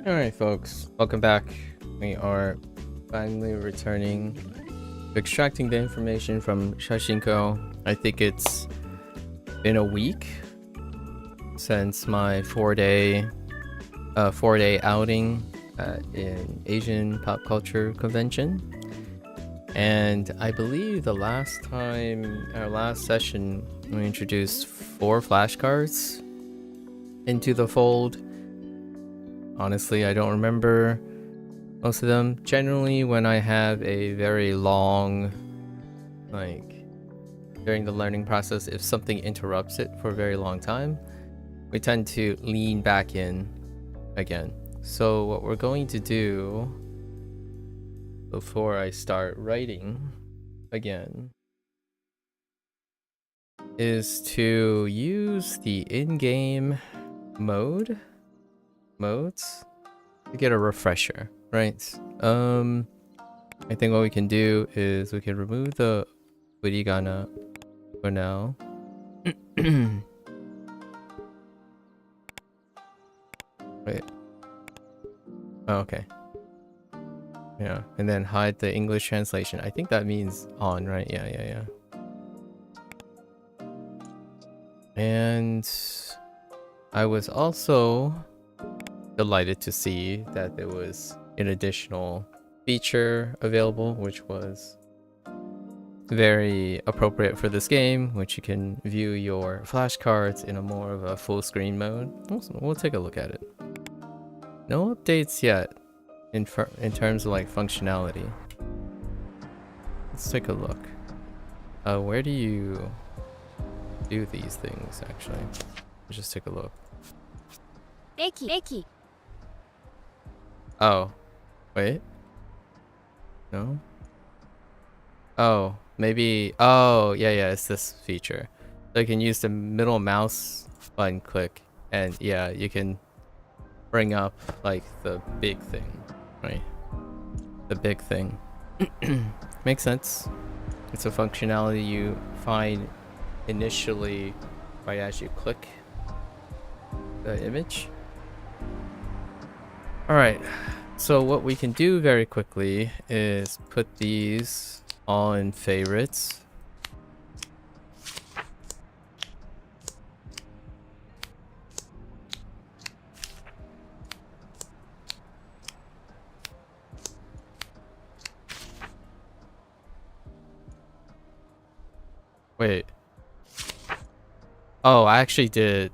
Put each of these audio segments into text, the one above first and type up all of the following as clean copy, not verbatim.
Alright folks, welcome back. We are finally returning to extracting the information from Shashingo. I think it's been a week since my four-day outing at an Asian pop culture convention. And I believe the last time, our last session, we introduced 4 flashcards into the fold. Honestly, I don't remember most of them. Generally, when I have a very long, during the learning process, if something interrupts it for a very long time, we tend to lean back in again. So what we're going to do before I start writing again is to use the in-game modes to get a refresher, right? I think what we can do is we can remove the furigana for now. Wait. Oh, okay. Yeah, and then hide the English translation. I think that means on, right? Yeah. And I was also delighted to see that there was an additional feature available, which was very appropriate for this game, which you can view your flashcards in a more of a full screen mode. We'll take a look at it. No updates yet in terms of like functionality. Let's take a look. Where do you do these things actually? Let's just take a look. Eki. Oh, wait. No? Oh, maybe. Oh, yeah, it's this feature. So you can use the middle mouse button click, and yeah, you can bring up like the big thing, right? The big thing. Makes sense. It's a functionality you find initially right as you click the image. Alright, so what we can do very quickly is put these all in favorites. Wait. Oh, I actually did.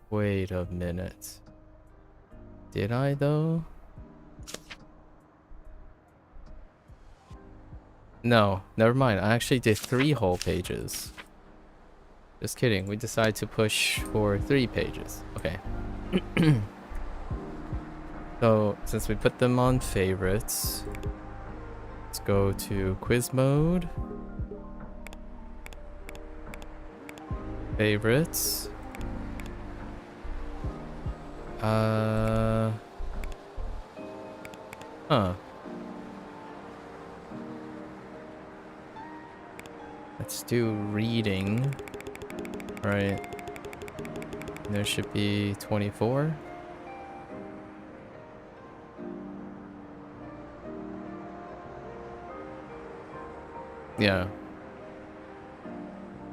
Wait a minute. Did I though? No, never mind. I actually did 3 whole pages. Just kidding. We decided to push for 3 pages. Okay. So, since we put them on favorites, let's go to quiz mode. Favorites. Let's do reading. Right. There should be 24. Yeah.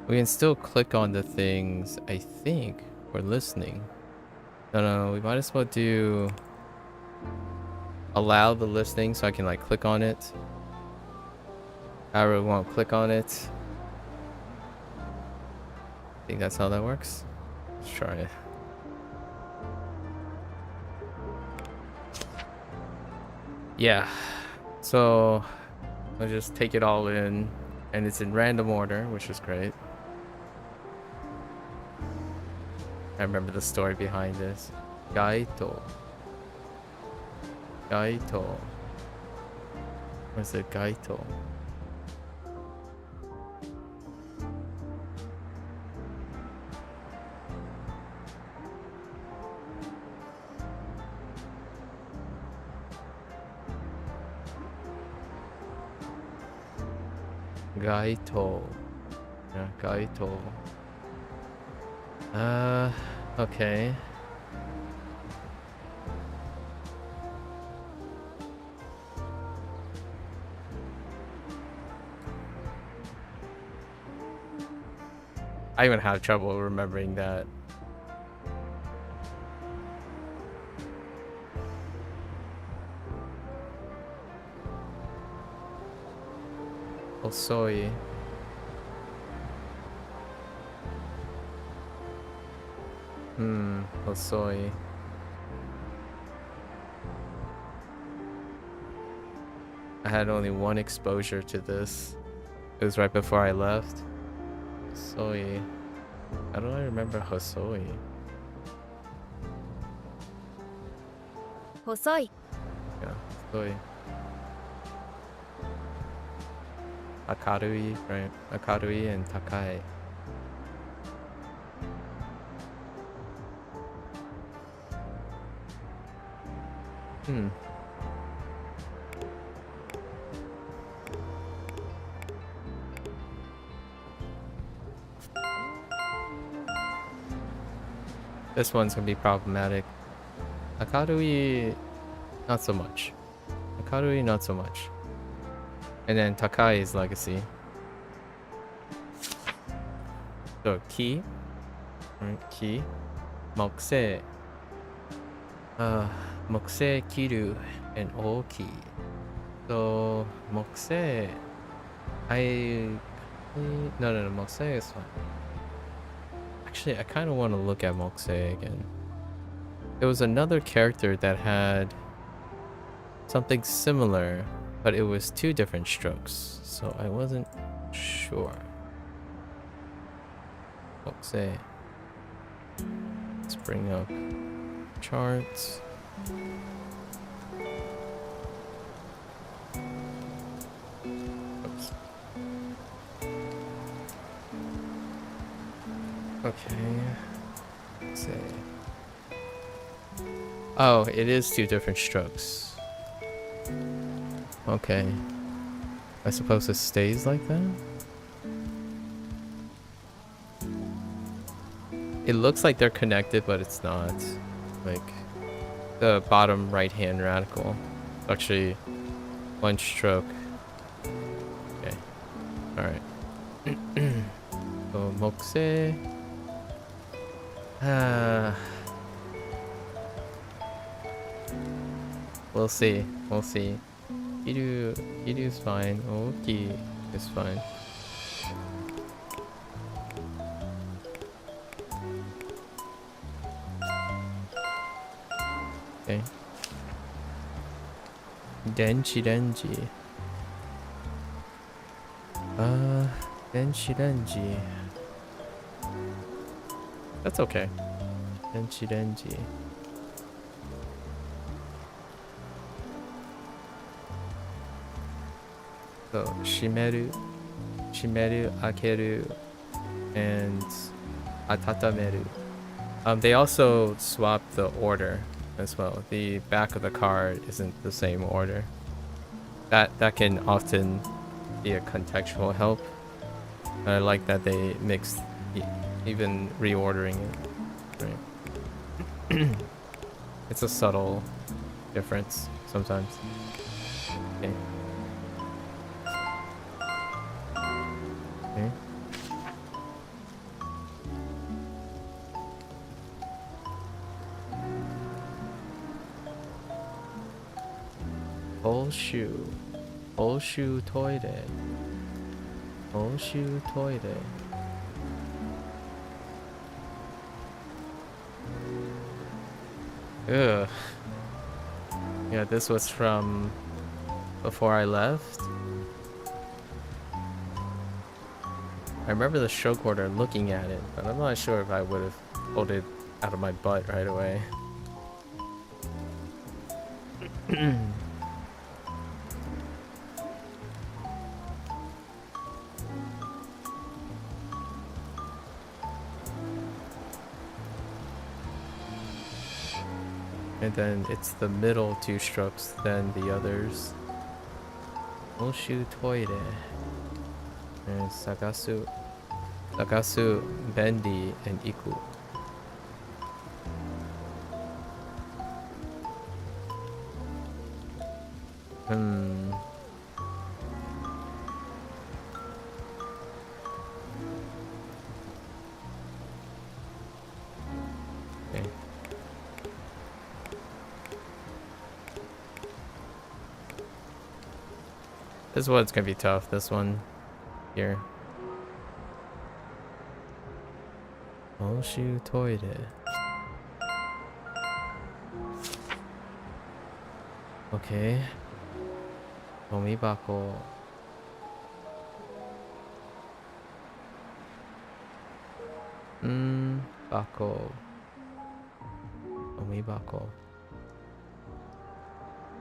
We can still click on the things, I think, for listening. No, we might as well do allow the listening so I can like click on it. However we want to click on it. I think that's how that works. Let's try it. Yeah. So I'll just take it all in, and it's in random order, which is great. I remember the story behind this. Gaito. Where's the Gaito? Gaito. Yeah, Gaito. Okay. I even have trouble remembering that. Osoi. Osoi. I had only one exposure to this. It was right before I left. Hosoi. How do I remember Hosoi? 細い Yeah, Hosoi. Akarui, right? Akarui and Takai. This one's gonna be problematic. Akarui, not so much. Akarui, not so much. And then Takai's legacy. So Ki, right? Ki, Mokse, Mokse, Kiru, and Oki. So Mokse, no, Mokse is fine. Actually, I kind of want to look at Mokse again. There was another character that had something similar, but it was 2 different strokes, so I wasn't sure. Mokse. Let's bring up charts. Oops. Okay. Let's see. Oh, it is 2 different strokes. Okay. I suppose it stays like that? It looks like they're connected, but it's not. Like, the bottom right-hand radical. Actually, 1 stroke. Okay. Alright. So, Mokse. We'll see. We'll see. Kiru's fine. Oki is fine. Okay. Denchi. Denchi. That's okay. Denchi. So, Shimeru, Akeru, and Atatameru. They also swapped the order as well. The back of the card isn't the same order. That can often be a contextual help. I like that they mixed even reordering it. Right. It's a subtle difference sometimes. Okay. Okay. Holshu toire. Ugh. Yeah, this was from before I left. I remember the stroke order looking at it, but I'm not sure if I would have pulled it out of my butt right away. And then it's the middle 2 strokes, then the others. Oshu toire. And Sagasu, Bendi, and Iku. Hmm. Okay. This one's gonna be tough. This one here. Oshu toire. Okay. Omibako. Bako. Omibako.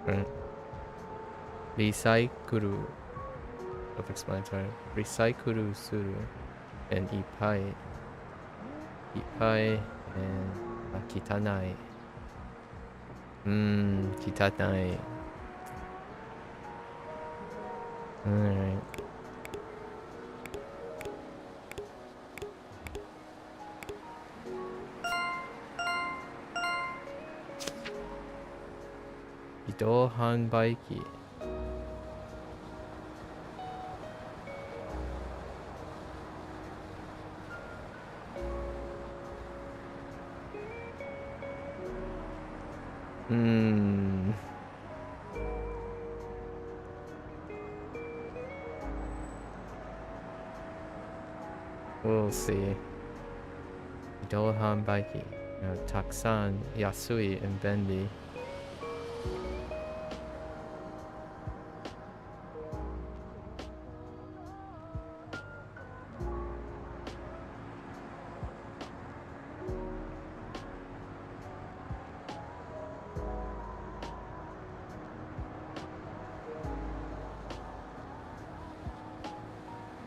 Right. Recycle. Self-explanatory. Recycle suru. And ipai. Ipai and kitanai. Kitanai. Alright. Ido hanbaiki. We'll see. Idohan Baiki. Taksan, Yasui, and Bendy.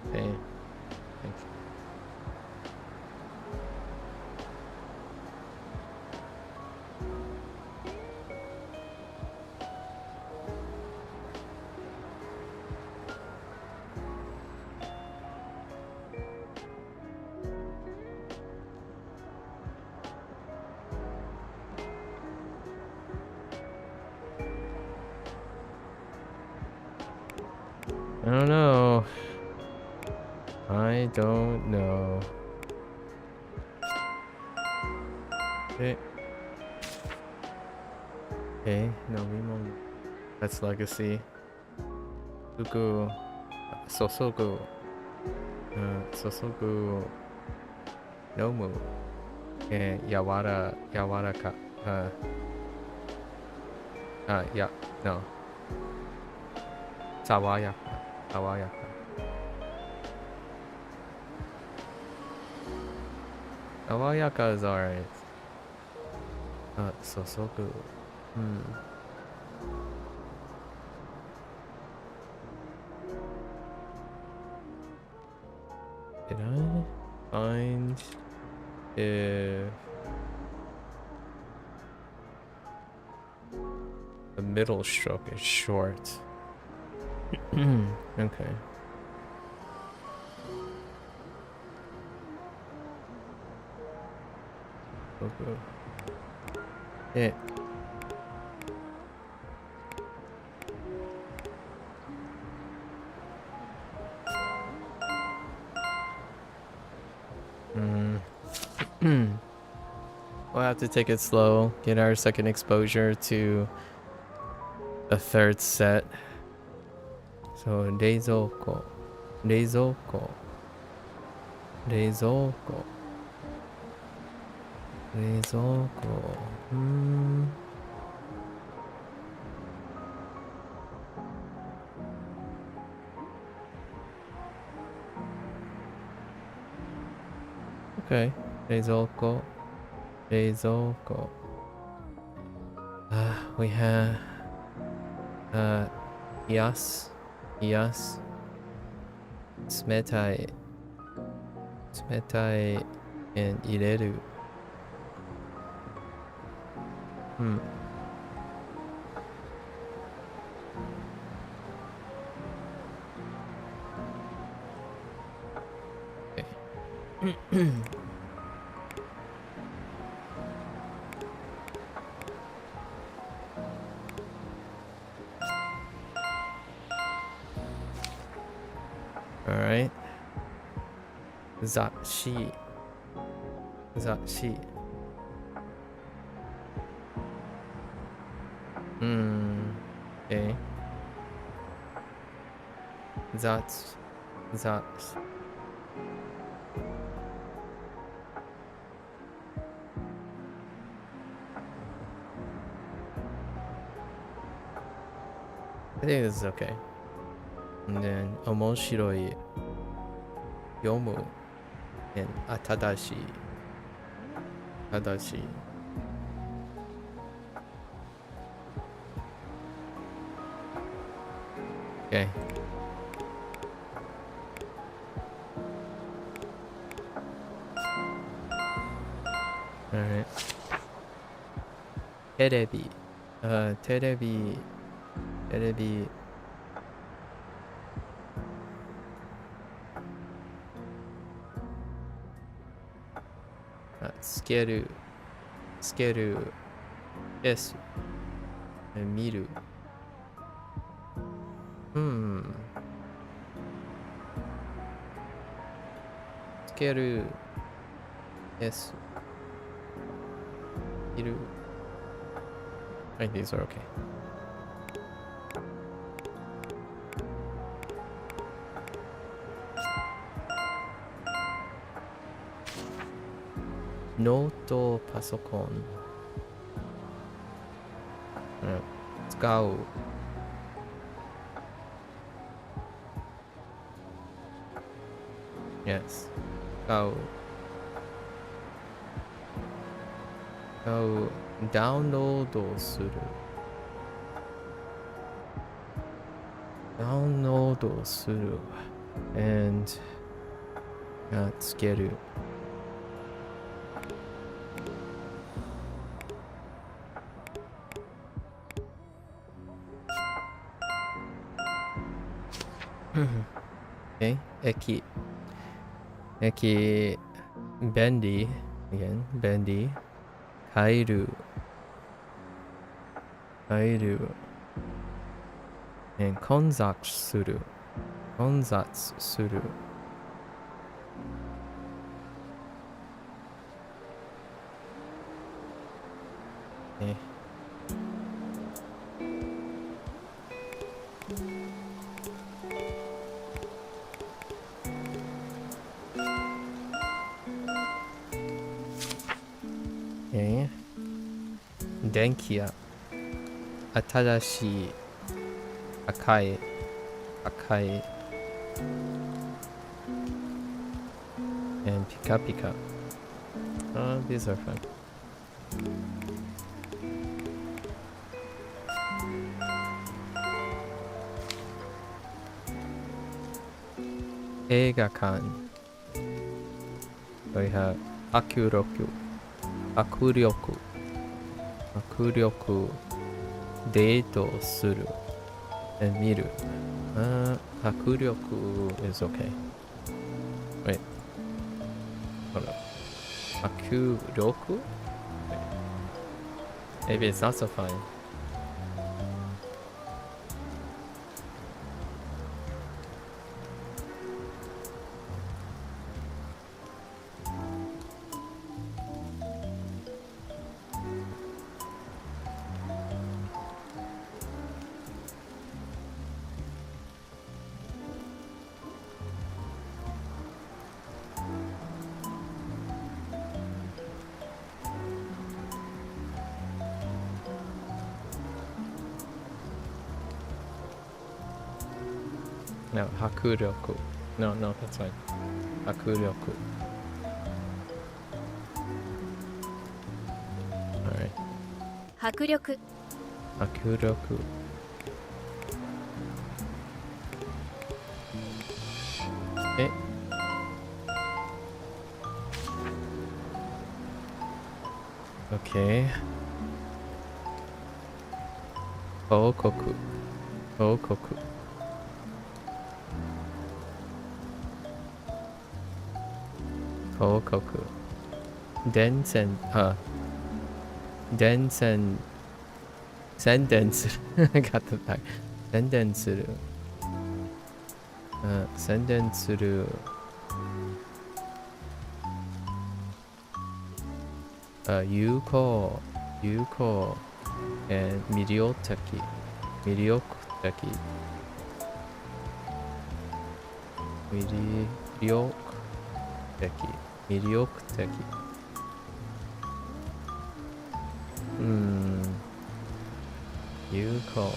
Okay. Thanks. I don't know. I don't know. Okay. Okay, no, we won't. That's legacy. Suku. Sosoku. Sosoku. Nomu. Yawaraka. Yeah, no. Sawayaka. Sawayaka. Sawayaka is alright. Sosoku. Did I find if the middle stroke is short? Okay. Okay. Yeah. We'll have to take it slow, get our second exposure to a third set. So, Reizouko. Reizouko. Reizouko. Reizouko. Okay. Reizouko. Reizouko. We have Yas. Smetai. Smetai and Ireru. Okay. Alright. Zashi. Zashi. Okay. Zats. I think this is okay. And then omoshiroi, yomu, and atadashi. Tadashi. Okay. Alright. Terebi. Terebi. Skeru. Yes. And miru. Skeru. Yes. Miru. I think these are okay. Note pasokon. Tsukau. Yes. Tsukau. Download suru. Download suru. And tsukeru. Okay, Eki, bendy, again, bendy, kairu, and konzatsu suru. Okay. Okay. Denkia. Atadashi. Akai. And Pika Pika. These are fun. Eigakan. We have Akuryoku. Deito suru. And miru. Akuryoku is okay. Wait. Hold up. Akuryoku? Wait. Maybe it's not so fine. No, hakuryoku. No, that's fine. Hakuryoku. Alright. Hakuryoku. Okay. Okay. Kokoku. Densen. Sendensuru. I got the back. Sendensuru. 宣伝する 有効 and 魅力的 魅力的 魅力的 有効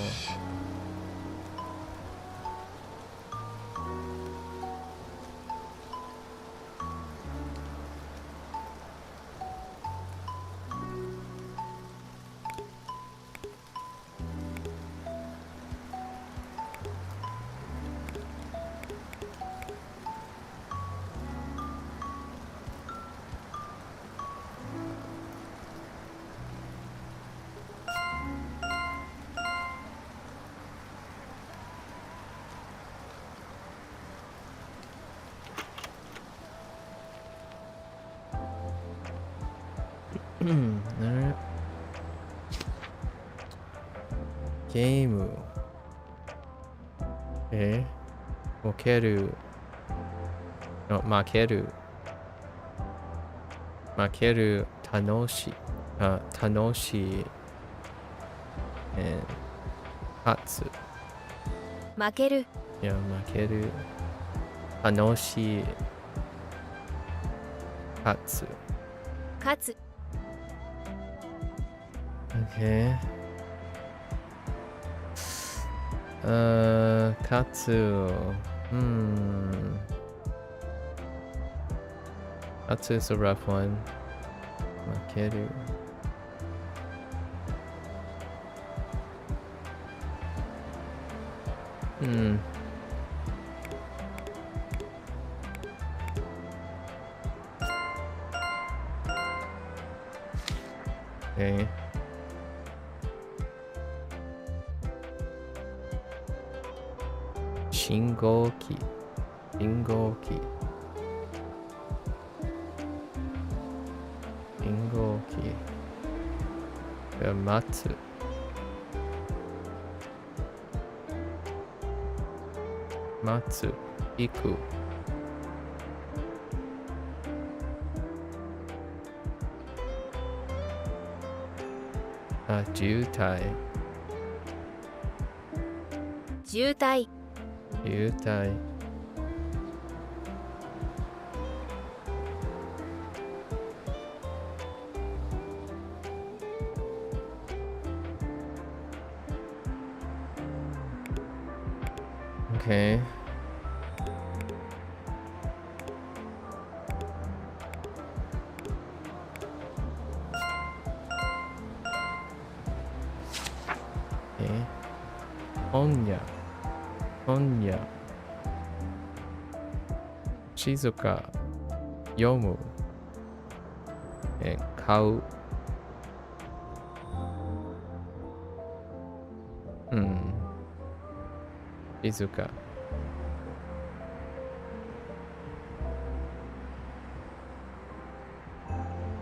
Alright. ゲームボケる負ける楽しい楽しい勝つ負けるいや負ける楽しい勝つ勝つ Okay. 勝つ勝つ is a rough one. 負けるOkay. 信号機信号機信号機待つ待つ行く渋滞渋滞渋滞Okay. Okay. 本屋本屋静か読む買う静か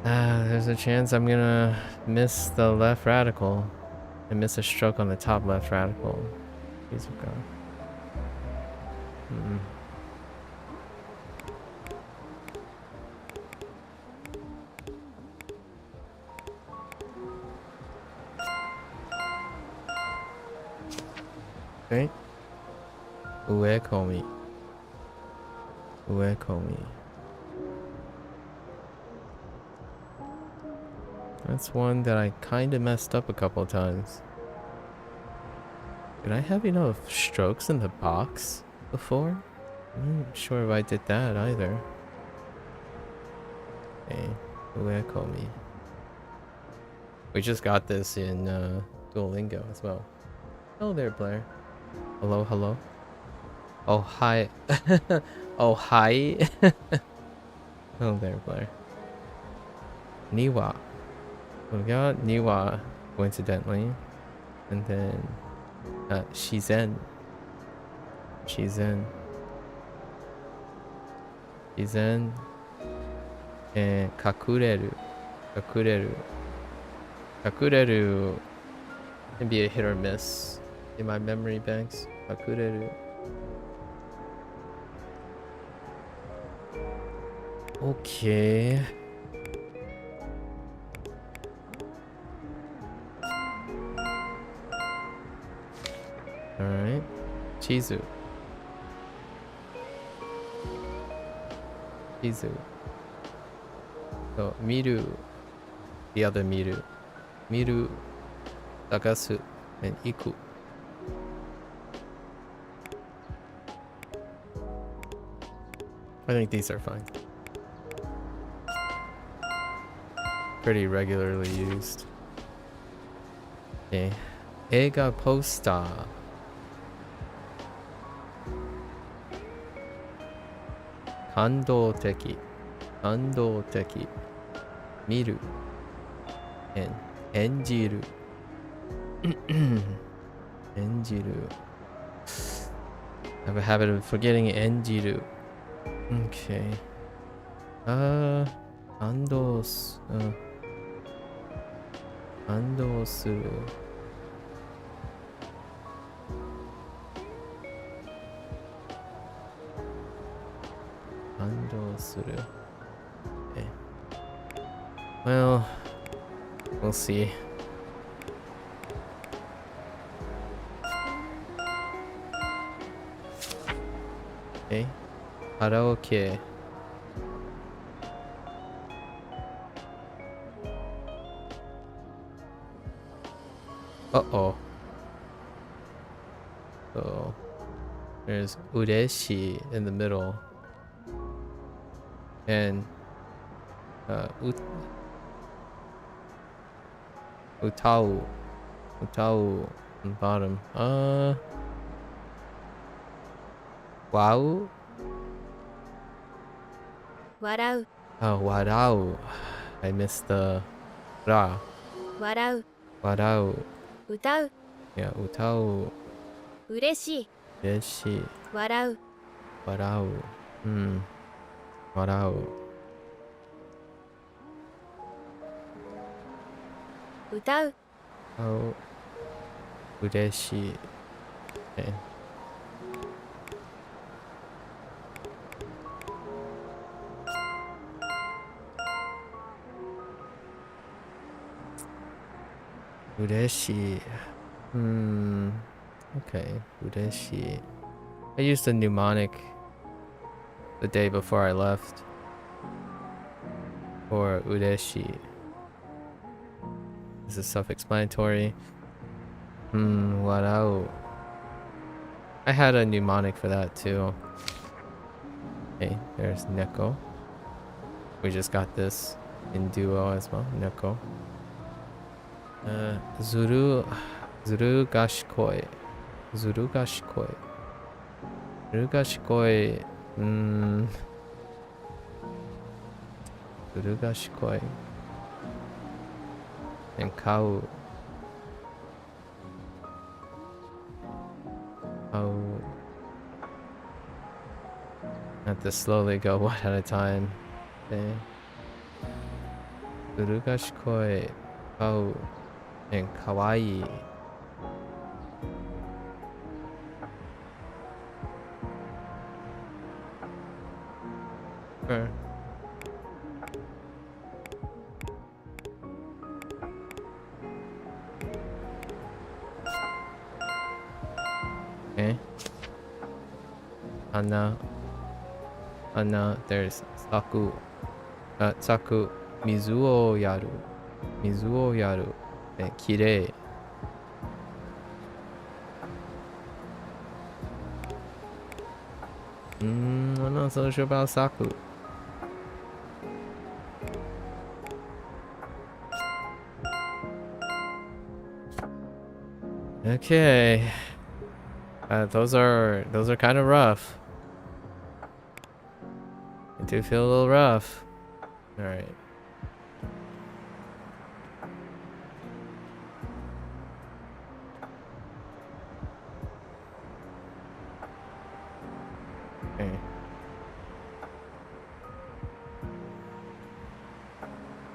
there's a chance I'm gonna miss the left radical and miss a stroke on the top left radical. Shizuka. Okay. Uekomi. Uekomi. That's one that I kind of messed up a couple of times. Did I have enough strokes in the box before? I'm not sure if I did that either. Okay, Uekomi. We just got this in Duolingo as well. Hello there, Blair. Hello, hello. Oh, hi. Oh, hi. Hello there, Blair. Niwa. We got Niwa, coincidentally. And then Shizen. Shizen. Shizen. And Kakureru. Kakureru. Kakureru can be a hit or miss in my memory banks. Kakureru. Okay. Alright. Chizu. Chizu. So, miru. The other miru. Miru. Sagasu. And iku. I think these are fine. Pretty regularly used. Okay. Eiga poster. Kandou-teki. Kandou-teki. Miru. And enjiru. Enjiru. I have a habit of forgetting enjiru. Okay. Kandou suru. Kandou suru. Okay. Well, we'll see. Okay. Karaoke. Uh-oh. So there's ureshi in the middle. And utau. Utau on the bottom. Wow. 笑う Oh, warau. I missed the ra. 笑う Warau. 歌う Yeah, utau. 嬉しい Ureshi. 笑う Warau. Warau. 歌う Oh. Ureshi. Okay. Ureshi. Okay. Ureshi. I used a mnemonic the day before I left for ureshi. This is self-explanatory. Warau. I had a mnemonic for that too. Okay, there's neko. We just got this in duo as well. Neko. Zuru gashikoi. Zuru gashikoi. Zuru gashikoi. Zuru gashikoi. And kau. Kau. I have to slowly go one at a time. Okay. Zuru gashikoi. Kau. And kawaii. Sure. Okay. Ana. There's saku. Saku. Mizu o yaru. Mizu o yaru. And kirei. I'm not so sure about saku. Okay. Those are kind of rough. I do feel a little rough. All right. Okay.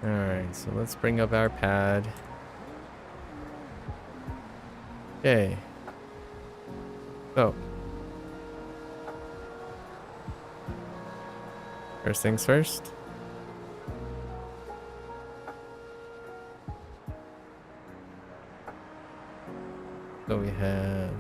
All right. So let's bring up our pad. Okay. So. First things first. So we have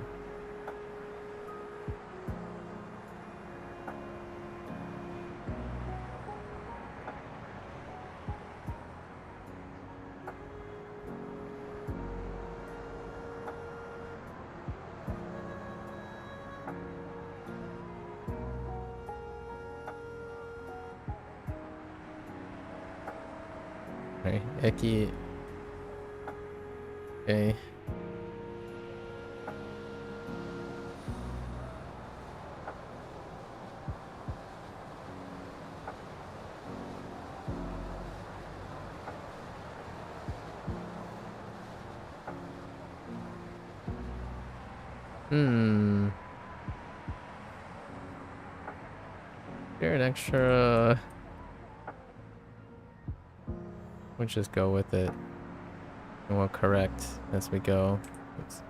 okay, Eki. Okay. Hmm. Here an extra. We'll just go with it. And we'll correct as we go. Oops.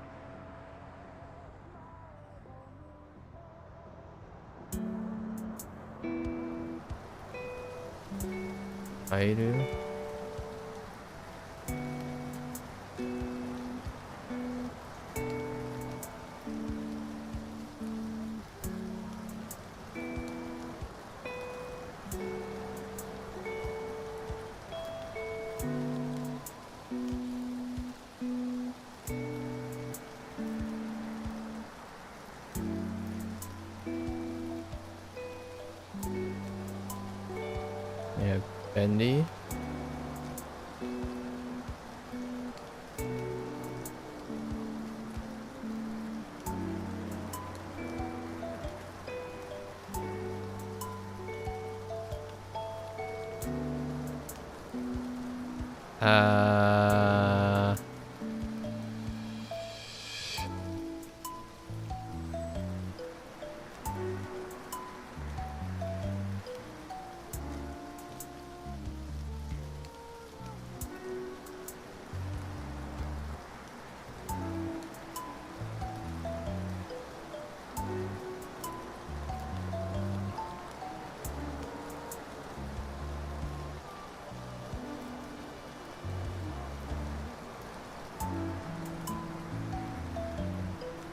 Airu. Yeah, Bendy. Uh,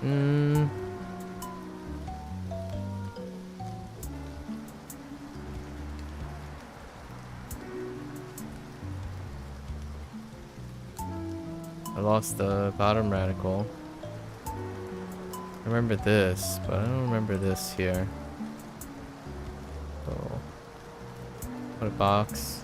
mm, I lost the bottom radical. I remember this, but I don't remember this here. So, put a box.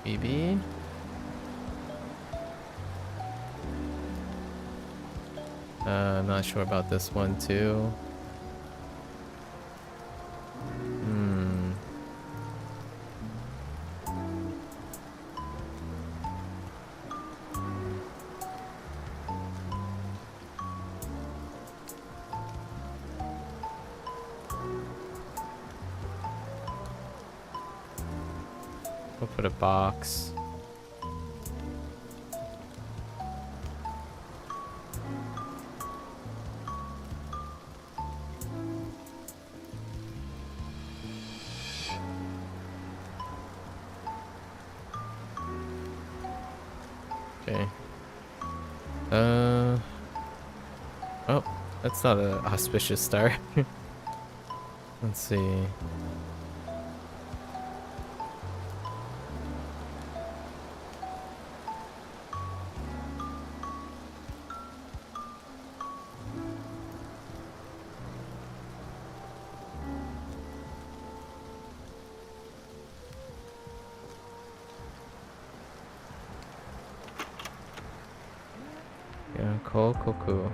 BB. I'm not sure about this one too. Hmm. We'll put a box. Okay. Oh, that's not an auspicious start. Let's see. Yeah, Kokoku.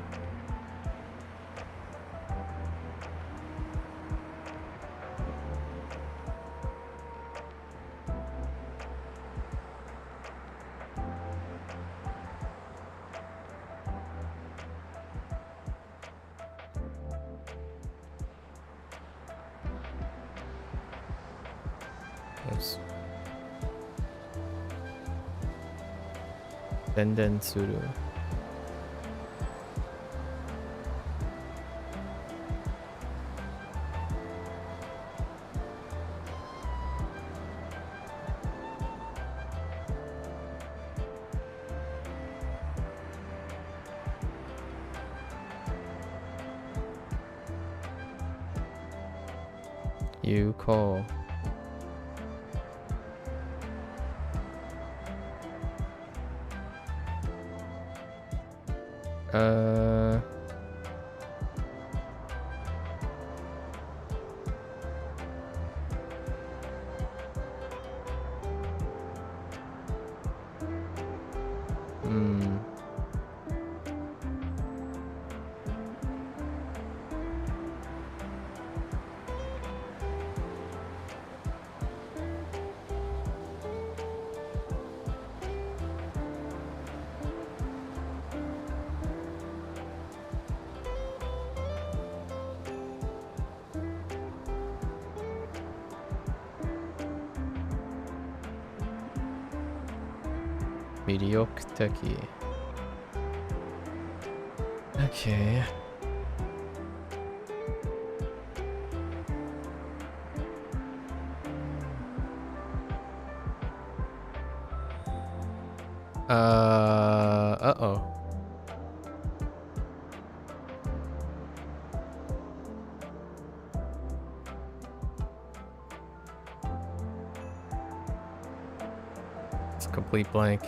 Oops. Denden suru. You call. Hmm. Mediocre. Okay. Uh-oh. It's a complete blank.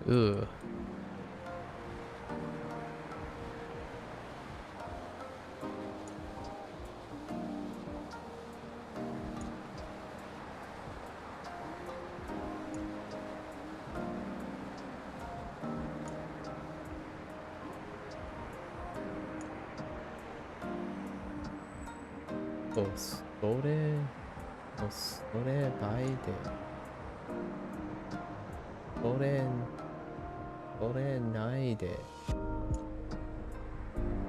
Ugh. Osore baide. Ore naide. I don't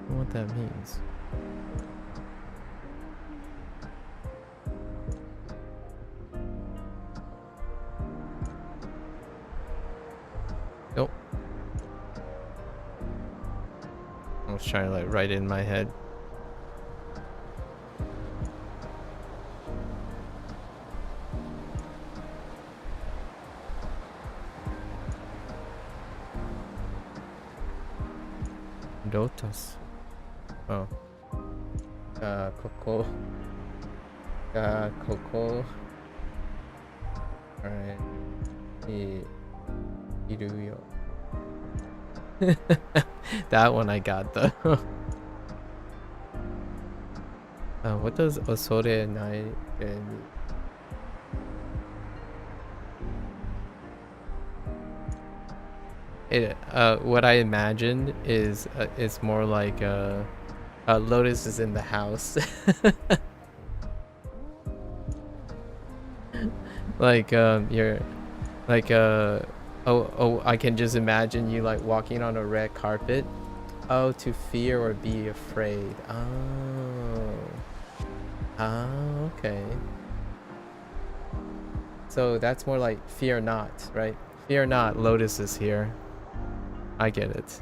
know what that means. Nope. I was trying to like write it in my head. Lotus. Oh. Coco. Coco. Alright. Iruyo. That one I got though. What does osore nai mean? What I imagined is it's more like Lotus is in the house. Like you're like oh I can just imagine you like walking on a red carpet. Oh, to fear or be afraid. Oh, okay. So that's more like fear not, right? Fear not, Lotus is here. I get it.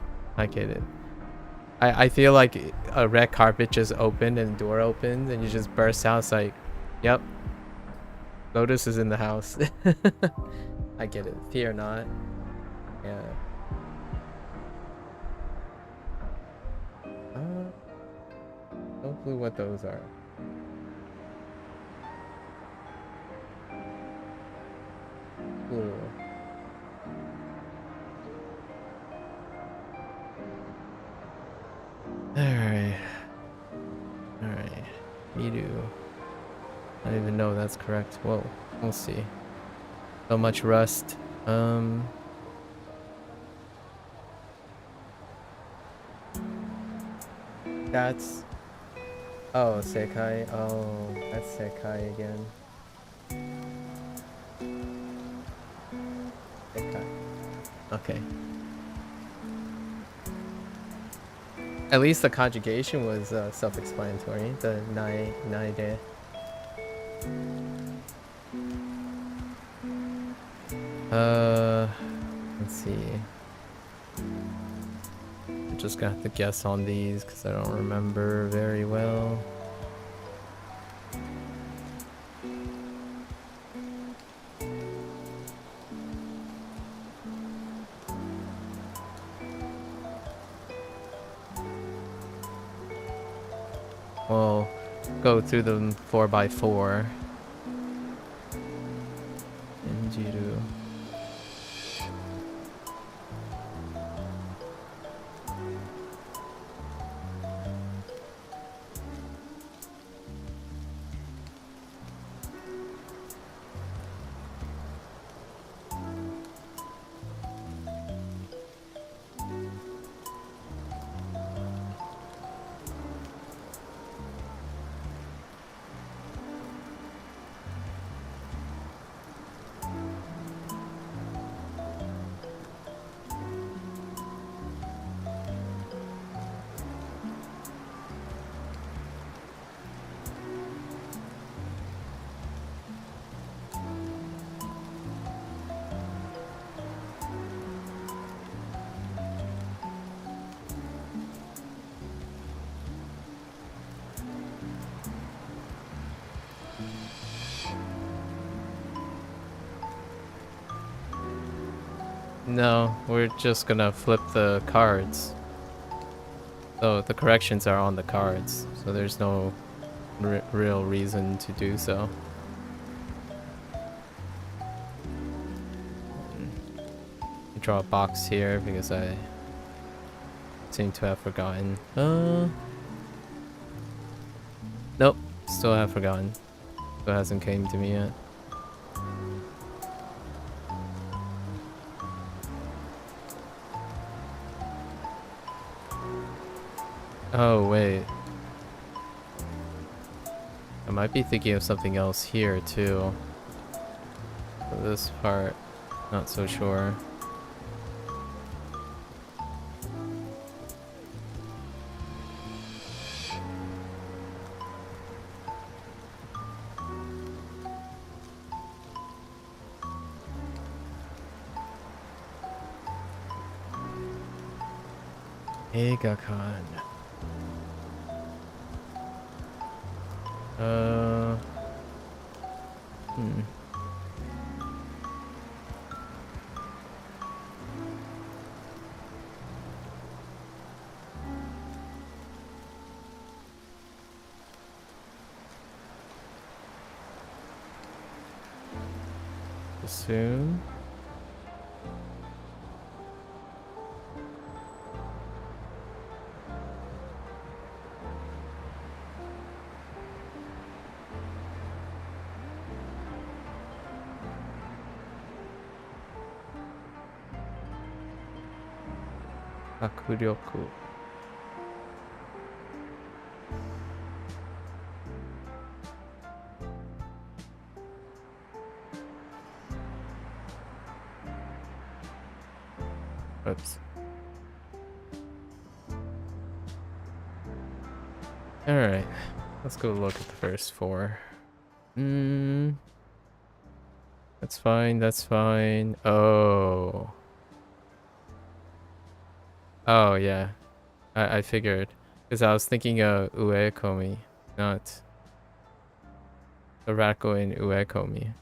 I feel like a red carpet just opened and the door opened and you just burst out. It's like, yep, Lotus is in the house. I get it. Fear not. Yeah. clue what those are. Clue. Alright. Alright. Miru. I don't even know if that's correct. Whoa. We'll see. So much rust. That's... Oh, Sekai. Oh, that's Sekai again. Sekai. Okay. At least the conjugation was self-explanatory. The nai de. Let's see. I'm just gonna have to guess on these because I don't remember very well. We'll go through them 4x4. Injiru. No, we're just gonna flip the cards. So the corrections are on the cards, so there's no real reason to do so. Draw a box here because I seem to have forgotten. Nope, still have forgotten. Still hasn't came to me yet. Oh, wait. I might be thinking of something else here, too. For this part, not so sure. Eigakan. Soon. Hakuryoku. Oops. Alright. Let's go look at the first four. That's fine, that's fine. Oh. Oh, yeah. I figured. Because I was thinking of uekomi, not the radical in uekomi.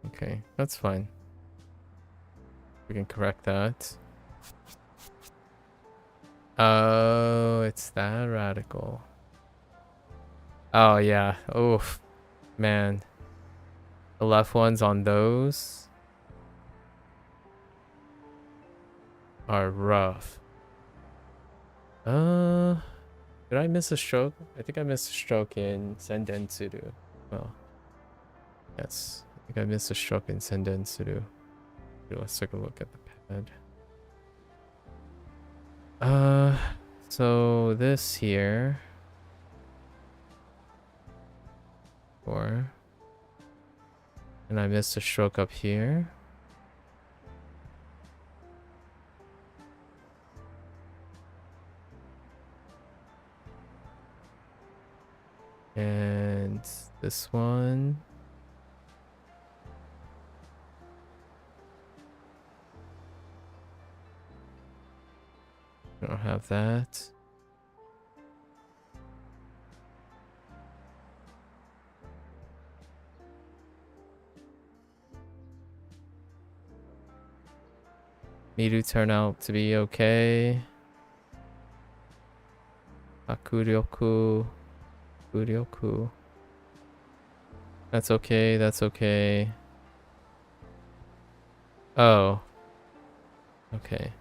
Okay, that's fine. We can correct that. Oh, it's that radical. Oh yeah. Oof. Man. The left ones on those are rough. Did I miss a stroke? I think I missed a stroke in Sendensuru. Well, yes. I think I missed a stroke in Sendensuru. Let's take a look at the pad. So this here. And I missed a stroke up here. And this one. I don't have that. Miru turn out to be okay. Hakuryoku. Kuryoku. That's okay, that's okay. Oh. Okay.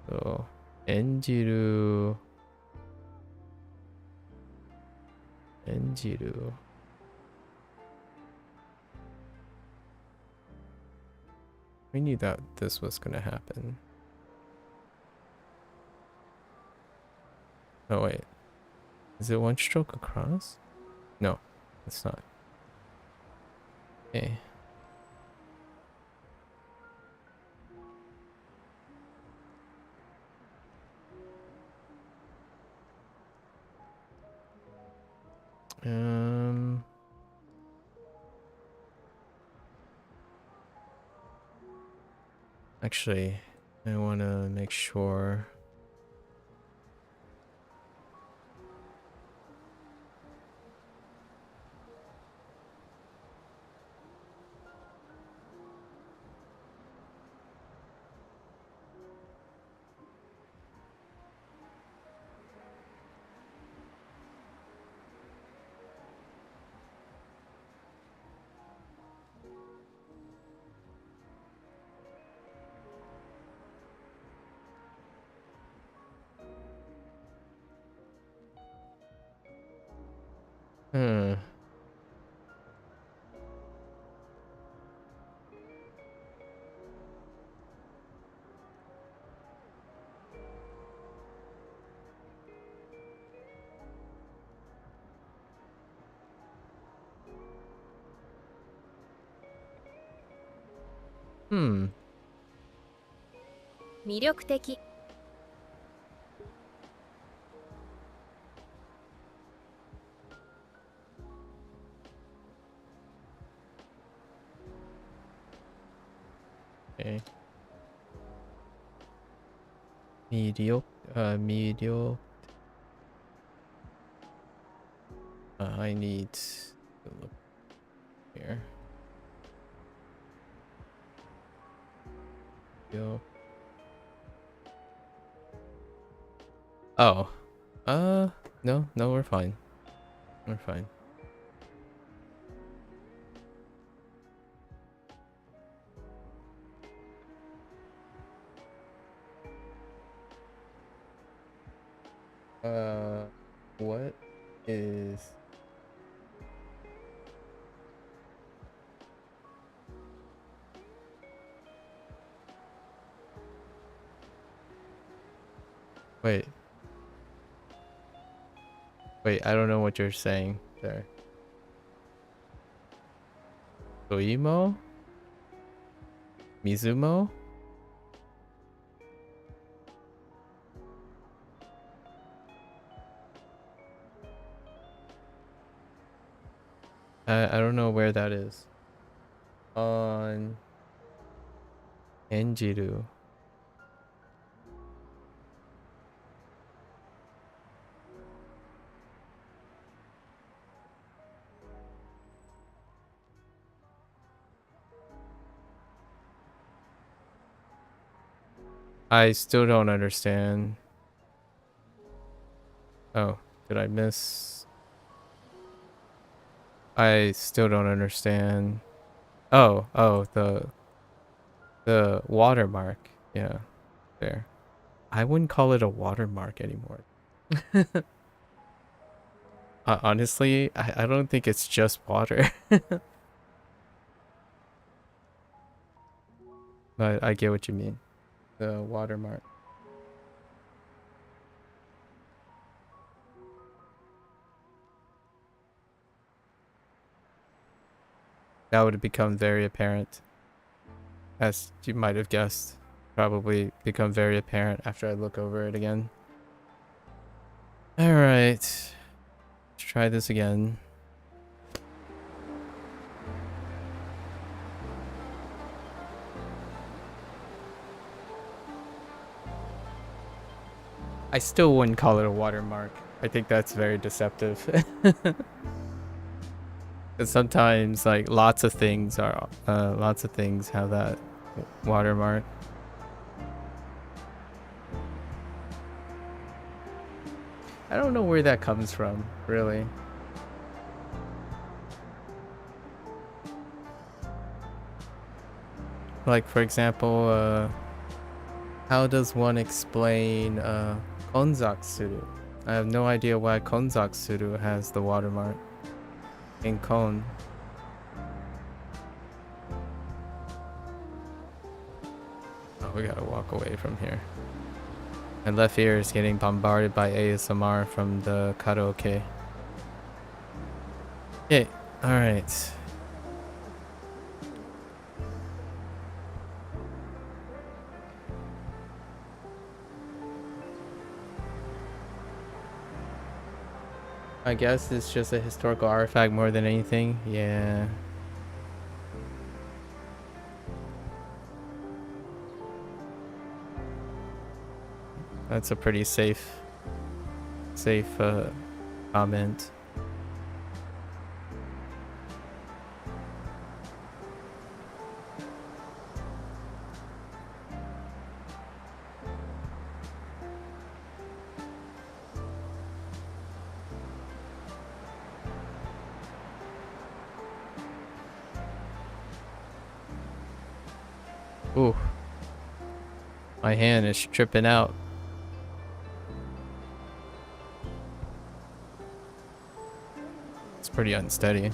So, Enjiru. We knew that this was gonna happen. Oh wait. Is it one stroke across? No, it's not. Okay. Actually, I want to make sure. Hmm. Hmm. 魅力的 Okay. Mediocre. I need to look here. Yo. Oh. No, we're fine. We're fine. What is... Wait. Wait, I don't know what you're saying there. Soimo? Mizumo? I don't know where that is. On Enjiru. I still don't understand. Oh. did I miss? I still don't understand. Oh, the watermark. Yeah, there. I wouldn't call it a watermark anymore. Honestly, I don't think it's just water. But I get what you mean. The watermark. That would have become very apparent, as you might have guessed. Probably become very apparent after I look over it again. Alright. Let's try this again. I still wouldn't call it a watermark. I think that's very deceptive. Because sometimes, like, lots of things have that watermark. I don't know where that comes from, really. Like, for example, how does one explain konzaksuru? I have no idea why konzaksuru has the watermark in kon. Oh, we gotta walk away from here. My left ear is getting bombarded by ASMR from the karaoke. Okay, alright. I guess it's just a historical artifact more than anything. Yeah. That's a pretty safe comment. Ooh. My hand is tripping out. It's pretty unsteady.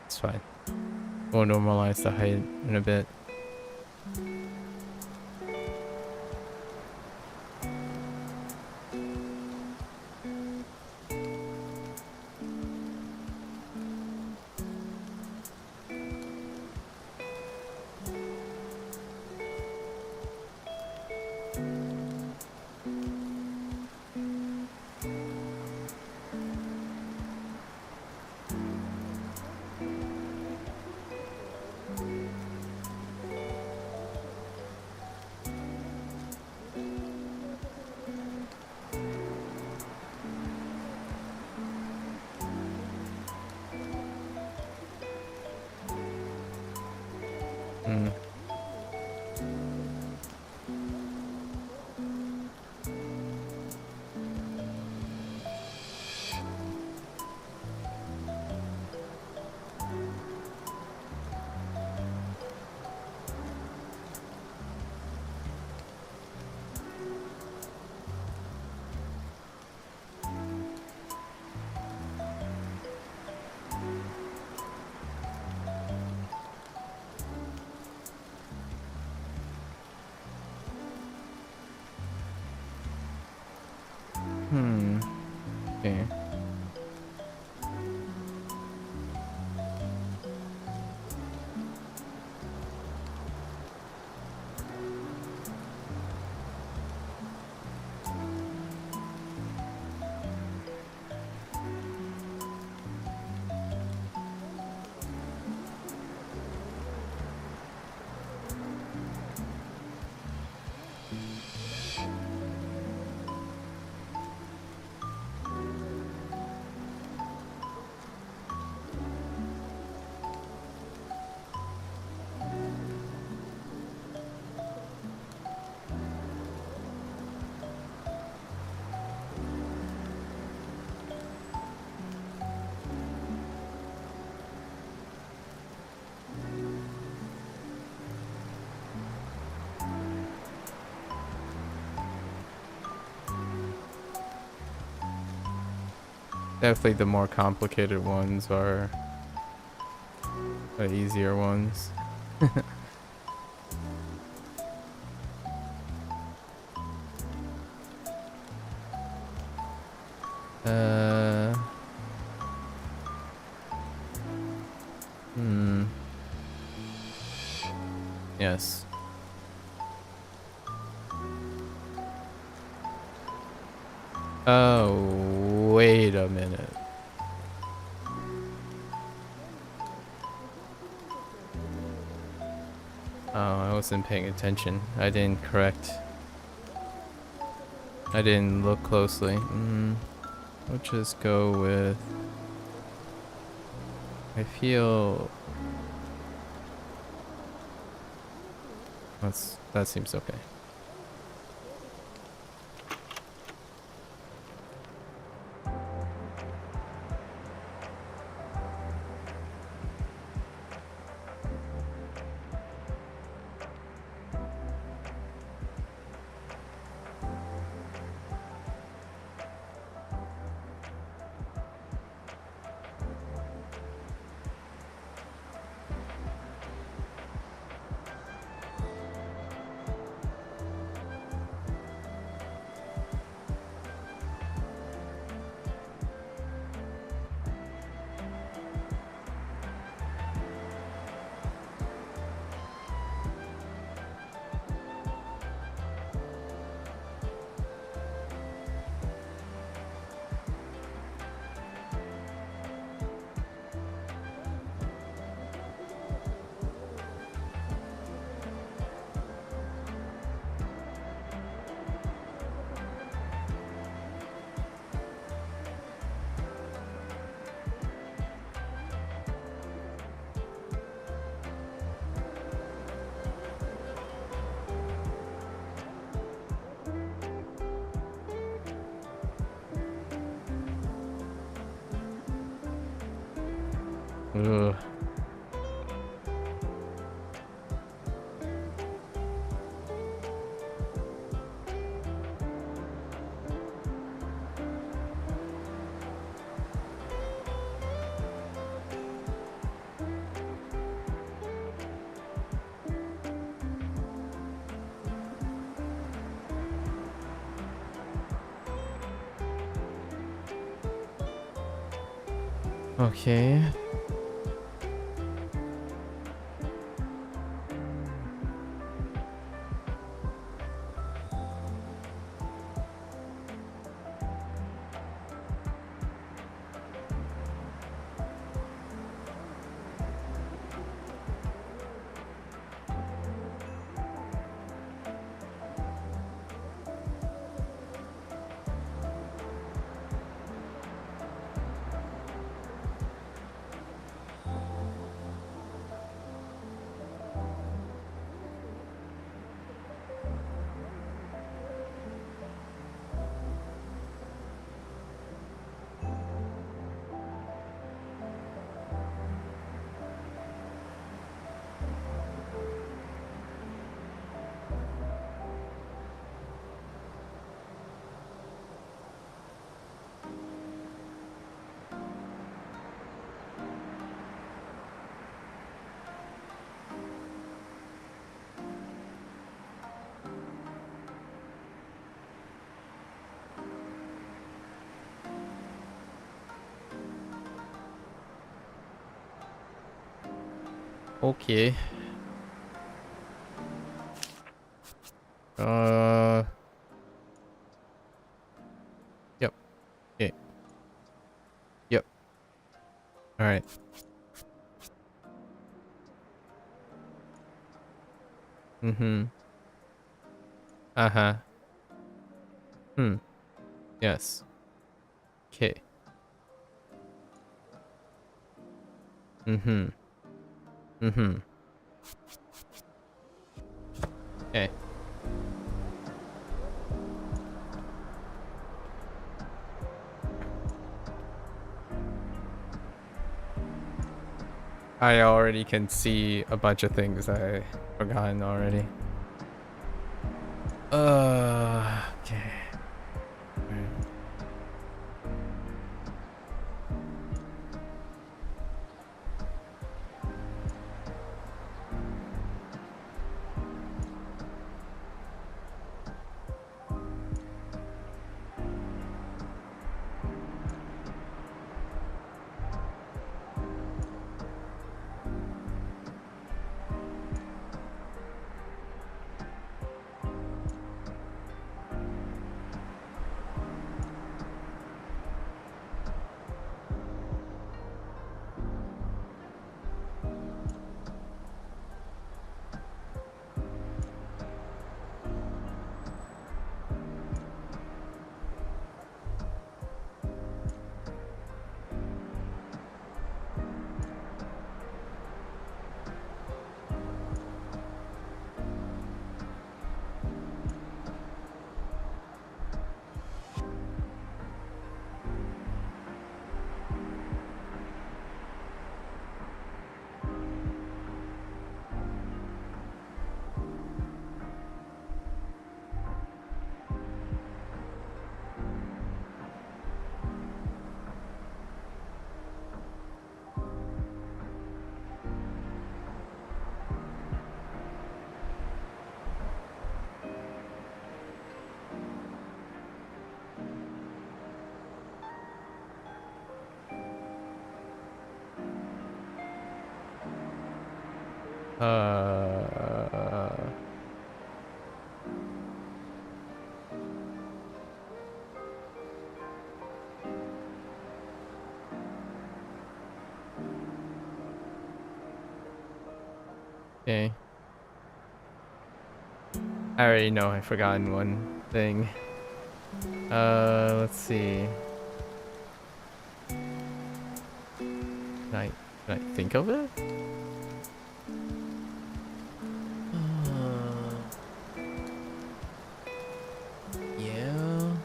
It's fine. We'll normalize the height in a bit. Definitely the more complicated ones are the easier ones. uh, hmm. Yes. Oh, wait a minute. Oh, I wasn't paying attention. I didn't correct. I didn't look closely. We'll just go with... I feel... that seems okay. Ugh. Okay. Okay. Yep. Okay. Yep. All right. Mm-hmm. Uh-huh. Yes. Okay. Mm-hmm. Mm-hmm. Okay. I already can see a bunch of things I forgotten already. Okay. Alright. Uh. Okay. I already know I've forgotten one thing. Let's see. Can I think of it? Yeah.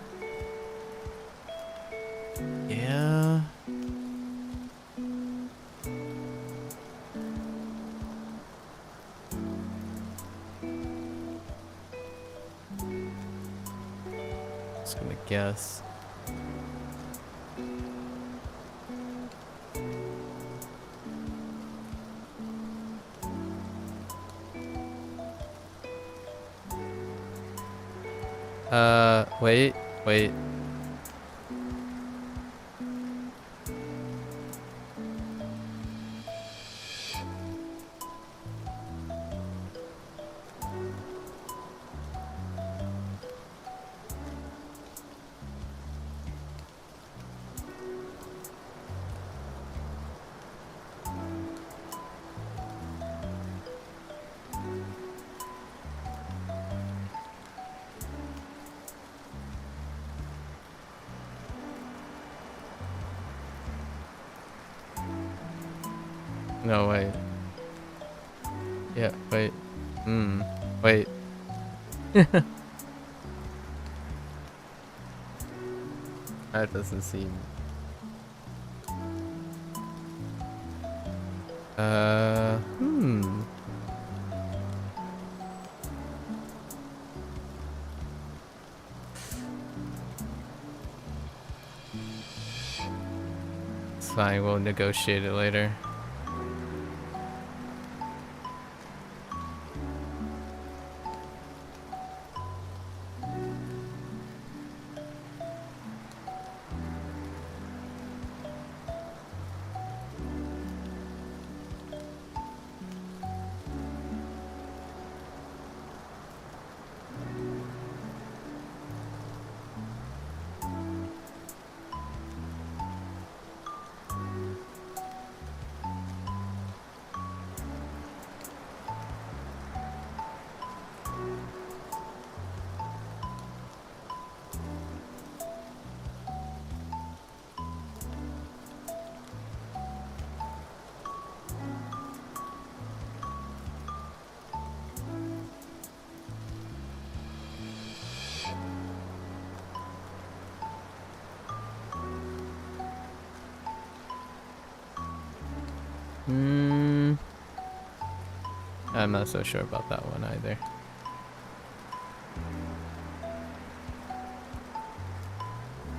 Yeah. Just gonna guess. Wait. No, wait. Yeah, wait. Wait. That doesn't seem... Hmm. It's fine, we'll negotiate it later. I'm not so sure about that one either.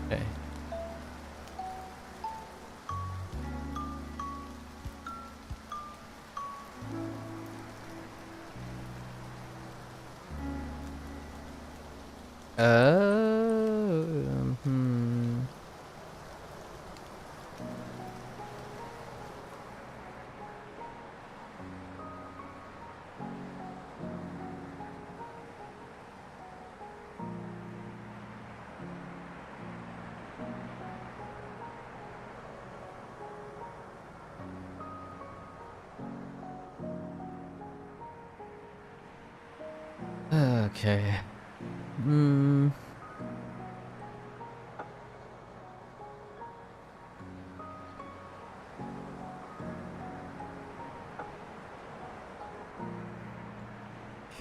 Okay. Hmm. Okay. Hmm.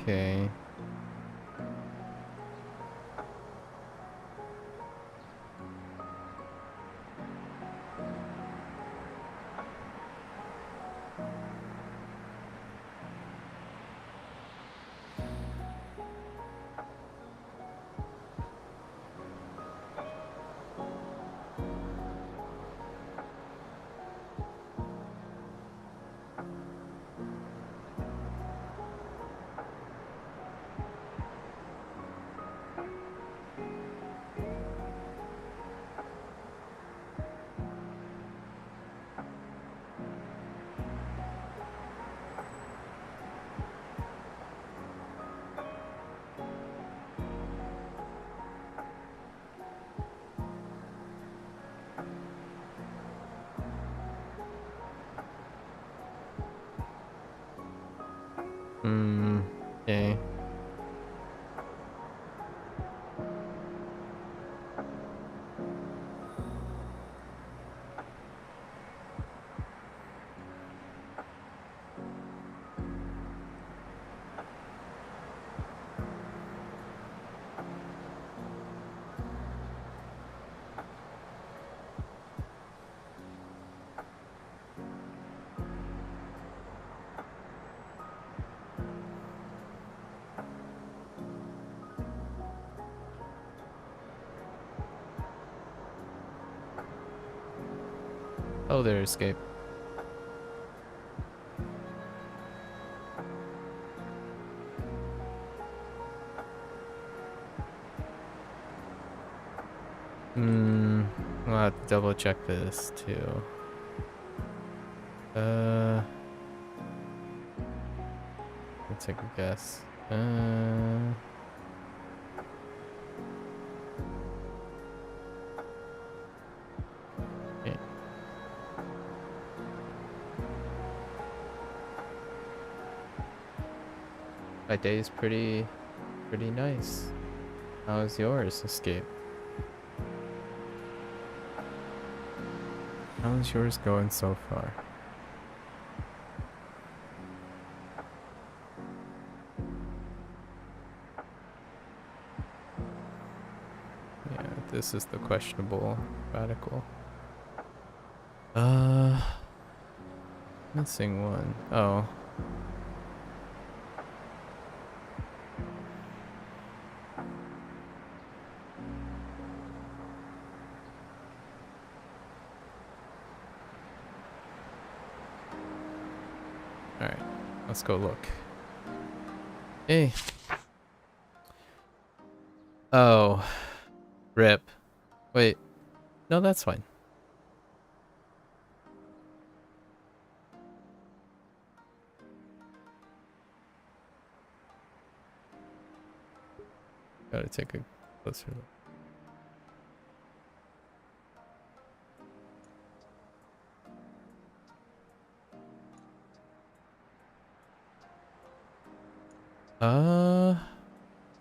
Okay. Oh, there, escape. I'll have to double check this too. Let's take a guess. Okay. My day is pretty nice. How's yours, Escape? How's yours going so far? Yeah, this is the questionable radical. Missing one. Oh. Alright, let's go look. Hey. Oh. Rip. Wait. No, that's fine. Gotta take a closer look.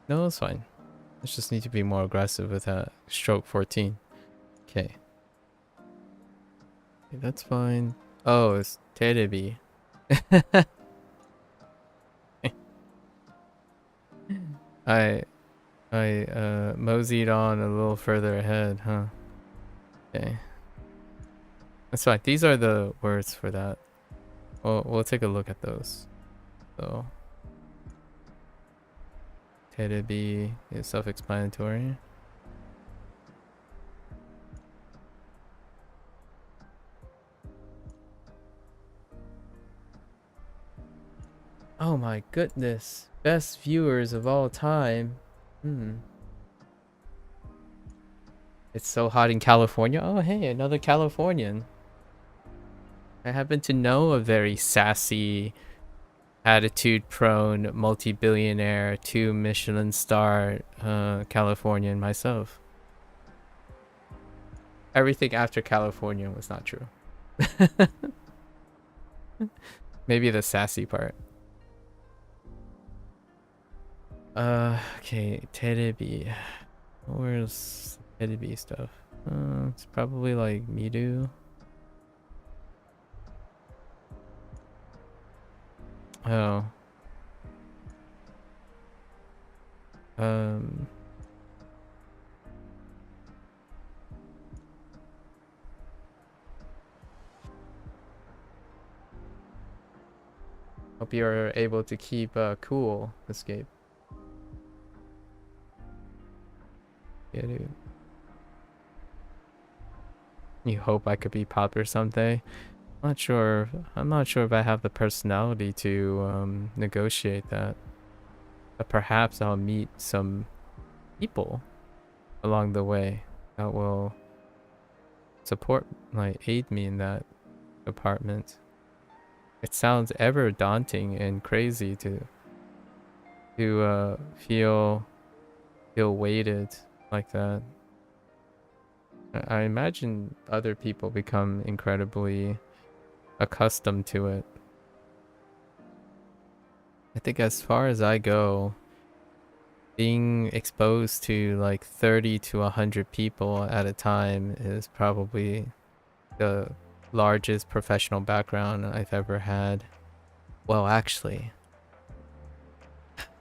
No, it's fine. Let's just need to be more aggressive with that. Stroke 14. Okay. That's fine. Oh, it's Terebi. I moseyed on a little further ahead, huh? Okay. That's fine. These are the words for that. We'll take a look at those. So Terebi is self-explanatory. Oh my goodness. Best viewers of all time. It's so hot in California. Oh, hey, another Californian. I happen to know a very sassy, attitude-prone, multi-billionaire, 2 Michelin star Californian myself. Everything after California was not true. Maybe the sassy part. Okay, Terebi. Where's Terebi stuff? It's probably like Midu. Oh. Hope you're able to keep cool, Escape. Yeah, dude. You hope I could be popular someday. I'm not sure if I have the personality to negotiate that. But perhaps I'll meet some people along the way that will support, like, aid me in that department. It sounds ever daunting and crazy to feel weighted like that. I imagine other people become incredibly accustomed to it. I think as far as I go, being exposed to like 30 to 100 people at a time is probably the largest professional background I've ever had. Well, actually,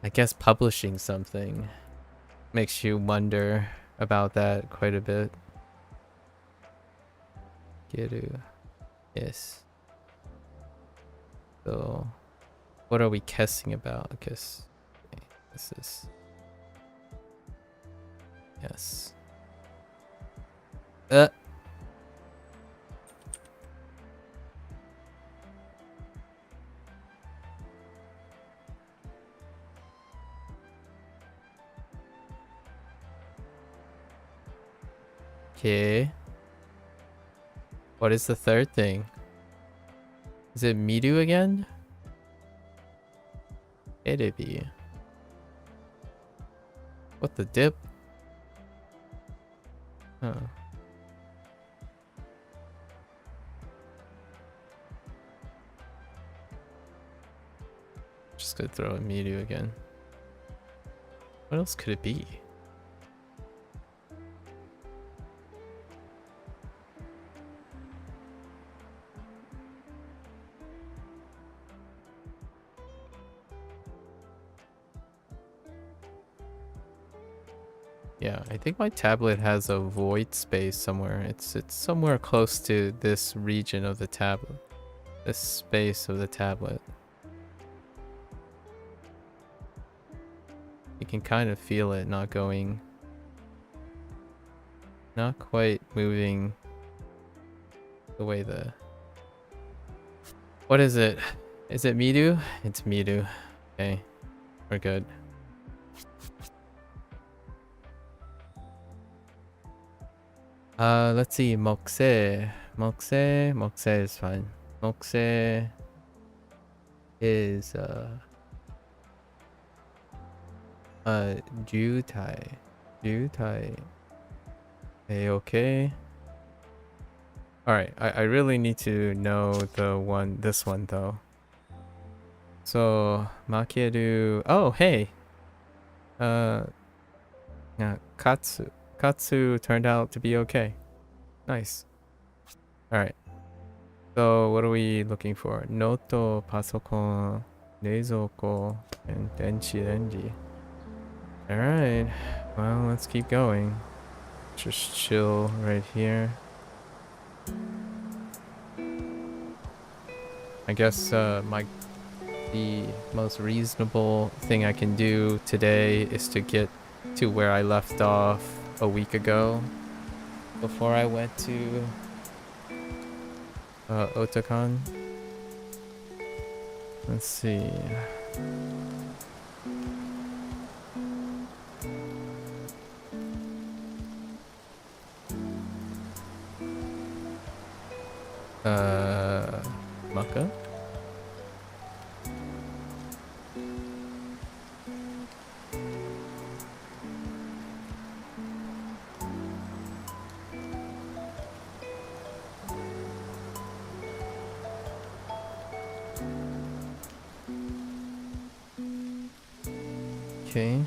I guess publishing something makes you wonder about that quite a bit. Geru. Yes. So, what are we guessing about? I guess okay, this is... Yes. Okay. What is the third thing? Is it Midu again? It'd be. What the dip? Huh. Just gonna throw a Midu again. What else could it be? Yeah, I think my tablet has a void space somewhere. It's somewhere close to this region of the tablet. This space of the tablet. You can kind of feel it not going. Not quite moving the way the... What is it? Is it Midu? It's Midu. Okay, we're good. Let's see. Mokse. Mokse is fine. Mokse is Jutai. Jutai. Okay. Alright, I really need to know this one though. So Makeru. Oh hey. Yeah, Katsu turned out to be okay. Nice. Alright. So what are we looking for? Noto, pasokon, neizouko, and denchi renji. Alright. Well, let's keep going. Just chill right here. I guess the most reasonable thing I can do today is to get to where I left off a week ago before I went to Otakon. Let's see. Maka? Okay.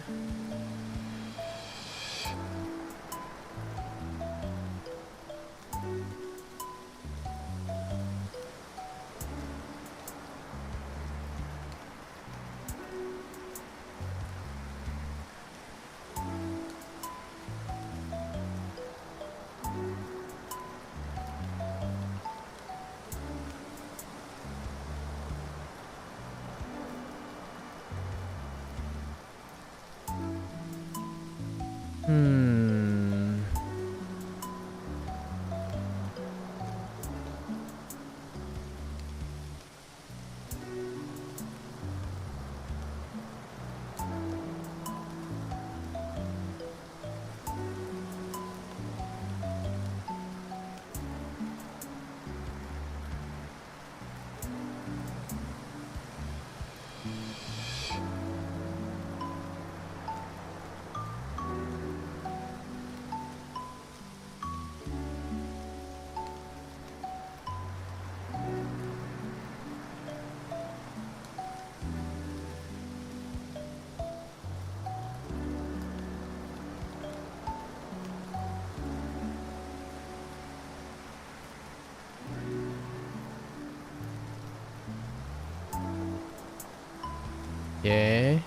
Okay.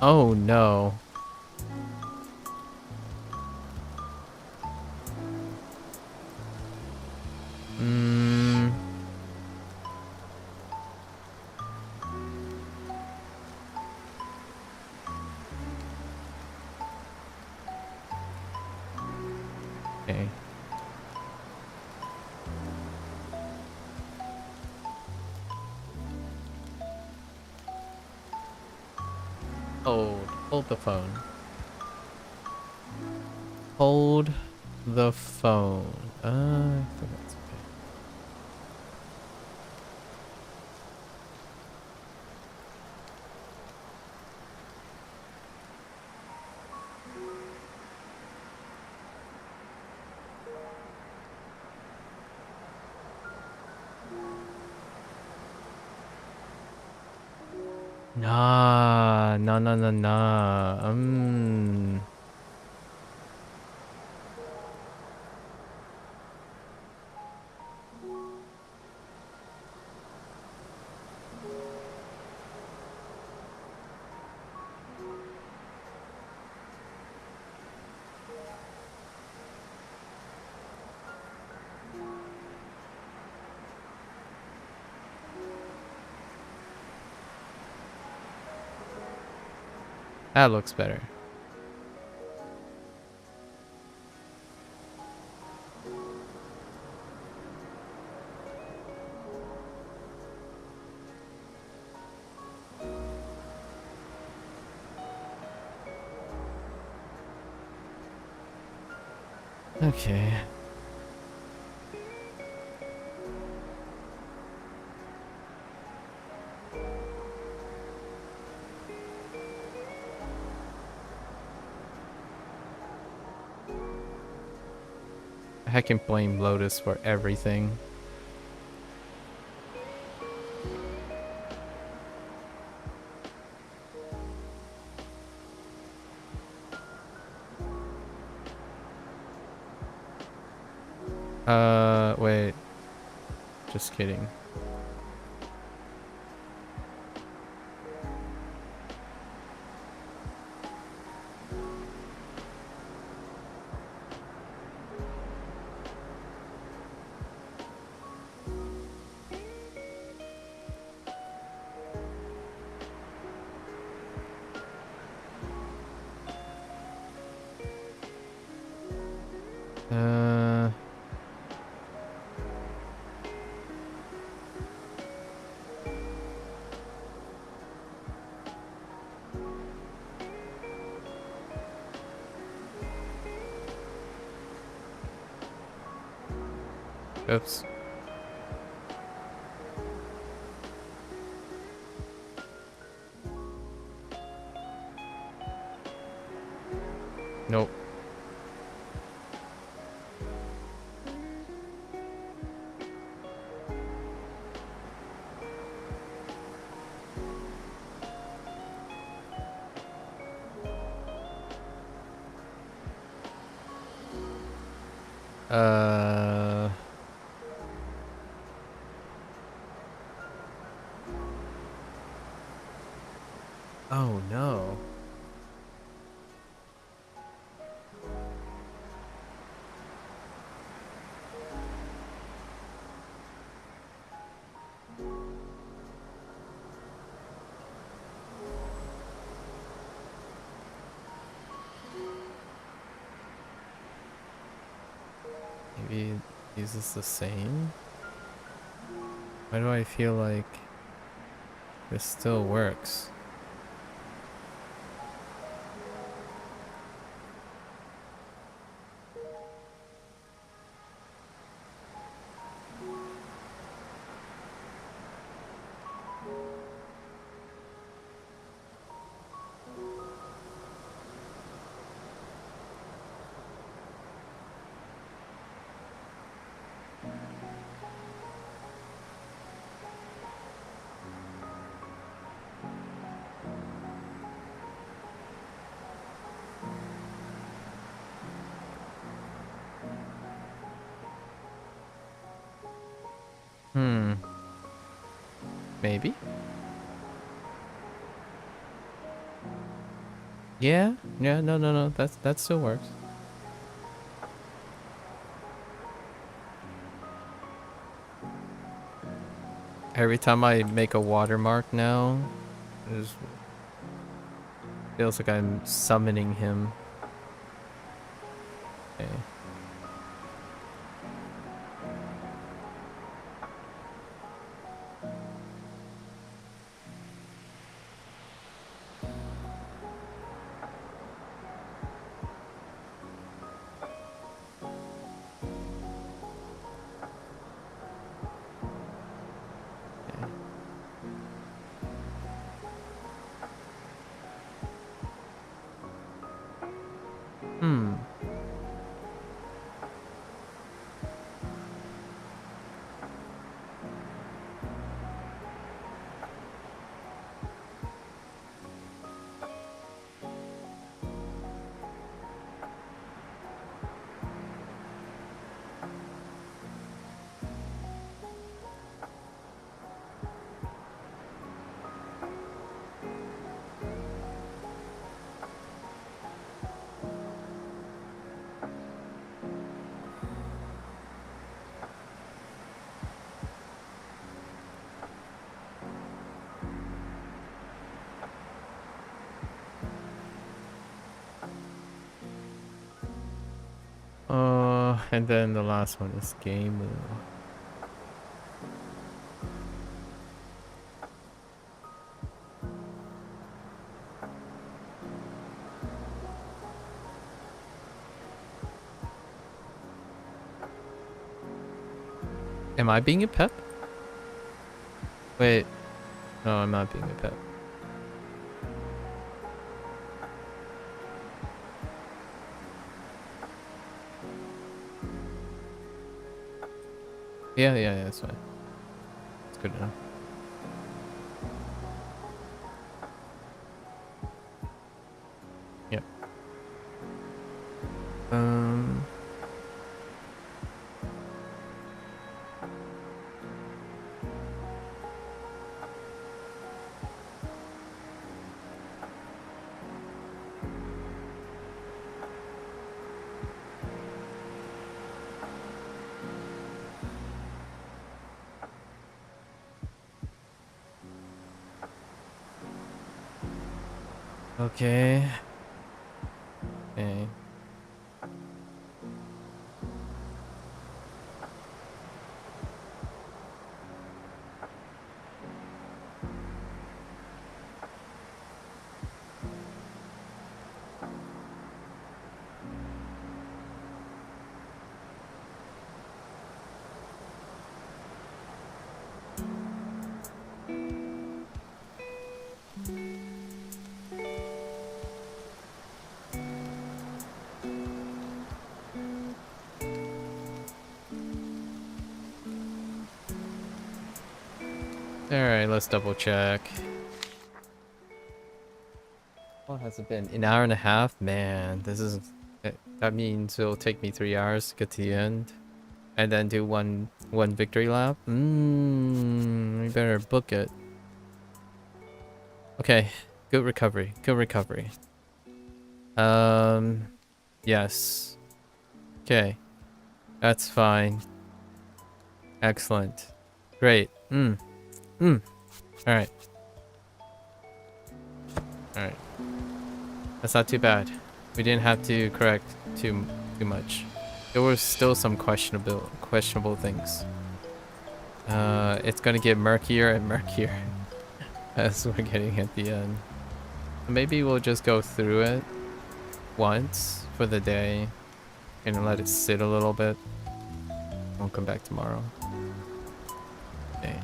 Oh no. Okay. Hold the phone. Hold the phone. I think that's okay. Nah, nah, nah, nah, nah. That looks better. Okay. I can blame Lotus for everything. Wait. Just kidding. Uh... Oops. Nope. Uh... Oh no. Maybe it uses the same? Why do I feel like this still works? Maybe? Yeah? Yeah, no. That still works. Every time I make a watermark now, it feels like I'm summoning him. Okay. Hmm. And then the last one is game. Am I being a pep? Wait. No, I'm not being a pep. Yeah, that's fine. It's good enough. Yep. Okay. Okay. Alright, let's double check. What has it been? An hour and a half? Man, this is... That means it'll take me 3 hours to get to the end. And then do one victory lap? We better book it. Okay, good recovery. Good recovery. Yes. Okay. That's fine. Excellent. Great. Alright. Alright. That's not too bad. We didn't have to correct too much. There were still some questionable things. It's gonna get murkier and murkier as we're getting at the end. Maybe we'll just go through it once for the day and let it sit a little bit. I'll come back tomorrow. Okay.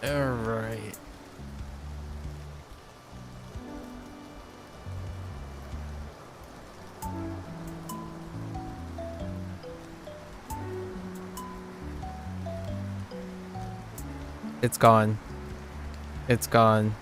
Alright. It's gone. It's gone.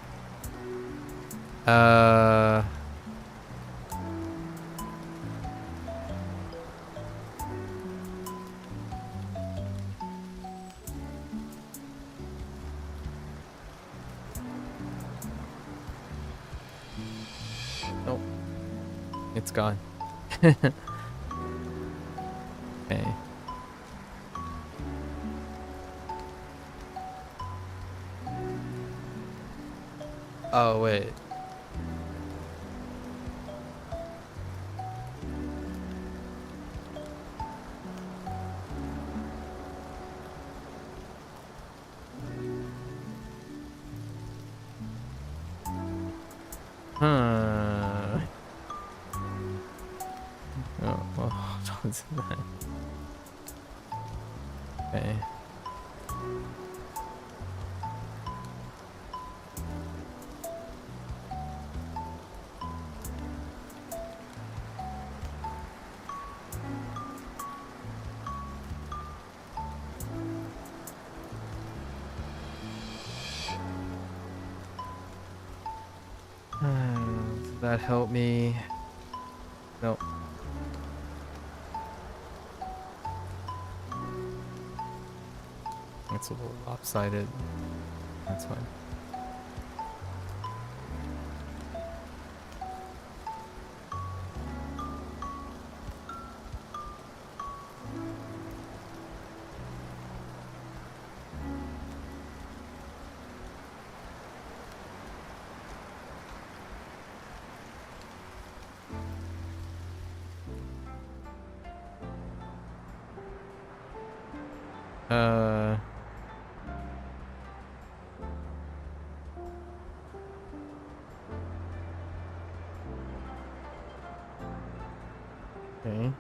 Nope. It's gone. Okay. Oh, wait. Huh. Oh, well, hold on to that. Okay. That help me? No. It's a little lopsided. That's fine. Okay.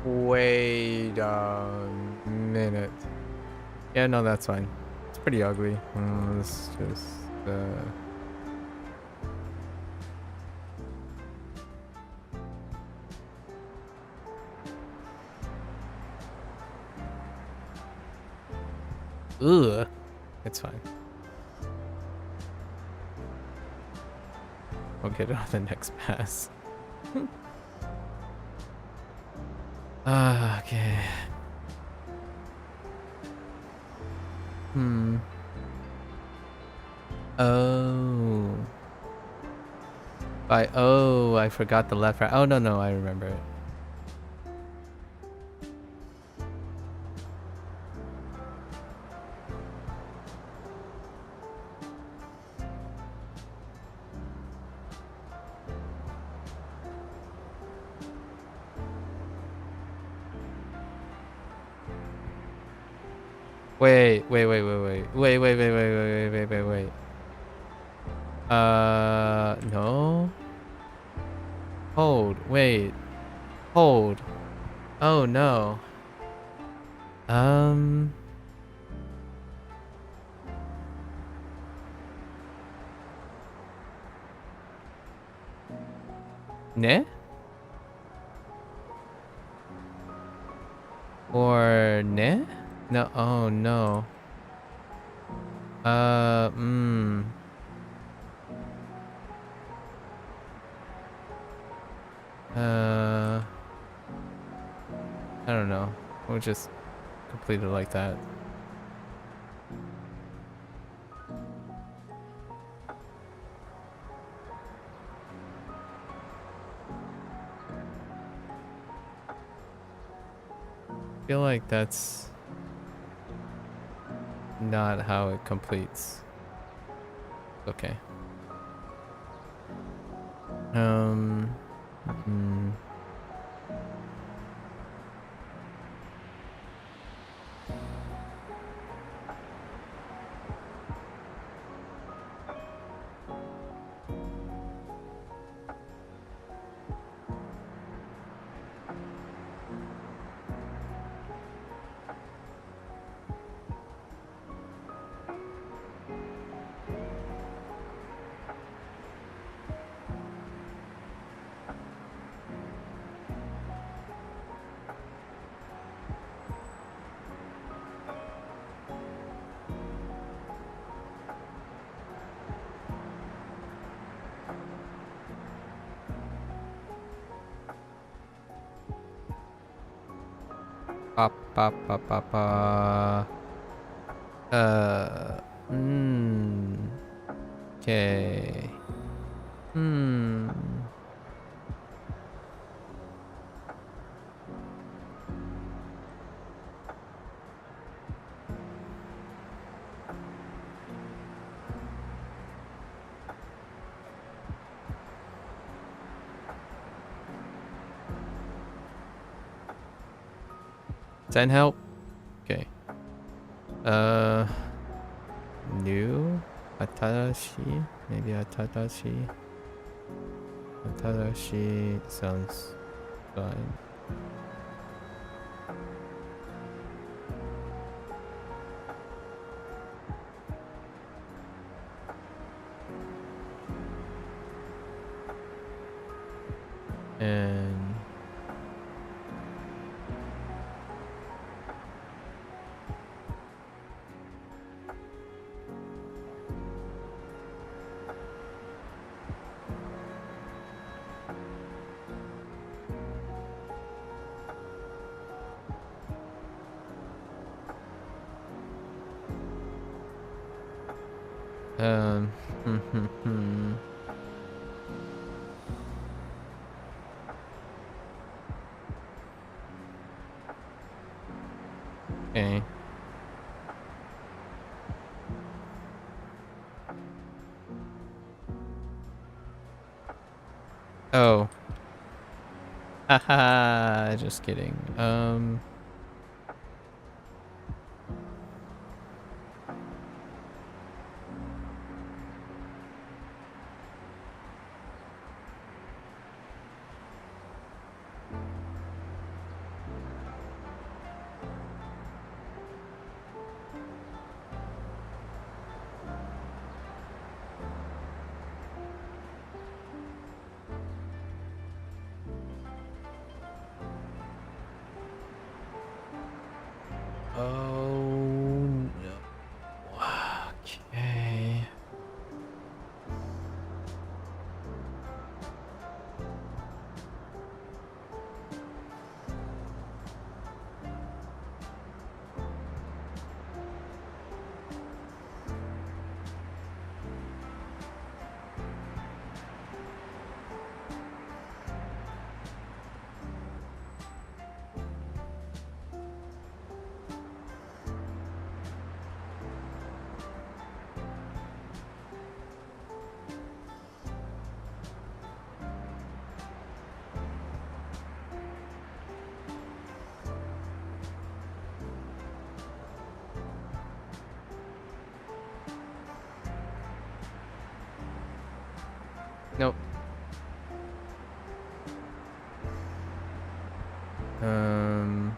Wait a minute. Yeah, no, that's fine. It's pretty ugly. Let's just ugh. It's fine. We'll get it on the next pass. Okay. Oh. I forgot the left right. Oh, no, I remember it. Wait. No. Hold. Wait. Hold. Oh, no. Ne? Or ne? No. Oh, no. I don't know. We'll just complete it like that. I feel like that's not how it completes. Okay. Pa pa pa pa pa. Hmm. Okay. Hmm. Does that help? Okay. New Atadashi? Maybe Atadashi. Atadashi sounds fine. And hmm, hmm, hmm. Okay. Oh. Haha, just kidding. Oh no. Okay. Nope. Um.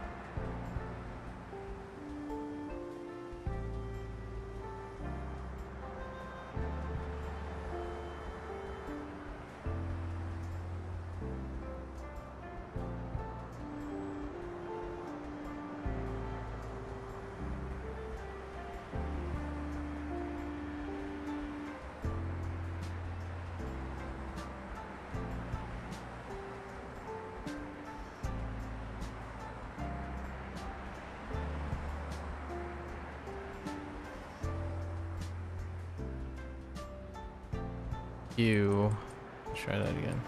You. Let's try that again.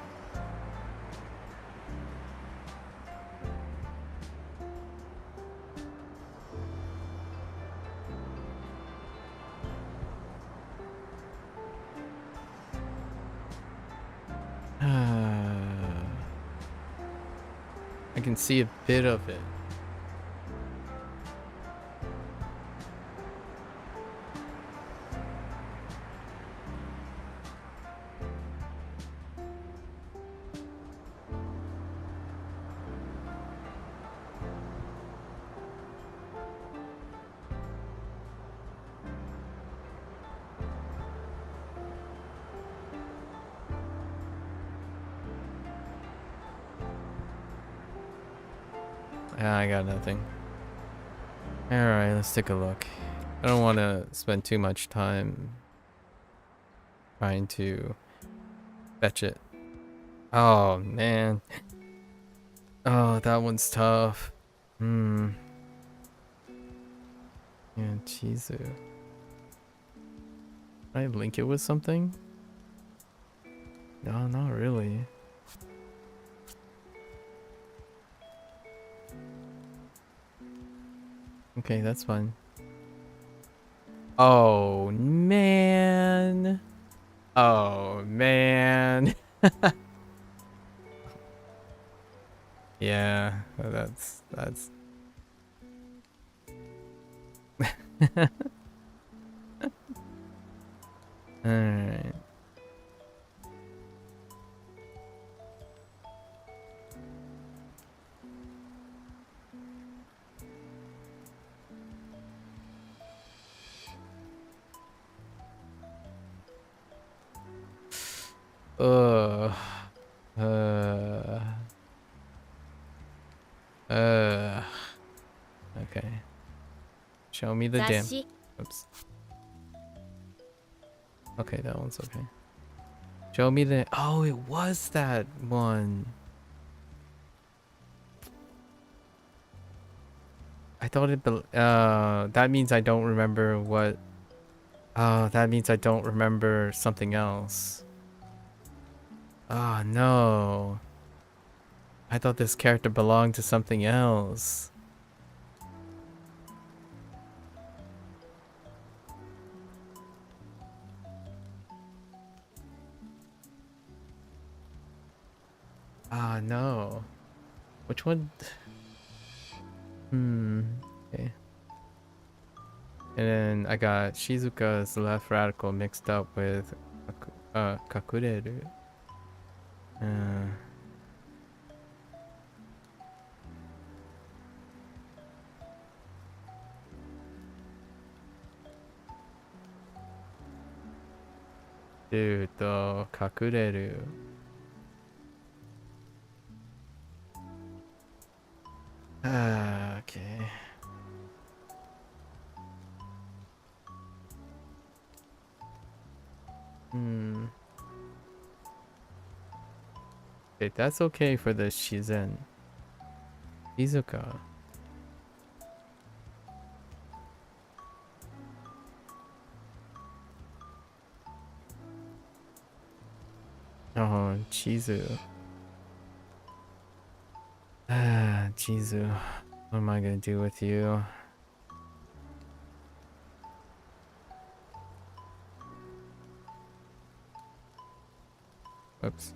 I can see a bit of it. I got nothing. Alright, let's take a look. I don't want to spend too much time trying to fetch it. Oh, man. Oh, that one's tough. Hmm. And Chizu. Can I link it with something? No, not really. Okay, that's fine. Oh, man. Oh, man. Yeah, that's alright. Ugh. Uh. Okay. Show me the 雑 damn. 誌 Oops. Okay, that one's okay. Show me the. Oh, it was that one. I thought it. That means I don't remember what. Oh, that means I don't remember something else. Oh no. I thought this character belonged to something else. Ah, no. Which one? Okay. And then I got Shizuka's left radical mixed up with Kakureru. Dude, though, Kakureru. Okay. Okay, that's okay for the Shizen. Shizuka. Oh, Chizu. Chizu. What am I gonna do with you? Oops.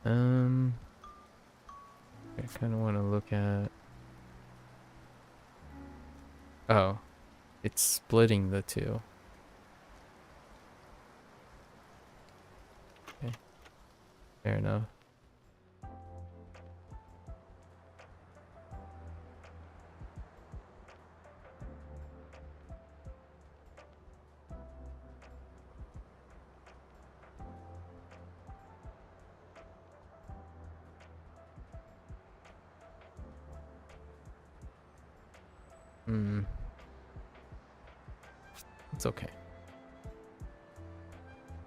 I kind of want to look at. Oh, it's splitting the two. Okay, fair enough. It's okay.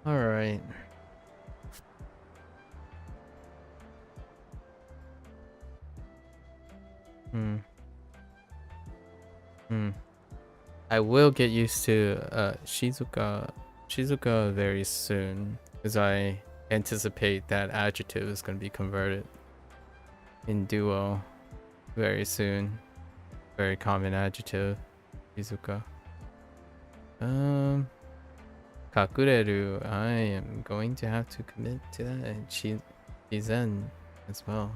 All right. I will get used to Shizuka very soon, because I anticipate that adjective is going to be converted in Duo very soon. Very common adjective, Shizuka. Kakureru, I am going to have to commit to that, and Shizen as well.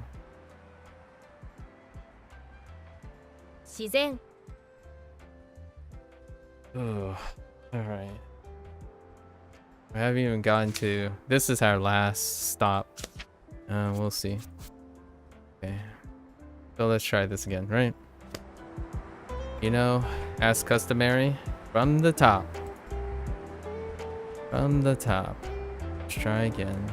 自然 Oh, alright. I haven't even gotten to. This is our last stop. We'll see. Okay. So let's try this again, right? You know, as customary, from the top. From the top. Let's try again.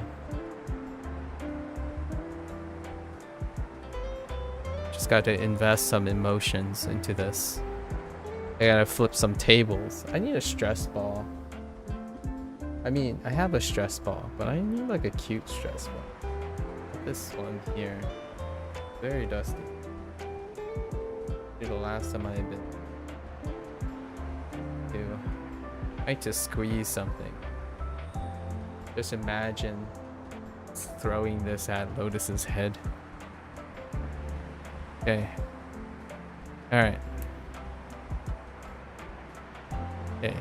Just got to invest some emotions into this. I gotta flip some tables. I need a stress ball. I mean, I have a stress ball, but I need like a cute stress ball. this one here? Very dusty. The last time I've been to, I like to squeeze something. Just imagine throwing this at Lotus's head. Okay. Alright. Okay.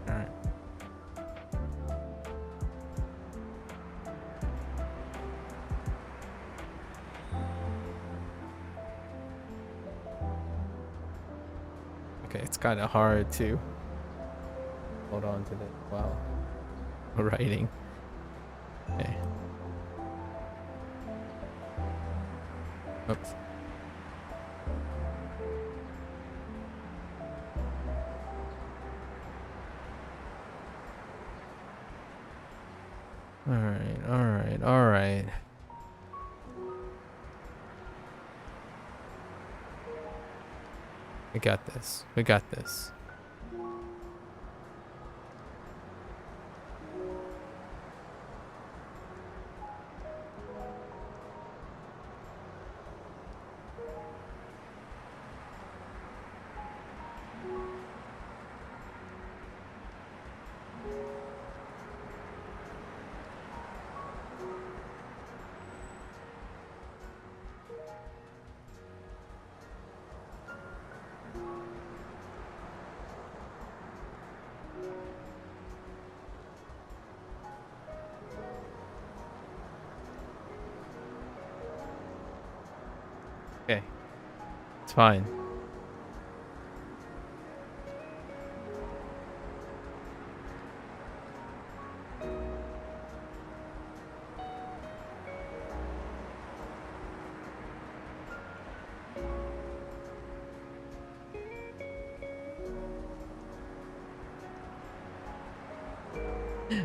Alright. Okay, it's kind of hard to hold on to that while writing. Okay. Oops. All right. We got this. We got this. Okay. It's fine.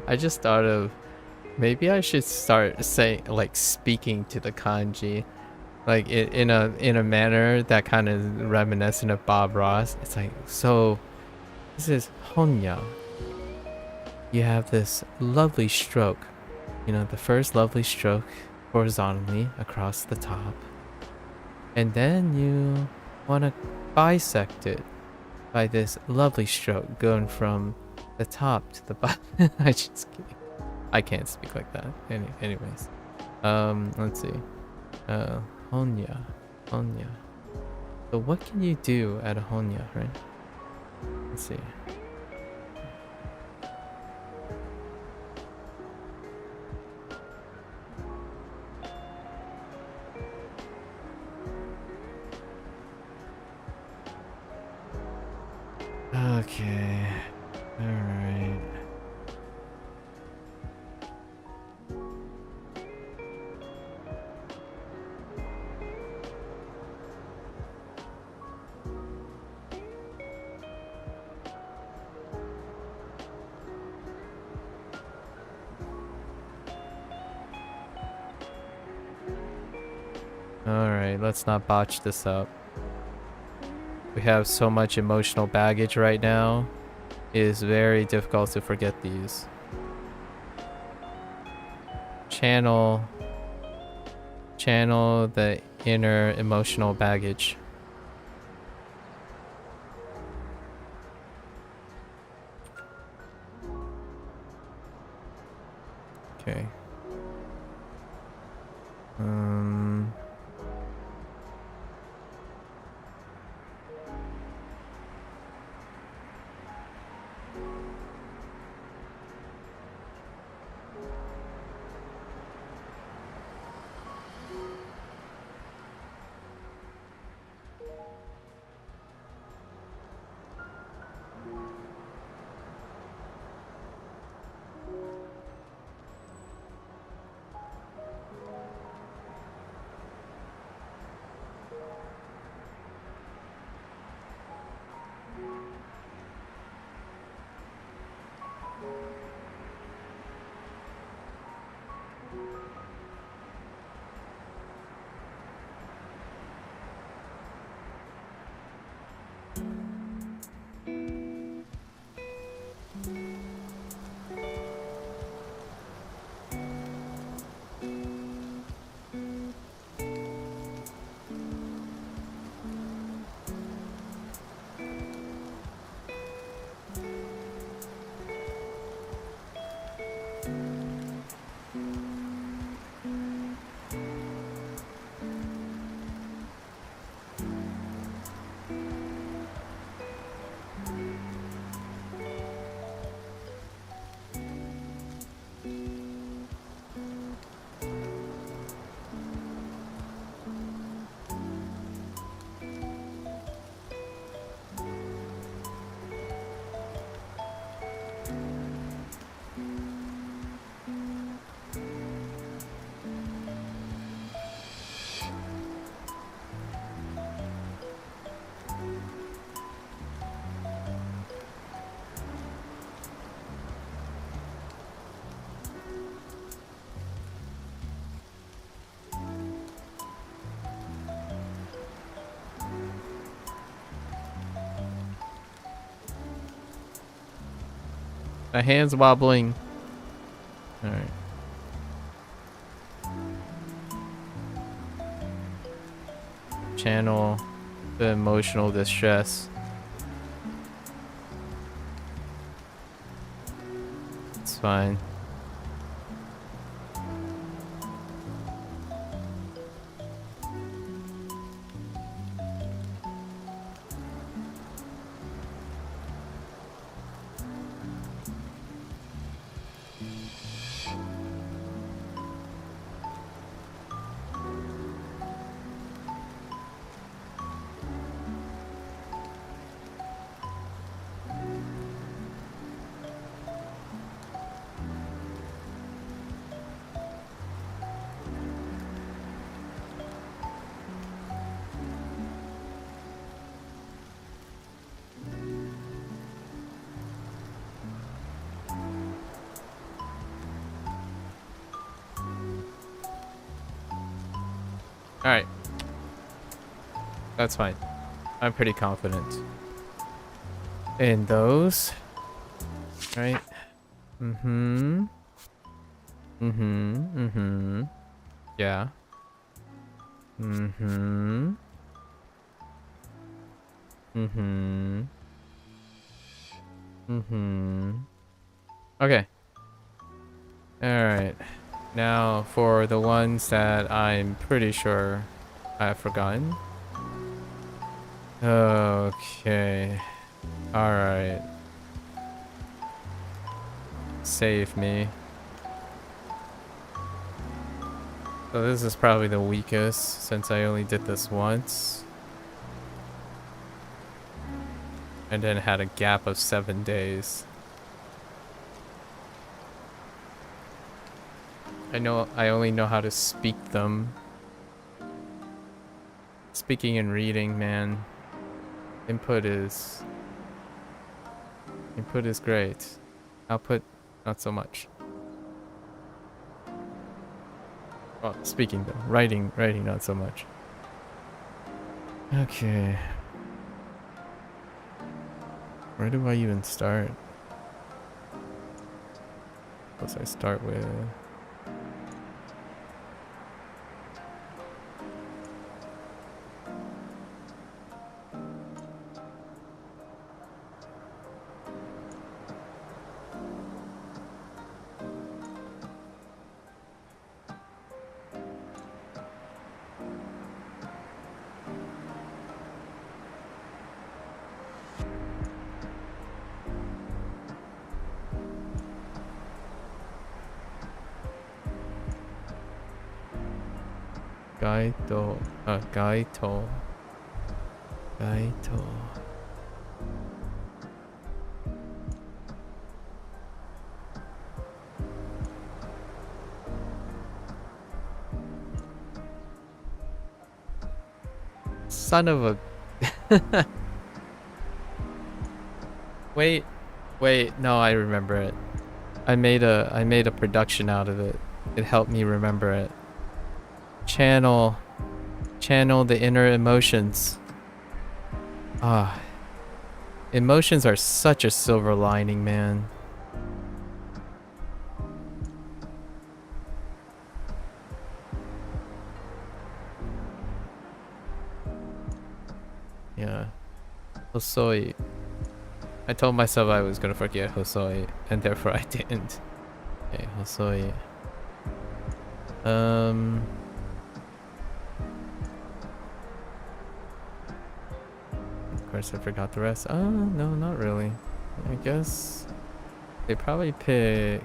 I just thought of maybe I should start saying like speaking to the kanji, like in a manner that kind of reminiscent of Bob Ross. It's like, so this is Honya. You have this lovely stroke, you know, the first lovely stroke horizontally across the top, and then you want to bisect it by this lovely stroke going from the top to the bottom. I just kidding. I can't speak like that. Anyways, let's see. Honya. So what can you do at a Honya, right? Let's see. Okay. All right. Alright, let's not botch this up. We have so much emotional baggage right now. It is very difficult to forget these. Channel the inner emotional baggage. Okay. My hand's wobbling. Alright. Channel the emotional distress. It's fine. Alright. That's fine. I'm pretty confident in those. Right? Mm-hmm. Mm-hmm. Mm-hmm. Yeah. Mm-hmm. Mm-hmm. Mm-hmm. Okay. Alright. Now for the ones that I'm pretty sure I've forgotten. Okay. Alright. Save me. So this is probably the weakest since I only did this once. And then had a gap of 7 days. I only know how to speak them. Speaking and reading, man. Input is great. Output, not so much. Well, speaking though. Writing, not so much. Okay. Where do I even start? What do I start with? Gaito. Son of a... Wait, no, I remember it. I made a production out of it. It helped me remember it. Channel the inner emotions. Ah. Emotions are such a silver lining, man. Yeah. Hosoi. I told myself I was gonna forget Hosoi, and therefore I didn't. Okay, Hosoi. Of course I forgot the rest. Oh, no, not really. I guess they probably pick...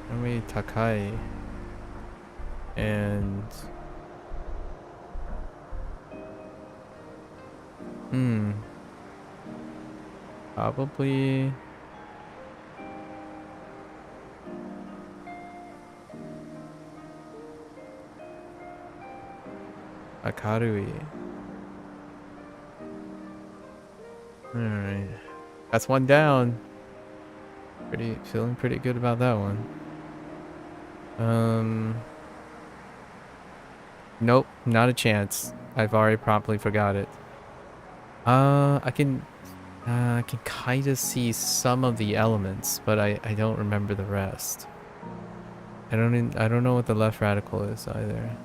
Maybe Takai and probably Akarui. Alright. That's one down. Feeling pretty good about that one. Nope, not a chance. I've already promptly forgot it. I can kind of see some of the elements, but I don't remember the rest. I don't know what the left radical is either.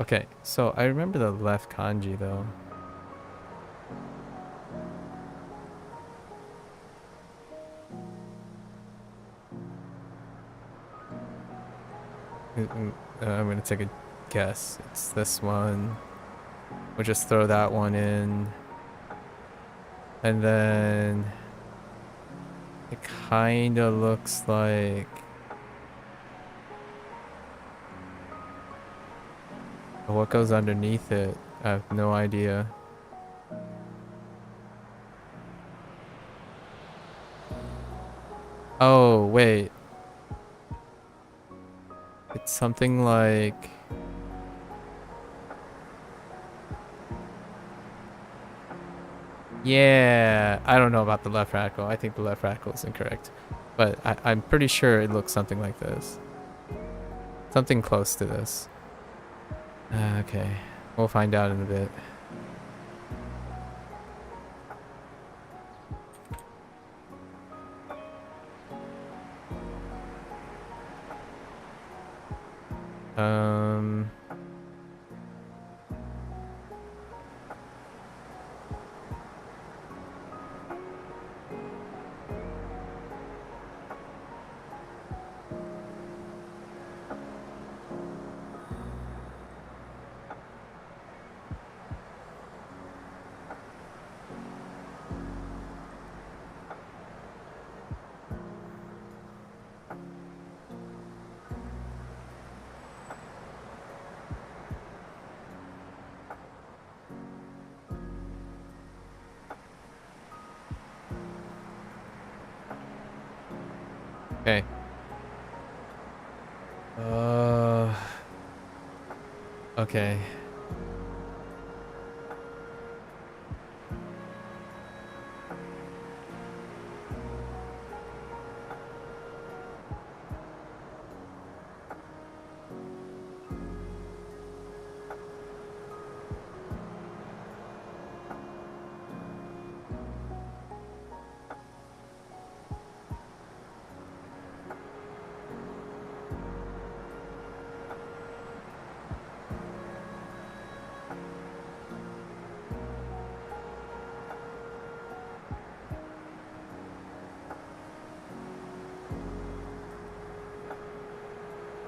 Okay, so I remember the left kanji though. I'm gonna take a guess. It's this one. We'll just throw that one in. And then it kind of looks like what goes underneath it. I have no idea. Oh, wait. It's something like... Yeah, I don't know about the left radical. I think the left radical is incorrect. But I'm pretty sure it looks something like this. Something close to this. Okay, we'll find out in a bit. Um... Okay. Okay.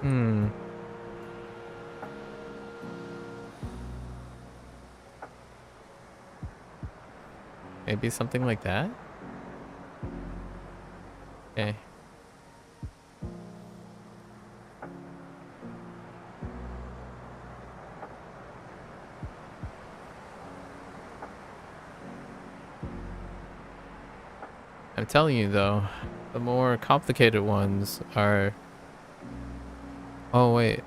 Hmm. Maybe something like that? Okay. I'm telling you though, the more complicated ones are... Oh wait.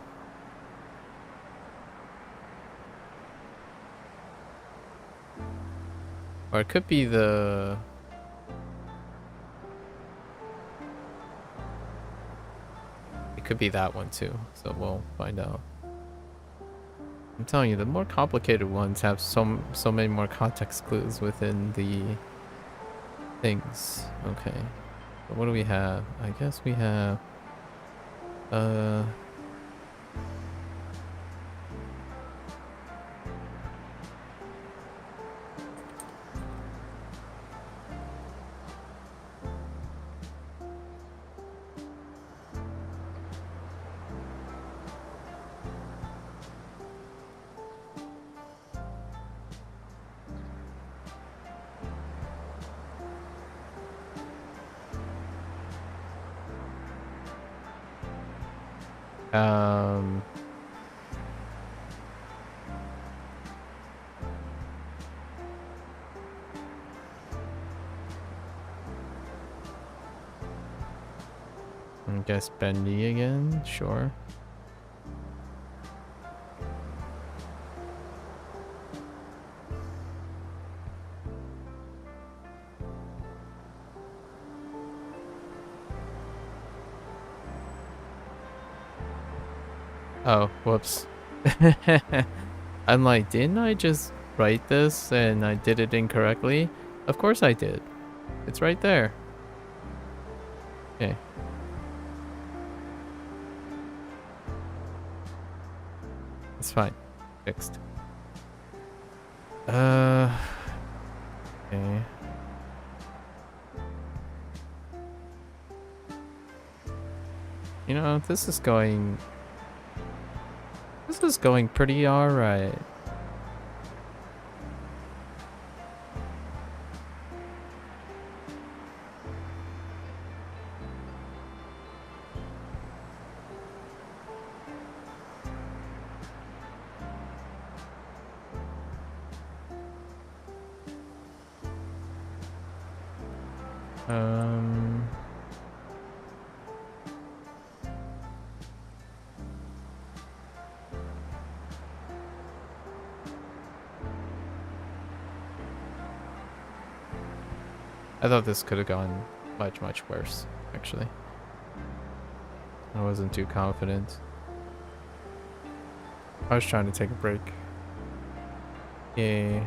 Or it could be the... It could be that one too, so we'll find out. I'm telling you, the more complicated ones have so many more context clues within the things. Okay. But what do we have? I guess we have... Um... I guess bendy again, sure. Oh, whoops. I'm like, didn't I just write this and I did it incorrectly? Of course I did. It's right there. Okay. It's fine. Fixed. Okay. You know, this is going pretty alright. I thought this could have gone much, much worse, actually. I wasn't too confident. I was trying to take a break. Yeah.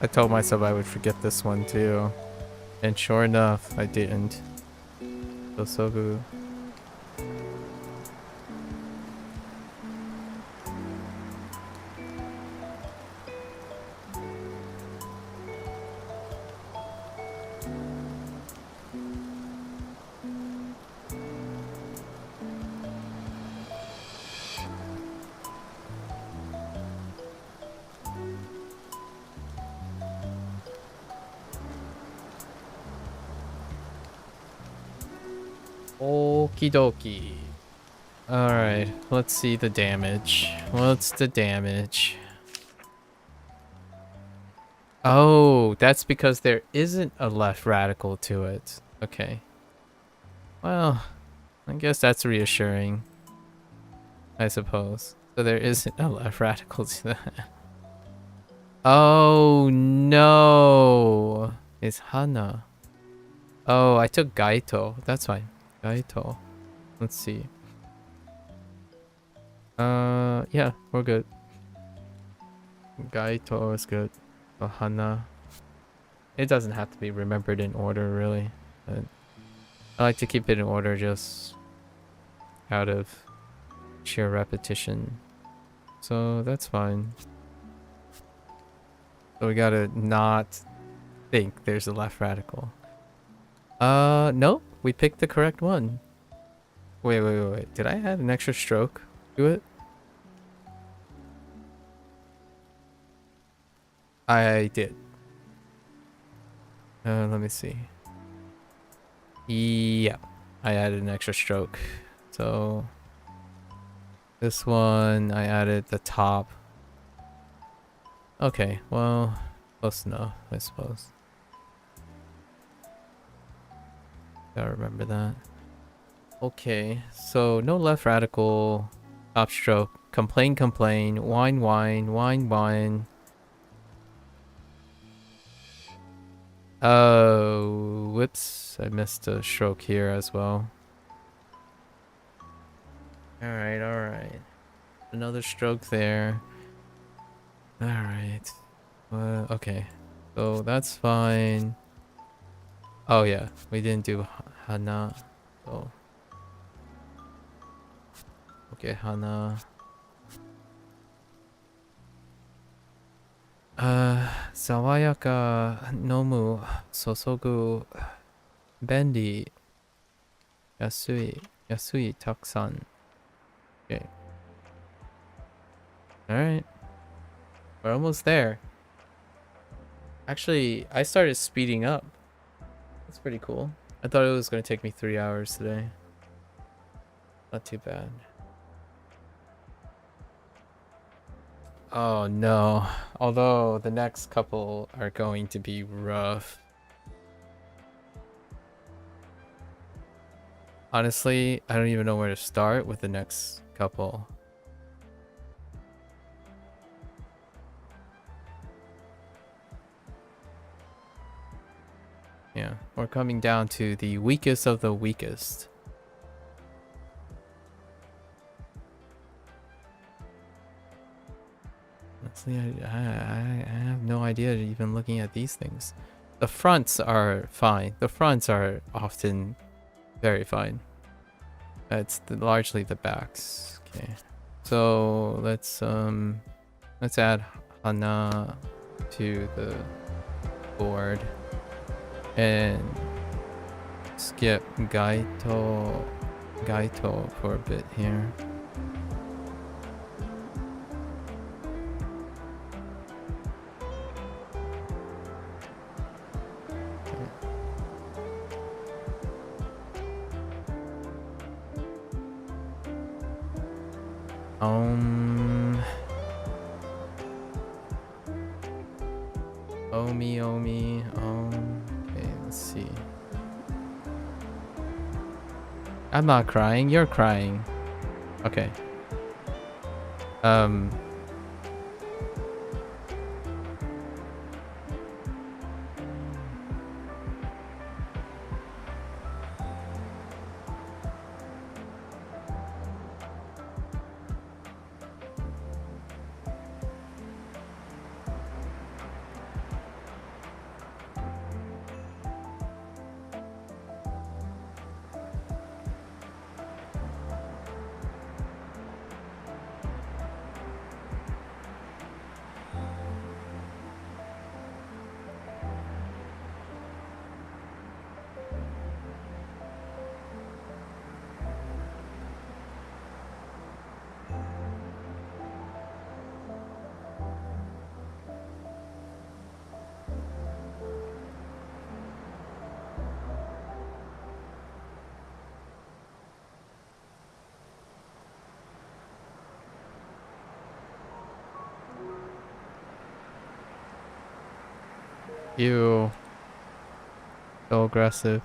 I told myself I would forget this one too. And sure enough, I didn't. Sosogu. Okie dokie. Alright, let's see the damage. What's the damage? Oh, that's because there isn't a left radical to it. Okay. Well, I guess that's reassuring. I suppose. So there isn't a left radical to that. Oh no! It's Hana. Oh, I took Gaito. That's fine. Gaito. Let's see. Yeah, we're good. Gaito is good. Hana. It doesn't have to be remembered in order, really. But I like to keep it in order just out of sheer repetition. So that's fine. So we gotta not think there's a left radical. Nope. We picked the correct one. Wait. Did I add an extra stroke to it? I did. Let me see. Yeah, I added an extra stroke. So this one, I added the top. Okay, well, close enough, I suppose. Gotta remember that. Okay, so no left radical, top stroke, complain, whine, whine. Oh, whoops, I missed a stroke here as well. Alright. Another stroke there. Alright. Okay. So that's fine. Oh yeah, we didn't do Hana. So okay, Hana. Sawayaka nomu sosogu bendy yasui takusan. Okay. Alright. We're almost there. Actually, I started speeding up. That's pretty cool. I thought it was going to take me 3 hours today. Not too bad. Oh no. Although the next couple are going to be rough. Honestly, I don't even know where to start with the next couple. Yeah, we're coming down to the weakest of the weakest. Honestly, I have no idea even looking at these things. The fronts are fine. The fronts are often very fine. It's largely the backs. Okay, so let's add Hana to the board and skip Gaito for a bit here. Omi. Okay, let's see. I'm not crying, you're crying. Okay. Ew. So aggressive.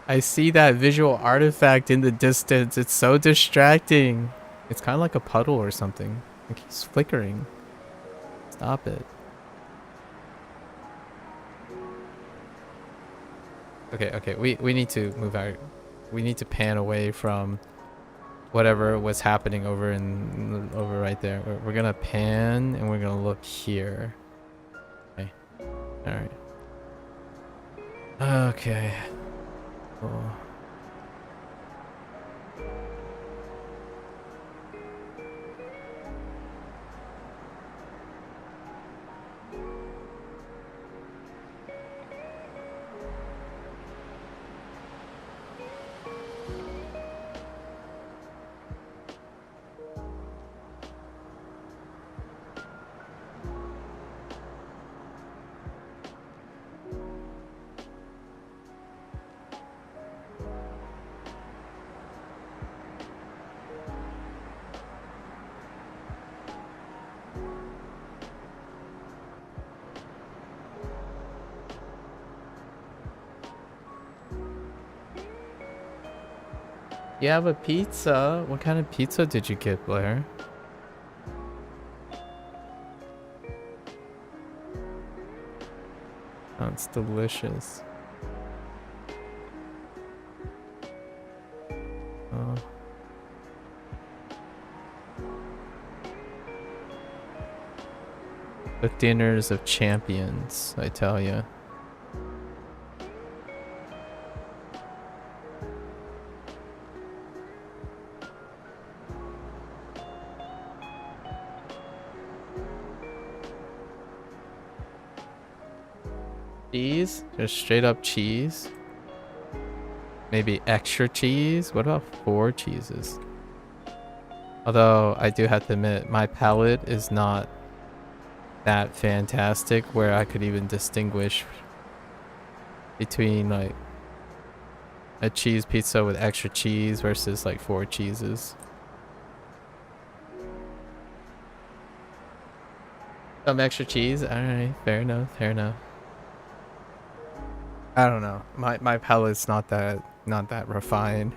I see that visual artifact in the distance. It's so distracting. It's kind of like a puddle or something. It keeps flickering. Stop it. Okay. We need to move out. We need to pan away from whatever was happening over right there. We're gonna pan and we're gonna look here. Okay. All right. Okay. Cool. You have a pizza? What kind of pizza did you get, Blair? Sounds delicious. Oh. The dinners of champions, I tell you. Cheese? Just straight up cheese? Maybe extra cheese? What about 4 cheeses? Although I do have to admit, my palate is not that fantastic where I could even distinguish between like a cheese pizza with extra cheese versus like 4 cheeses. Some extra cheese? Alright, fair enough, fair enough. I don't know. My palate's not that refined.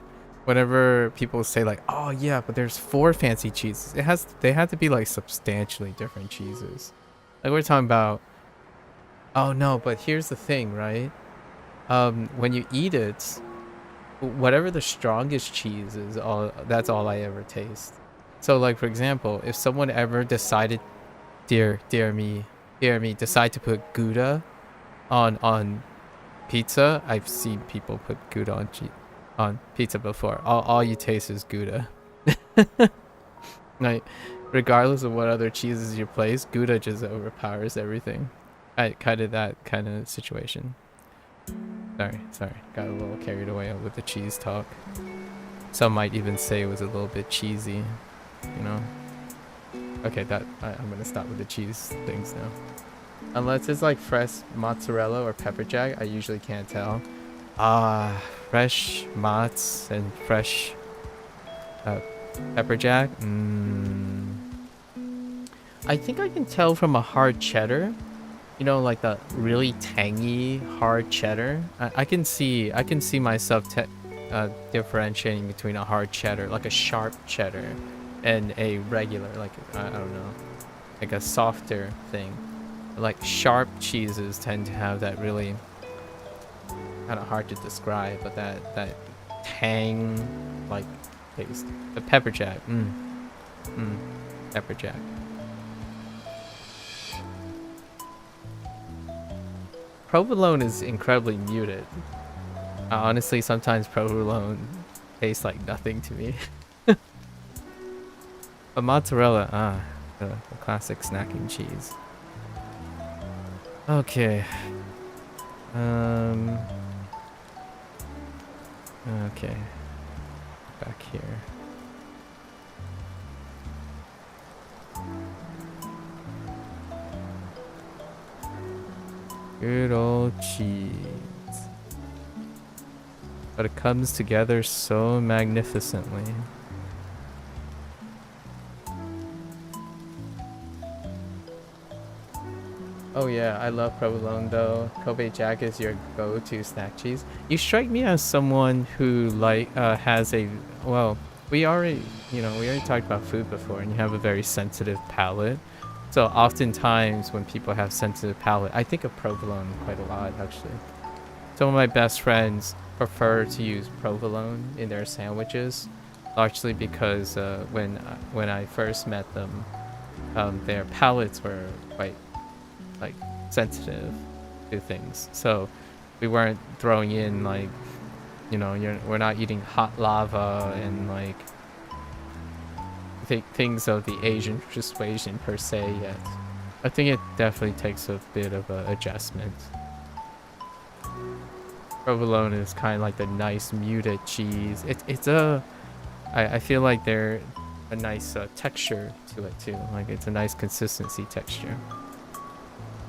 Whenever people say like, oh yeah, but there's 4 fancy cheeses, they have to be like substantially different cheeses. Like we're talking about, oh no, but here's the thing, right? When you eat it, whatever the strongest cheese is, that's all I ever taste. So like for example, if someone ever decided, dear me, decide to put Gouda on pizza, I've seen people put Gouda on pizza before. All you taste is Gouda. Like, regardless of what other cheeses you place, Gouda just overpowers everything. Kind of that kind of situation. Sorry, got a little carried away with the cheese talk. Some might even say it was a little bit cheesy, you know. Okay, I'm gonna stop with the cheese things now. Unless it's like fresh mozzarella or pepper jack, I usually can't tell. Fresh mozz and fresh pepper jack. I think I can tell from a hard cheddar. You know, like the really tangy hard cheddar. I can see myself differentiating between a hard cheddar, like a sharp cheddar, and a regular, like I don't know, like a softer thing. Like sharp cheeses tend to have that really kind of hard to describe, but that tang like taste. The pepper jack, pepper jack. Provolone is incredibly muted. Honestly, sometimes provolone tastes like nothing to me. But mozzarella, the classic snacking cheese. Okay. Okay. Back here. Good old cheese. But it comes together so magnificently. Oh yeah, I love provolone though. Kobe Jack is your go-to snack cheese. You strike me as someone who has a, well, we already talked about food before, and you have a very sensitive palate. So oftentimes when people have sensitive palate, I think of provolone quite a lot actually. Some of my best friends prefer to use provolone in their sandwiches, largely because when I first met them, their palates were quite like sensitive to things, so we weren't throwing in like, you know, we're not eating hot lava and like things of the Asian persuasion per se yet. I think it definitely takes a bit of a adjustment. Provolone is kind of like the nice muted cheese. I feel like they're a nice texture to it too. Like it's a nice consistency texture.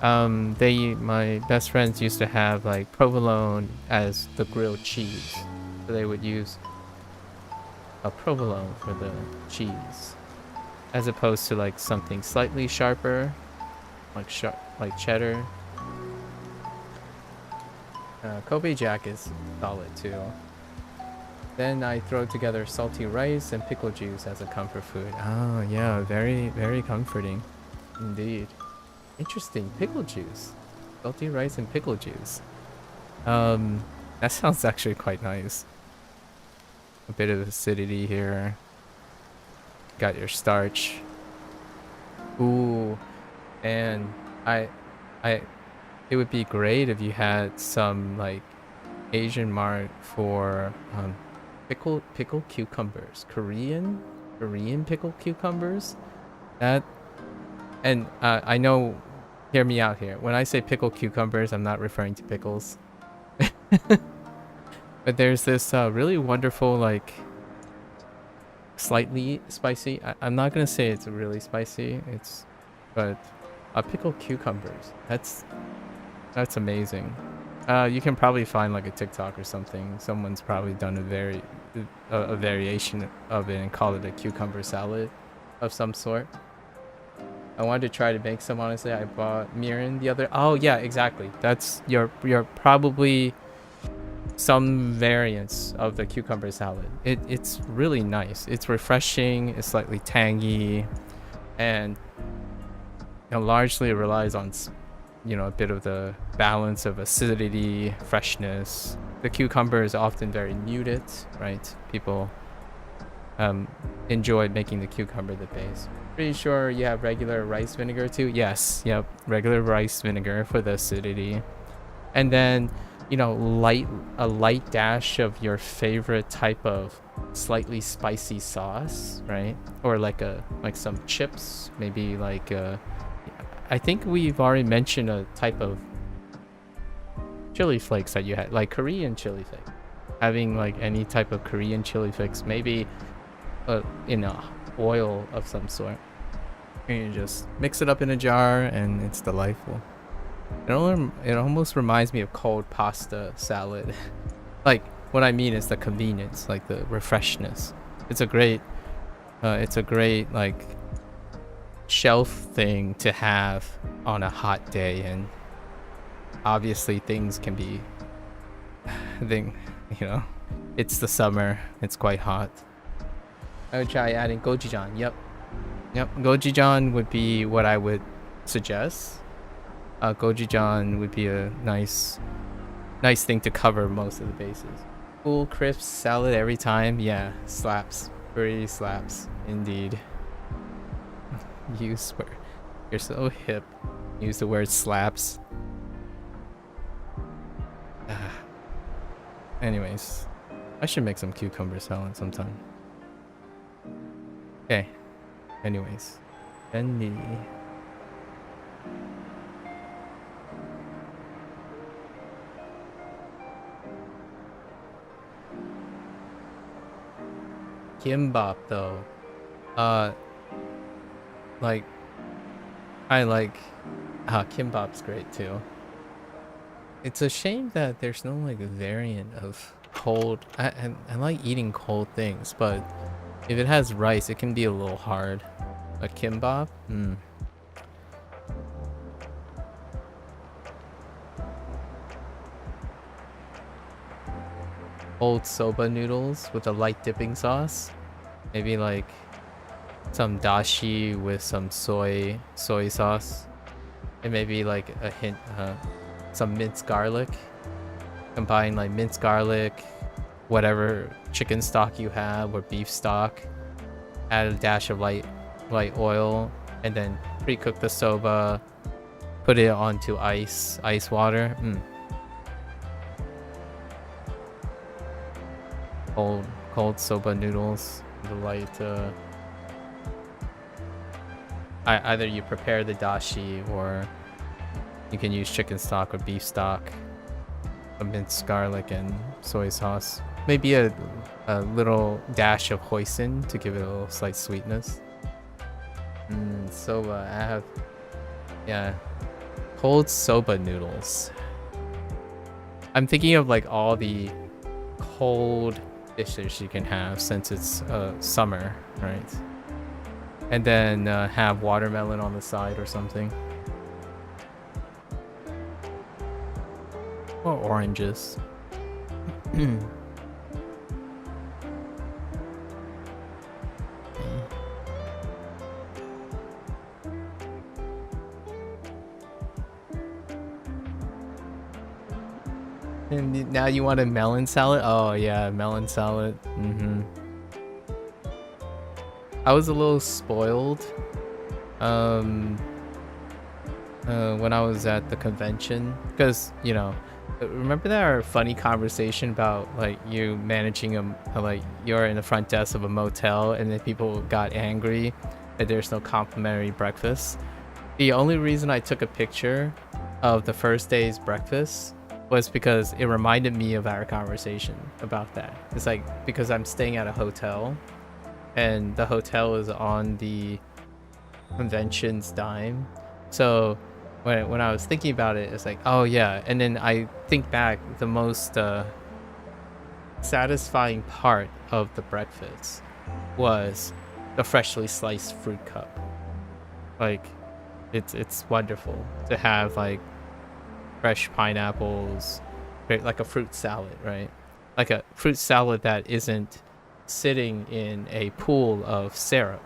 My best friends used to have like provolone as the grilled cheese, so they would use a provolone for the cheese, as opposed to like something slightly sharper, like cheddar. Kobe Jack is solid too. Then I throw together salty rice and pickle juice as a comfort food. Oh yeah, very, very comforting indeed. Interesting, pickle juice. Salty rice and pickle juice. That sounds actually quite nice. A bit of acidity here. Got your starch. Ooh, and I, I, it would be great if you had some like Asian mart for pickled cucumbers, Korean pickled cucumbers. That and I know, hear me out here. When I say pickled cucumbers, I'm not referring to pickles. But there's this really wonderful like slightly spicy. I'm not gonna say it's really spicy. But pickled cucumbers. That's amazing. You can probably find like a TikTok or something. Someone's probably done a variation of it and called it a cucumber salad of some sort. I wanted to try to make some. Honestly, I bought mirin the other. Oh yeah, exactly. That's your probably some variants of the cucumber salad. It's really nice. It's refreshing. It's slightly tangy, and largely relies on a bit of the balance of acidity, freshness. The cucumber is often very muted, right? People enjoy making the cucumber the base. Pretty sure you have regular rice vinegar too. Yes, yep, regular rice vinegar for the acidity, and then a light dash of your favorite type of slightly spicy sauce, right? Or like some chips, maybe like I think we've already mentioned a type of chili flakes that you had, like Korean chili flakes. Having like any type of Korean chili flakes, maybe in a oil of some sort. And you just mix it up in a jar, and it's delightful. It almost reminds me of cold pasta salad. Like what I mean is the convenience, like the refreshness. It's a great like shelf thing to have on a hot day, and obviously things can be it's the summer, it's quite hot. I would try adding gochujang. Yep, gochujang would be what I would suggest. Gochujang would be a nice thing to cover most of the bases. Cool crisp salad every time. Yeah, slaps, pretty slaps indeed. You swear, you're so hip. Use the word slaps. Anyways, I should make some cucumber salad sometime. Okay. Anyways, Bendy. Kimbap though. Like I like kimbap's great too. It's a shame that there's no like variant of cold. I like eating cold things, but if it has rice, it can be a little hard. A kimbap? Old soba noodles with a light dipping sauce. Maybe like some dashi with some soy sauce. And maybe like a hint, some minced garlic. Combine like minced garlic, whatever chicken stock you have or beef stock. Add a dash of light oil, and then pre-cook the soba. Put it onto ice water. Cold soba noodles. The light. Either you prepare the dashi, or you can use chicken stock or beef stock. A minced garlic and soy sauce. Maybe a little dash of hoisin to give it a little slight sweetness. Soba. I have, yeah, cold soba noodles. I'm thinking of like all the cold dishes you can have since it's summer, right? And then have watermelon on the side or something. Or oranges. And now you want a melon salad? Oh yeah, melon salad. I was a little spoiled when I was at the convention, because remember that our funny conversation about like you managing like you're in the front desk of a motel and then people got angry that there's no complimentary breakfast. The only reason I took a picture of the first day's breakfast was because it reminded me of our conversation about that. It's like because I'm staying at a hotel and the hotel is on the convention's dime. So when I was thinking about it, it's like, oh yeah. And then I think back, the most satisfying part of the breakfast was the freshly sliced fruit cup. Like, it's wonderful to have like fresh pineapples, like a fruit salad, right? Like a fruit salad that isn't sitting in a pool of syrup.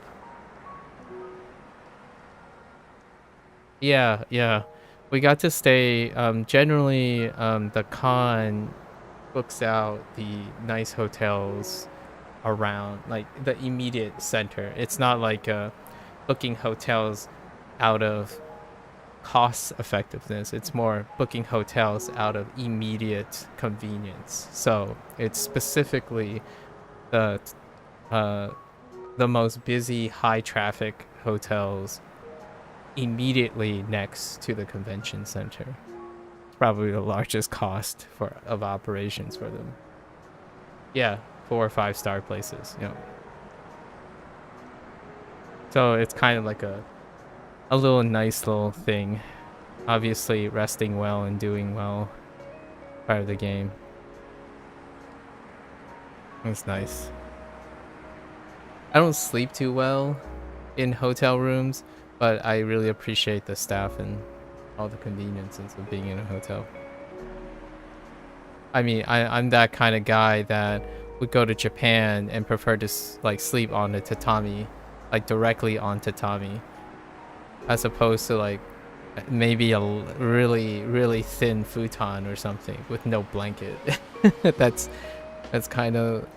Yeah, yeah. We got to stay. Generally, the con books out the nice hotels around, like the immediate center. It's not like booking hotels out of cost effectiveness. It's more booking hotels out of immediate convenience. So it's specifically the uh, the most busy, high traffic hotels immediately next to the convention center. It's probably the largest cost of operations for them. Yeah, 4 or 5 star places. So it's kind of like a little nice little thing. Obviously, resting well and doing well part of the game. It's nice. I don't sleep too well in hotel rooms, but I really appreciate the staff and all the conveniences of being in a hotel. I mean, I'm that kind of guy that would go to Japan and prefer to like sleep on the tatami, like directly on tatami, as opposed to like maybe a really really thin futon or something with no blanket. that's kind of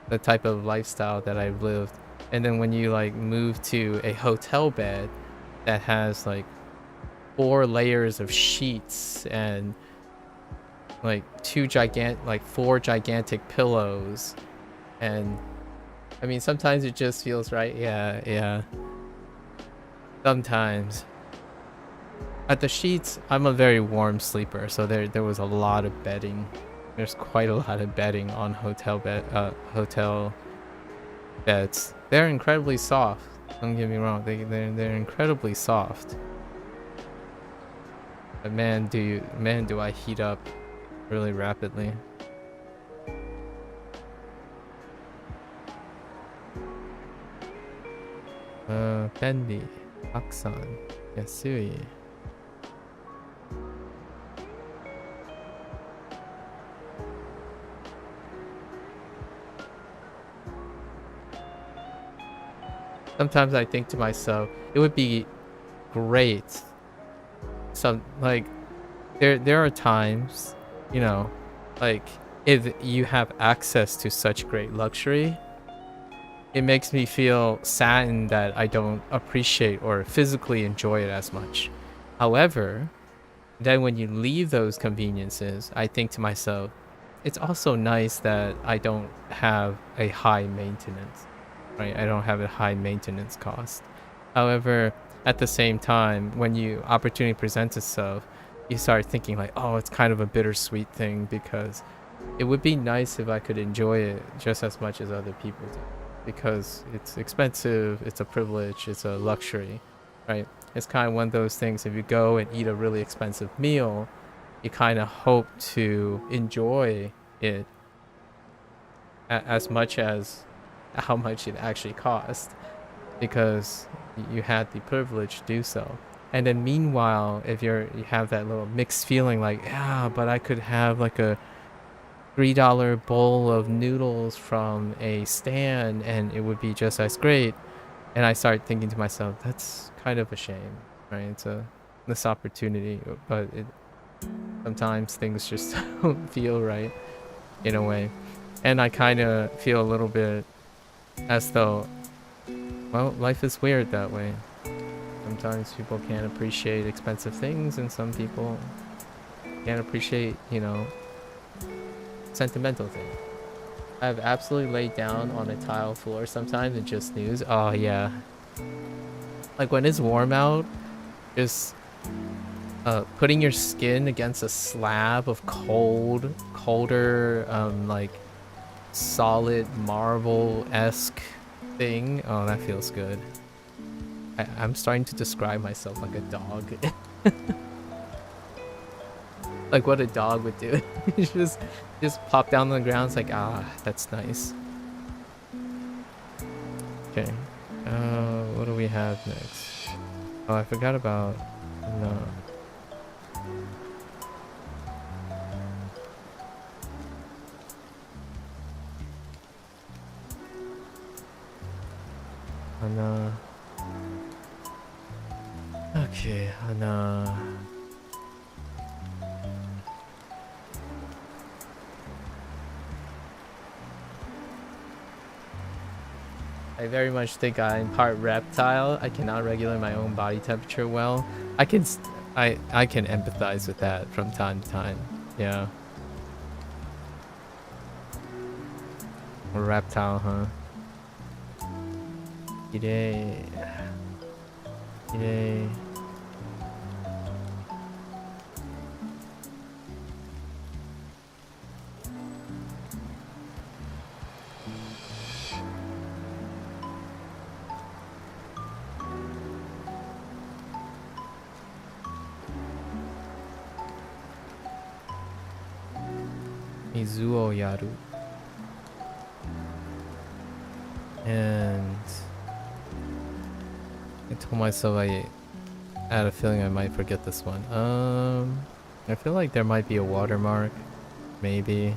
the type of lifestyle that I've lived. And then when you like move to a hotel bed that has like 4 layers of sheets and like 4 gigantic pillows, and I mean sometimes it just feels right. Yeah. Sometimes. At the sheets, I'm a very warm sleeper, so there was a lot of bedding. There's quite a lot of bedding on hotel beds. They're incredibly soft. Don't get me wrong, they're incredibly soft. But man, do I heat up really rapidly. Bendy, Aksan, Yasui. Sometimes I think to myself, it would be great. Some like there are times, like if you have access to such great luxury, it makes me feel saddened that I don't appreciate or physically enjoy it as much. However, then when you leave those conveniences, I think to myself, it's also nice that I don't have a high maintenance, right? I don't have a high maintenance cost. However, at the same time, when opportunity presents itself, you start thinking like, oh, it's kind of a bittersweet thing, because it would be nice if I could enjoy it just as much as other people do, because it's expensive, it's a privilege, it's a luxury, right? It's kind of one of those things, if you go and eat a really expensive meal, you kind of hope to enjoy it as much as how much it actually cost, because you had the privilege to do so. And then meanwhile, if you have that little mixed feeling like, yeah, but I could have like a $3 bowl of noodles from a stand and it would be just as great. And I start thinking to myself, that's kind of a shame, right? It's a missed opportunity, but sometimes things just don't feel right in a way. And I kind of feel a little bit as though, well, life is weird that way. Sometimes people can't appreciate expensive things, and some people can't appreciate, you know, sentimental things. I've absolutely laid down on a tile floor sometimes and just snooze. Oh yeah. Like when it's warm out, just putting your skin against a slab of colder, like solid marble-esque thing. Oh, that feels good. I'm starting to describe myself like a dog. Like what a dog would do. just pop down on the ground. It's like, ah, that's nice. Okay. What do we have next? Oh, I forgot about... No. Hana. Okay, Hana. I very much think I'm part reptile. I cannot regulate my own body temperature well. I can empathize with that from time to time. Yeah. A reptile, huh? Kirei. Kirei. Mizuo yaru. And I told myself I had a feeling I might forget this one. I feel like there might be a watermark. Maybe.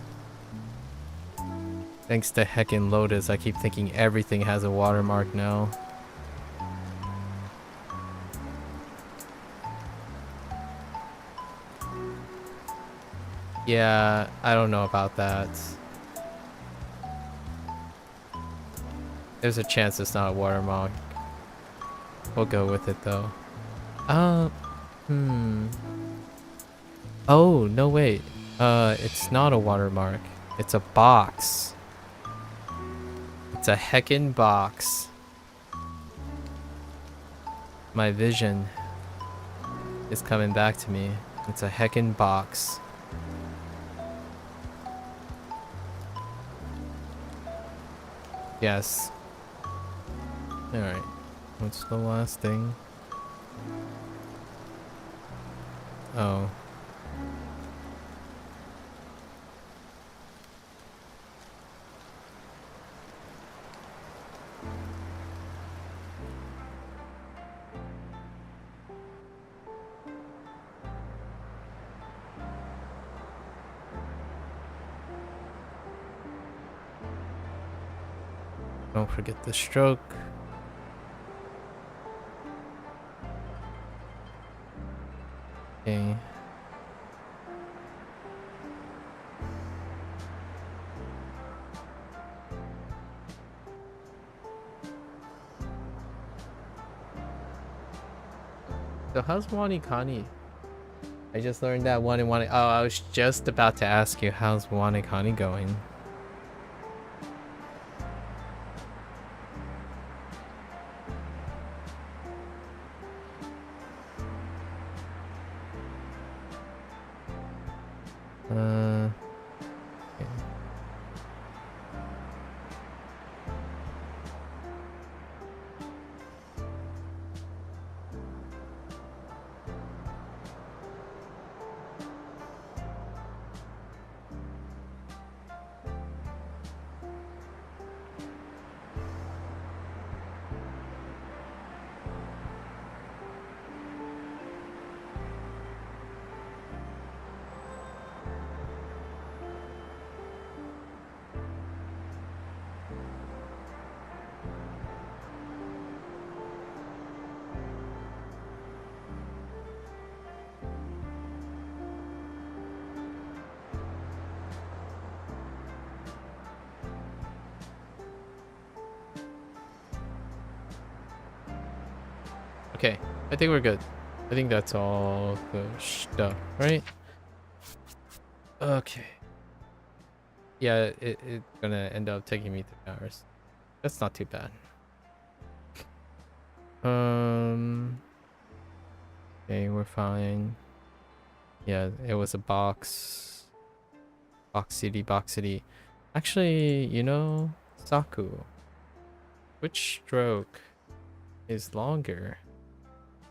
Thanks to heckin' Lotus, I keep thinking everything has a watermark now. Yeah, I don't know about that. There's a chance it's not a watermark. We'll go with it though. Oh, no wait. It's not a watermark. It's a box. It's a heckin' box. My vision is coming back to me. It's a heckin' box. Yes. Alright. What's the last thing? Oh. Don't forget the stroke. Okay. So how's Wani Kani? I just learned that one and one. Oh, I was just about to ask you, how's Wani Kani going? Okay. Okay, I think we're good. I think that's all the stuff, right? Okay. Yeah, it's gonna end up taking me 3 hours. That's not too bad. Okay, we're fine. Yeah, it was a box. Box city, box city. Actually, you know, Saku. Which stroke is longer?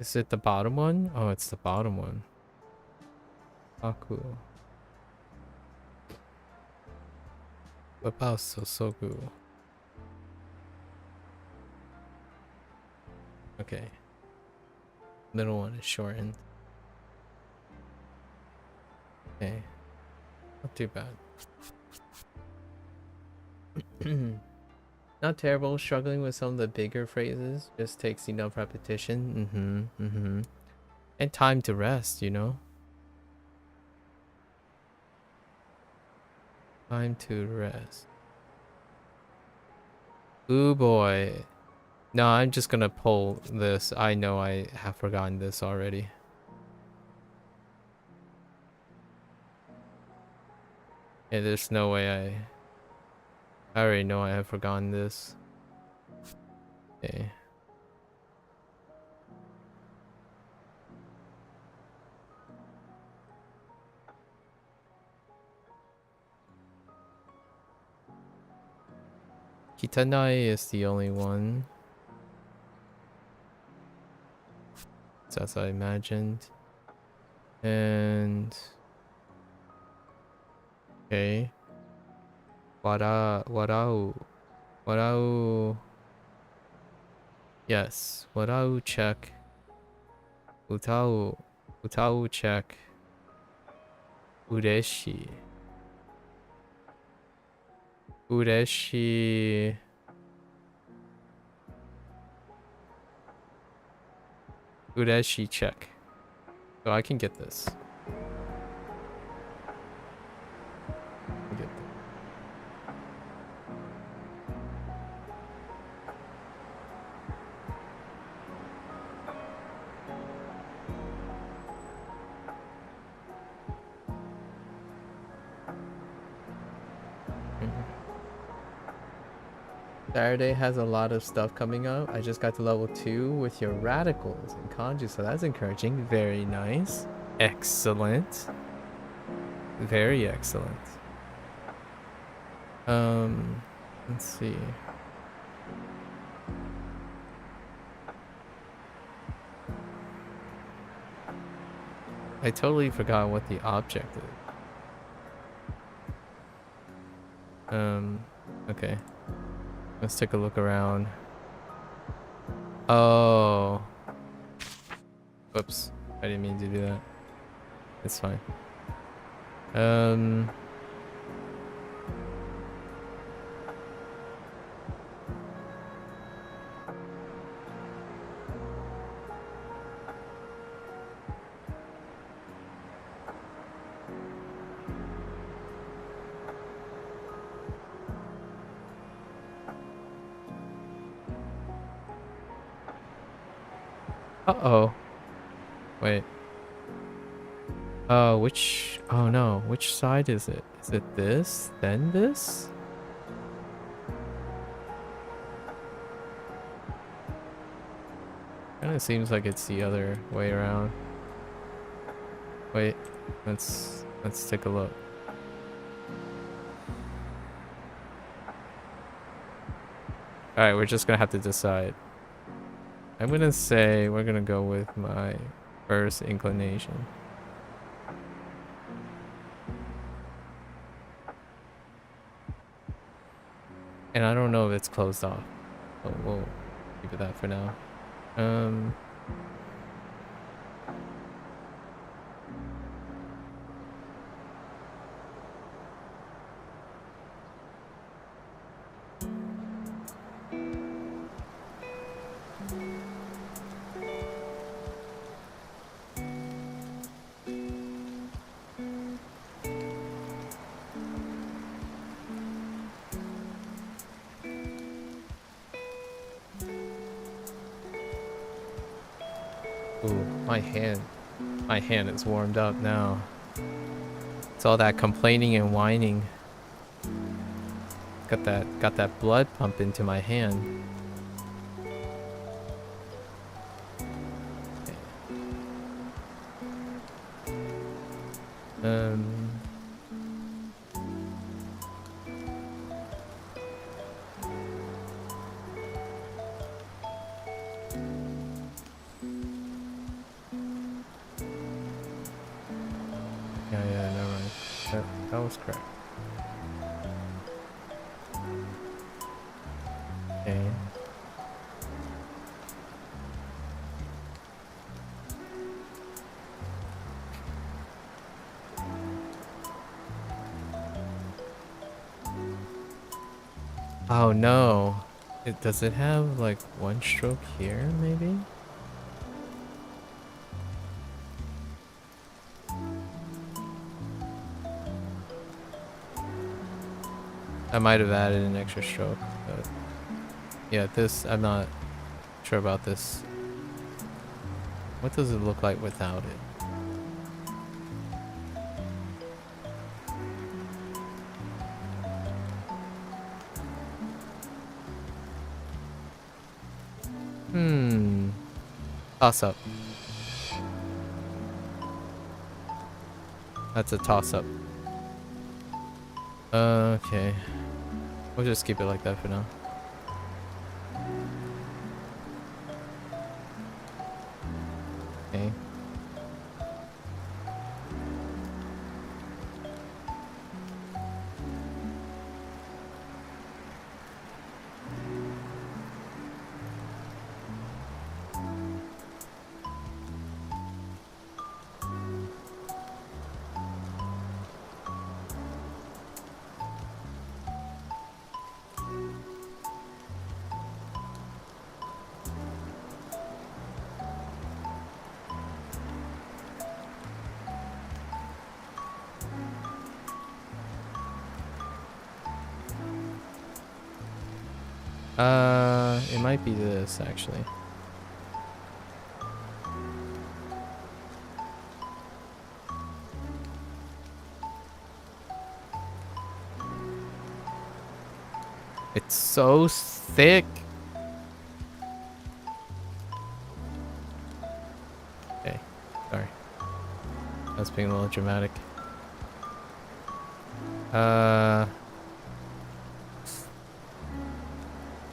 Is it the bottom one? Oh, it's the bottom one. Saku. What about Sosoku? Okay. Middle one is shortened. Okay. Not too bad. Not terrible. Struggling with some of the bigger phrases. Just takes enough repetition. And time to rest, you know? Time to rest. Ooh boy. No, I'm just gonna pull this. I know I have forgotten this already. Yeah, there's no way I already know I have forgotten this. Okay. Kitanai is the only one. So as I imagined. And okay. Warau. Yes. Warau check. Utau check. Ureshi. Ureshi. Ureshi check. So I can get this. I get this. Saturday has a lot of stuff coming up. I just got to level 2 with your radicals and kanji, so that's encouraging. Very nice. Excellent. Very excellent. Let's see. I totally forgot what the object is. Okay. Let's take a look around. Oh. Whoops. I didn't mean to do that. It's fine. Uh-oh. Wait. Which... Oh no. Which side is it? Is it this? Then this? Kinda seems like it's the other way around. Wait. Let's take a look. Alright, we're just gonna have to decide. I'm gonna say we're gonna go with my first inclination. And I don't know if it's closed off. So we'll keep it that for now. Ooh, my hand is warmed up now. It's all that complaining and whining. Got that blood pump into my hand. Um. Yeah, never mind. That was correct. Okay. Oh no. Does it have like one stroke here, maybe? I might have added an extra stroke, but yeah, this, I'm not sure about this. What does it look like without it? Toss up. That's a toss up. Okay. We'll just keep it like that for now. Okay. It might be this actually. It's so thick. Okay, sorry. I was being a little dramatic.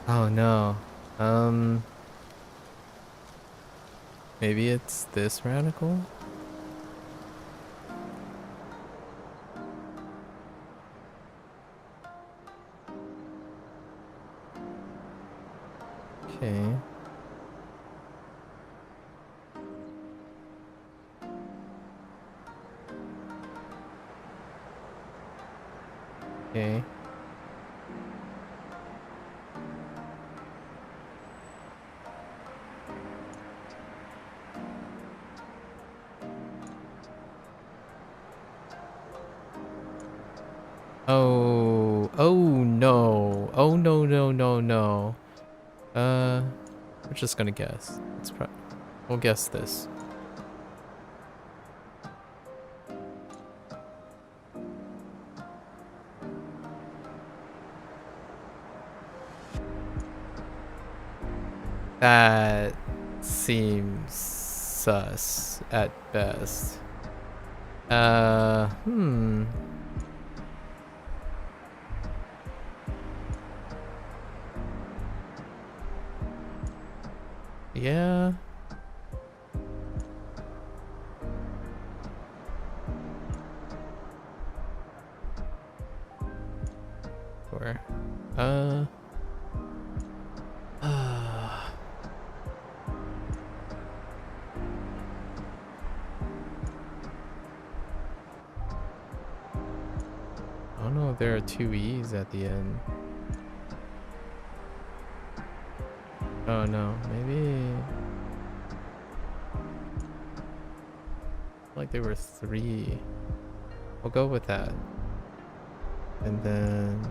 Oh no. Maybe it's this radical? Okay. Okay. Oh, oh no. Oh no, no, no, no. We're just gonna guess. We'll guess this. That seems sus at best. Yeah. Sure. I don't know if there are two E's at the end. Oh no, maybe like there were three. We'll go with that. And then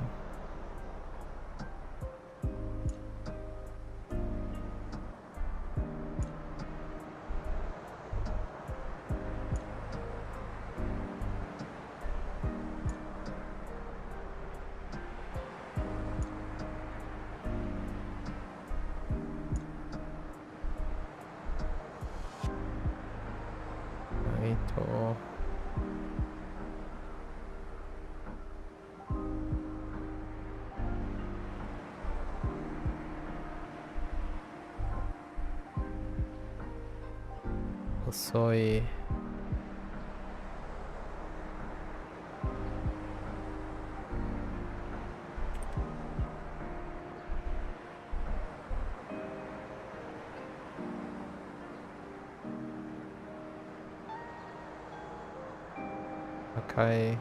Soy. Okay.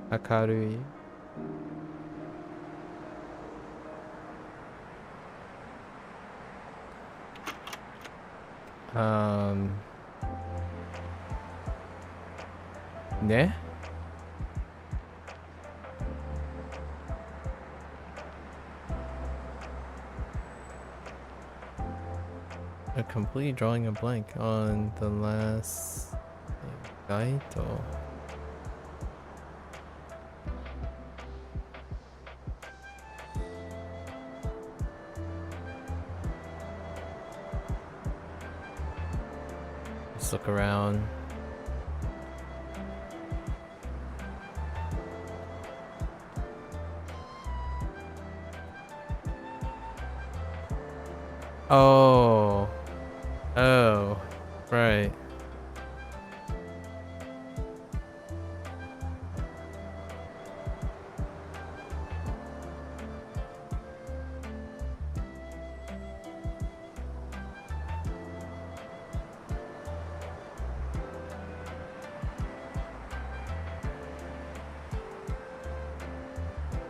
Akarui. Ne? A complete drawing a blank on the last Gaito. Let's look around. Oh. Oh. Right.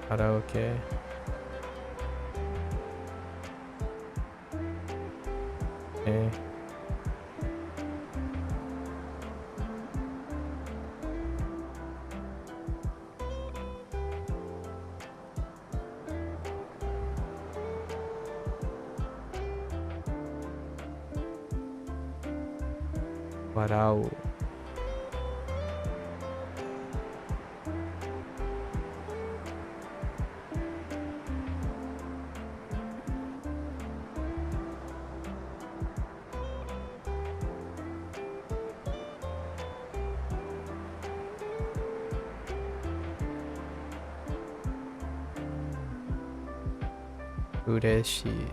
Karaoke. Okay. Warau. Ureshi.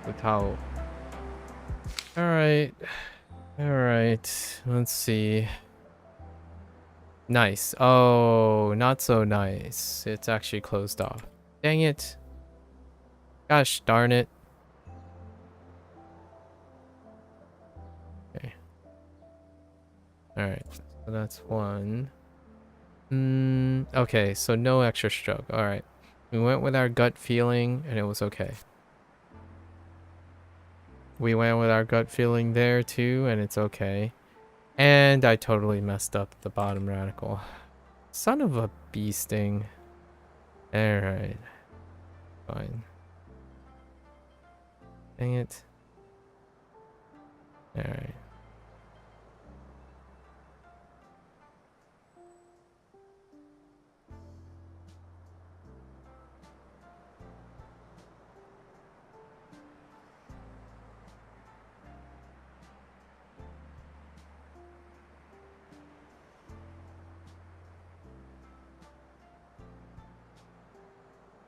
Utao. Alright. Alright. Let's see. Nice. Oh, not so nice. It's actually closed off. Dang it. Gosh darn it. Okay. Alright. So that's one. Okay, so no extra stroke. Alright. We went with our gut feeling and it was okay. We went with our gut feeling there too and it's okay. And I totally messed up the bottom radical. Son of a bee sting. Alright. Fine. Dang it. Alright.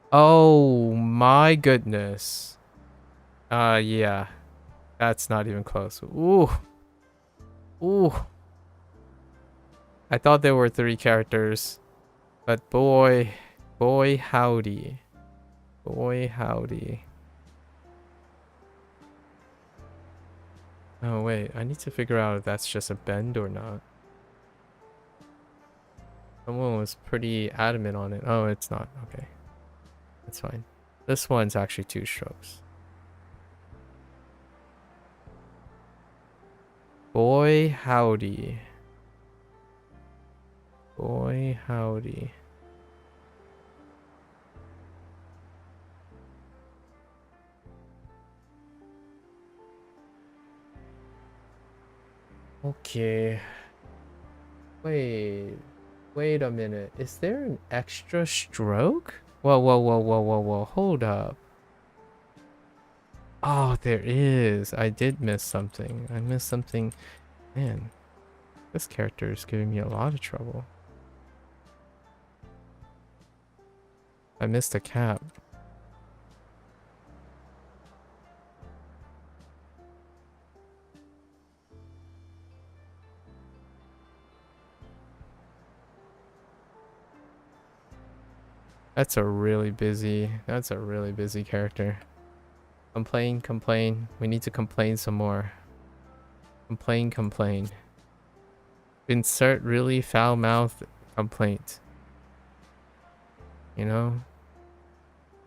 Oh my goodness. Yeah. That's not even close. Ooh. Ooh. I thought there were 3 characters. But boy howdy. Boy howdy. Oh wait, I need to figure out if that's just a bend or not. Someone was pretty adamant on it. Oh, it's not. Okay. That's fine. This one's actually 2 strokes. Boy howdy. Boy howdy. Okay. Wait a minute. Is there an extra stroke? Whoa. Hold up. Oh, there is. I did miss something. I missed something. Man, this character is giving me a lot of trouble. I missed a cap. That's a really busy character. Complain. We need to complain some more. Complain. Insert really foul-mouthed complaint. You know?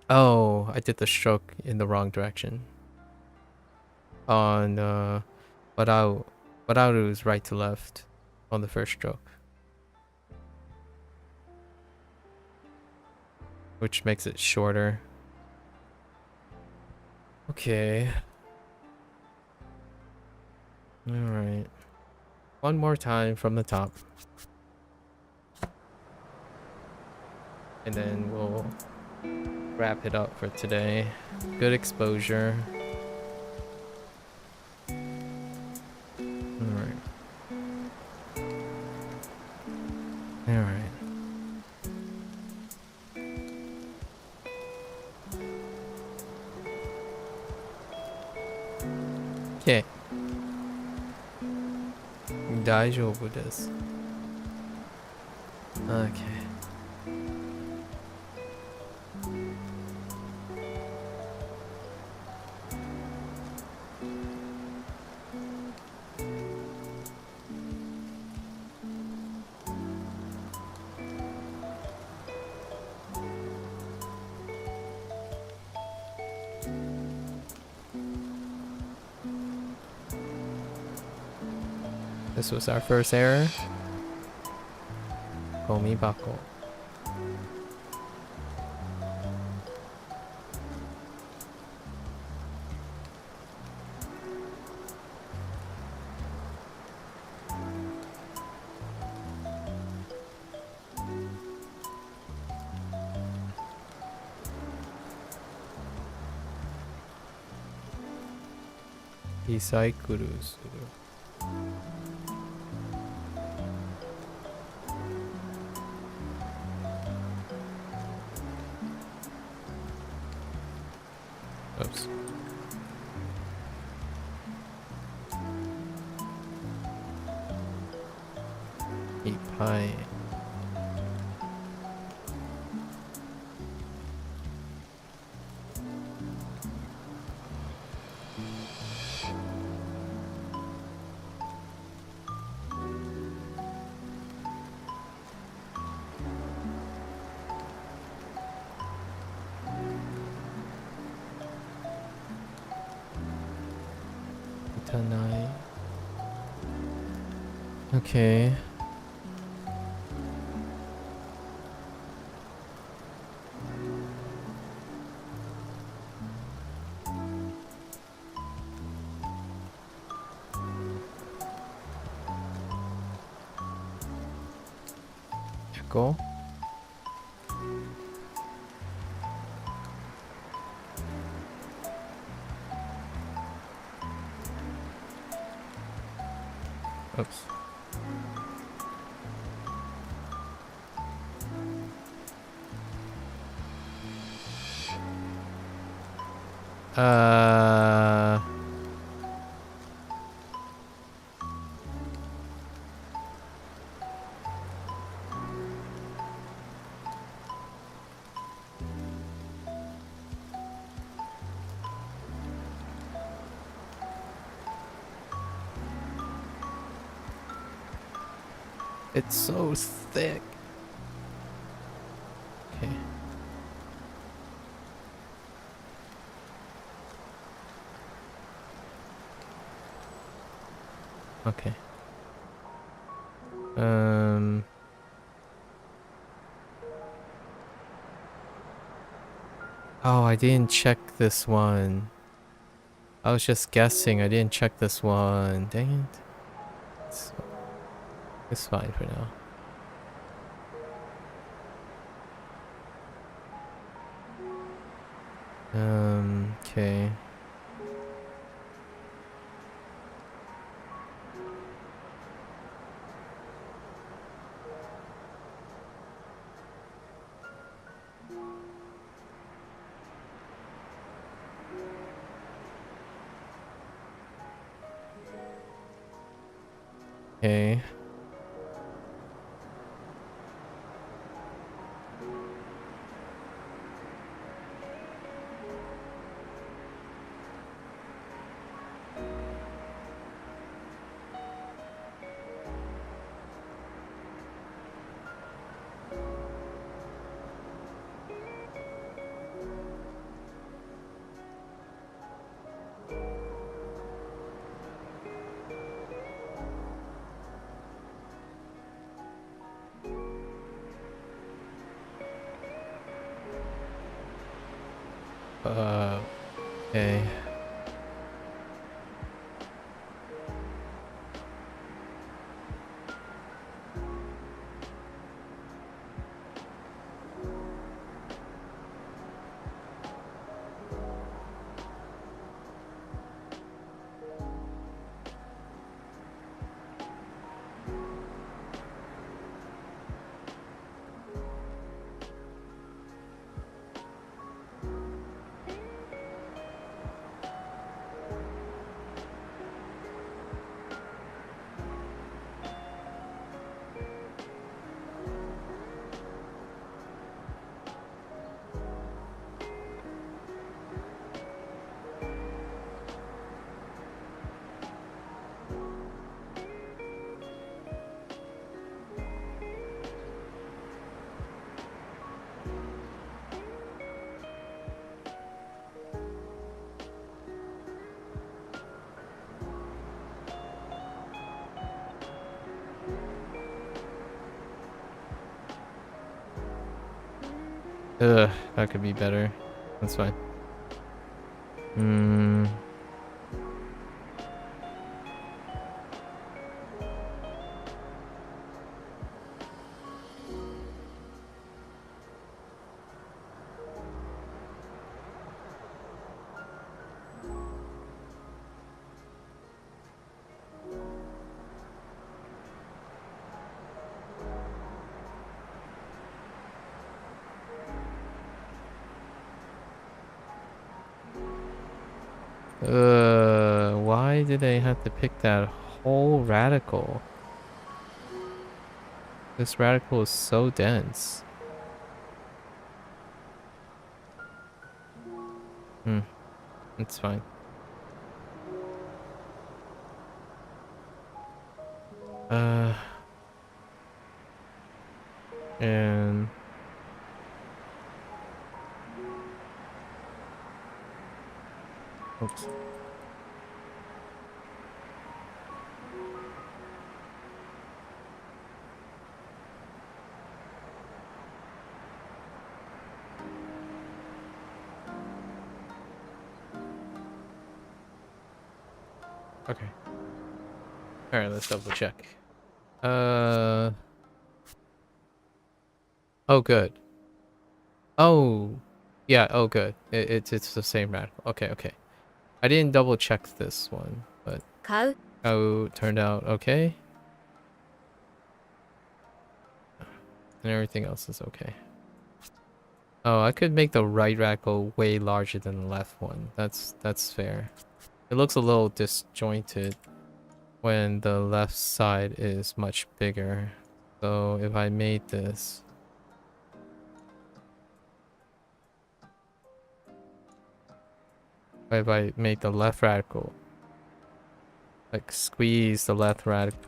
Oh, I did the stroke in the wrong direction. On Wadaru's right to left on the first stroke. Which makes it shorter. Okay. Alright. One more time from the top. And then we'll wrap it up for today. Good exposure. Alright. Alright. Okay. 大丈夫です。Okay. This was our first error. Komi Bako. Recycle suru. Oops. Ipai. Itanai. Okay. Go. Oops. It's so thick. Okay. Okay. Oh, I didn't check this one. I was just guessing. I didn't check this one. Dang it. It's, it's fine for now. Okay. Okay. Okay. Ugh, that could be better. That's fine. Hmm. Why did I have to pick that whole radical? This radical is so dense. Hmm, it's fine. Uh, and oops. Okay. All right, let's double check. Oh, good. Oh, yeah. Oh, good. It's the same radical. Okay, okay. I didn't double check this one, but 買う oh, turned out okay, and everything else is okay. Oh, I could make the right radical way larger than the left one. That's fair. It looks a little disjointed when the left side is much bigger. So if I made this, if I made the left radical, like squeeze the left radical,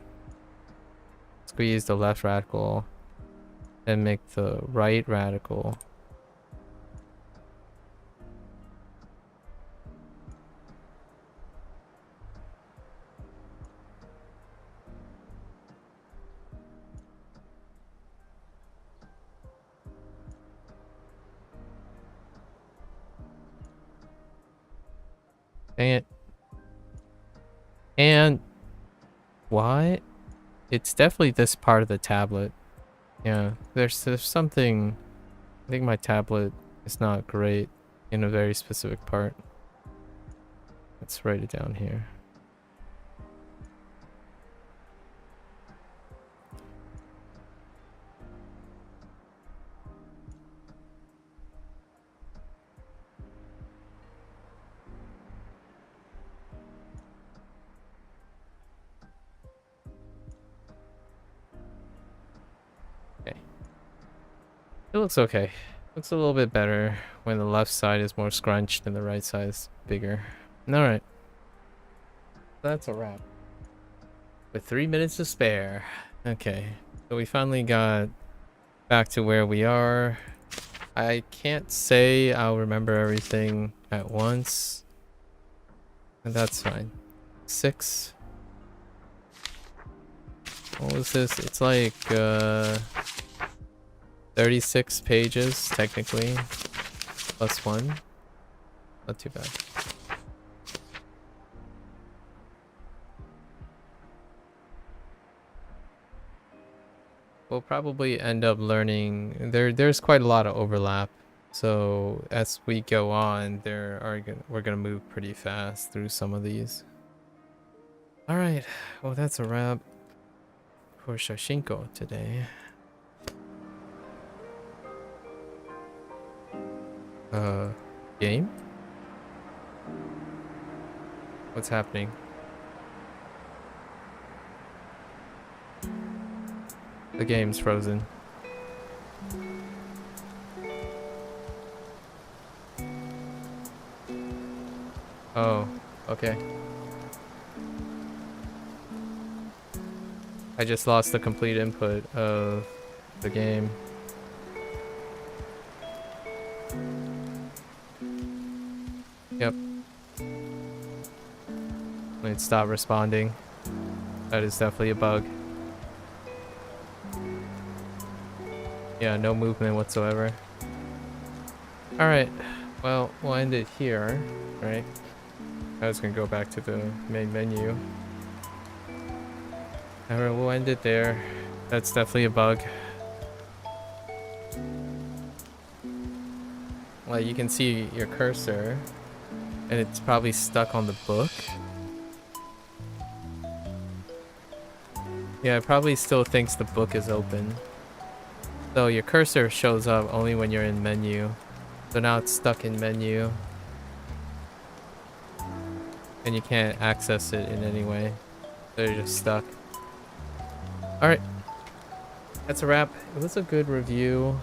and make the right radical. Dang it. And what? It's definitely this part of the tablet. Yeah, there's something. I think my tablet is not great in a very specific part. Let's write it down here. Okay. It looks okay. Looks a little bit better when the left side is more scrunched and the right side is bigger. Alright. That's a wrap. With 3 minutes to spare. Okay. So we finally got back to where we are. I can't say I'll remember everything at once. And that's fine. 6. What was this? It's like 36 pages technically. Plus 1. Not too bad. We'll probably end up learning there's quite a lot of overlap, so as we go on we're gonna move pretty fast through some of these. All right, well, that's a wrap for Shashingo today. Game, what's happening? The game's frozen. Oh, okay. I just lost the complete input of the game. Yep. It stopped responding. That is definitely a bug. Yeah, no movement whatsoever. Alright, well, we'll end it here, right? I was gonna go back to the main menu. Alright, we'll end it there. That's definitely a bug. Like, you can see your cursor, and it's probably stuck on the book. Yeah, it probably still thinks the book is open. So your cursor shows up only when you're in menu. So now it's stuck in menu. And you can't access it in any way. So you're just stuck. Alright. That's a wrap. It was a good review.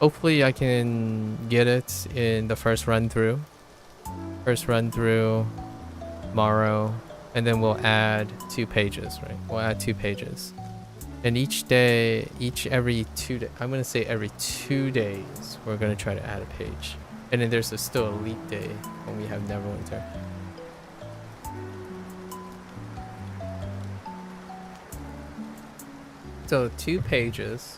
Hopefully I can get it in the first run through. First run through tomorrow. And then we'll add 2 pages, right? We'll add 2 pages. And each day, every 2 days, I'm going to say every 2 days, we're going to try to add a page. And then there's still Elite Day when we have Neverwinter. So 2 pages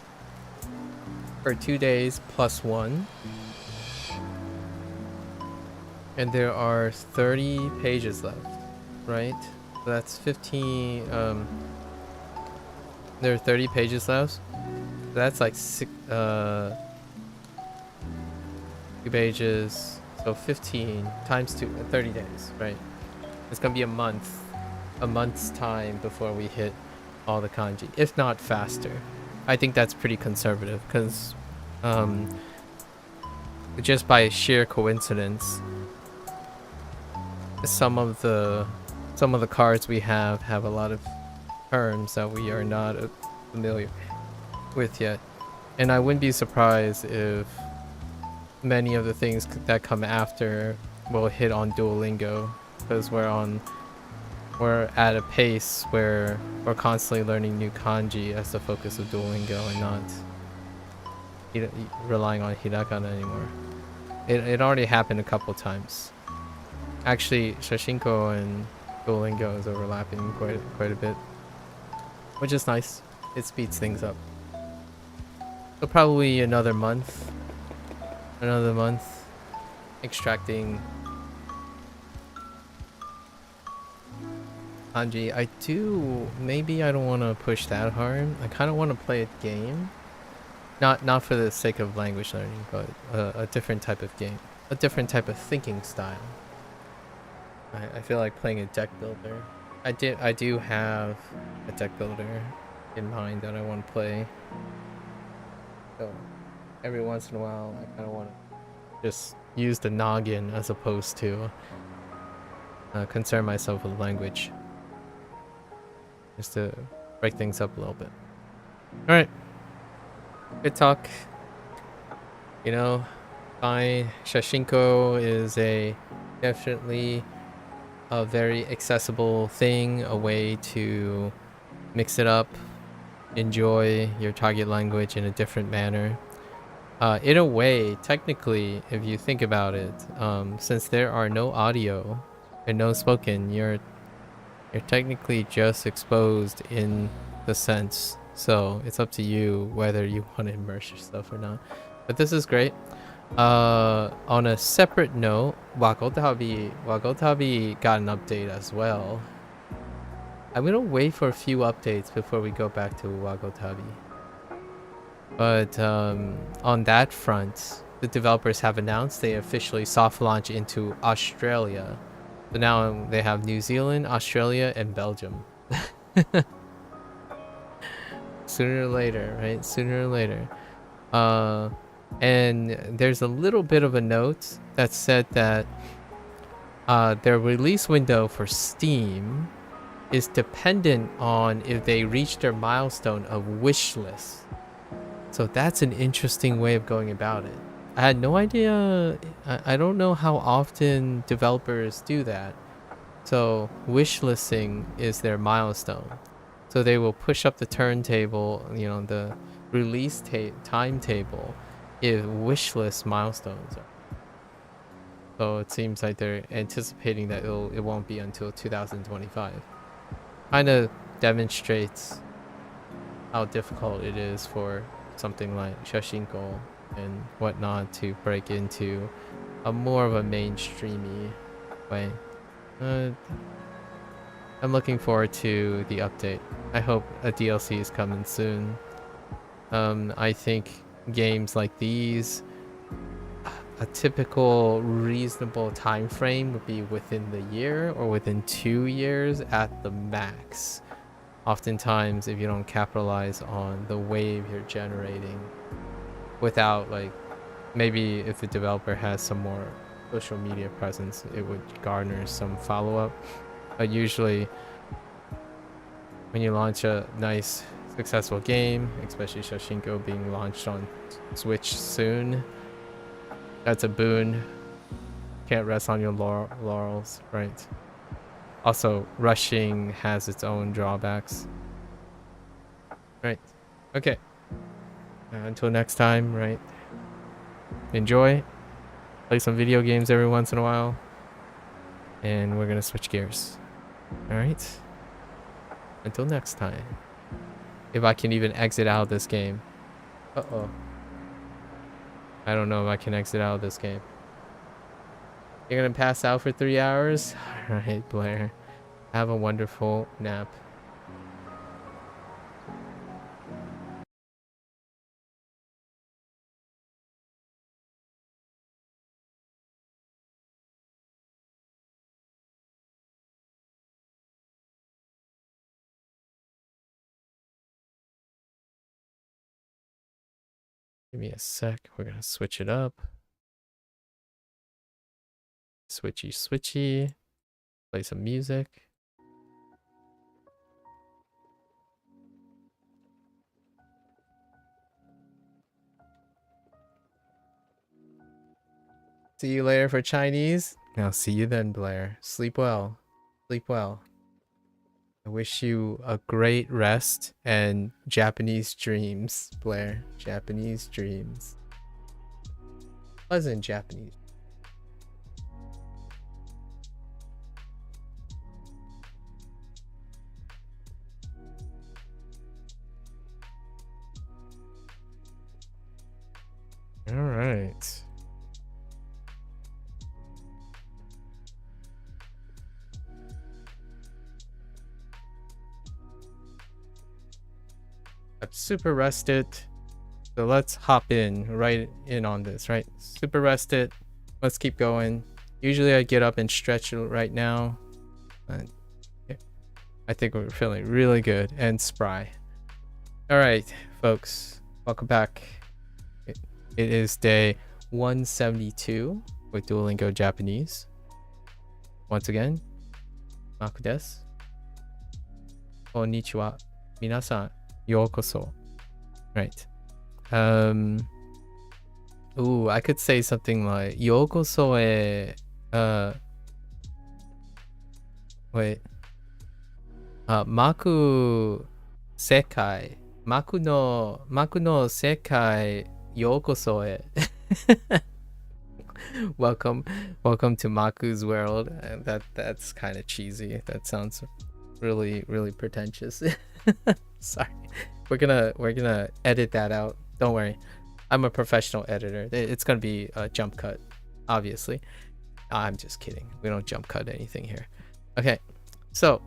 for 2 days plus 1. And there are 30 pages left, right? So that's 15, there are 30 pages left. So that's like 2 pages. So 15 times 2, 30 days, right? It's gonna be a month's time before we hit all the kanji, if not faster. I think that's pretty conservative because just by sheer coincidence, some of the cards we have a lot of terms that we are not familiar with yet, and I wouldn't be surprised if many of the things that come after will hit on Duolingo, because we're at a pace where we're constantly learning new kanji as the focus of Duolingo and not relying on hiragana anymore. It already happened a couple times. Actually, Shashingo and Duolingo is overlapping quite a bit, which is nice. It speeds things up. So probably another month Anji, I do. Maybe I don't want to push that hard. I kind of want to play a game, not for the sake of language learning, but a different type of game, a different type of thinking style. I feel like playing a deck builder. I do have a deck builder in mind that I want to play. So every once in a while, I kind of want to just use the noggin as opposed to concern myself with language, just to break things up a little bit. All right, good talk. You know, fine. Shashingo is a definitely a very accessible thing, a way to mix it up, enjoy your target language in a different manner. In a way, technically, if you think about it, since there are no audio and no spoken, you're technically just exposed in the sense. So it's up to you whether you want to immerse yourself or not. But this is great. On a separate note, Wagotabi got an update as well. I'm gonna wait for a few updates before we go back to Wagotabi. But on that front, the developers have announced they officially soft launch into Australia. So now they have New Zealand, Australia, and Belgium. Sooner or later, right? Sooner or later. And there's a little bit of a note that said that their release window for Steam is dependent on if they reach their milestone of wishlist. So that's an interesting way of going about it. I had no idea. I don't know how often developers do that. So wishlisting is their milestone. So they will push up the turntable, you know, the release timetable if wishlist milestones are. So it seems like they're anticipating that it won't be until 2025. Kind of demonstrates how difficult it is for something like Shashingo and whatnot to break into a more of a mainstreamy way. I'm looking forward to the update. I hope a DLC is coming soon. I think games like these, a typical reasonable time frame would be within the year or within 2 years at the max. Oftentimes, if you don't capitalize on the wave you're generating without, like, maybe if the developer has some more social media presence, it would garner some follow-up. But usually when you launch a nice successful game, especially Shashingo being launched on Switch soon, that's a boon. Can't rest on your laurels, right? Also, rushing has its own drawbacks. Right. Okay. Until next time, right? Enjoy. Play some video games every once in a while. And we're gonna switch gears. Alright? Until next time. If I can even exit out of this game. Uh-oh. I don't know if I can exit out of this game. You're gonna pass out for 3 hours? Alright, Blair. Have a wonderful nap. Give me a sec. We're gonna switch it up. Switchy, switchy. Play some music. See you later for Chinese. I'll see you then, Blair. Sleep well. Sleep well. I wish you a great rest and Japanese dreams, Blair. Japanese dreams. Pleasant Japanese. All right. super rested. So let's hop right in on this, right? Super rested. Let's keep going. Usually I get up and stretch right now. I think we're feeling really good and spry. All right, folks, welcome back. It is day 172 with Duolingo Japanese. Once again, Maku desu. Konnichiwa. Minasan, yokoso. Right. Ooh, I could say something like yokoso e wait. Maku sekai. Maku no sekai yokoso e. welcome to Maku's world. And that's kind of cheesy. That sounds really pretentious. Sorry. We're gonna edit that out. Don't worry. I'm a professional editor. It's gonna be a jump cut, obviously. I'm just kidding. We don't jump cut anything here. Okay. So,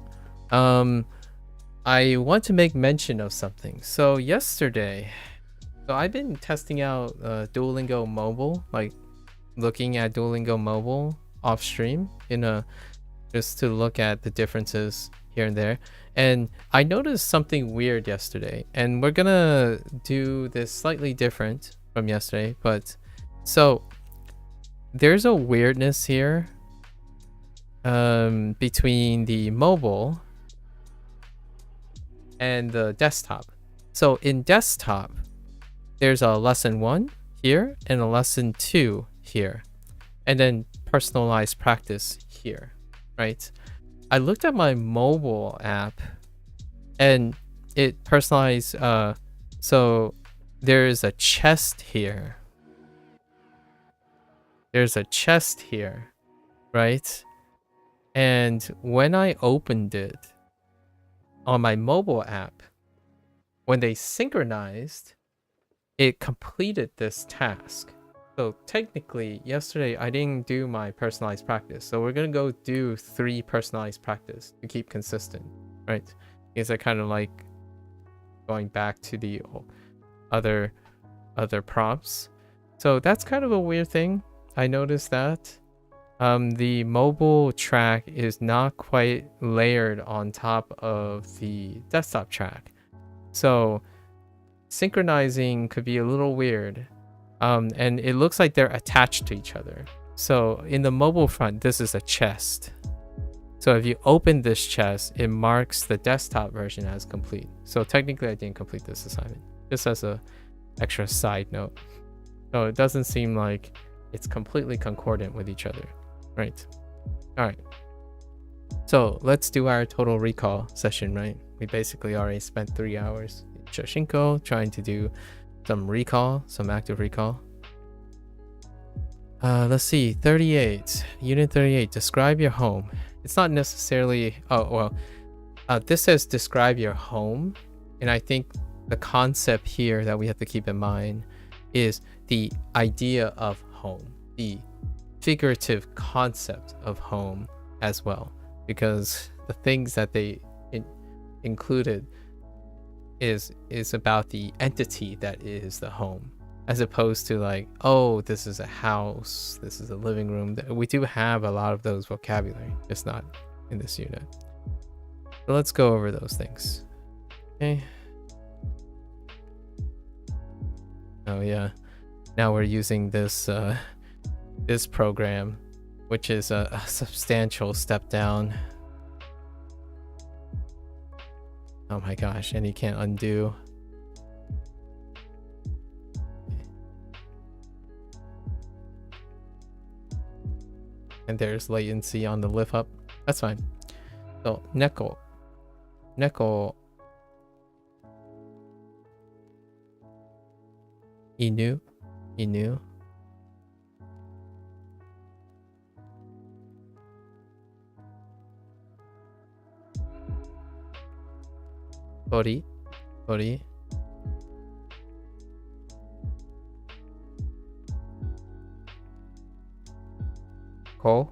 I want to make mention of something. So yesterday, I've been testing out Duolingo Mobile, like looking at Duolingo Mobile off stream just to look at the differences here and there. And I noticed something weird yesterday, and we're gonna do this slightly different from yesterday, but so there's a weirdness here between the mobile and the desktop. So in desktop, there's a lesson 1 here and a lesson 2 here, and then personalized practice here, right? I looked at my mobile app and it personalized, so there's a chest here. There's a chest here, right? And when I opened it on my mobile app, when they synchronized, it completed this task. So technically, yesterday I didn't do my personalized practice. So we're gonna go do 3 personalized practice to keep consistent, right? Because I kind of like going back to the other prompts. So that's kind of a weird thing. I noticed that. The mobile track is not quite layered on top of the desktop track. So synchronizing could be a little weird. And it looks like they're attached to each other. So in the mobile front, this is a chest. So if you open this chest, it marks the desktop version as complete. So technically I didn't complete this assignment, just as a extra side note. So it doesn't seem like it's completely concordant with each other, right? All right. So let's do our total recall session, right? We basically already spent 3 hours in Shashingo trying to do some recall, some active recall. Let's see, 38, unit 38, describe your home. It's not necessarily, this says describe your home. And I think the concept here that we have to keep in mind is the idea of home, the figurative concept of home as well, because the things that they included is about the entity that is the home, as opposed to like, oh, this is a house, this is a living room. We do have a lot of those vocabulary, just not in this unit. So let's go over those things. Okay. Oh yeah, now we're using this this program, which is a substantial step down. Oh my gosh, and you can't undo. And there's latency on the lift up. That's fine. So neko. Inu. Tori. Ko.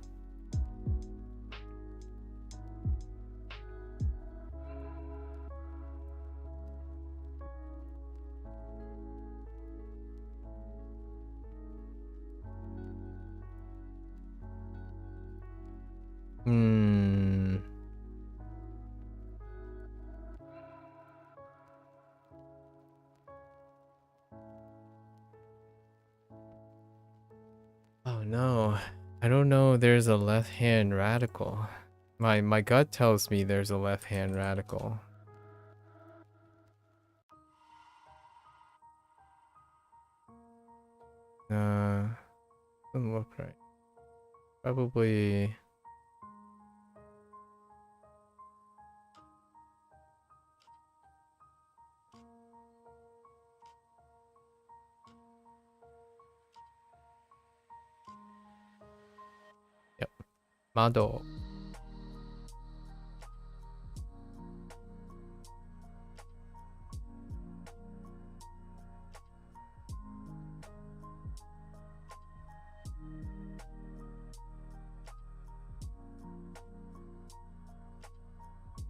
Hmm. Oh no. I don't know there's a left-hand radical. My gut tells me there's a left-hand radical. Doesn't look right. Probably. Yep. Mado.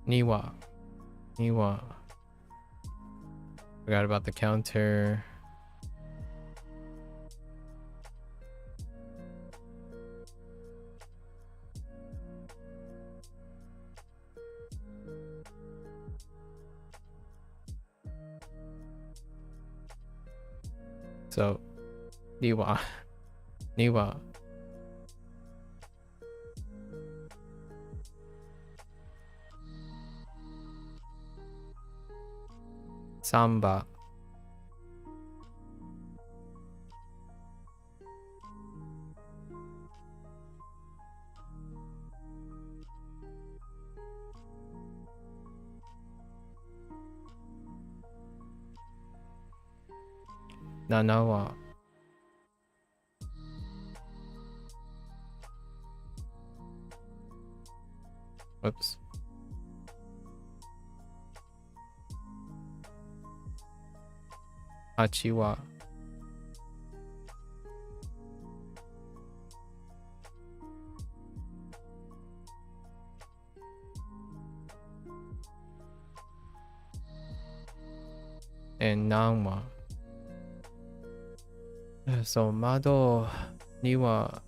Niwa. Niwa. Forgot about the counter. So, Niwa. Niwa. Samba. Nanawa. Whoops. Hachiwa. And Nanwa. So, Mado. Niwa.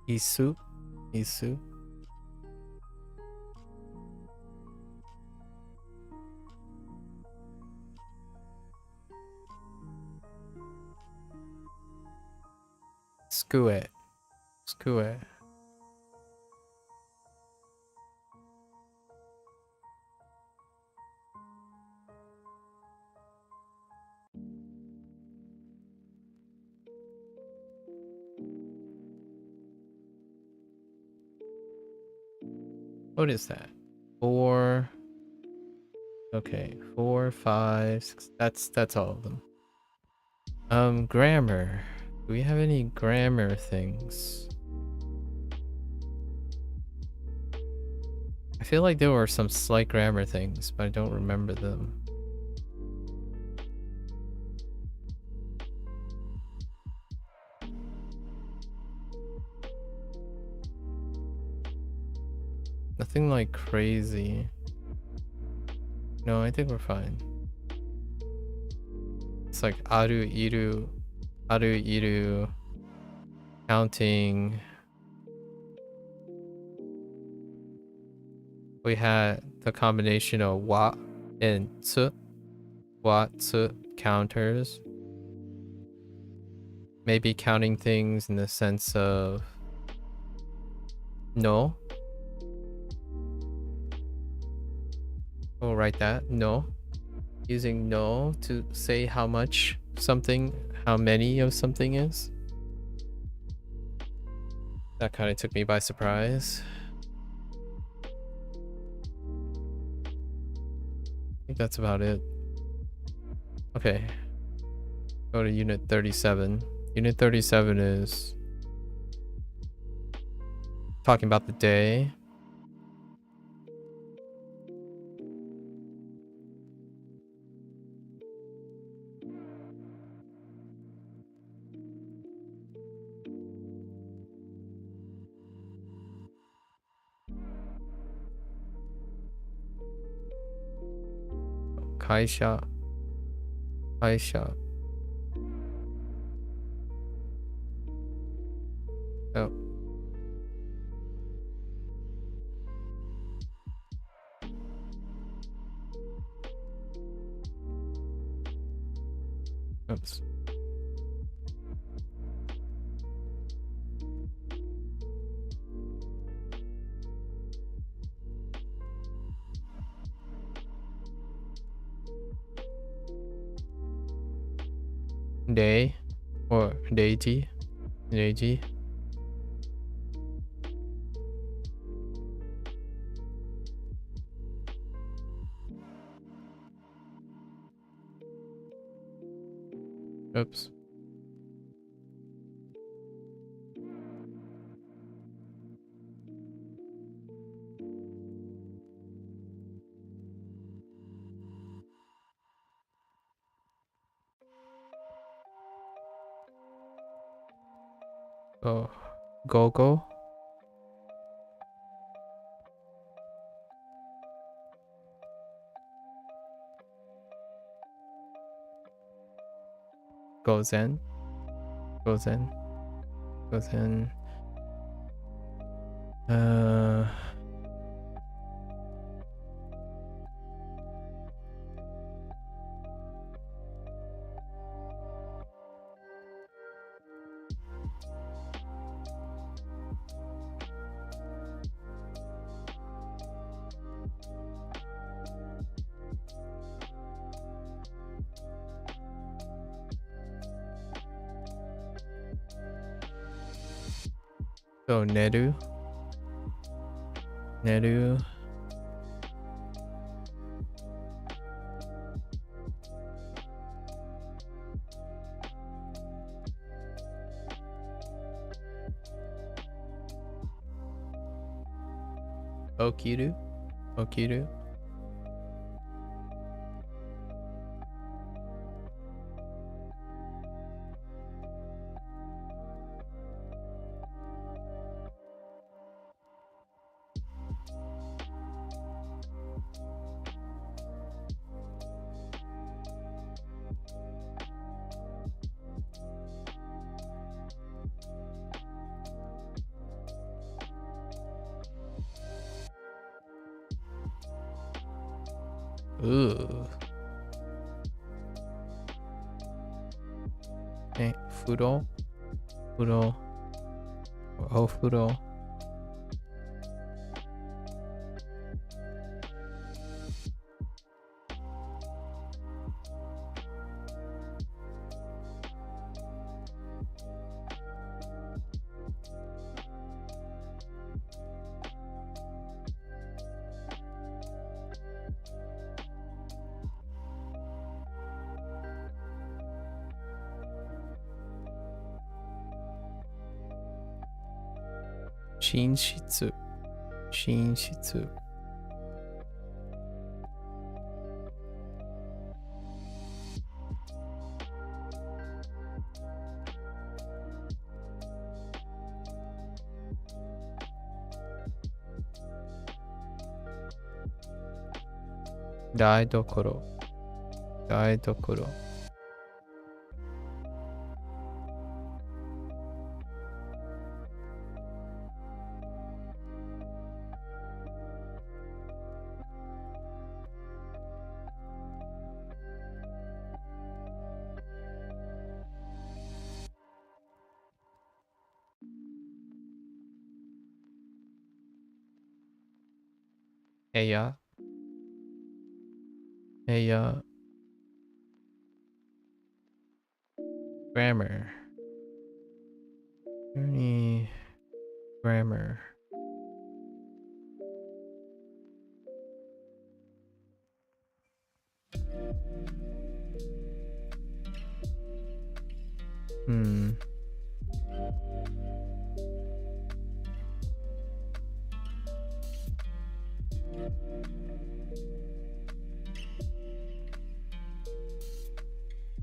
Isu. Isu. Skue. Skue. What is that? 4. Okay, 4, 5, 6. That's all of them. Grammar. Do we have any grammar things? I feel like there were some slight grammar things, but I don't remember them. Nothing like crazy. No, I think we're fine. It's like aru, iru, counting. We had the combination of wa and tsu. Wa, tsu counters. Maybe counting things in the sense of no. We'll write that. No. Using no to say how much something, how many of something is. That kind of took me by surprise. I think that's about it. Okay. Go to unit 37. Unit 37 is talking about the day. 会社。会社。Oh. Oops. Day or deity. Deity. Oops. Oh, go. Goes in. Goes in. Goes in. So Neru. Neru. Okiru. Okiru. Ooh. Okay, Furo. Furo. Oh, Furo. Shinshitsu. Shinshitsu. Daidokoro. Daidokoro. Heya. Heya. Grammar. Journey. Grammar. Hmm.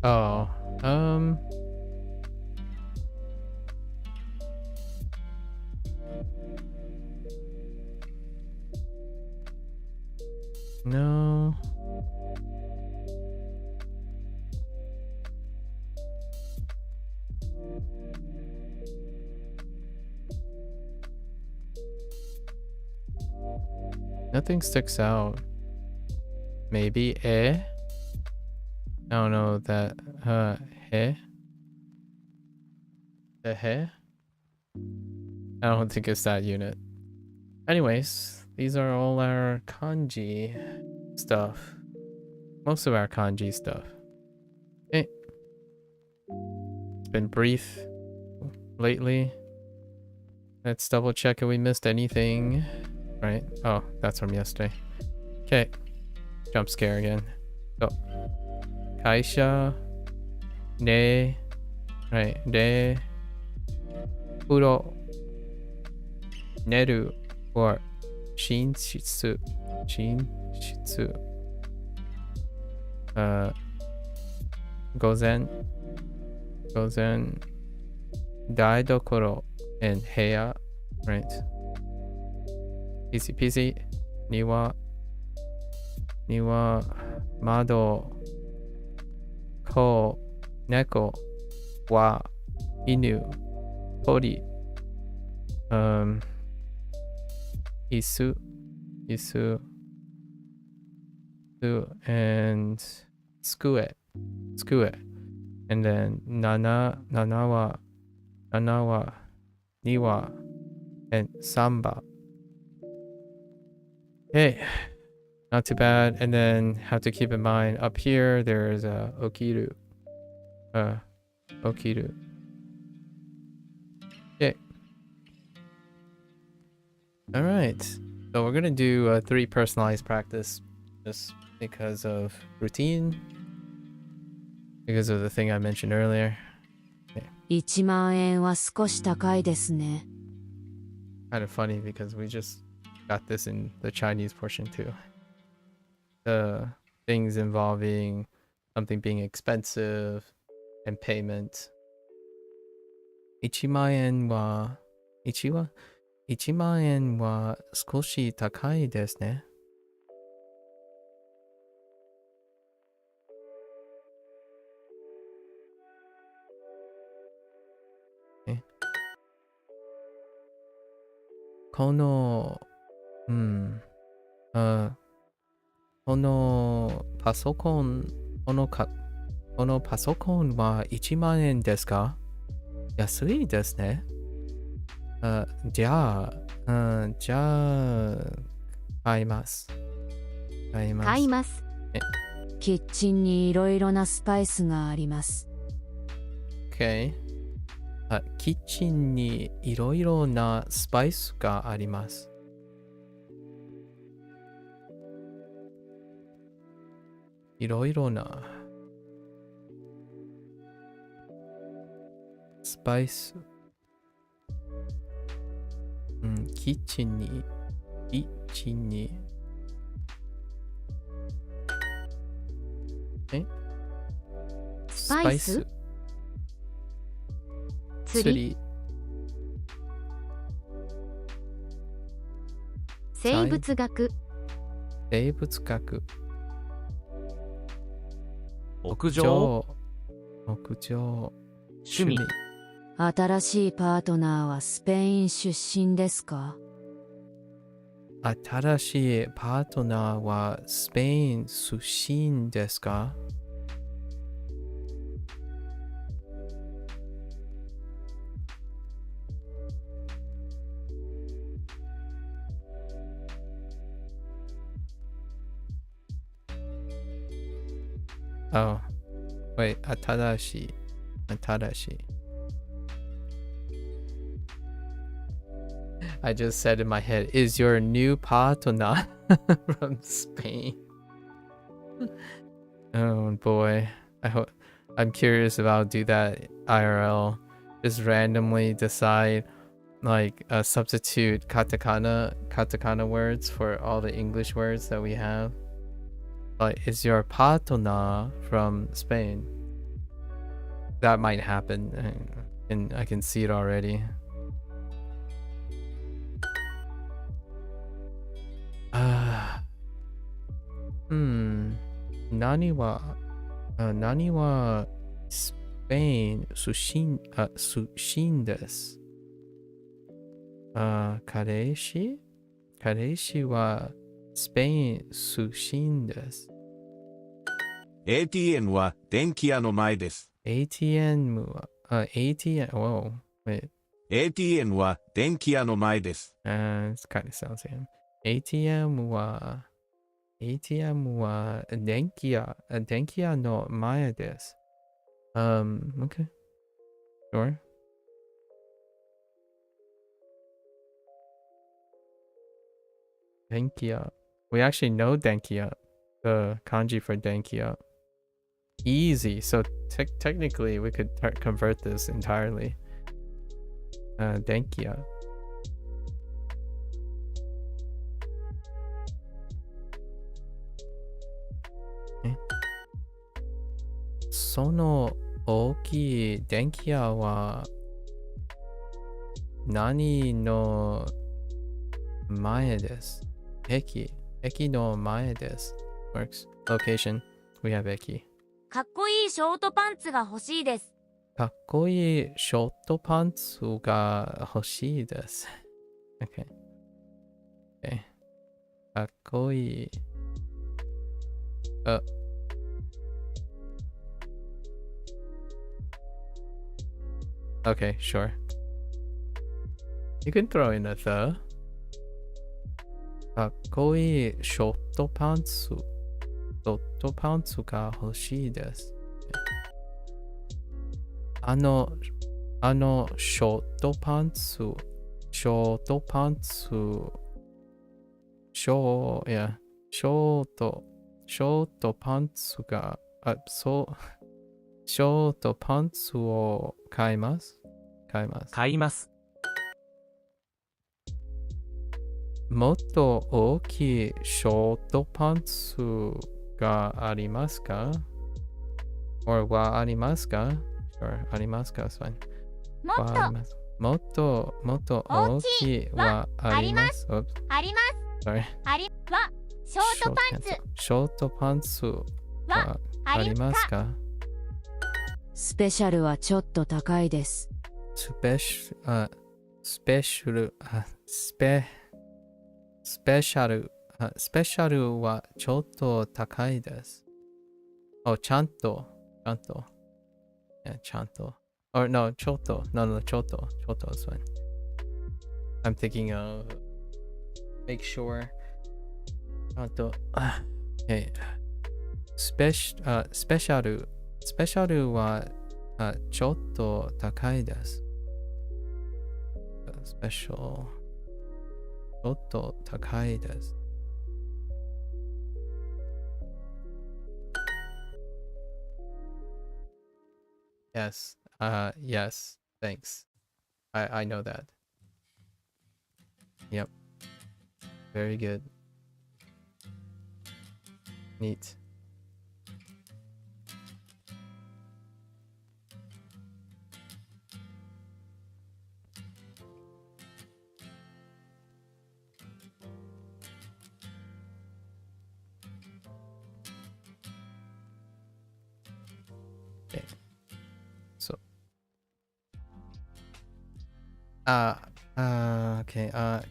Oh. No. Nothing sticks out. Maybe I don't know that. He. The he. I don't think it's that unit. Anyways, these are all our kanji stuff. Most of our kanji stuff. Okay. It's been brief lately. Let's double check if we missed anything. Right? Oh, that's from yesterday. Okay. Jump scare again. So, kaisha, ne, right, de, furo, neru, or shinshitsu, shinshitsu, gozen, daidokoro, and heya, right? Easy peasy. Niwa, mado, ko, neko, wa, inu, tori, isu, and skue, and then nanawa, niwa, and samba. Okay, not too bad. And then have to keep in mind up here there's okiru. Okiru. Okay. All right. So we're gonna do 3 personalized practice just because of routine, because of the thing I mentioned earlier. Okay. 1万円は少し高いですね。Kind of funny because we just got this in the Chinese portion too. The things involving something being expensive and payment. 1万円は1万円は少し高いですね。このパソコンは1万円ですか？安いですね。じゃあ、買います。買います。キッチンにいろいろなスパイスがあります。Okay. キッチンにいろいろなスパイスがあります。いろいろなスパイス。キッチンにスパイス釣り生物学屋上趣味新しいパートナーはスペイン出身ですか？新しいパートナーはスペイン出身ですか？Oh, wait, 新しい。I just said in my head, is your new partner from Spain? Oh boy. I'm curious if I'll do that IRL. Just randomly decide like substitute katakana words for all the English words that we have. Like, is your partner from Spain? That might happen, and I can see it already. Nani wa Spain sushin desu. Kareshi wa スペイン出身です。ATM は電気屋の前です。ATM は、ATM, whoa, wait. ATM は電気屋の前です。This kind of sounds the same. ATM は、電気屋の前です。Okay. Sure. Denkia. We actually know Denkia, the kanji for Denkia. Easy. So technically, we could convert this entirely. Denkia. Okay. その大きい電気屋は何の前です。駅の前です。Works. Location. We have 駅。かっこいいショートパンツが欲しいです。かっこいいショートパンツが欲しいです。Okay. Okay. かっこいい。Okay, sure. You can throw in a the. かっこいいショートパンツが欲しいです。ショートパンツが、ショートパンツを買います。買います。もっと大きいショートパンツがありますか？ or はありますか？ Sure, ありますか？ That's fine. もっと大きいはあります。あります。Sorry. ありはショートパンツショートパンツはありますか？スペシャルはちょっと高いです。スペシャルはちょっと高いです。ちゃんと。ちゃんと。Or no, ちょっと。No, ちょっと。is fine. I'm thinking of make sure. ちゃんと。Okay. スペシャルはちょっと高いです。スペシャル。ちょっと高いです。Yes. Yes. Thanks. I know that. Yep. Very good. Neat. Okay. So. Okay. 今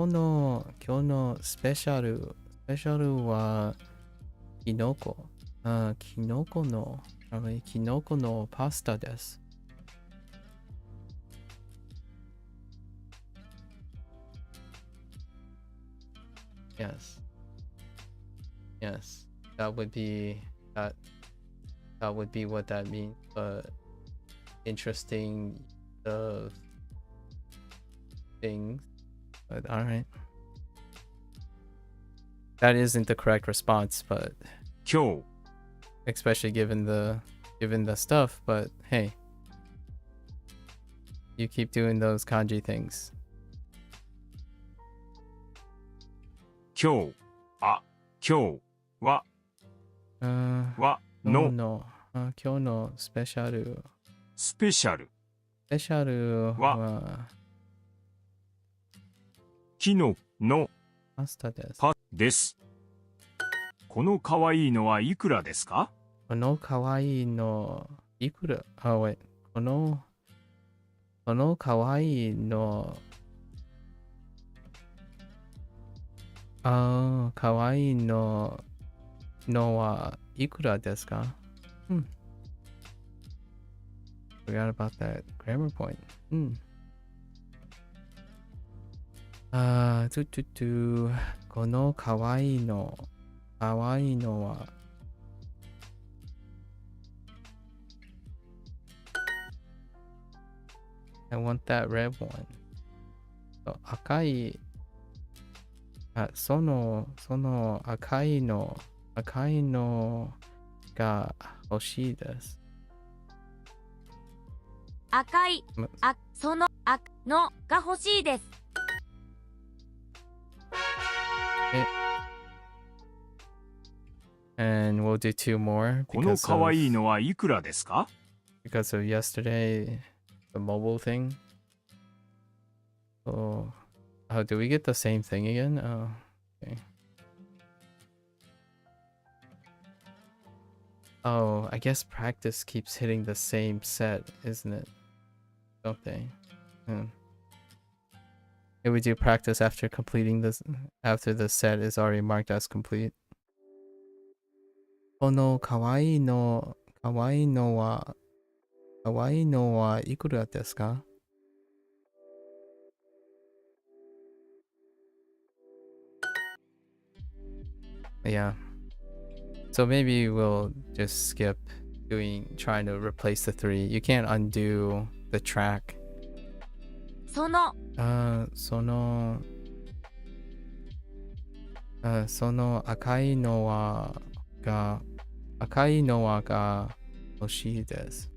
日のスペシャルはキノコのパスタです。Yes. That would be what that means. But interesting things. But all right. That isn't the correct response, but 今日 especially given the stuff. But hey, you keep doing those kanji things. 今日は今日のスペシャルは昨日のパスタです。です。このかわいいのはいくらですか？このかわいいのいくら？wait. このかわいいのかわいいのはいくらですか? Forgot about that grammar point. このかわいいのはI want that red one. 赤いその赤いのが欲しいです。赤いそののが欲しいです。And we'll do two more このかわいいのはいくらですか? because of yesterday, the mobile thing. Oh, do we get the same thing again? Oh, okay. Oh, I guess practice keeps hitting the same set, isn't it? Don't they? If we do practice after completing this, after the set is already marked as complete. このかわいいのはいくらですか? Yeah. So maybe we'll just skip trying to replace the 3. You can't undo the track. その赤いのが欲しいです。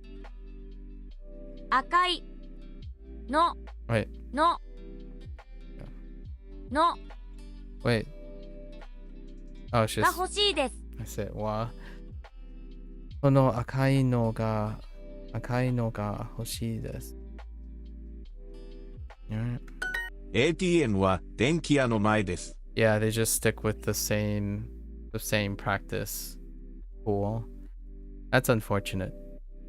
赤いの Right. の Wait. Oh, it's が just 欲しいです。 I said, wow. この赤いのが欲しいです。Alright. ATM は電気屋の前です。Yeah, they just stick with the same practice pool. That's unfortunate.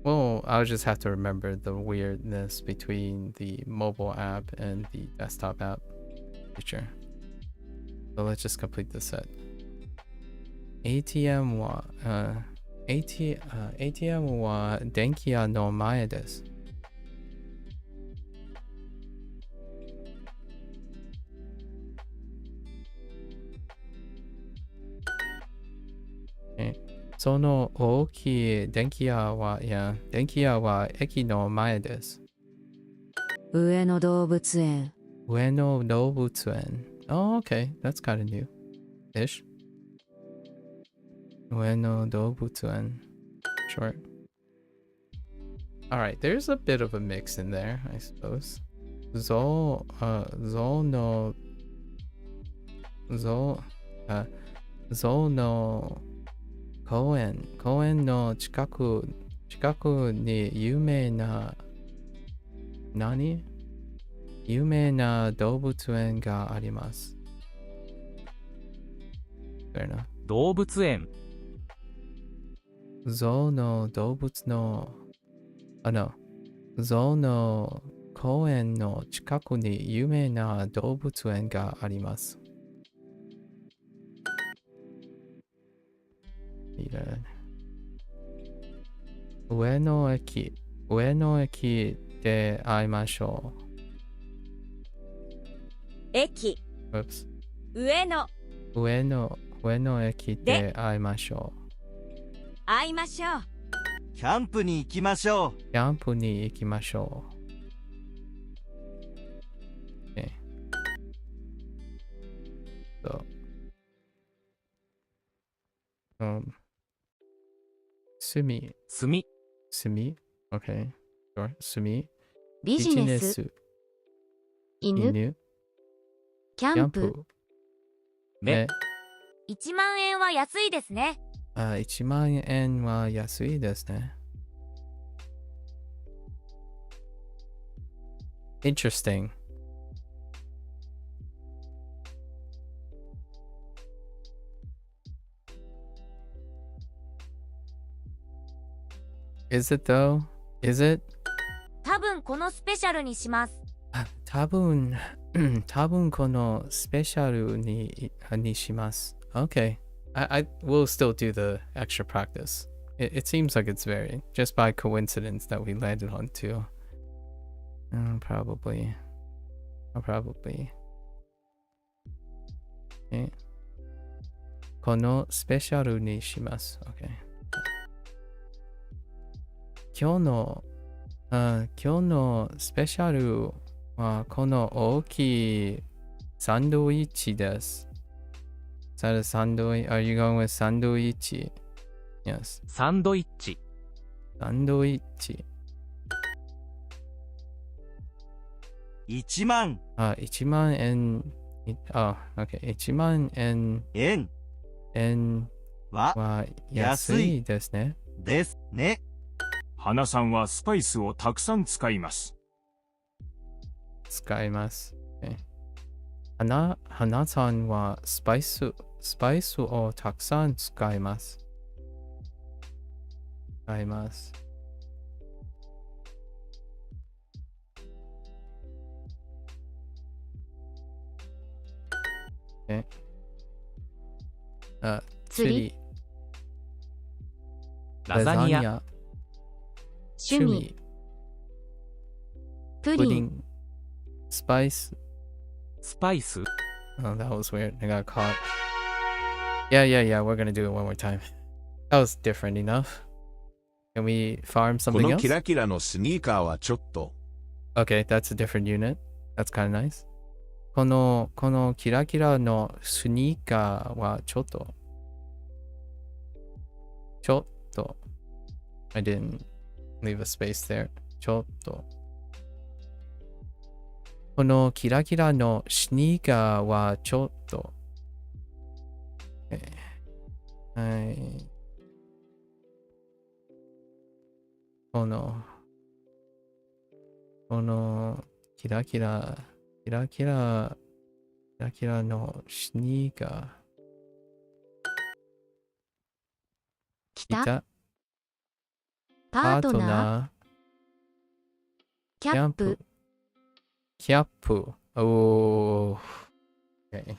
Well, I'll just have to remember the weirdness between the mobile app and the desktop app feature. So let's just complete the set. ATM は電気屋の前です。その大きい電気屋は駅の前です。上野動物園。上野動物園。Oh, okay. That's kind of new-ish. 上野動物園. Short. Alright, there's a bit of a mix in there, I suppose. ゾウの公園の近くに有名な動物園があります。Fair enough. 動物園。ゾウの公園の近くに有名な動物園があります。いいね。上野駅で会いましょ駅 う。Oops. 上野駅で会いましょう。会いましょう。キャンプに行きましょう。キャンプに行きましょう。Okay. So, Sumi. Okay. Sure. Sumi. ビジネス。犬。キャンプ。ね。 1万円は安いですね。1万円は安いですね。Interesting. Is it though? Is it? 多分このスペシャルにします。多分、多分このスペシャルにします。Okay. I will still do the extra practice. It seems like it's very just by coincidence that we landed on two. Probably. Probably. Okay. このスペシャルにします。Okay. 今日のスペシャルはこの大きいサンドイッチです。Is that a sandwich? Are you going with サンドイッチ? Yes. サンドイッチ。サンドイッチ。1万1万円。Okay. 1万円は安いですね。ですね。花さんはスパイスをたくさん使います。使います。Okay. 花さんはスパイスをたくさん使います。使います。釣り。ラザニア。趣味。プリン。スパイス。スパイス。 Oh, that was weird. I got caught. Yeah. We're gonna do it one more time. That was different enough. Can we farm こ something の else? キラキラのスニーカーはちょっと。Okay, that's a different unit. That's kind of nice. このキラキラのスニーカーはちょっと。I didn't leave a space there. ちょっと。このキラキラのスニーカーはちょっと。はい。このキラキラのスニーカー。北。パートナー。キャップ。キャップ。Oh. Okay.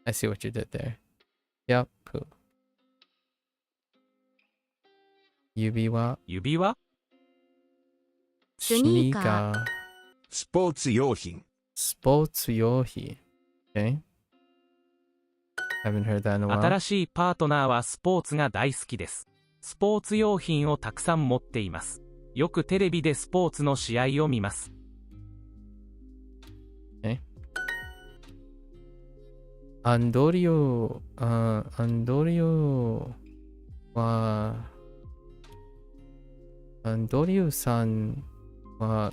I see what you did there. キャップ。指輪。スニーカー。スポーツ用品。Okay. Haven't heard that in a while. 新しいパートナーはスポーツが大好きです。スポーツ用品をたくさん持っています。よくテレビでスポーツの試合を見ます。アンドリオさんは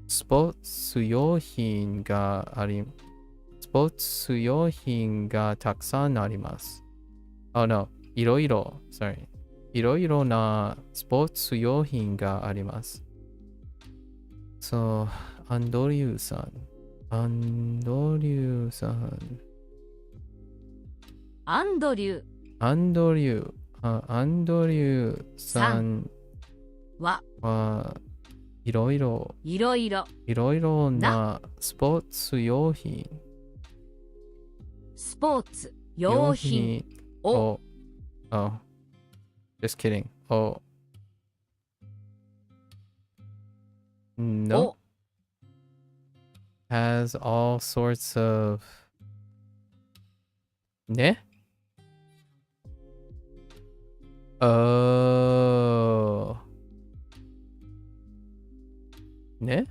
スポーツ用品がたくさんあります。Oh no, いろいろなスポーツ用品があります。そう、アンドリューさん。アンドリューさんはいろいろなスポーツ用品をOh, just kidding. Oh. No. Has all sorts of ね Oh. ね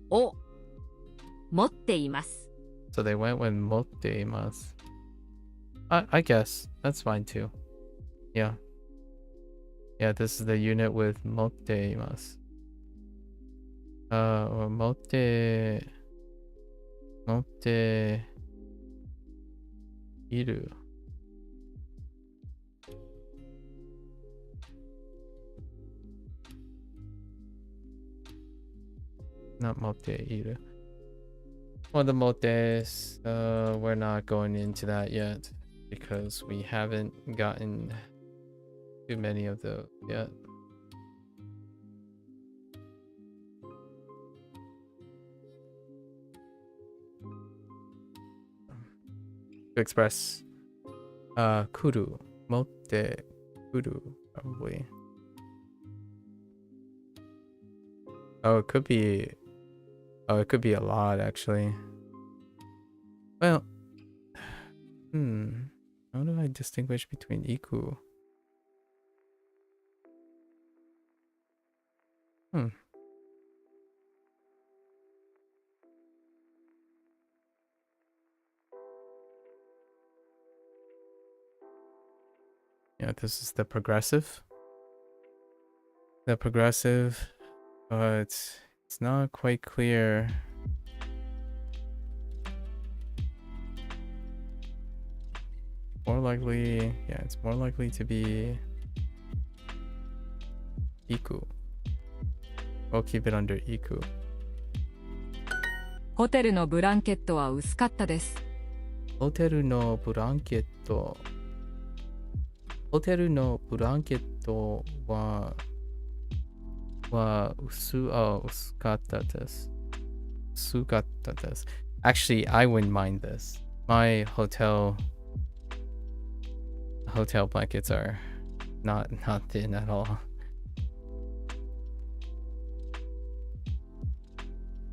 を持っています。So they went with 持っています。I guess that's fine too. Yeah. Yeah, this is the unit with 持っています。持っている。持っている。Well, the motes, we're not going into that yet because we haven't gotten too many of those yet. To express kuru, motte kuru, probably. Oh, it could be a lot actually. Well, how do I distinguish between iku? Yeah, this is the progressive. The progressive, but it's not quite clear. More likely, yeah, it's more likely to be iku. We'll keep it under iku. ホテルのブランケットは薄かったです。ホテルのブランケットは薄かったです。薄かったです。Actually, I wouldn't mind this. My hotel blankets are not thin at all.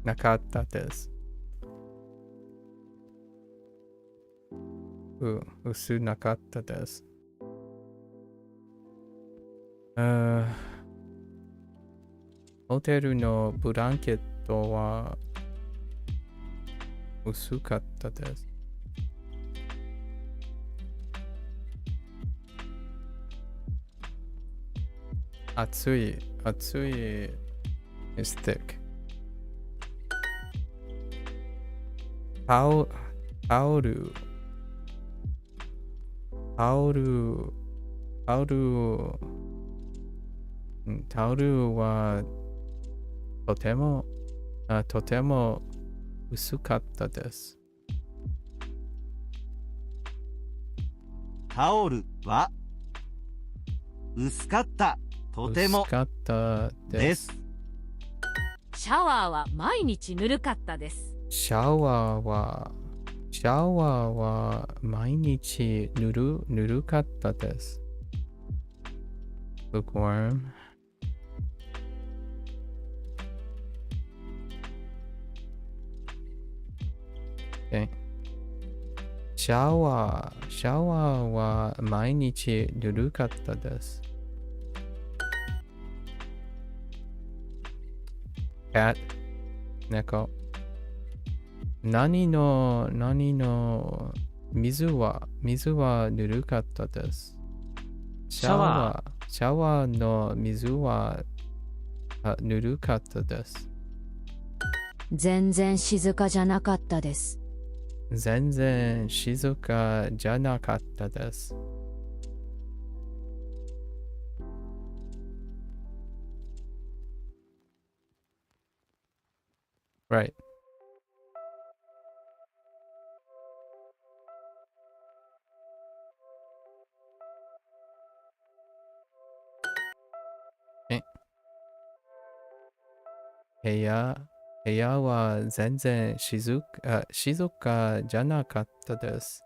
なかったです。薄なかったです。ホテルのブランケットは薄かったです。熱い is thick. タオルはとても薄かったです。タオルは薄かった、とても薄かったです。シャワーは毎日ぬるかったです。シャワーは毎日ぬるかったです。Bookworm. Okay. シャワーは毎日ぬるかったです。Cat. 猫。何の水はぬるかったです。シャワーの水はぬるかったです。全然静かじゃなかったです。全然静かじゃなかったです。Right. Okay. 部屋は全然静かじゃなかったです。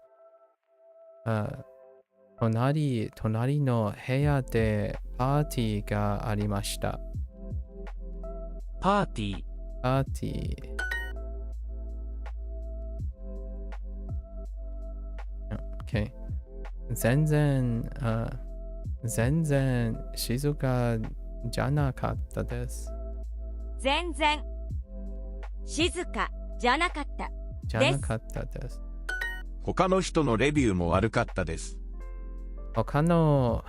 隣の部屋でパーティーがありました。パーティー。Okay. 全然静かじゃなかったです。全然静かじゃなかったです。他の人のレビューも悪かったです。他の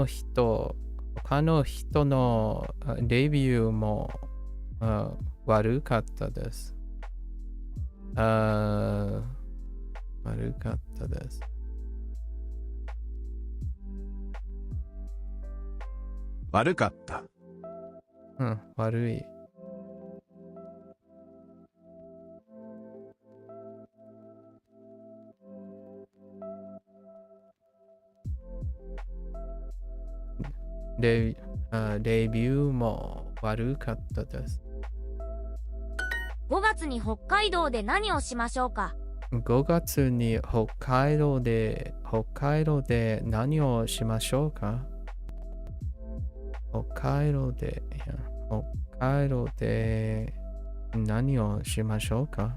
人のレビューも悪かったです。悪かったです。悪かった。悪い。レビューも悪かったです。5月に北海道で何をしましょうか。5月に北海道で何をしましょうか。北海道で何をしましょうか。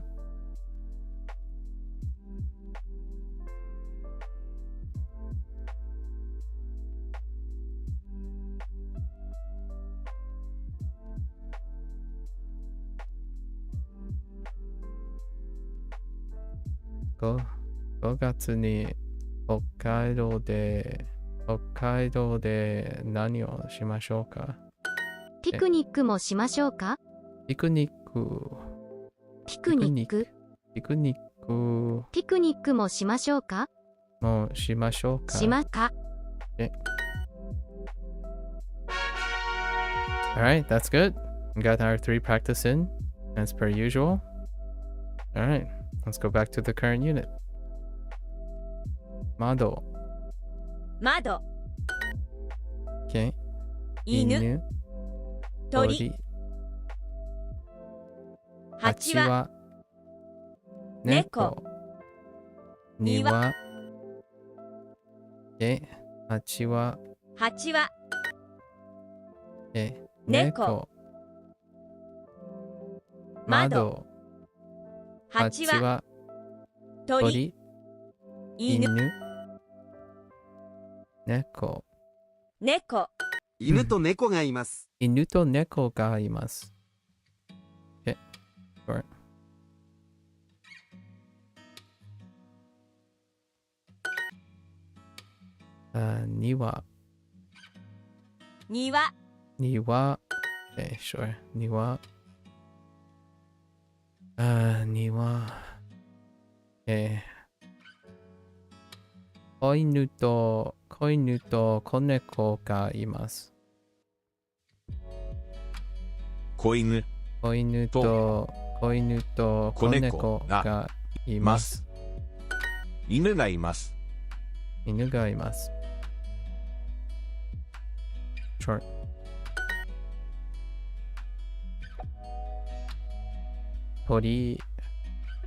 5月に北海道で何をしましょうか。ピクニックもしましょうか。ピクニックもしましょうか。もしましょうか。しまか。Alright, that's good. We got our 3 practice in, as per usual. Alright, let's go back to the current unit. 窓。窓、 Okay. 犬、鳥、蜂は、猫、庭。Okay. 蜂は、猫、猫。窓。蜂は、鳥。犬、猫。犬と猫がいます。犬と猫がいます。Okay. Sure. 庭。庭、庭。Okay, sure. 庭。庭。子犬と子猫がいます。子犬、子犬と子猫がいます。犬がいます。犬がいます。Short. 鳥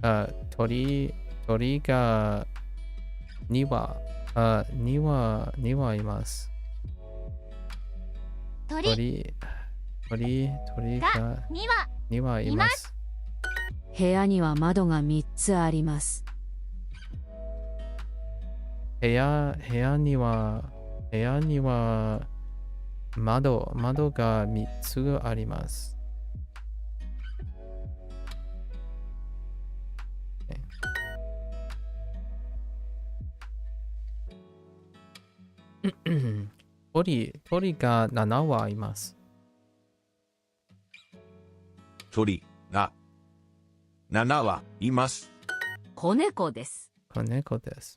が庭います。鳥が庭います。部屋には窓が3つあります。部屋には窓が3つあります。鳥が7羽います。鳥が7羽います。子猫です。子猫です。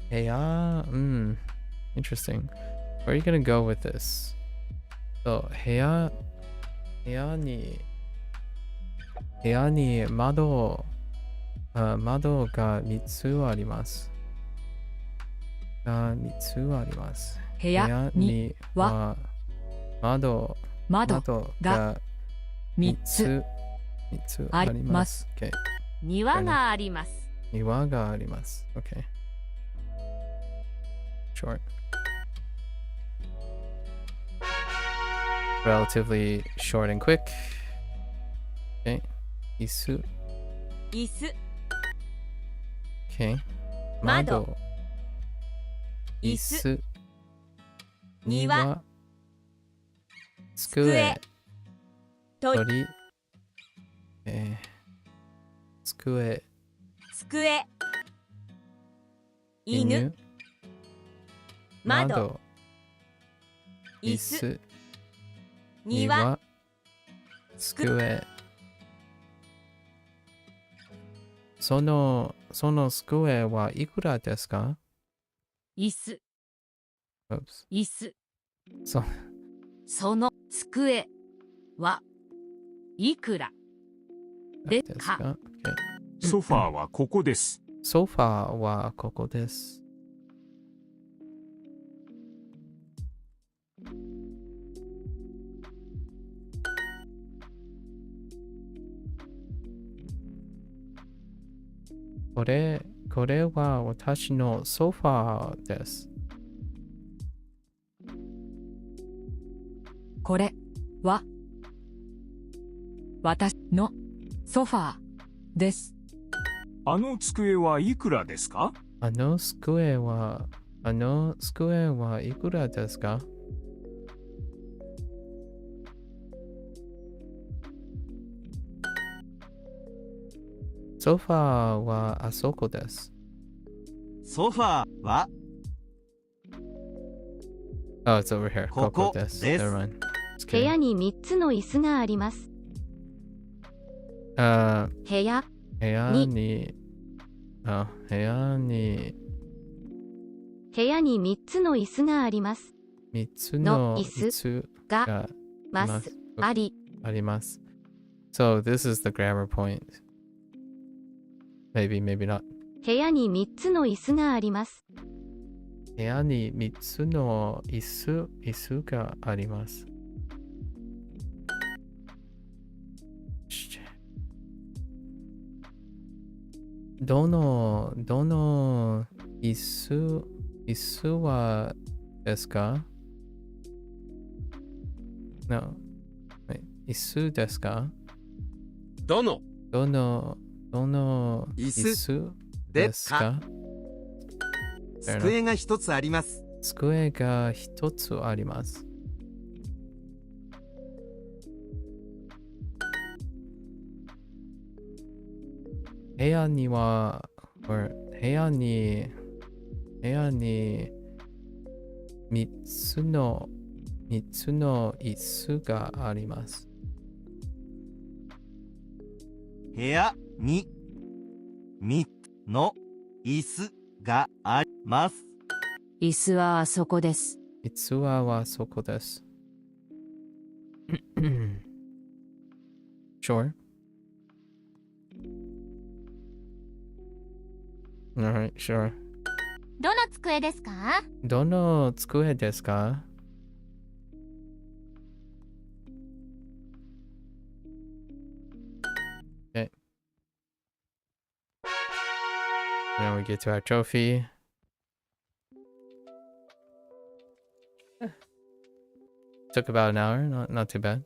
部屋、interesting. Where are you gonna go with this? So, 部屋に窓が3つあります。3つあります。部屋には窓が3つあります。Okay. 庭があります。庭があります。Okay. Short. Relatively short and quick. Okay. 椅子。Okay. 窓。椅子。庭。机。鳥。机。犬。窓。椅子。庭。机。その机はいくらですか？椅子。 Oops. 椅子。その机はいくらですか？ Okay. ソファーはここです。ソファーはここです。これは私のソファーです。これは私のソファーです。あの机はいくらですか？あの机はいくらですか？ソファーはあそこです。ソファーは Oh, it's over here. ここです。です。 Never mind. 部屋に3つの椅子があります。部屋部屋に3つの椅子があります。3つの椅子ががますありあります。So this is the grammar point. Maybe, maybe not. 部屋に3つの椅子があります。部屋に3つの椅子があります。どの椅子はですか？ No. 椅子ですか？どのどの椅子ですか？机が一つあります。机が一つあります。部屋に3つの椅子があります。部屋に3つの椅子があります。椅子はあそこです。椅子はそこです。Sure. Alright, sure. どの机ですか？どの机ですか？ Okay. Now we get to our trophy. Took about an hour, not too bad.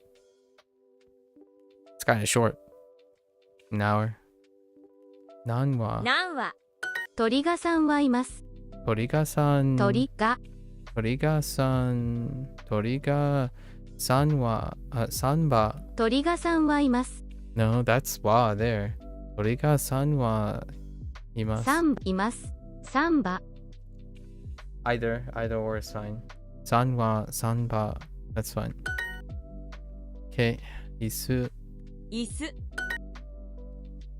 It's kind of short. An hour. 何は何は鳥がさんはいます。鳥がさんは3羽鳥がさんはいます。 No, that's wa there. 鳥が3はいます。います。3羽 Either or is fine. 3羽That's fine. Okay. 椅子椅子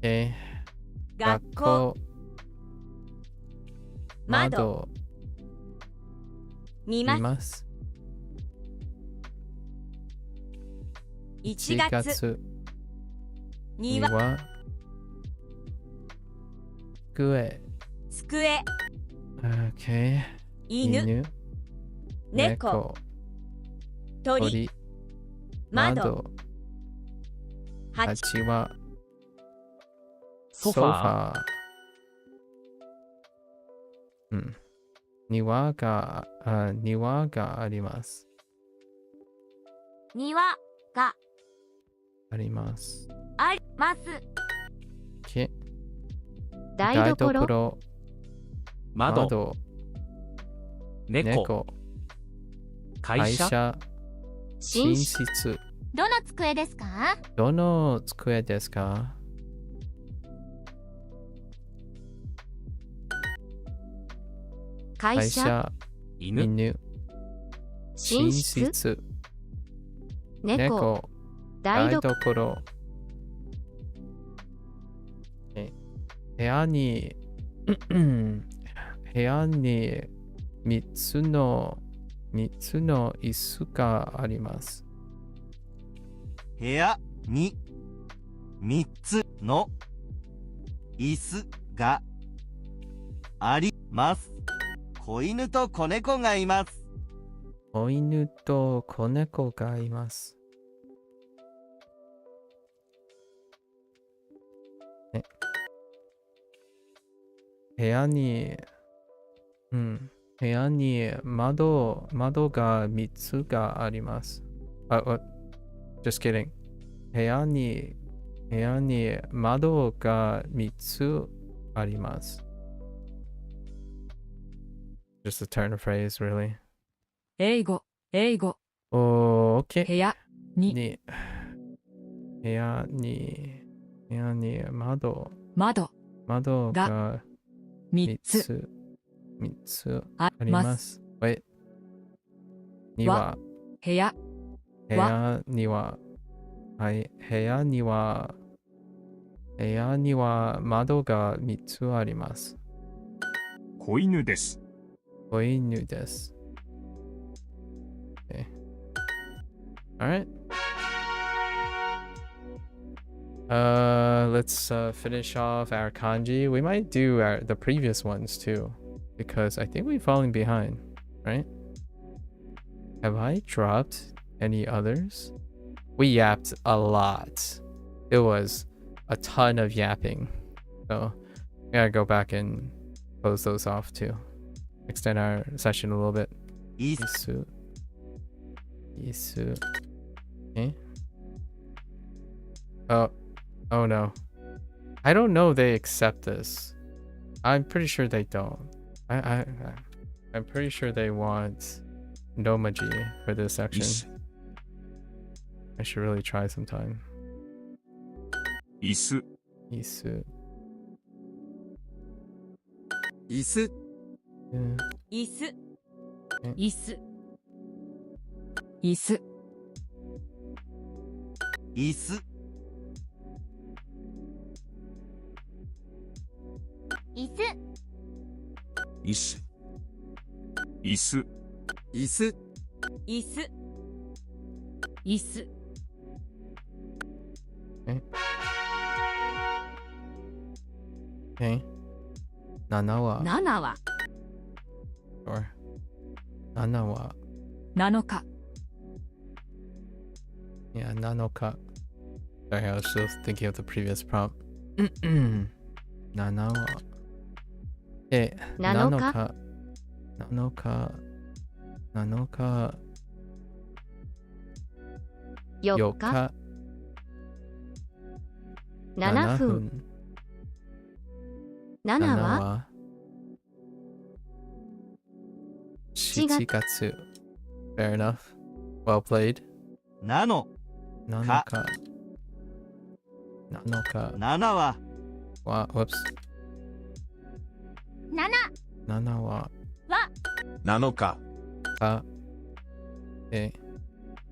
Okay. 学校窓見見ますます。 1 4月月庭庭机机 Okay. 犬猫鳥窓蜂蜂はソファーうん。庭があります。庭があります。あります。け台所窓、猫、会社、寝室室。どの机ですか？どの机ですか？会社犬、犬、寝寝室室、猫猫、台所所。部屋に3つの椅子があります。部屋に3つの椅子があります。子犬と子猫がいます。子犬と子猫がいます。部屋に、部屋に窓が3つがあります。just kidding. 部屋に窓が3つあります。Just a turn of phrase, really. 英語。Oh, okay. 部屋に部屋に窓が3 3つああります。Wait. には部屋部屋には窓が3つあります。子犬です。子犬です。Okay. Alright. Let's finish off our kanji. We might do the previous ones too, because I think we've fallen behind, right? Have I dropped any others? We yapped a lot. It was a ton of yapping. So we gotta go back and close those off too. Extend our session a little bit. Isu. Okay. Oh no. I don't know they accept this. I'm pretty sure they don't. I'm pretty sure they want Nomaji for this section. I should really try sometime. 椅子。椅子。椅子。椅子。椅子。椅子。椅子。椅子。椅子。椅子。椅子。椅子。椅子。Okay. 7は7は Sure. 7は7日。Yeah, 7日. Sorry, I was still thinking of the previous prompt. 7は7日7日7日4 4日日7分7 7はは7 7月 Fair enough. Well played. なの。 7日7日7はWhoops. 7 7は7日。7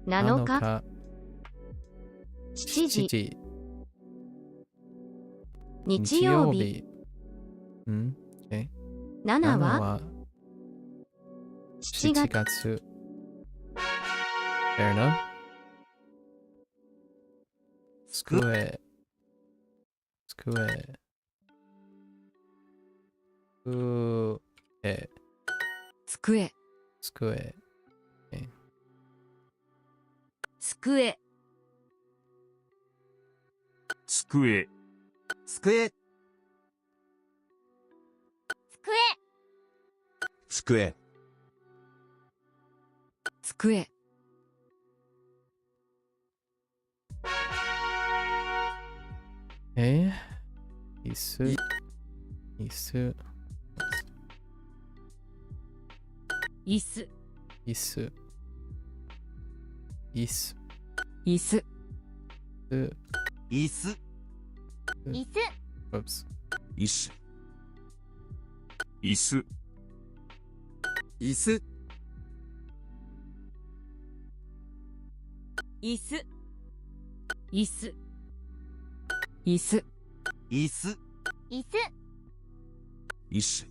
7日日7時7時日曜日Okay. 7 7はは7 7月月 Fair enough. 机机。机机。机。机。机。机。椅子椅子椅子。椅子椅子椅子。椅子。椅子。 Oops. 椅子。椅子。椅子。椅子。椅子。椅子。椅子。椅子。椅子。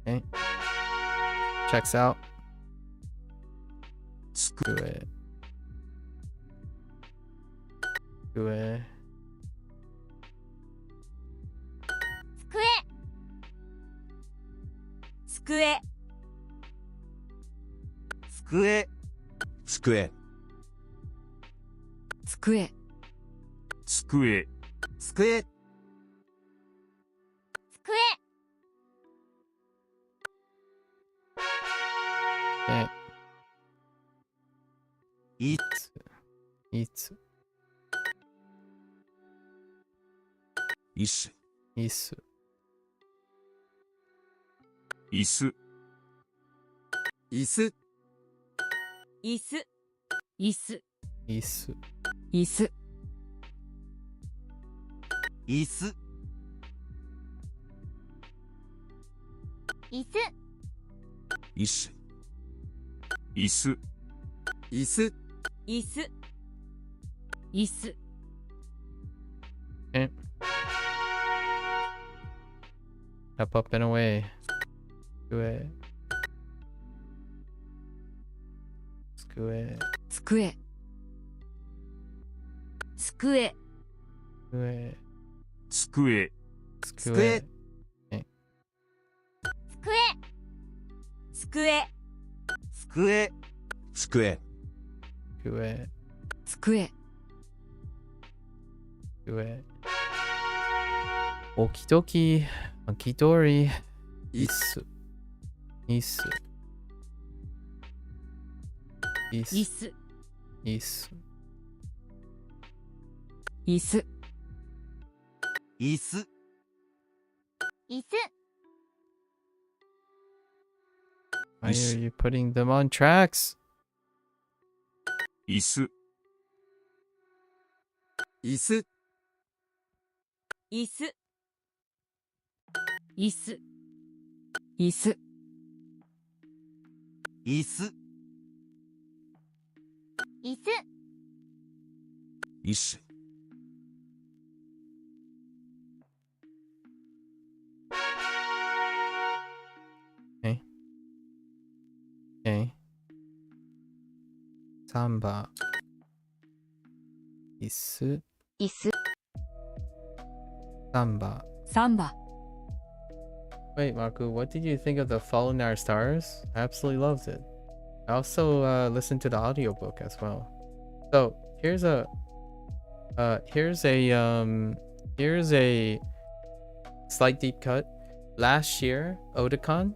Okay. Checks out. 机。机机 机 机、机、机、机 Okay. いいつ、椅子、いす、椅子、椅子椅子椅子、いす、椅子、椅子椅子椅子、椅子、椅子椅子椅子、 Up, up and away. Skue. Skue. 机、机、Skue. 机、 Skue. 机 机 机、 Skue. 机、 Skue. Okidoki. Akidori. 椅 Isu. Isu. 椅 Isu. 子、 Isu. 椅子、椅子椅子 Why are you putting them on tracks? 椅子、椅子椅子椅子、椅子、椅子椅子椅子、 Okay. Samba. Isu. 椅子、 Samba. サンバ、 Wait, Marku, what did you think of The Fault in Our Stars? I absolutely loved it. I also listened to the audiobook as well. So here's a slight deep cut. Last year, Otakon,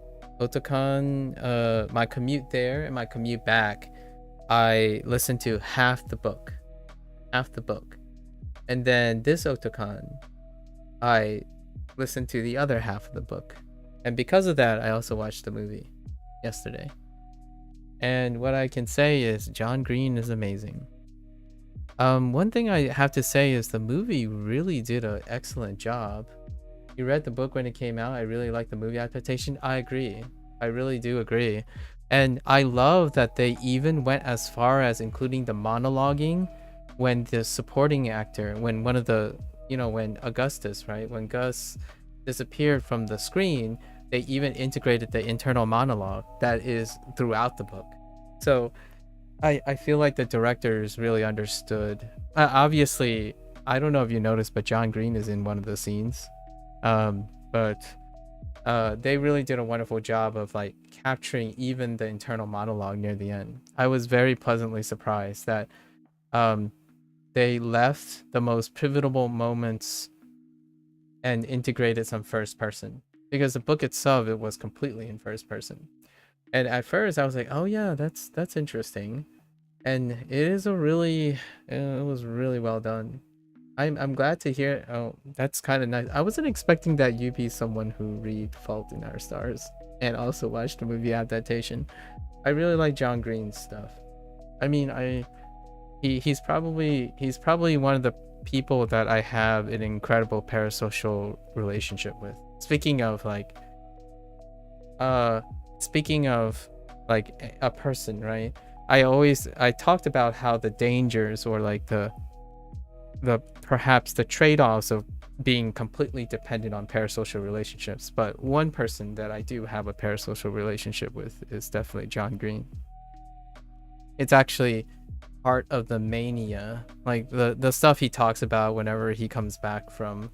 my commute there and my commute back, I listened to half the book. And then this Otakon, I listened to the other half of the book. And because of that, I also watched the movie yesterday. And what I can say is John Green is amazing. One thing I have to say is the movie really did an excellent job. You read the book when it came out. I really like the movie adaptation. I agree. I really do agree. And I love that they even went as far as including the monologuing when the supporting actor, when one of the, when Augustus, right? When Gus disappeared from the screen, they even integrated the internal monologue that is throughout the book. So I feel like the directors really understood. Obviously, I don't know if you noticed, but John Green is in one of the scenes. But they really did a wonderful job of like capturing even the internal monologue near the end. I was very pleasantly surprised that they left the most pivotal moments and integrated some first person, because the book itself, it was completely in first person. And at first I was like, oh yeah, that's interesting. And it is it was really well done. I'm glad to hear. Oh, that's kind of nice. I wasn't expecting that you'd be someone who read Fault in Our Stars and also watched the movie adaptation. I really like John Green's stuff. I mean, he's probably one of the people that I have an incredible parasocial relationship with. Speaking of like a person, right? I talked about how the dangers, or like the perhaps the trade-offs of being completely dependent on parasocial relationships. But one person that I do have a parasocial relationship with is definitely John Green. It's actually part of the mania, like the stuff he talks about whenever he comes back from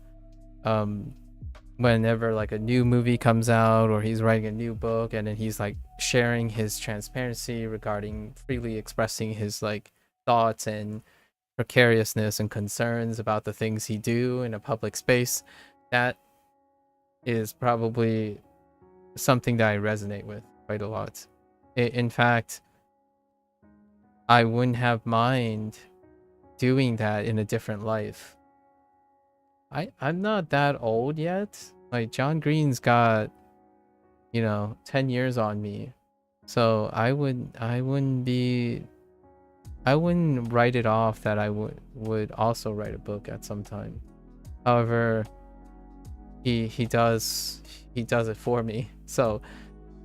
whenever like a new movie comes out or he's writing a new book, and then he's like sharing his transparency regarding freely expressing his like thoughts and precariousness and concerns about the things he do in a public space. That is probably something that I resonate with quite a lot. In fact, I wouldn't have mind doing that in a different life. I'm not that old yet. Like John Green's got, 10 years on me. So I wouldn't write it off that I would also write a book at some time. However, he does it for me. So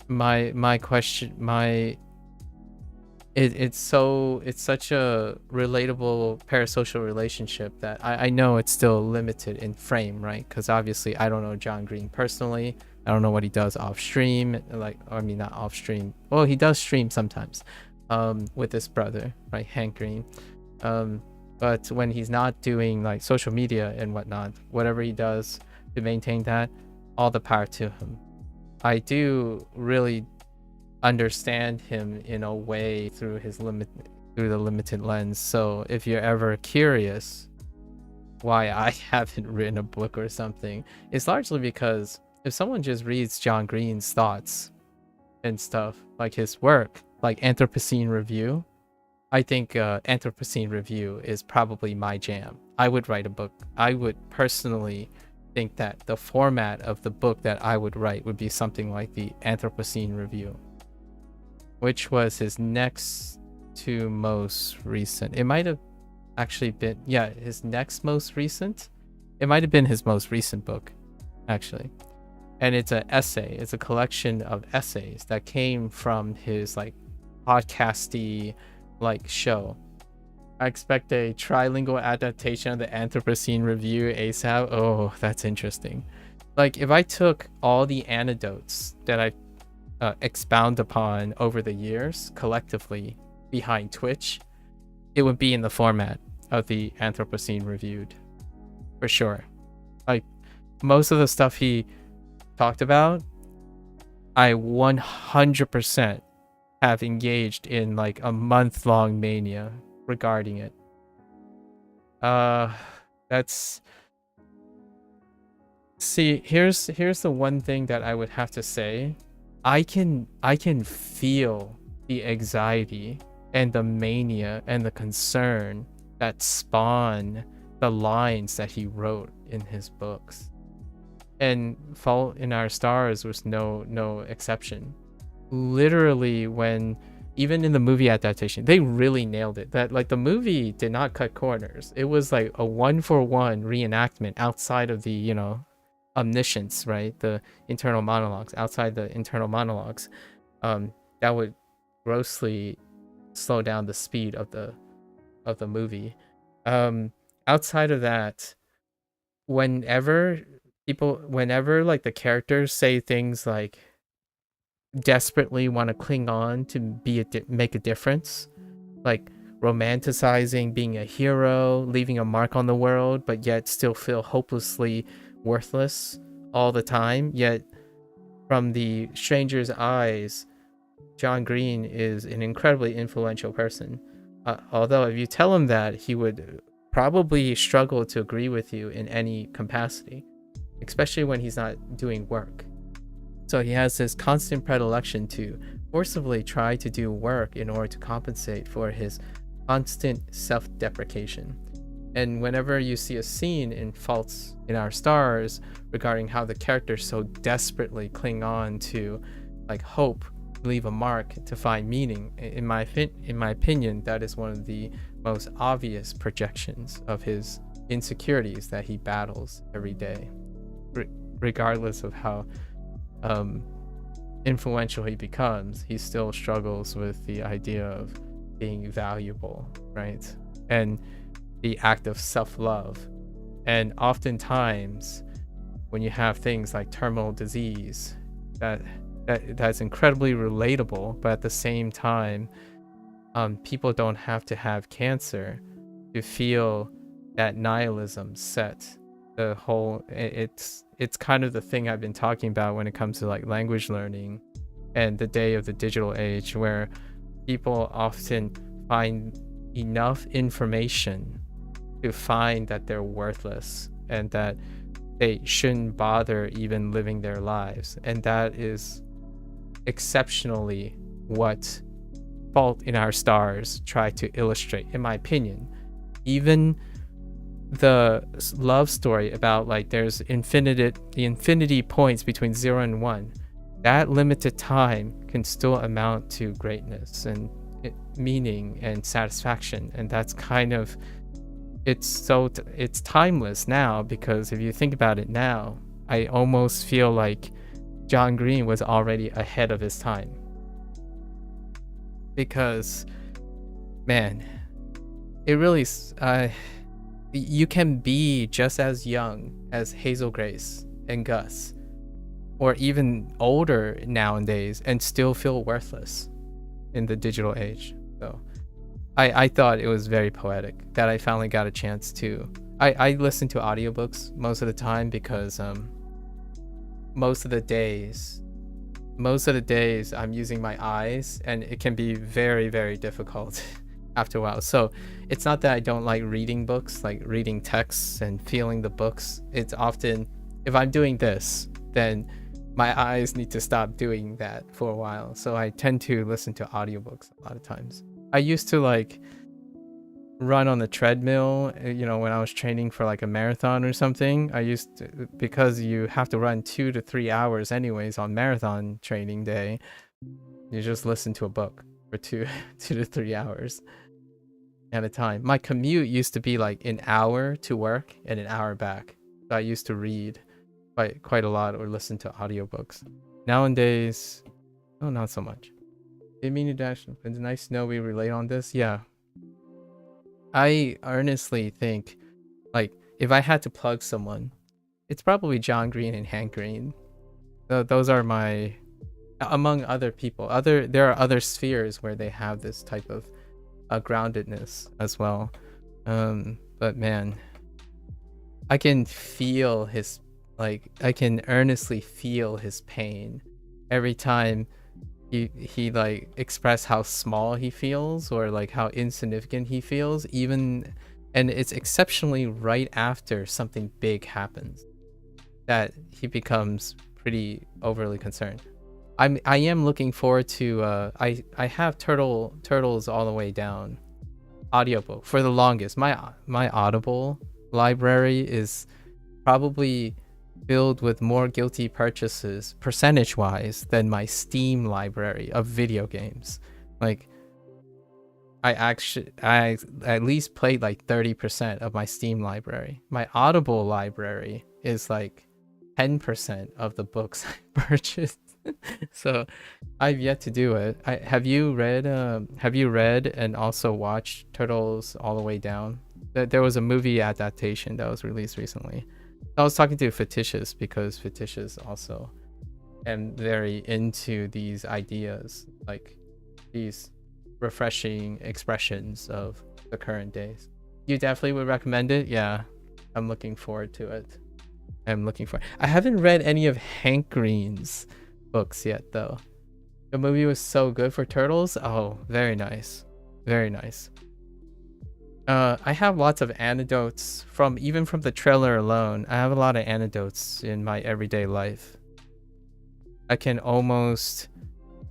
my question, it's such a relatable parasocial relationship that I know it's still limited in frame, right? Because obviously I don't know John Green personally. I don't know what he does off stream, not off stream. Well, he does stream sometimes with his brother, right, Hank Green. But when he's not doing like social media and whatnot, whatever he does to maintain that, all the power to him. I do really understand him in a way through the limited lens. So if you're ever curious why I haven't written a book or something, it's largely because if someone just reads John Green's thoughts and stuff, like his work, like Anthropocene Review, I think Anthropocene Review is probably my jam. I would write a book. I would personally think that the format of the book that I would write would be something like the Anthropocene Review, which was his next to most recent. It might have actually been, his next most recent. It might have been his most recent book, actually. And it's an essay. It's a collection of essays that came from his like podcasty like show. I expect a trilingual adaptation of the Anthropocene Review ASAP. Oh, that's interesting. Like if I took all the anecdotes that I expound upon over the years collectively behind Twitch, it would be in the format of the Anthropocene Reviewed, for sure. Like most of the stuff he talked about, I 100% have engaged in like a month-long mania regarding it. Here's the one thing that I would have to say. I can feel the anxiety and the mania and the concern that spawn the lines that he wrote in his books. And Fault in Our Stars was no exception. Literally, when even in the movie adaptation, they really nailed it. That like the movie did not cut corners. It was like a 1-for-1 reenactment outside of the omniscience, right? The internal monologues. Outside the internal monologues, that would grossly slow down the speed of the movie. Outside of that, whenever like the characters say things like desperately want to cling on to make a difference, like romanticizing being a hero, leaving a mark on the world, but yet still feel hopelessly worthless all the time, yet from the stranger's eyes, John Green is an incredibly influential person. Although if you tell him that, he would probably struggle to agree with you in any capacity, especially when he's not doing work. So he has this constant predilection to forcibly try to do work in order to compensate for his constant self-deprecation. And whenever you see a scene in Faults in Our Stars regarding how the characters so desperately cling on to like hope, leave a mark to find meaning, in my opinion, that is one of the most obvious projections of his insecurities that he battles every day, regardless of how influential he becomes. He still struggles with the idea of being valuable, right? And the act of self-love. And oftentimes when you have things like terminal disease, that's incredibly relatable, but at the same time, people don't have to have cancer to feel that nihilism set the whole it's kind of the thing I've been talking about when it comes to like language learning and the day of the digital age, where people often find enough information to find that they're worthless and that they shouldn't bother even living their lives. And that is exceptionally what Fault in Our Stars try to illustrate, in my opinion. Even the love story about like there's the infinity points between 0 and 1, that limited time can still amount to greatness and meaning and satisfaction. And that's kind of, it's timeless now, because if you think about it now, I almost feel like John Green was already ahead of his time. Because, man, it really, you can be just as young as Hazel Grace and Gus, or even older nowadays, and still feel worthless in the digital age. So I thought it was very poetic that I finally got a chance to. I listen to audiobooks most of the time because most of the days I'm using my eyes, and it can be very, very difficult after a while. So it's not that I don't like reading books, like reading texts and feeling the books. It's often, if I'm doing this, then my eyes need to stop doing that for a while. So I tend to listen to audiobooks a lot of times. I used to like run on the treadmill, you know, when I was training for like a marathon or something. I used to, because you have to run 2 to 3 hours anyways on marathon training day, you just listen to a book for 2 to 3 hours at a time. My commute used to be like an hour to work and an hour back. So I used to read quite a lot or listen to audiobooks. Nowadays, oh, not so much. Didn't mean to dash. It's nice to know we relate on this. Yeah. I earnestly think, like, if I had to plug someone, it's probably John Green and Hank Green. Those are my, among other people. There are other spheres where they have this type of groundedness as well. But man, I can feel his, like, I can earnestly feel his pain every time he like express how small he feels, or like how insignificant he feels, even, and it's exceptionally right after something big happens that he becomes pretty overly concerned. I am looking forward to I have Turtles All the Way Down audiobook for the longest. My Audible library is probably filled with more guilty purchases percentage wise than my Steam library of video games. Like, I at least played like 30% of my Steam library. My Audible library is like 10% of the books I purchased. So I've yet to do it. Have you read and also watched Turtles All the Way Down? There was a movie adaptation that was released recently. I was talking to Fictitious because Fictitious also am very into these ideas, like these refreshing expressions of the current days. You definitely would recommend it? Yeah, I'm looking forward to it. I haven't read any of Hank Green's books yet, though. The movie was so good for Turtles. Oh, very nice. Very nice. I have lots of anecdotes even from the trailer alone. I have a lot of anecdotes in my everyday life. I can almost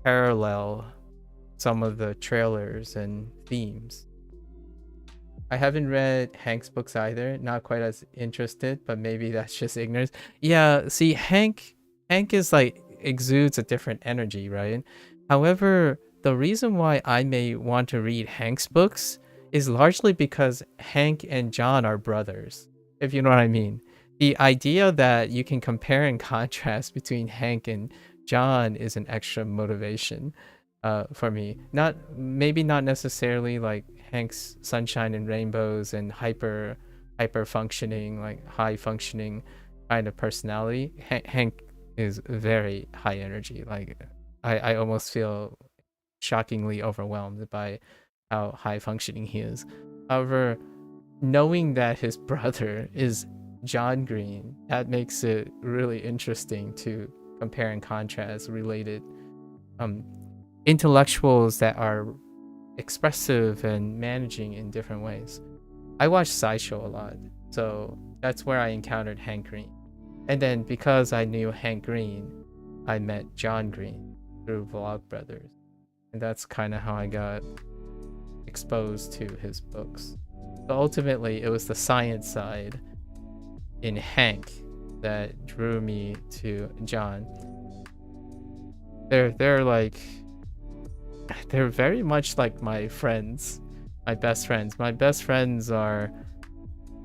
parallel some of the trailers and themes. I haven't read Hank's books either. Not quite as interested, but maybe that's just ignorance. Yeah, see, Hank is like exudes a different energy, right? However, the reason why I may want to read Hank's books is largely because Hank and John are brothers, if you know what I mean. The idea that you can compare and contrast between Hank and John is an extra motivation for me. Maybe not necessarily like Hank's sunshine and rainbows and hyper functioning, like high functioning kind of personality. Hank is very high energy. Like I almost feel shockingly overwhelmed by how high functioning he is. However, knowing that his brother is John Green, that makes it really interesting to compare and contrast related intellectuals that are expressive and managing in different ways. I watched SciShow a lot, so that's where I encountered Hank Green. And then because I knew Hank Green, I met John Green through Vlogbrothers. And that's kind of how I got exposed to his books. So ultimately, it was the science side in Hank that drew me to John. They're very much like my friends, my best friends. My best friends are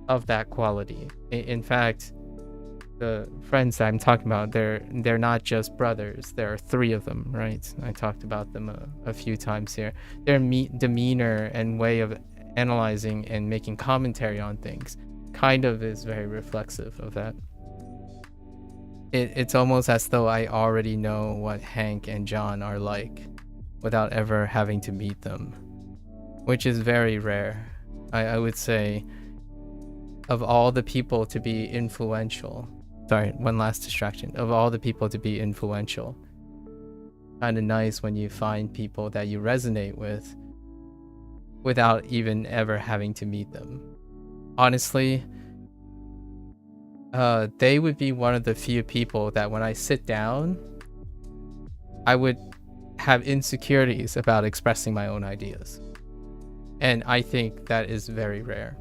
of that quality. In fact, the friends that I'm talking about, they're not just brothers. There are 3 of them, right? I talked about them a few times here. Their demeanor and way of analyzing and making commentary on things kind of is very reflexive of that. It's almost as though I already know what Hank and John are like without ever having to meet them, which is very rare. I would say of all the people to be influential, sorry, one last distraction, of all the people to be influential, kind of nice when you find people that you resonate with without even ever having to meet them. Honestly, they would be one of the few people that when I sit down, I would have insecurities about expressing my own ideas. And I think that is very rare.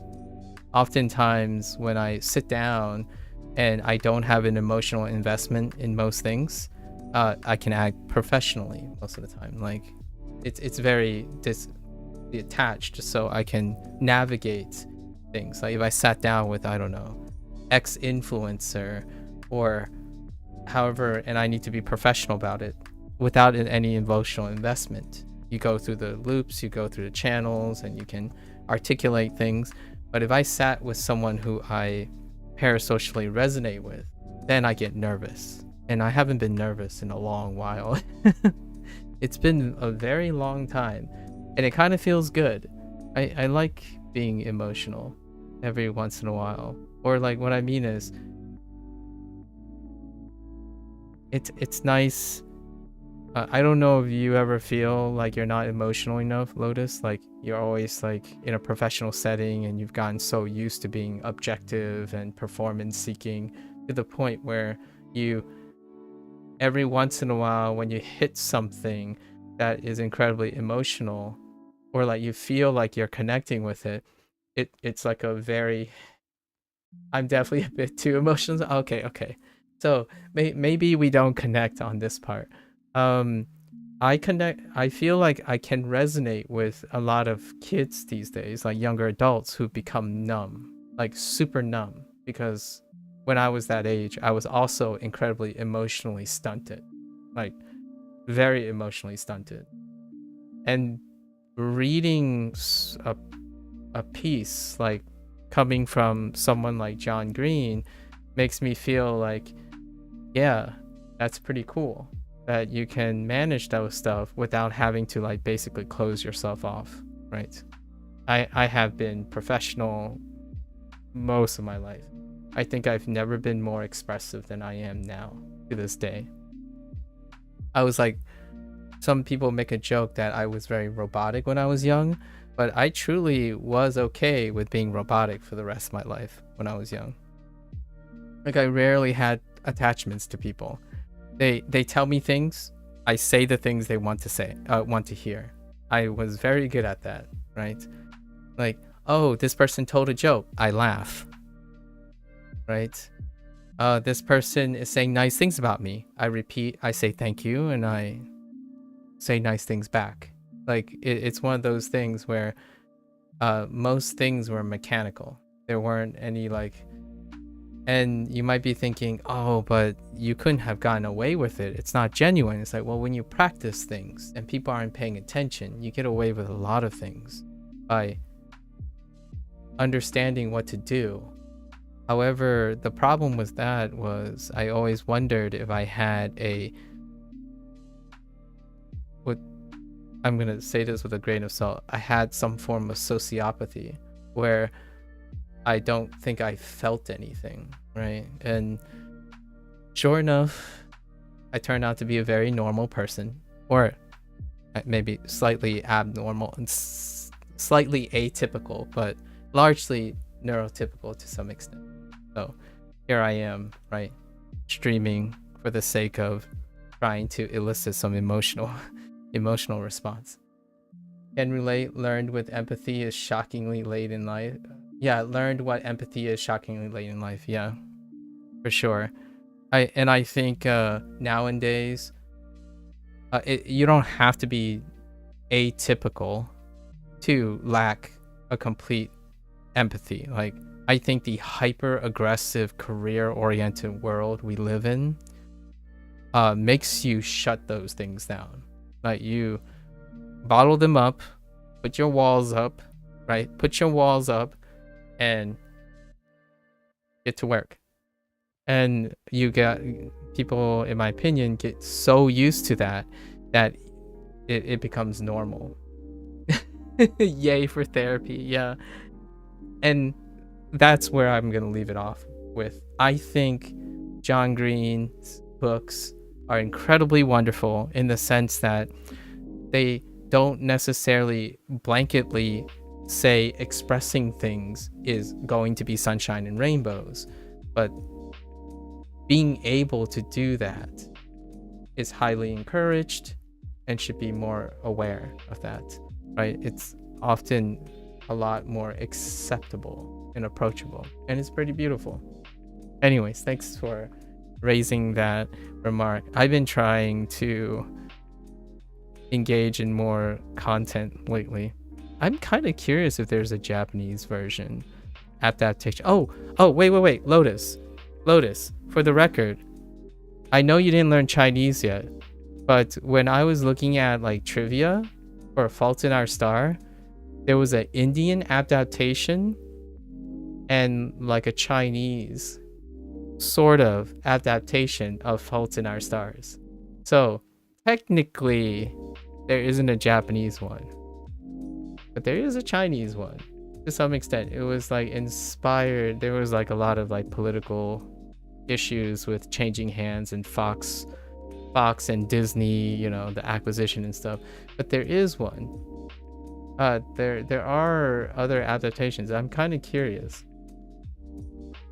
Oftentimes when I sit down and I don't have an emotional investment in most things, I can act professionally most of the time. Like it's very detached, so I can navigate things. Like if I sat down with, I don't know, X influencer or however, and I need to be professional about it without any emotional investment. You go through the loops, you go through the channels, and you can articulate things. But if I sat with someone who I parasocially resonate with, then I get nervous. And I haven't been nervous in a long while. It's been a very long time, and it kind of feels good. I like being emotional every once in a while. Or like what I mean is, it's nice. I don't know if you ever feel like you're not emotional enough, Lotus. Like you're always like in a professional setting and you've gotten so used to being objective and performance seeking to the point where you, every once in a while when you hit something that is incredibly emotional, or like you feel like you're connecting with it, it's like a very, I'm definitely a bit too emotional. Okay. So maybe we don't connect on this part. I feel like I can resonate with a lot of kids these days, like younger adults who become numb, like super numb, because when I was that age, I was also incredibly emotionally stunted, like very emotionally stunted. And reading a piece like coming from someone like John Green makes me feel like, yeah, that's pretty cool that you can manage those stuff without having to like basically close yourself off, right? I have been professional most of my life. I think I've never been more expressive than I am now to this day. I was like, some people make a joke that I was very robotic when I was young, but I truly was okay with being robotic for the rest of my life when I was young. Like I rarely had attachments to people. They tell me things, I say the things they want to hear. I was very good at that, right? Like, oh, this person told a joke, I laugh, right? This person is saying nice things about me, I repeat, I say thank you, and I say nice things back. Like it's one of those things where most things were mechanical. There weren't any like, and you might be thinking, oh, but you couldn't have gotten away with it, it's not genuine. It's like, well, when you practice things and people aren't paying attention, you get away with a lot of things by understanding what to do. However, the problem with that was I always wondered if I had I'm going to say this with a grain of salt, I had some form of sociopathy where I don't think I felt anything, right? And sure enough, I turned out to be a very normal person, or maybe slightly abnormal and slightly atypical, but largely neurotypical to some extent. So here I am, right, streaming for the sake of trying to elicit some emotional response. Can relate. Learned with empathy is shockingly late in life. Yeah, learned what empathy is shockingly late in life. Yeah, for sure. I think nowadays, you don't have to be atypical to lack a complete empathy. Like, I think the hyper aggressive career oriented world we live in makes you shut those things down. Like, you bottle them up, put your walls up, right? Put your walls up and get to work. And you get people, in my opinion, get so used to that it becomes normal. Yay for therapy. Yeah. And that's where I'm going to leave it off with. I think John Green's books are incredibly wonderful in the sense that they don't necessarily blanketly say expressing things is going to be sunshine and rainbows, but being able to do that is highly encouraged and should be more aware of that, right? It's often a lot more acceptable and approachable, and it's pretty beautiful. Anyways, thanks for raising that remark. I've been trying to engage in more content lately. I'm kind of curious if there's a Japanese version adaptation. Oh, wait. Lotus, for the record, I know you didn't learn Chinese yet, but when I was looking at like trivia for Fault in Our Star, there was an Indian adaptation and like a Chinese sort of adaptation of Fault in Our Stars. So technically there isn't a Japanese one, but there is a Chinese one to some extent. It was like inspired. There was like a lot of like political issues with changing hands and Fox and Disney, you know, the acquisition and stuff. But there is one. There are other adaptations. I'm kind of curious.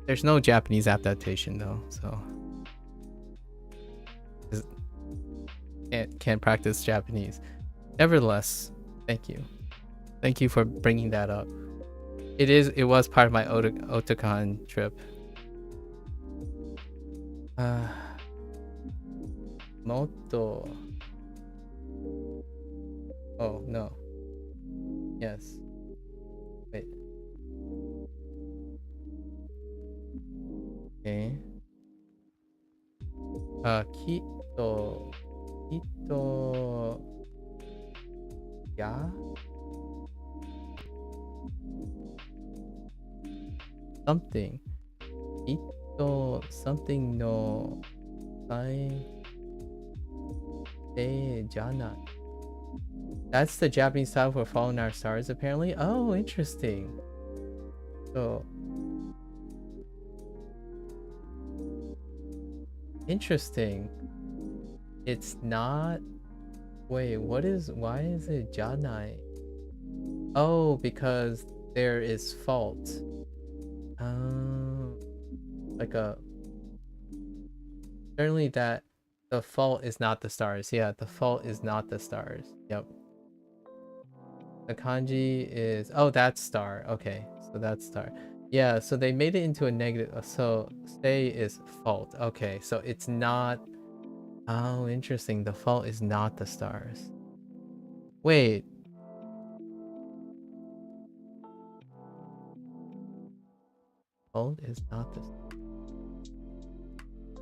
There's no Japanese adaptation though, so can't practice Japanese. Nevertheless, thank you for bringing that up. It was part of my Otakon trip. Moto. Oh no. Yes. Wait. Okay. Kito. Yeah. Something. Kito something no sai de janai. That's the Japanese title for Fault in Our Stars, apparently. Oh, interesting. So interesting. It's not. Wait, why is it Janai? Oh, because there is fault. Like a. Certainly that the fault is not the stars. Yeah, the fault is not the stars. Yep. The kanji is. Oh, that's star. Okay, so that's star. Yeah, so they made it into a negative. So stay is fault. Okay, so it's not. Oh, interesting. The fault is not the stars. Wait. Fault is not the stars.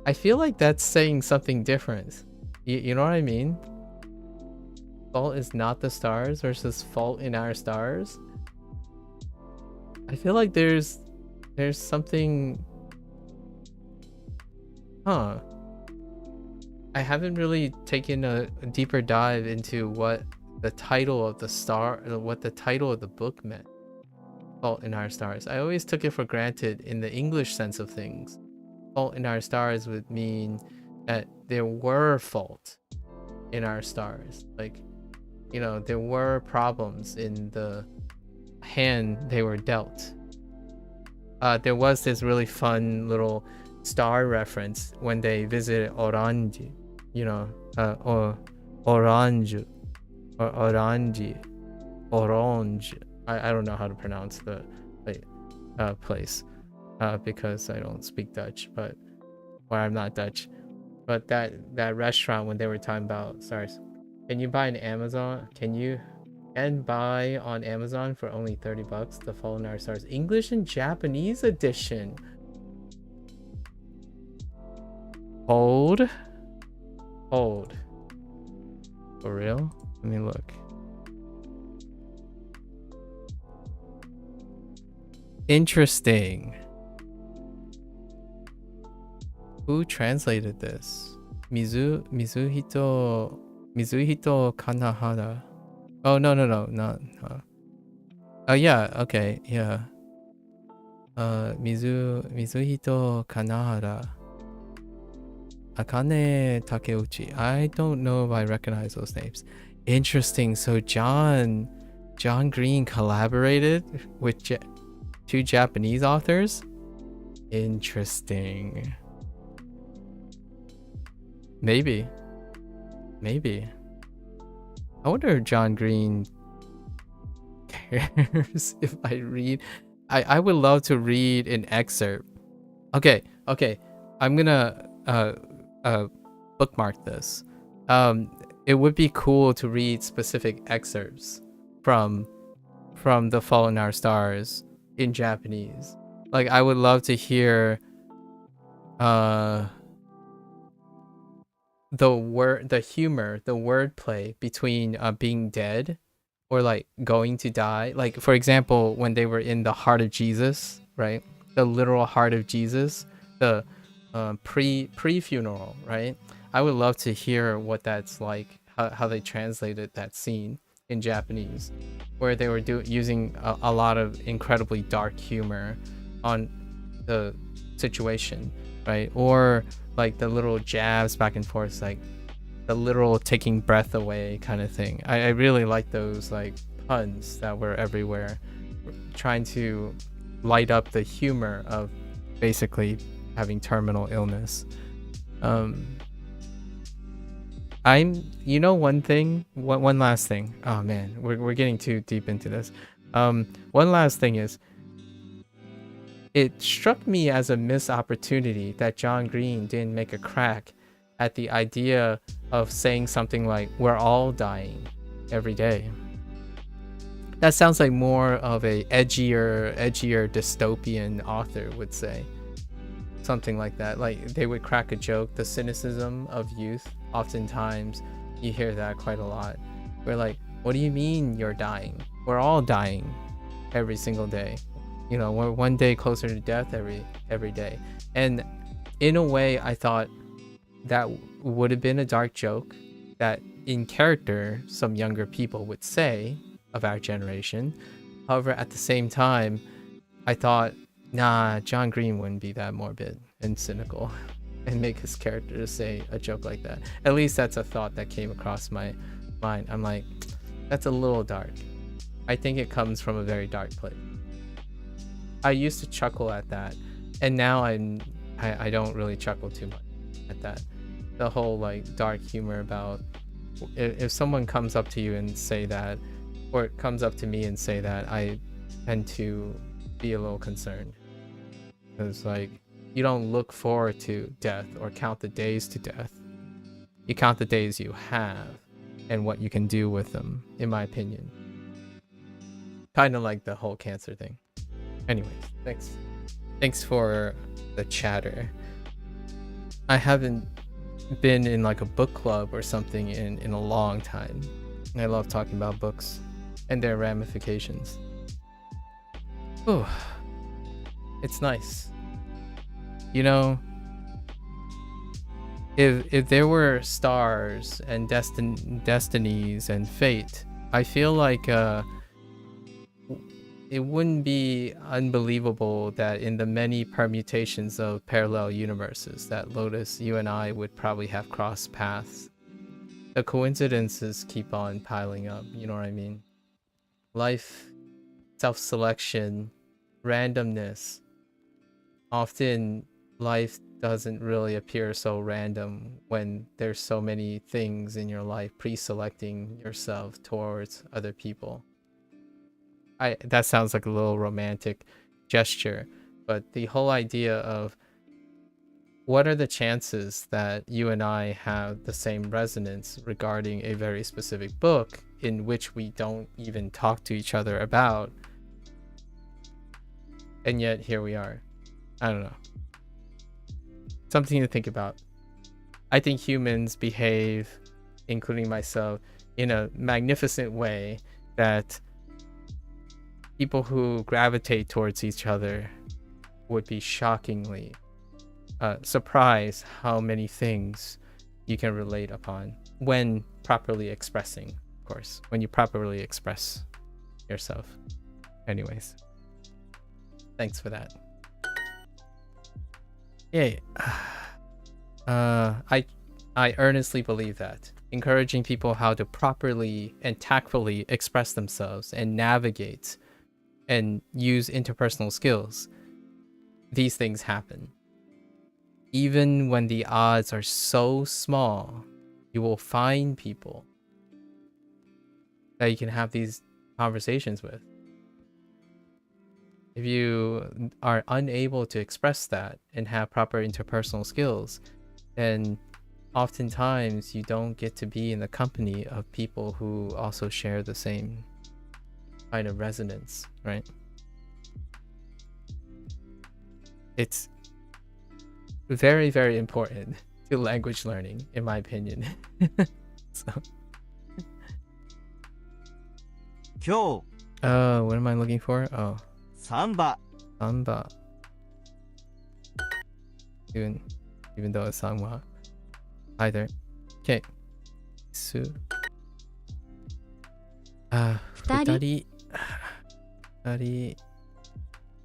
I feel like that's saying something different. You know what I mean? Fault is not the stars versus Fault in Our Stars. I feel like there's something. Huh. I haven't really taken a deeper dive into what the title of the book meant. Fault in Our Stars. I always took it for granted in the English sense of things. Fault in Our Stars would mean that there were fault in our stars. Like, you know, there were problems in the hand they were dealt. There was this really fun little star reference when they visited Orange, you know, or Orange, or Orange. I don't know how to pronounce the place because I don't speak Dutch, but or I'm not Dutch. But that restaurant when they were talking about stars, can you buy on Amazon? Can you buy on Amazon for only $30? The Fault in Our Stars English and Japanese edition. Hold. For real? Let me look. Interesting. Who translated this? Mizuhito Kanahara. Oh no, not. Oh yeah, okay, yeah. Mizuhito Kanahara. Akane Takeuchi. I don't know if I recognize those names. Interesting. So John Green collaborated with two Japanese authors. Interesting. Maybe. I wonder if John Green cares if I read. I would love to read an excerpt. Okay. I'm gonna bookmark this. It would be cool to read specific excerpts from The Fault in Our Stars in Japanese. Like, I would love to hear the humor, the wordplay between being dead or like going to die. Like, for example, when they were in the heart of Jesus, right? The literal heart of Jesus, the pre-funeral, right? I would love to hear what that's like, how they translated that scene in Japanese, where they were using a lot of incredibly dark humor on the situation, right? Or like the little jabs back and forth, like the literal taking breath away kind of thing. I really like those like puns that were everywhere, trying to light up the humor of basically having terminal illness. One last thing. Oh man, we're getting too deep into this. One last thing is, it struck me as a missed opportunity that John Green didn't make a crack at the idea of saying something like, we're all dying every day. That sounds like more of a edgier dystopian author would say. Something like that. Like, they would crack a joke, the cynicism of youth. Oftentimes you hear that quite a lot. We're like, what do you mean you're dying? We're all dying every single day. You know, we're one day closer to death every day. And in a way, I thought that would have been a dark joke that in character some younger people would say of our generation. However, at the same time, I thought, nah, John Green wouldn't be that morbid and cynical and make his character say a joke like that. At least that's a thought that came across my mind. I'm like, that's a little dark. I think it comes from a very dark place. I used to chuckle at that, and now I don't really chuckle too much at that. The whole like dark humor about if someone comes up to you and say that, or it comes up to me and say that, I tend to be a little concerned, because like, you don't look forward to death or count the days to death. You count the days you have and what you can do with them, in my opinion. Kind of like the whole cancer thing. Anyways, thanks for the chatter. I haven't been in like a book club or something in a long time. I love talking about books and their ramifications. Oh, it's nice. You know, if there were stars and destinies and fate, I feel like it wouldn't be unbelievable that in the many permutations of parallel universes that Lotus, you and I would probably have crossed paths. The coincidences keep on piling up, you know what I mean? Life, self-selection, randomness. Often life doesn't really appear so random when there's so many things in your life pre-selecting yourself towards other people. That sounds like a little romantic gesture, but the whole idea of what are the chances that you and I have the same resonance regarding a very specific book in which we don't even talk to each other about, and yet here we are. I don't know. Something to think about. I think humans behave, including myself, in a magnificent way that people who gravitate towards each other would be shockingly surprised how many things you can relate upon when properly expressing, of course, when you properly express yourself. Anyways, thanks for that. Yay. I earnestly believe that encouraging people how to properly and tactfully express themselves and navigate and use interpersonal skills, these things happen. Even when the odds are so small, you will find people that you can have these conversations with. If you are unable to express that and have proper interpersonal skills, then oftentimes you don't get to be in the company of people who also share the same kind of resonance, right? It's very, very important to language learning, in my opinion. So. 今日 What am I looking for? Oh. サンバ Samba. Even though it's Sangwa. Either. Okay. Su. 二人二人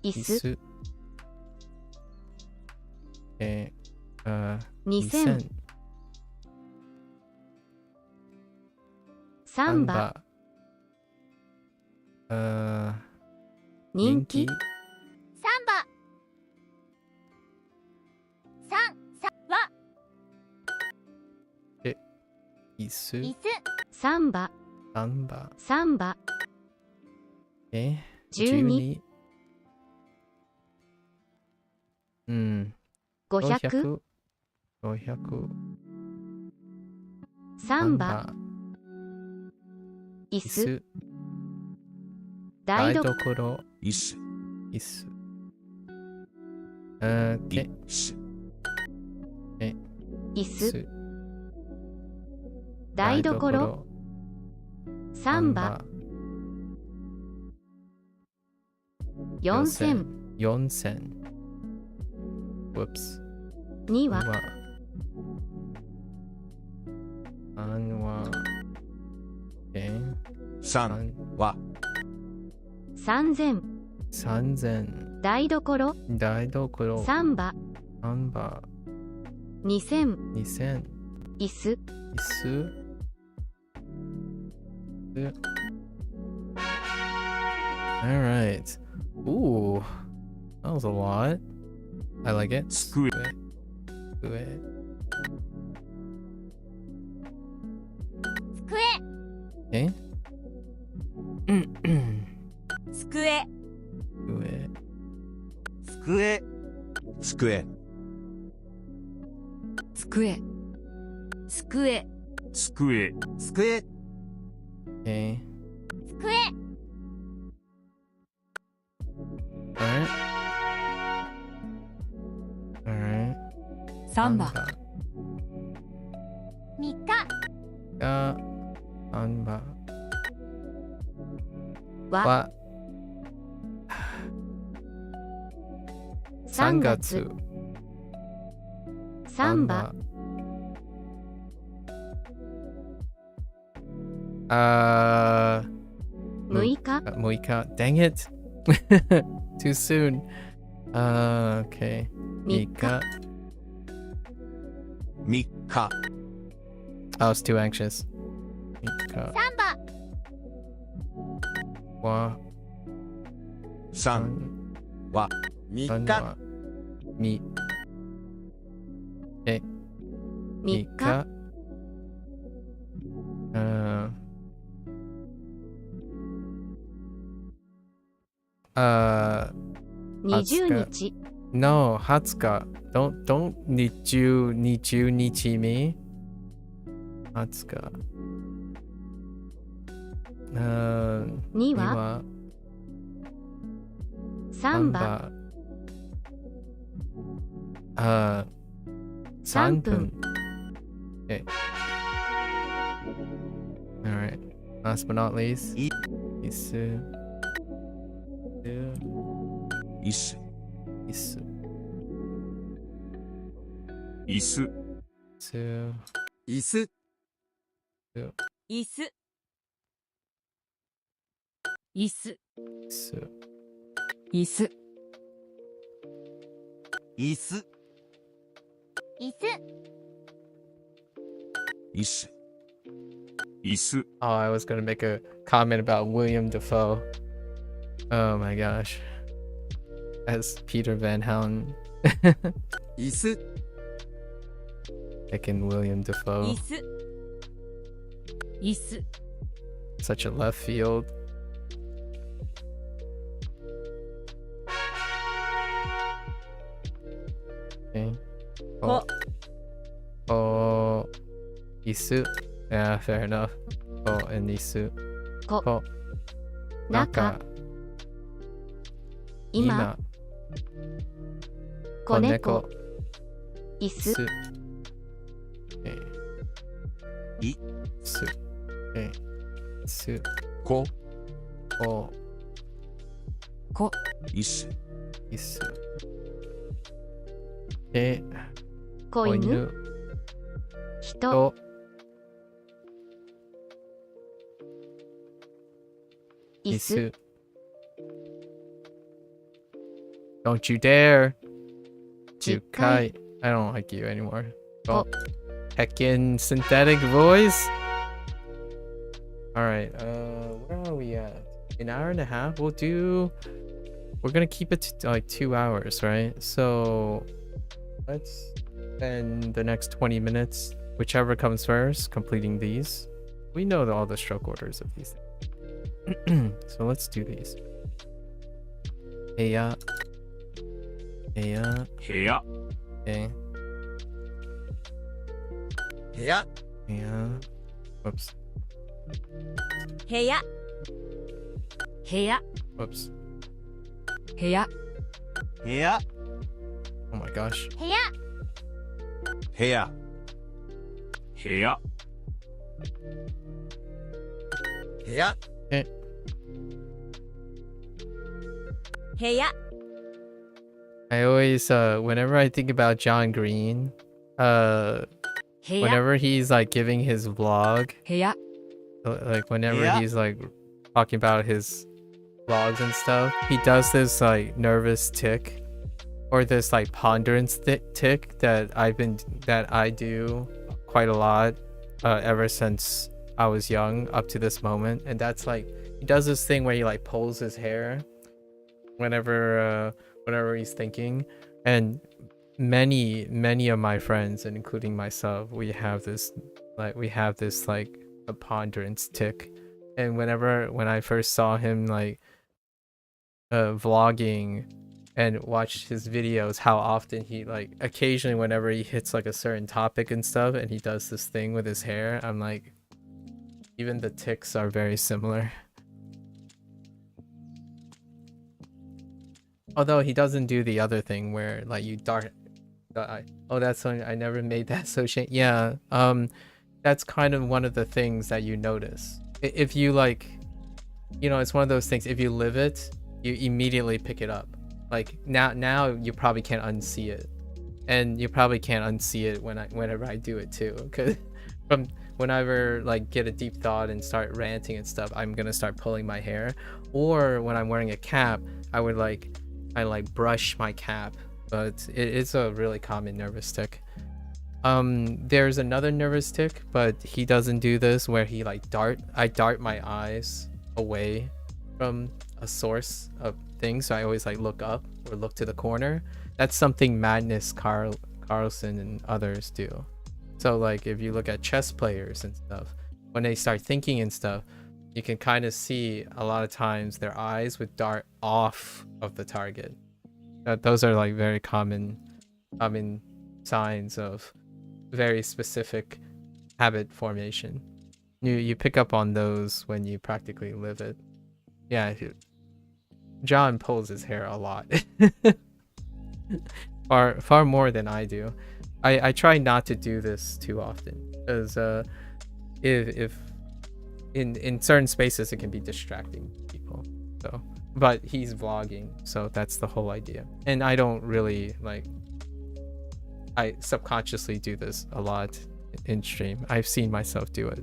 椅子椅子。2000サンバ人気サンバサンは椅子椅子サンバサンバサンバ12500 500サンバ椅椅子子台所椅子椅子椅子椅子台所サンバ4000 4000 Whoops には3は3は3000 3000台所台所サンバサンバ2000 2000椅子椅子Alright. Ooh. That was a lot. I like it. 机 Okay. 机机机机机机 机 Okay. 机 Alright. Alright. サンバ3日がサンバはは3 3月月サンバ6 6日日 Dang it. Too soon. Okay. Mika. Mika. I was too anxious. Mika. サンバ Wa. San. Wa. Mika. Wa. Mi. Okay. 3日 Mika.20日 No, Hatsuka. Don't Nichu Nichi me. Hatsuka. には 3番 3分. Okay. Alright. Last but not least. Isu. Isu. Isu. 椅子 Isu. 椅子 椅子椅子 Isu. 椅子椅子椅子 Isu. 椅子 Oh, I was gonna make a comment about William Dafoe. Oh my gosh. As Peter Van Houten. 椅子 Picking William Dafoe. 椅子椅子 Such a left field. Okay. Ko. Oh. Isu. Yeah, fair enough. Oh, and Isu. Ko. Ko. 中 Naka. 今 子猫 椅子 Isu. Okay. い Isu. Okay. Isu. Ko. Oh. 子 Isu. Isu. Okay. 子犬 人 To. Isu. Isu. Don't you dare. Jukai. I don't like you anymore. Oh. Heckin' synthetic voice. Alright, where are we at? An hour and a half? We're gonna keep it to like 2 hours, right? So let's spend the next 20 minutes, whichever comes first, completing these. We know all the stroke orders of these things. So let's do these. Heya. Heya. 部屋 Okay. Heya. Heya. Whoops. 部屋部屋 Whoops. 部屋部屋 Oh my gosh. 部屋 Heya. 部屋 Heya. 部屋 I always whenever I think about John Green, 部屋 whenever he's like giving his vlog, 部屋 like whenever Yeah. he's like talking about his vlogs and stuff, he does this like nervous tick or this like ponderance tick that I do quite a lot ever since I was young up to this moment. And that's like he does this thing where he like pulls his hair whenever he's thinking. And many of my friends, and including myself, we have this like a ponderance tick. And when I first saw him like vlogging and watched his videos, how often he like occasionally whenever he hits like a certain topic and stuff and he does this thing with his hair, I'm like, even the ticks are very similar. Although he doesn't do the other thing where like you dart the eye. Oh, that's something I never made that so yeah. That's kind of one of the things that you notice. If you like, you know, it's one of those things, if you live it, you immediately pick it up. Like now you probably can't unsee it. And you probably can't unsee it whenever I do it too. Because from whenever like get a deep thought and start ranting and stuff, I'm gonna start pulling my hair. Or when I'm wearing a cap, I brush my cap. But it's a really common nervous tick. There's another nervous tick, but he doesn't do this, where he like I dart my eyes away from a source of things, so I always like look up or look to the corner. That's something Magnus Carlsen and others do. So like if you look at chess players and stuff, when they start thinking and stuff, you can kind of see a lot of times their eyes would dart off of the target. Those are like very common signs of very specific habit formation. You pick up on those when you practically live it. Yeah, John pulls his hair a lot. far more than I do. I try not to do this too often, because if in certain spaces it can be distracting to people. So, but he's vlogging, so that's the whole idea. And I don't really like, I subconsciously do this a lot in stream. I've seen myself do it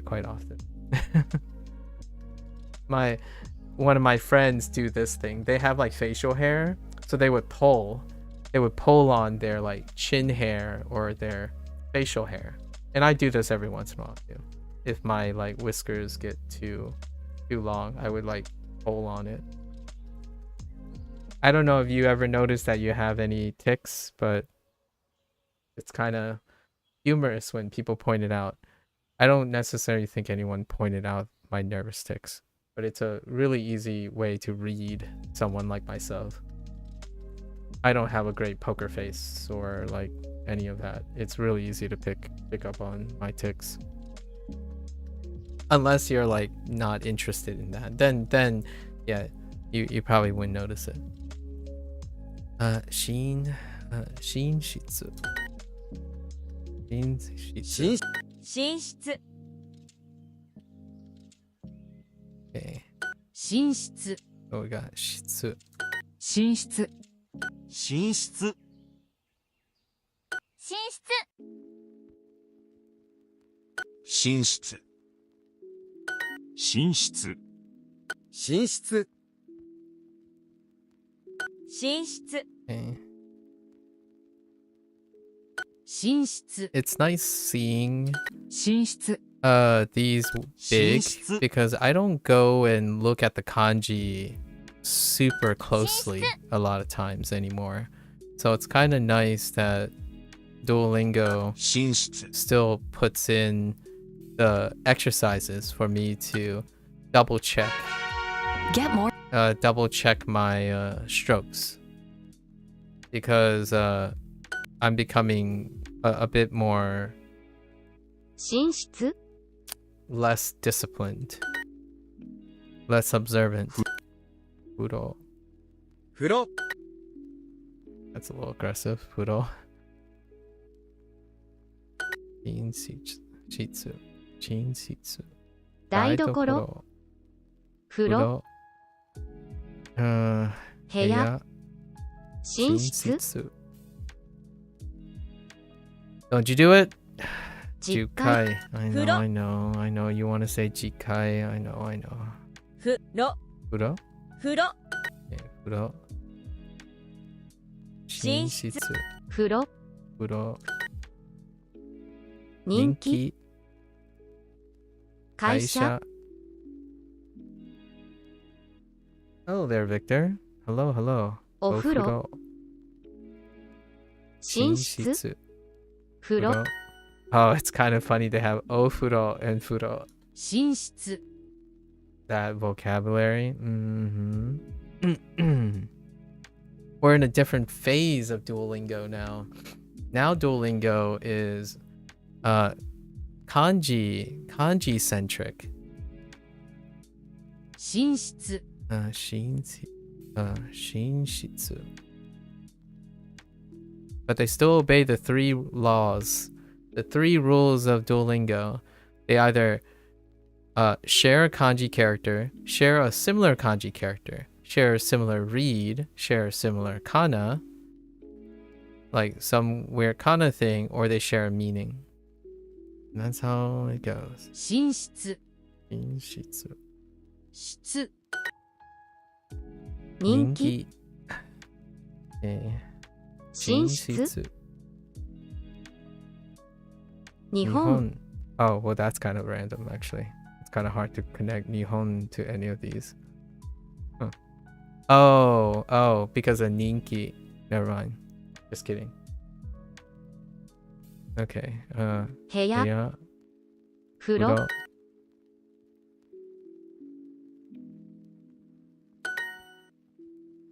quite often. One of my friends do this thing. They have like facial hair, so they would pull on their like chin hair or their facial hair. And I do this every once in a while too. If my like whiskers get too long, I would like pull on it. I don't know if you ever noticed that you have any tics, but it's kind of humorous when people point it out. I don't necessarily think anyone pointed out my nervous tics, but it's a really easy way to read someone like myself. I don't have a great poker face or like any of that. It's really easy to pick up on my tics. Unless you're like not interested in that, then yeah, you probably wouldn't notice it. Shin Shitsu. Shin Shitsu. 寝室 Okay. 寝室 So we got Shitsu. 寝室寝室寝室寝室寝室寝室寝室 Okay. 寝室 It's nice seeing 寝室 these big, 寝室 because I don't go and look at the kanji super closely a lot of times anymore. So it's kind of nice that Duolingo 寝室 still puts in the exercises for me to double check my strokes, because I'm becoming a bit more 寝室 less disciplined, less observant. Furo. 風呂 That's a little aggressive. Furo. Shinshitsu. Shinshitsu. 台所風呂 Furo. 部屋寝室 Shinshitsu. Don't you do it? 実家 Jukai. I know. You want to say Jikai. I know. 風呂 Furo? 風呂 Yeah, Furo. 寝室 Shinshitsu. 風呂 Furo. 人気会社 Hello there, Victor. Hello. お風呂 寝室 Shinshitsu. 風呂 Oh, it's kind of funny to have ofuro and furo. 寝室 That vocabulary. We're in a different phase of Duolingo now. Now Duolingo is kanji centric. 寝室 Shinshitsu. But they still obey the 3 laws. The 3 rules of Duolingo. They either share a kanji character, share a similar kanji character, share a similar read, share a similar kana, like some weird kana thing, or they share a meaning. That's how it goes. 寝室寝室。室人気人気。寝室日本 Oh, well, that's kind of random, actually. It's kind of hard to connect Nihon to any of these. Huh. Oh, because of Ninki. Never mind. Just kidding. Okay. 部屋 Yeah. 風呂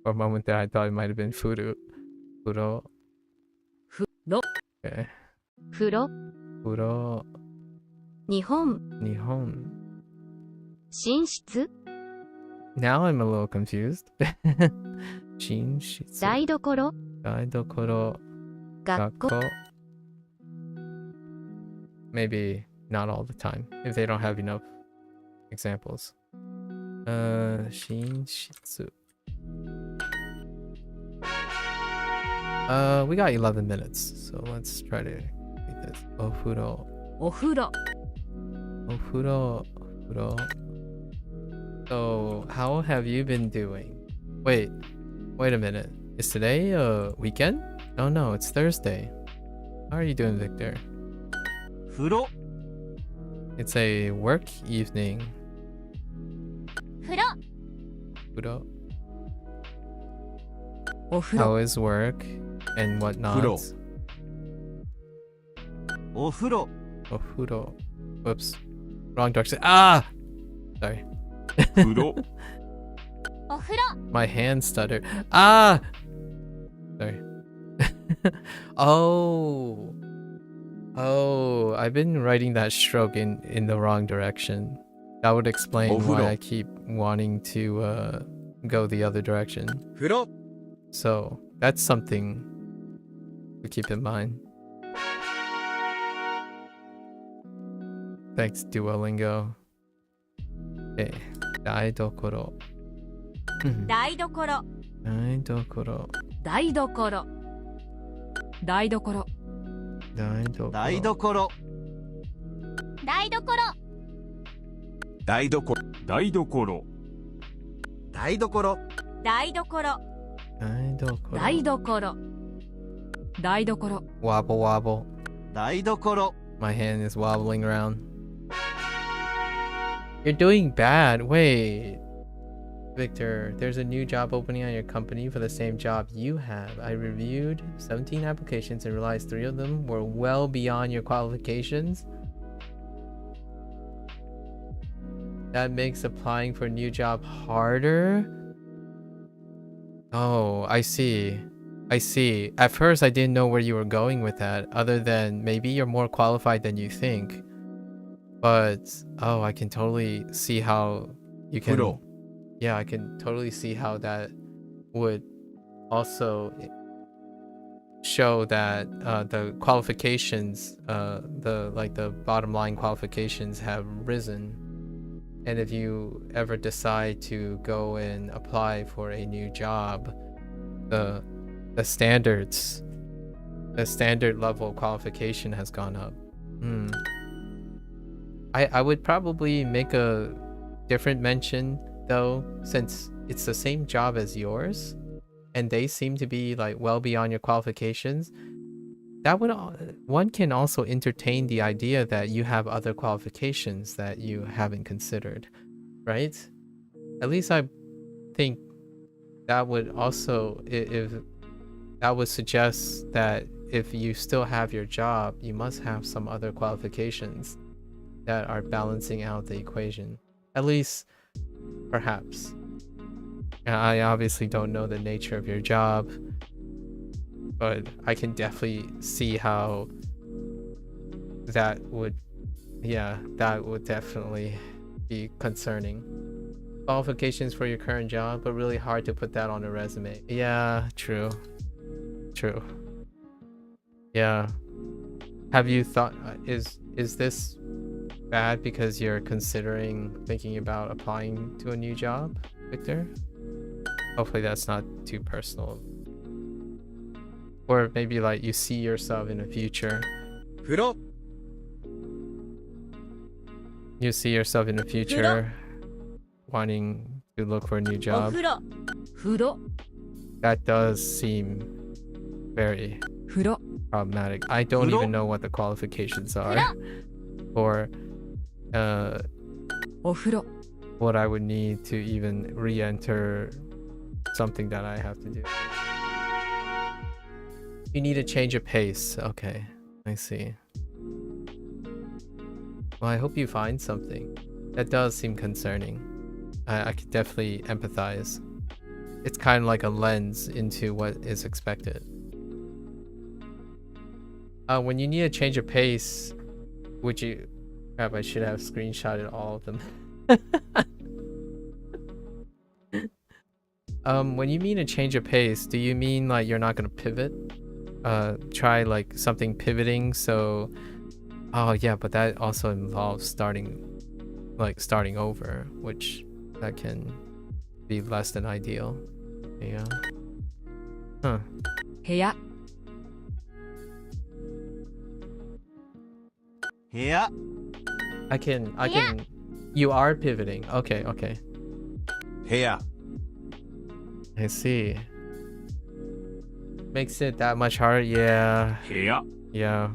For a moment there, I thought it might have been Furu. Furo. 風呂 Okay. 風呂 Furo. 日本 Nihon. 寝室 Now I'm a little confused. Shinshitsu. 台所 Daidokoro. 学校 Gakko. Maybe not all the time if they don't have enough examples. Shinshitsu. We got 11 minutes, so let's try to read this. Ofuro. お風呂 Ofuro. Ofuro. So, how have you been doing? Wait a minute. Is today a weekend? Oh no, it's Thursday. How are you doing, Victor? 風呂 It's a work evening. 風呂 Furo. お風呂 How is work and whatnot? Furo. お風呂 Ofuro. Whoops. Wrong direction. Ah! Sorry. 風呂 お風呂 My hand stuttered. Ah! Sorry. Oh. Oh, I've been writing that stroke in the wrong direction. That would explain Ofuro. why I keep wanting to go the other direction. 風呂 So, that's something to keep in mind. Thanks, Duolingo. Okay. Daidokoro. 台所 Daidokoro. 台所台所 Daidokoro. 台所台所台所台所台所台所 Daidokoro. 台所台所 Wobble wobble. 台所 My hand is wobbling around. You're doing bad. Wait. Victor, there's a new job opening on your company for the same job you have. I reviewed 17 applications and realized 3 of them were well beyond your qualifications. That makes applying for a new job harder? Oh, I see. I see. At first, I didn't know where you were going with that, other than maybe you're more qualified than you think. But, oh, I can totally see how you can... Furo. Yeah, I can totally see how that would also show that the qualifications, the bottom line qualifications have risen. And if you ever decide to go and apply for a new job, the standard level of qualification has gone up. I would probably make a different mention though, since it's the same job as yours and they seem to be like well beyond your qualifications. That would, one can also entertain the idea that you have other qualifications that you haven't considered, right? At least I think that would also, if that would suggest that if you still have your job, you must have some other qualifications that are balancing out the equation. At least, perhaps. I obviously don't know the nature of your job, but I can definitely see how that would definitely be concerning. Qualifications for your current job, but really hard to put that on a resume. Yeah, true. True. Yeah. Have you thought, is this bad because you're thinking about applying to a new job, Victor? Hopefully that's not too personal. Or maybe like you see yourself in the future. 風呂 You see yourself in the future wanting to look for a new お job. 風呂風呂 That does seem very 風呂 problematic. I don't Furo? even know what the qualifications are for お風呂 what I would need to even re-enter something that I have to do. You need a change of pace. Okay, I see. Well, I hope you find something. That does seem concerning. I could definitely empathize. It's kind of like a lens into what is expected. When you need a change of pace, would you... Crap, I should have screenshotted all of them. When you mean a change of pace, do you mean like you're not gonna pivot? Try like something pivoting, so... Oh yeah, but that also involves starting over, which that can be less than ideal. Yeah. Huh. 部屋部屋 I can you are pivoting. Okay, okay. 部屋 I see. Makes it that much harder. Yeah. 部屋 Yeah.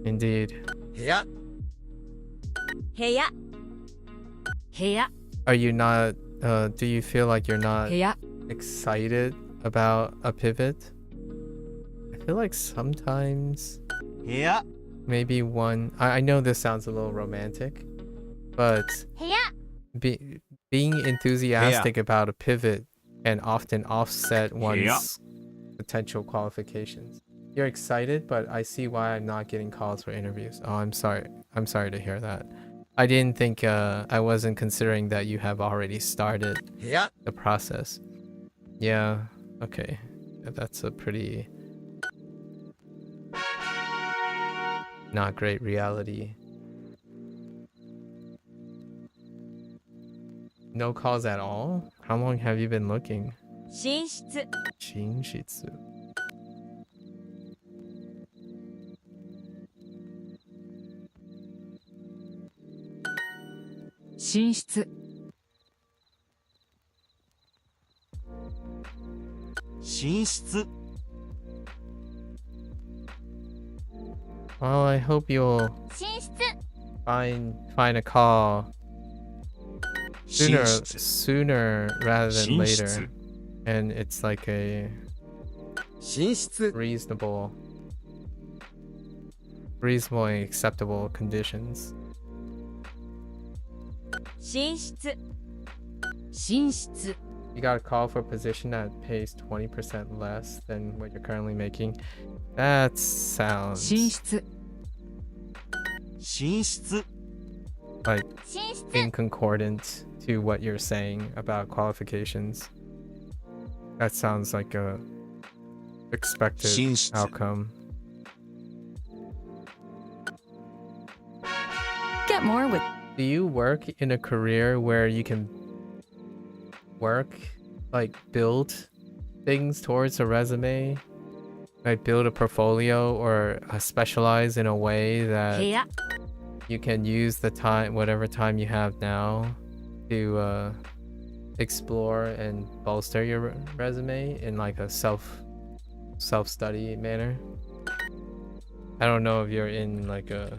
Indeed. 部屋部屋部屋 Are you not do you feel like you're not 部屋 excited about a pivot? I feel like sometimes 部屋 maybe one I know this sounds a little romantic, but 部屋 being enthusiastic about a pivot can often offset one's potential qualifications. You're excited, but I see why I'm not getting calls for interviews. Oh, I'm sorry. I'm sorry to hear that. I didn't think I wasn't considering that you have already started 部屋 the process. Yeah, okay. That's a pretty not great reality. No calls at all? How long have you been looking? 寝室 Shinshitsu. 寝室 寝室 Well, I hope you'll 寝室 find a call 寝室 sooner rather than 寝室 later, and it's like a 寝室 reasonable and acceptable conditions. 寝室寝室 You got a call for a position that pays 20% less than what you're currently making. That sounds 寝室 寝室 like 寝室 inconcordant to what you're saying about qualifications. That sounds like a expected 寝室 outcome. Get more with Do you work in a career where you can work, like build things towards a resume? Like build a portfolio or specialize in a way 部 that 屋 you can use the time, whatever time you have now, to explore and bolster your resume in like a self-study manner? I don't know if you're in like a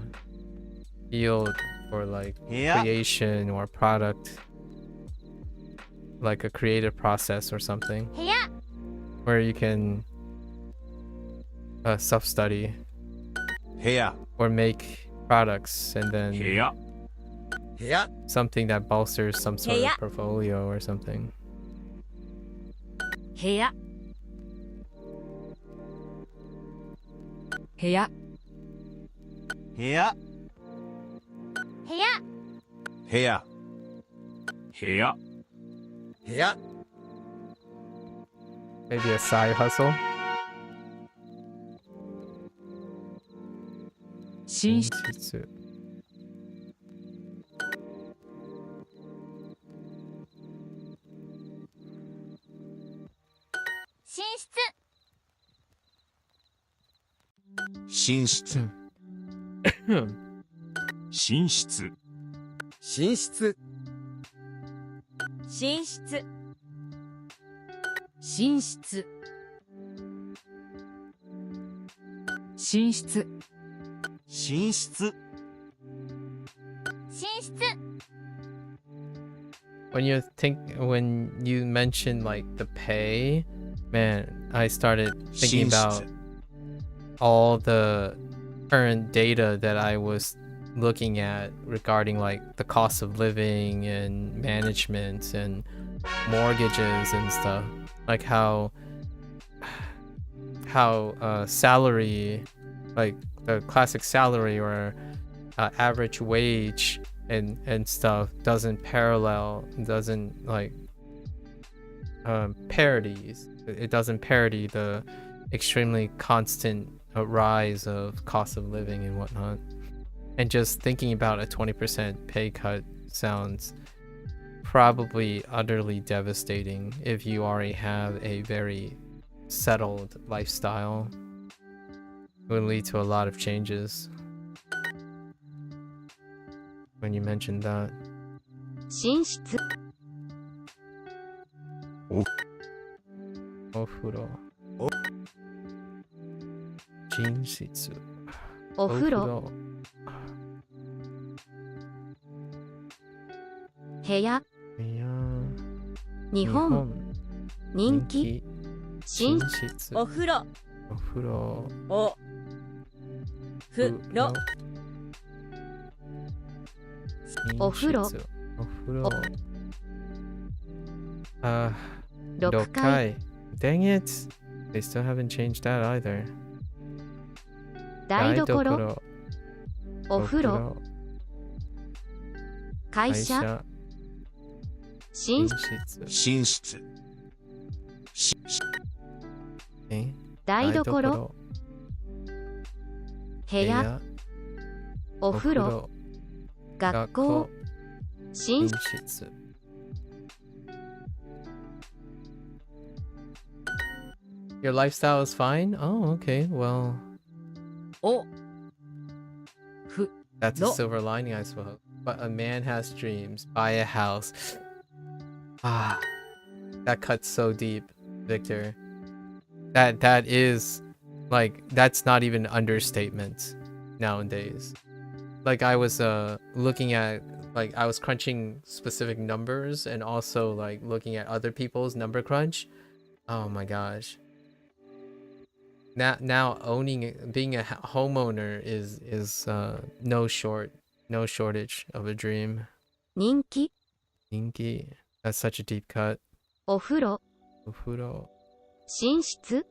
field for like 部屋 creation or product, like a creative process or something 部屋 where you can self-study 部屋 or make products and 部 then 屋 部屋 something that bolsters some sort of Yeah. portfolio or something. 部屋部屋部屋部屋部屋部屋部屋 Maybe a side hustle. 寝室 Ninjutsu. 寝室寝室寝室。寝室。寝室寝室寝室寝室。寝室 when you mentioned like the pay, man, I started thinking about all the current data that I was looking at regarding like the cost of living and management and mortgages and stuff, like how salary, like the classic salary or average wage and stuff doesn't like parodies. It doesn't parody the extremely constant rise of cost of living and whatnot. And just thinking about a 20% pay cut sounds probably utterly devastating if you already have a very settled lifestyle. It would lead to a lot of changes. When you mentioned that. 寝室お風呂。寝室。お風呂部屋日本人気寝室お風呂お風呂お風呂お風呂お風呂6階 Dang it! They still haven't changed that either. 台所お風呂会社寝寝室。台所部屋お風呂学校寝室 Your lifestyle is fine? Oh, okay. Well, おふ that's a No. silver lining, I suppose. But a man has dreams. Buy a house. Ah, that cuts so deep, Victor. That is like, that's not even understatement nowadays. Like I was looking at, like I was crunching specific numbers and also like looking at other people's number crunch. Oh my gosh. Now being a homeowner is no shortage of a dream. 人気 Inky, that's such a deep cut. お風呂 Ofuro, 寝室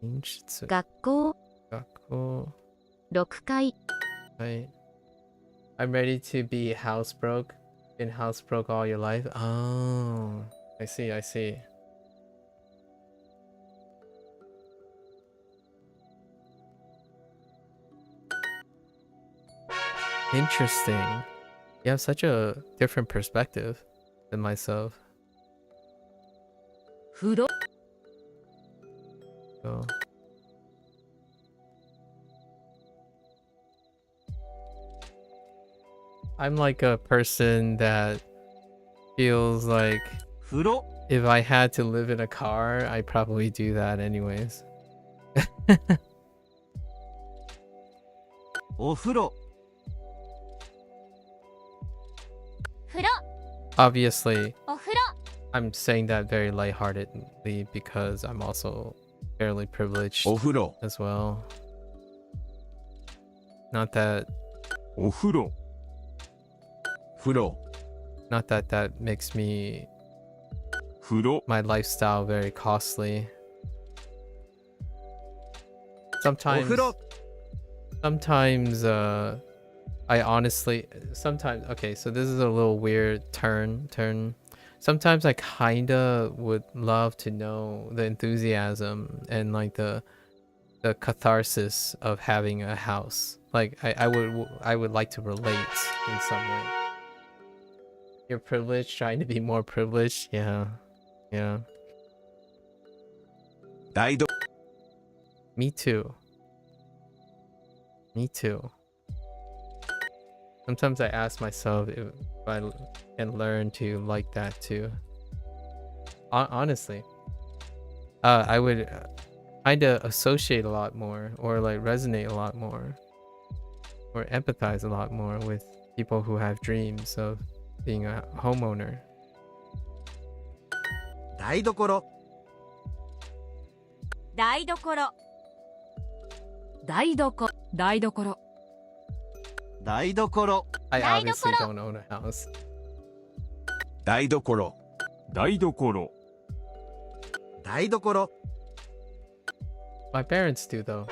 inshitsu, 学校 gakko. 6階 I'm ready to be house broke. Been house broke all your life. Oh, I see. Interesting. You have such a different perspective than myself. 風呂 So. I'm like a person that feels like 風呂。 if I had to live in a car, I'd probably do that anyways. お風呂。風呂 Obviously, お風呂 I'm saying that very lightheartedly because I'm also fairly privileged お風呂。 as well. Not that お風呂。風呂。 that makes me 風呂。 my lifestyle very costly. お風呂。 Sometimes I honestly sometimes okay, so this is a little weird turn. Sometimes I kinda would love to know the enthusiasm and like the catharsis of having a house. Like I would like to relate in some way. You're privileged, trying to be more privileged. Yeah. 台所。 Me too. Sometimes I ask myself if I can learn to like that too. Honestly, I would kind of associate a lot more, or like resonate a lot more, or empathize a lot more with people who have dreams of being a homeowner. 台所台所台所台所台所 I 台所 obviously don't own a house. 台所、台所、台所 My parents do though.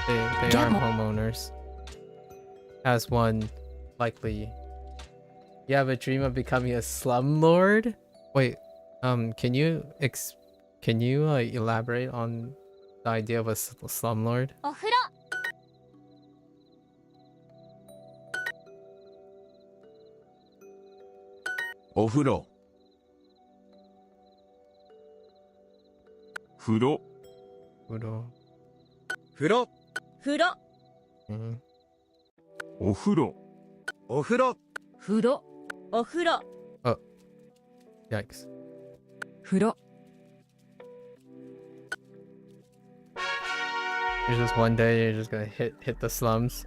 They are homeowners. As one likely. You have a dream of becoming a slumlord? Wait, can you elaborate on the idea of a slumlord? お風呂お風呂、風呂、 Udo. 風呂風呂 Mhm. お風呂、お風呂風呂お風呂 Yikes. 風呂 You're just one day you're just gonna hit the slums.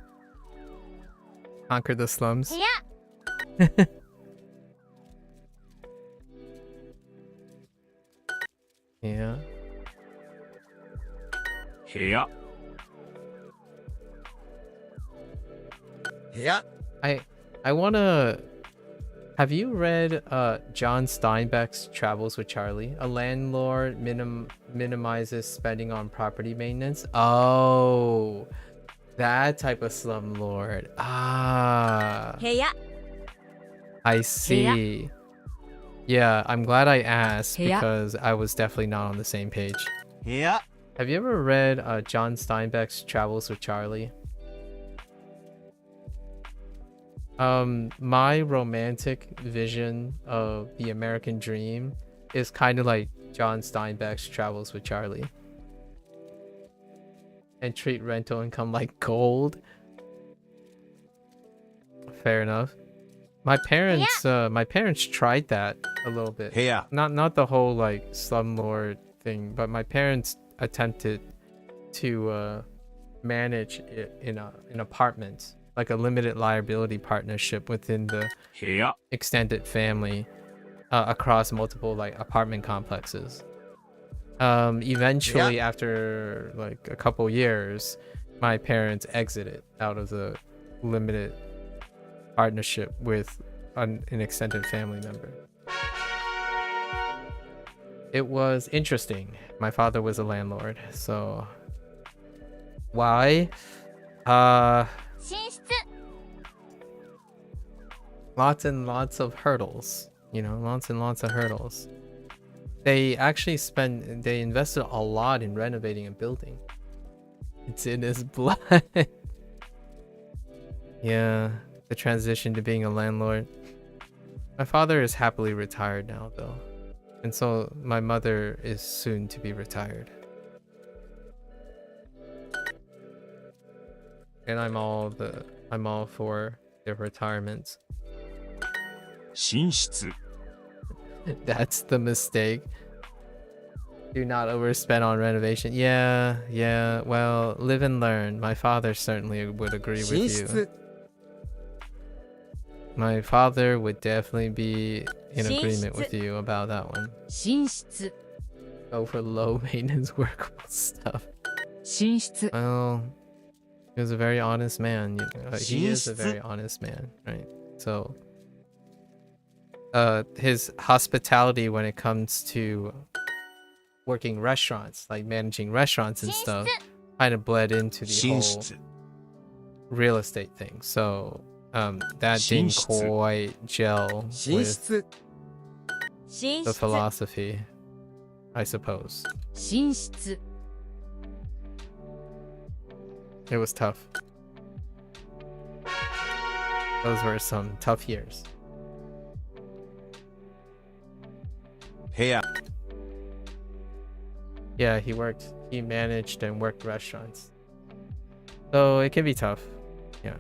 Conquer the slums. 部屋 Yeah. 部屋、部屋 I wanna. Have you read John Steinbeck's Travels with Charlie? A landlord minimizes spending on property maintenance. Oh, that type of slumlord. Ah, 部屋 I see. Yeah, I'm glad I asked Yeah. because I was definitely not on the same page. 部屋 Have you ever read John Steinbeck's Travels with Charlie? My romantic vision of the American dream is kind of like John Steinbeck's Travels with Charlie. And treat rental income like gold. Fair enough. My parents tried that a little bit. 部屋、 Not the whole like slumlord thing, but my parents attempted to manage it in an apartment, like a limited liability partnership within the 部屋、 extended family across multiple like apartment complexes. Eventually, after like a couple years, my parents exited out of the limited partnership with an extended family member. It was interesting. My father was a landlord, so why? 寝室 Lots and lots of hurdles. You know, lots and lots of hurdles. They actually they invested a lot in renovating a building. It's in his blood. Yeah, the transition to being a landlord. My father is happily retired now, though. And so my mother is soon to be retired. And I'm all for their retirements. 寝室、 That's the mistake. Do not overspend on renovation. Yeah, well, live and learn. My father certainly would agree 寝 with you. 室 My father would definitely be in agreement 寝室 with you about that one. 寝室 Go for low maintenance workable stuff. 寝室 Well, he was a very honest man. He is a 寝室 very honest man, right? So, his hospitality when it comes to working restaurants, like managing restaurants and stuff, kind of bled into the 寝 whole 室、 real estate thing. So, that didn't 寝室 quite gel 寝 with 室 寝 the 室 philosophy, I suppose. 寝室 It was tough. Those were some tough years. 部屋、 Yeah, he managed and worked restaurants. So it can be tough. Yeah.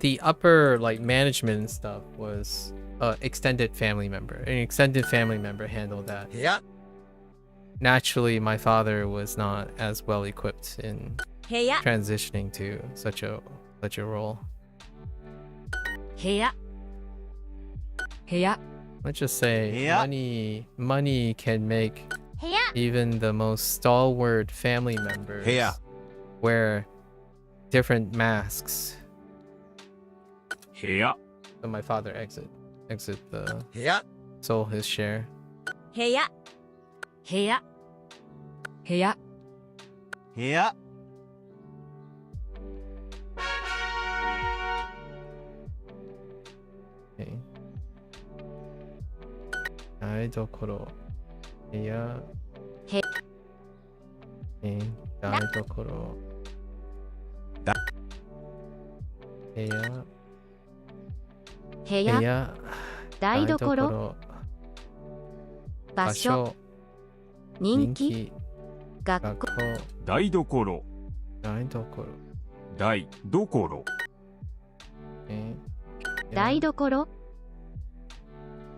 The upper like management and stuff was extended family member. An extended family member handled that. Yeah. Naturally, my father was not as well equipped in 部屋 transitioning to such a role. 部屋部屋 Let's just say Yeah. money can make 部屋 even the most stalwart family members Yeah. wear different masks. 部屋 So my father exit the Yeah. sold his share. 部屋部屋部屋部屋 Okay. 台所部屋へ台所だ部屋部屋部屋台所場所人気学校学校台所台所台所台所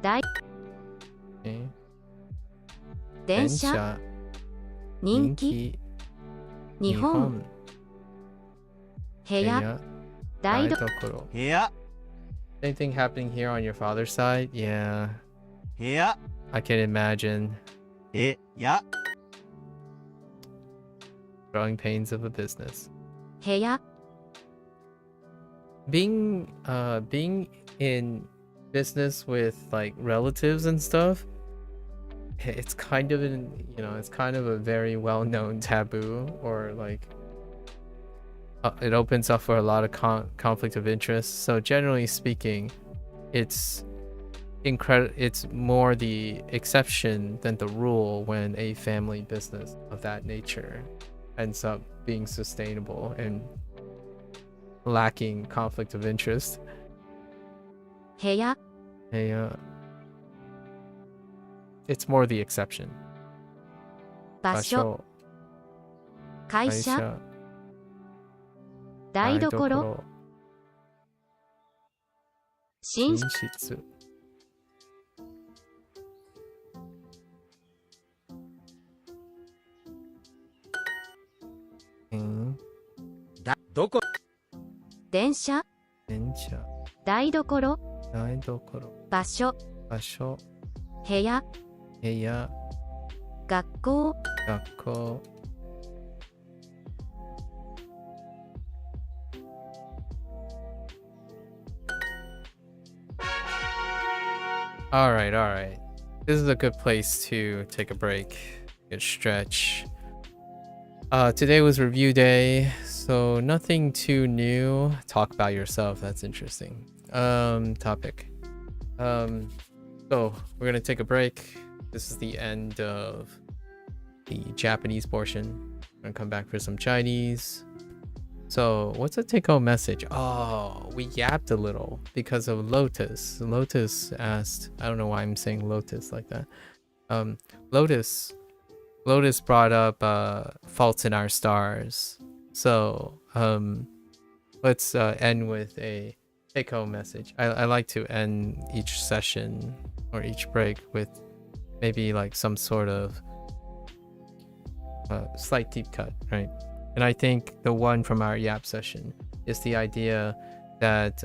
台電車人気日本部屋台所部屋 Same thing happening here on your father's side? Yeah, 部屋 I can imagine. 部屋 Growing pains of a business. 部屋 Being in business with like relatives and stuff, it's kind of a very well-known taboo, or like it opens up for a lot of conflict of interest. So generally speaking, it's more the exception than the rule when a family business of that nature ends up being sustainable and lacking conflict of interest. 部屋 It's more the exception. 場所会社台所寝室だどこ電車電車台所台所場所場所部屋部屋学校学校 All right. This is a good place to take a break, good stretch. Today was review day, so nothing too new. Talk about yourself. That's interesting. Topic. So we're gonna take a break. This is the end of the Japanese portion. We're gonna come back for some Chinese. So what's the take-home message? Oh, we yapped a little because of Lotus. Lotus asked, I don't know why I'm saying Lotus like that. Lotus brought up faults in our stars. So let's end with a take-home message. I like to end each session or each break with maybe like some sort of slight deep cut, right? And I think the one from our Yap session is the idea that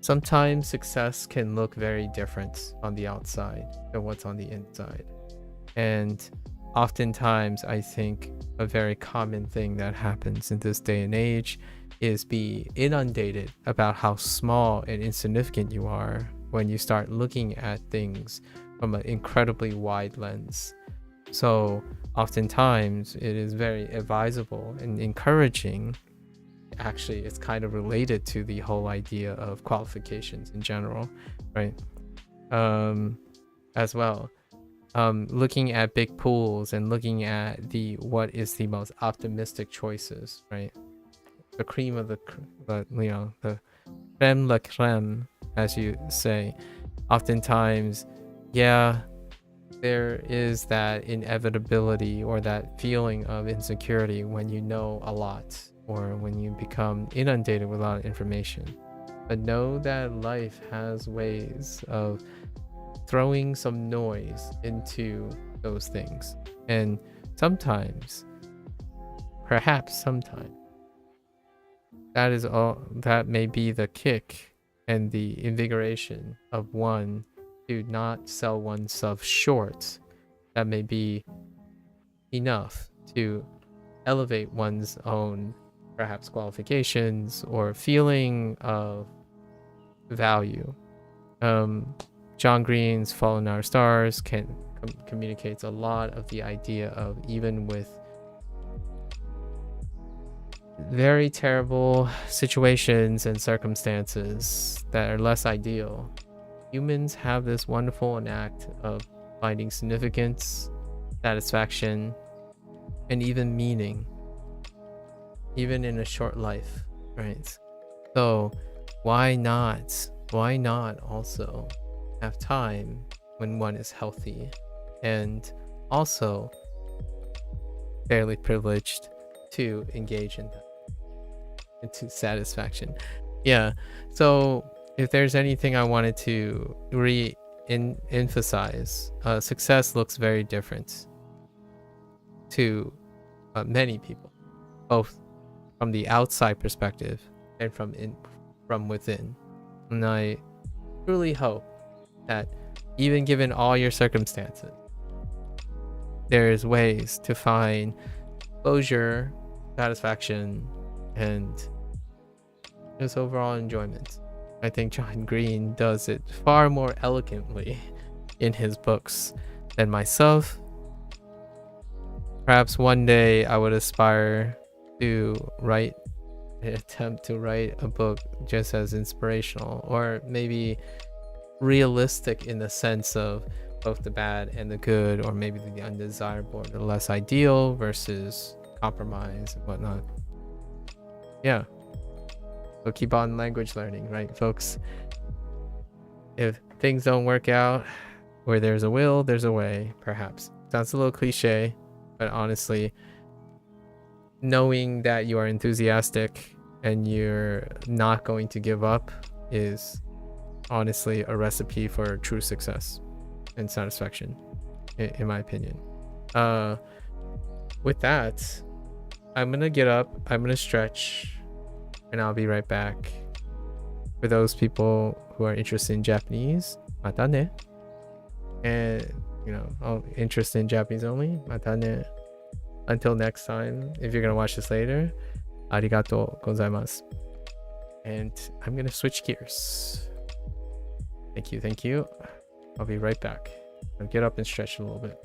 sometimes success can look very different on the outside than what's on the inside. And oftentimes, I think a very common thing that happens in this day and age is be inundated about how small and insignificant you are when you start looking at things from an incredibly wide lens. So oftentimes it is very advisable and encouraging. Actually, it's kind of related to the whole idea of qualifications in general, right? As well, looking at big pools and looking at what is the most optimistic choices, right? The cream of the creme la creme, as you say. Oftentimes, yeah, there is that inevitability or that feeling of insecurity when you know a lot or when you become inundated with a lot of information. But know that life has ways of throwing some noise into those things. And sometimes, perhaps sometime, that is all that may be the kick and the invigoration of one to not sell oneself short. That may be enough to elevate one's own perhaps qualifications or feeling of value. John Green's Fallen in Our Stars communicates a lot of the idea of, even with very terrible situations and circumstances that are less ideal, humans have this wonderful knack of finding significance, satisfaction, and even meaning, even in a short life, right? So why not also have time when one is healthy and also fairly privileged to engage in that, into satisfaction. Yeah, so if there's anything I wanted to emphasize, success looks very different to many people, both from the outside perspective and from within. And I truly hope that even given all your circumstances, there's ways to find closure, satisfaction, and just overall enjoyment. I think John Green does it far more eloquently in his books than myself. Perhaps one day I would aspire to attempt to write a book just as inspirational, or maybe realistic in the sense of both the bad and the good, or maybe the undesirable or the less ideal versus compromise and whatnot. Yeah. So keep on language learning, right, folks? If things don't work out, where there's a will, there's a way, perhaps. Sounds a little cliche, but honestly, knowing that you are enthusiastic and you're not going to give up is honestly a recipe for true success and satisfaction, in my opinion. With that, I'm gonna get up, I'm gonna stretch, and I'll be right back. For those people who are interested in Japanese, mata ne. And interested in Japanese only, mata ne. Until next time, if you're gonna watch this later, arigatou gozaimasu. And I'm gonna switch gears. Thank you. I'll be right back. I'll get up and stretch a little bit.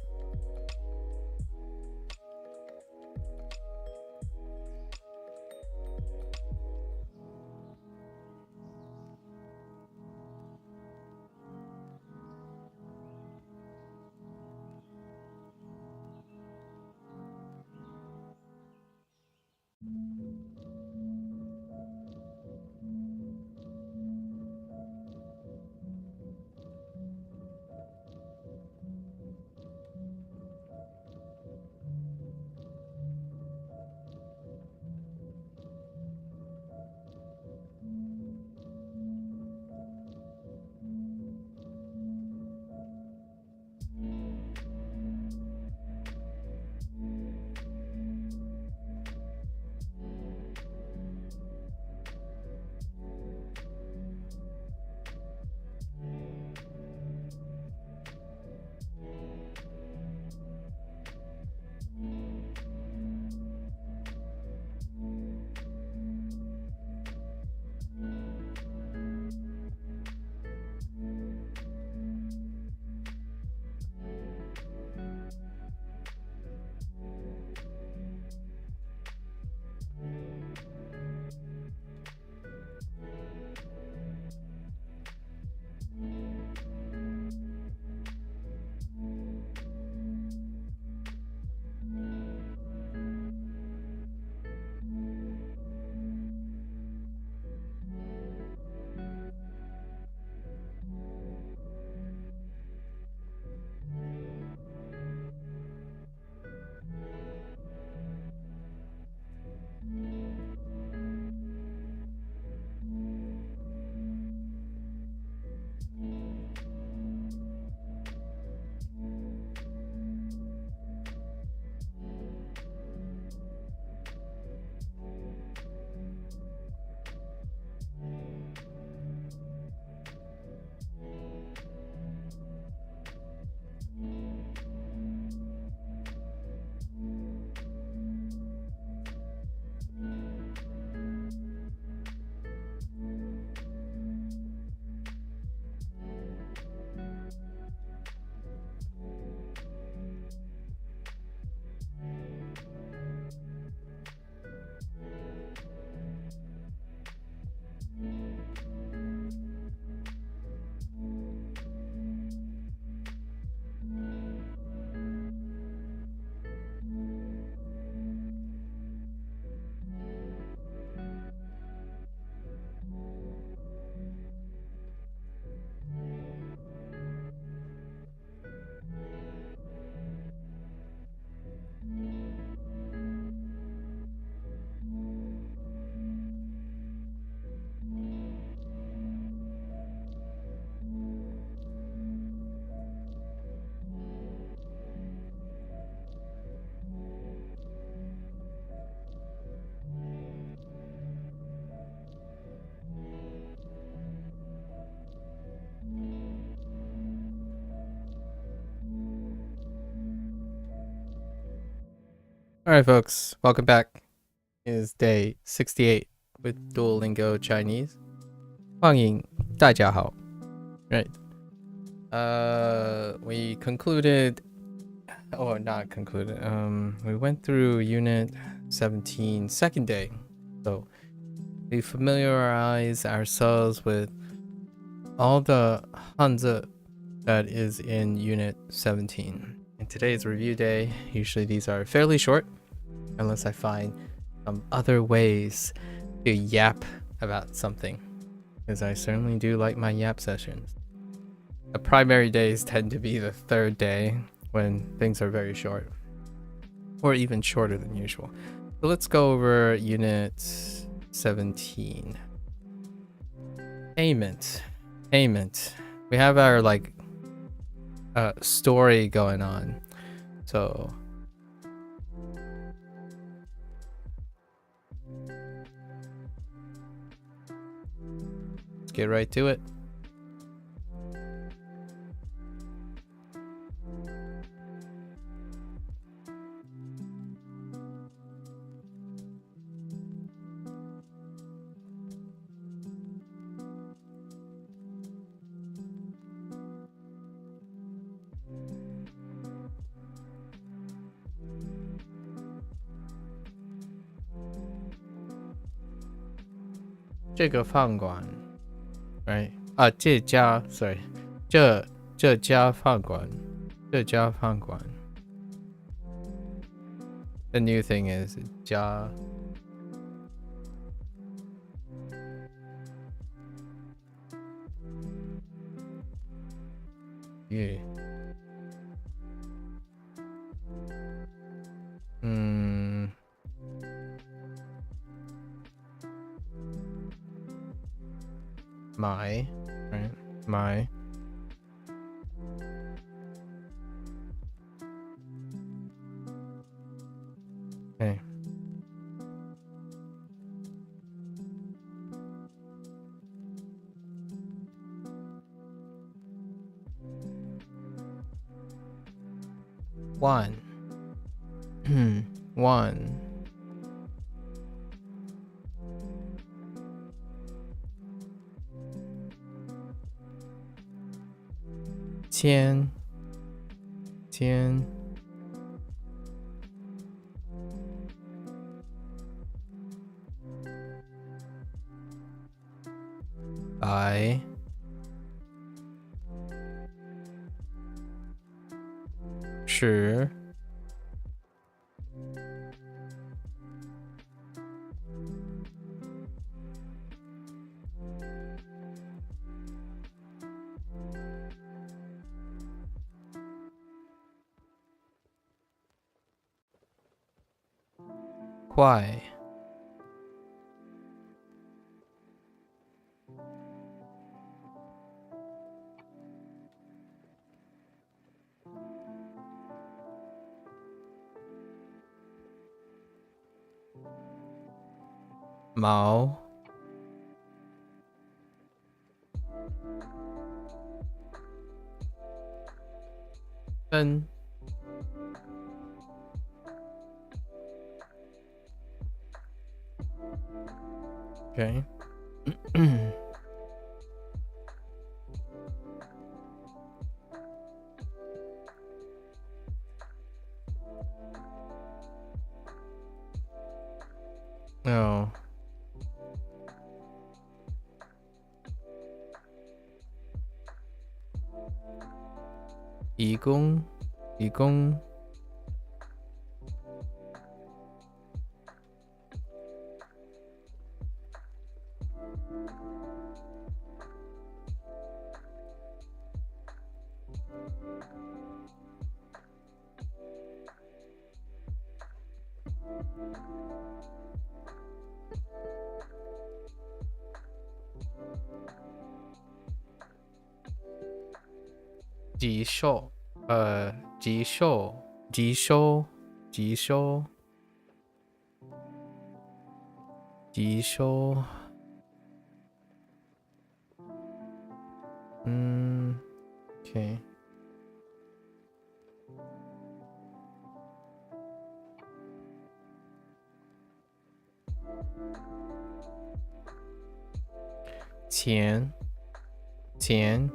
Alright, folks, welcome back. It is day 68 with Duolingo Chinese. 欢迎大家好. Right. We concluded, or not concluded, we went through unit 17, second day. So we familiarize ourselves with all the Hanzi that is in unit 17. In today's review day, usually these are fairly short, unless I find some other ways to yap about something, because I certainly do like my yap sessions. The primary days tend to be the third day, when things are very short, or even shorter than usual. So let's go over unit 17. Payment. We have our story going on. So let's get right to it. Right? 这家饭馆. The new thing is 家. Yeah. My, right? My. Okay. One. One. Tian. Bai. Shi. Why? Mao. Ben. Okay. No. Igong. Jisho. Okay. 钱钱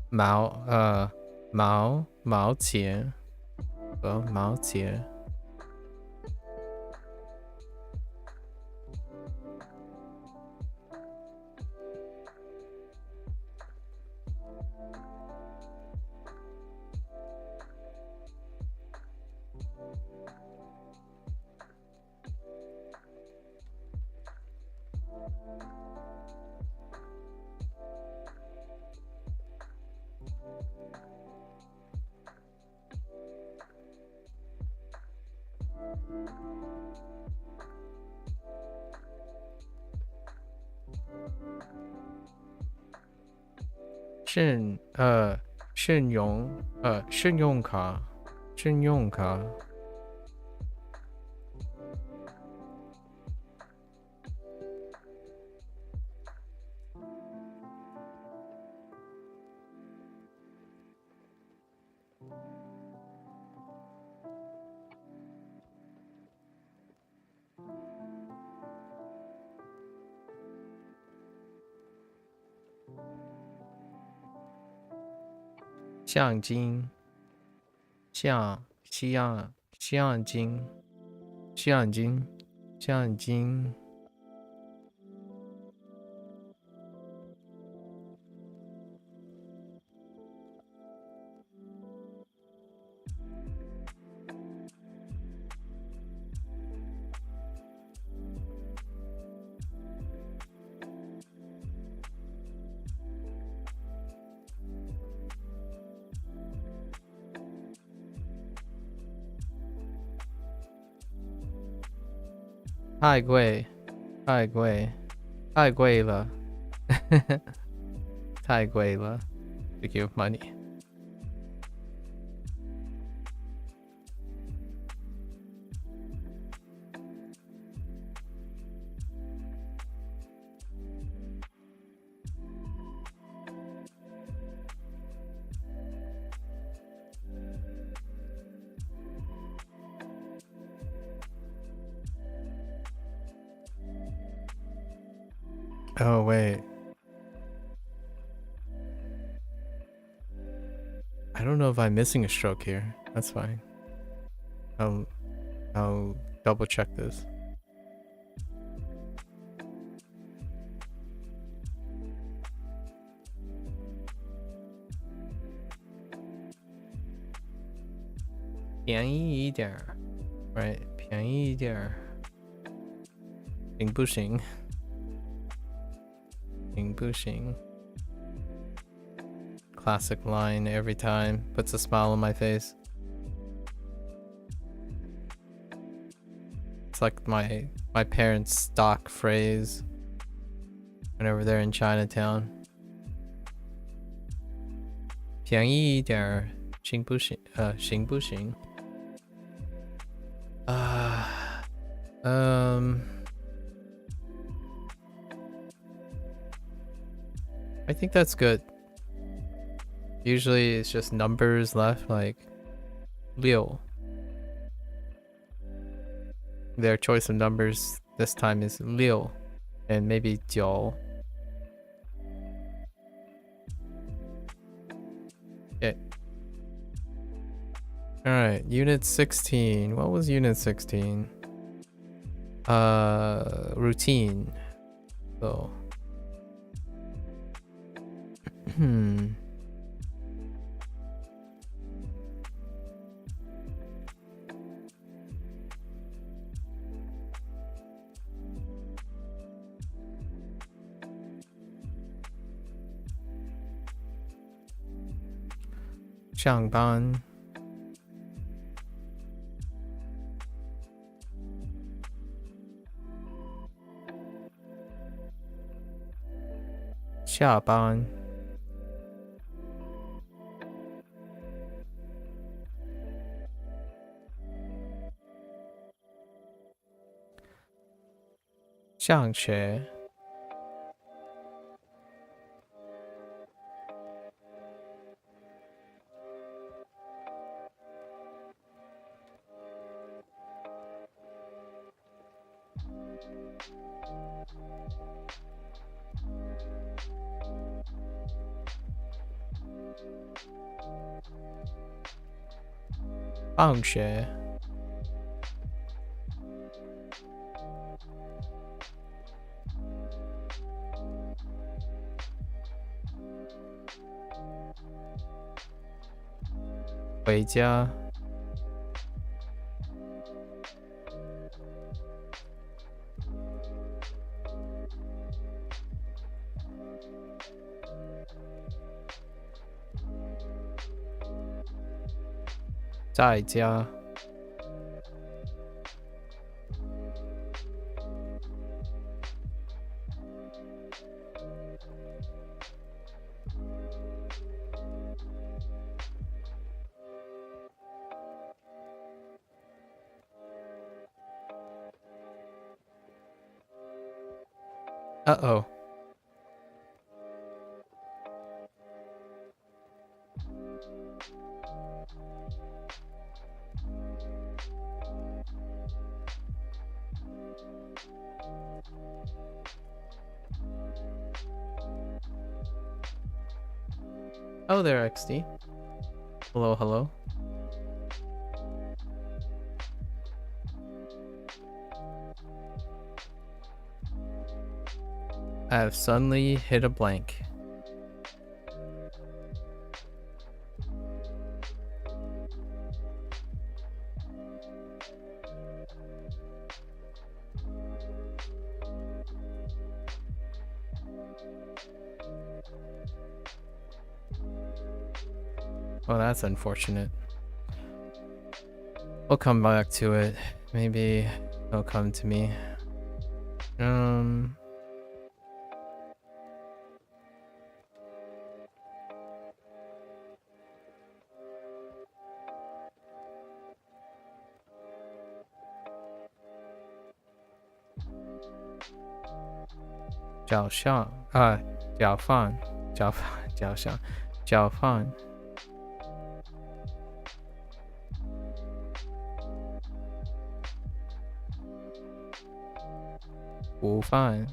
毛钱毛钱。信用卡，信用卡。相机，相机，相机。太贵，太贵，太贵了，太贵了。Speaking of money. Oh wait. I don't know if I'm missing a stroke here. That's fine. I'll double check this. Right? 便宜一点，行不行？行不行？ Classic line every time, puts a smile on my face. It's like my parents' stock phrase whenever they're in Chinatown. 便宜一点，行不行？行不行？I think that's good. Usually it's just numbers left, like 6. Their choice of numbers this time is 6 and maybe 9. Okay. Alright, unit 16. What was unit 16? Routine. So. Hmm. Shangban. Xiaban. Xiangxue. 放学回家在家 Uh-oh. Oh there, XD. Hello, hello. I have suddenly hit a blank. Well, that's unfortunate. We'll come back to it. Maybe it'll come to me. 脚上啊，脚放，脚放，脚上，脚放。午饭。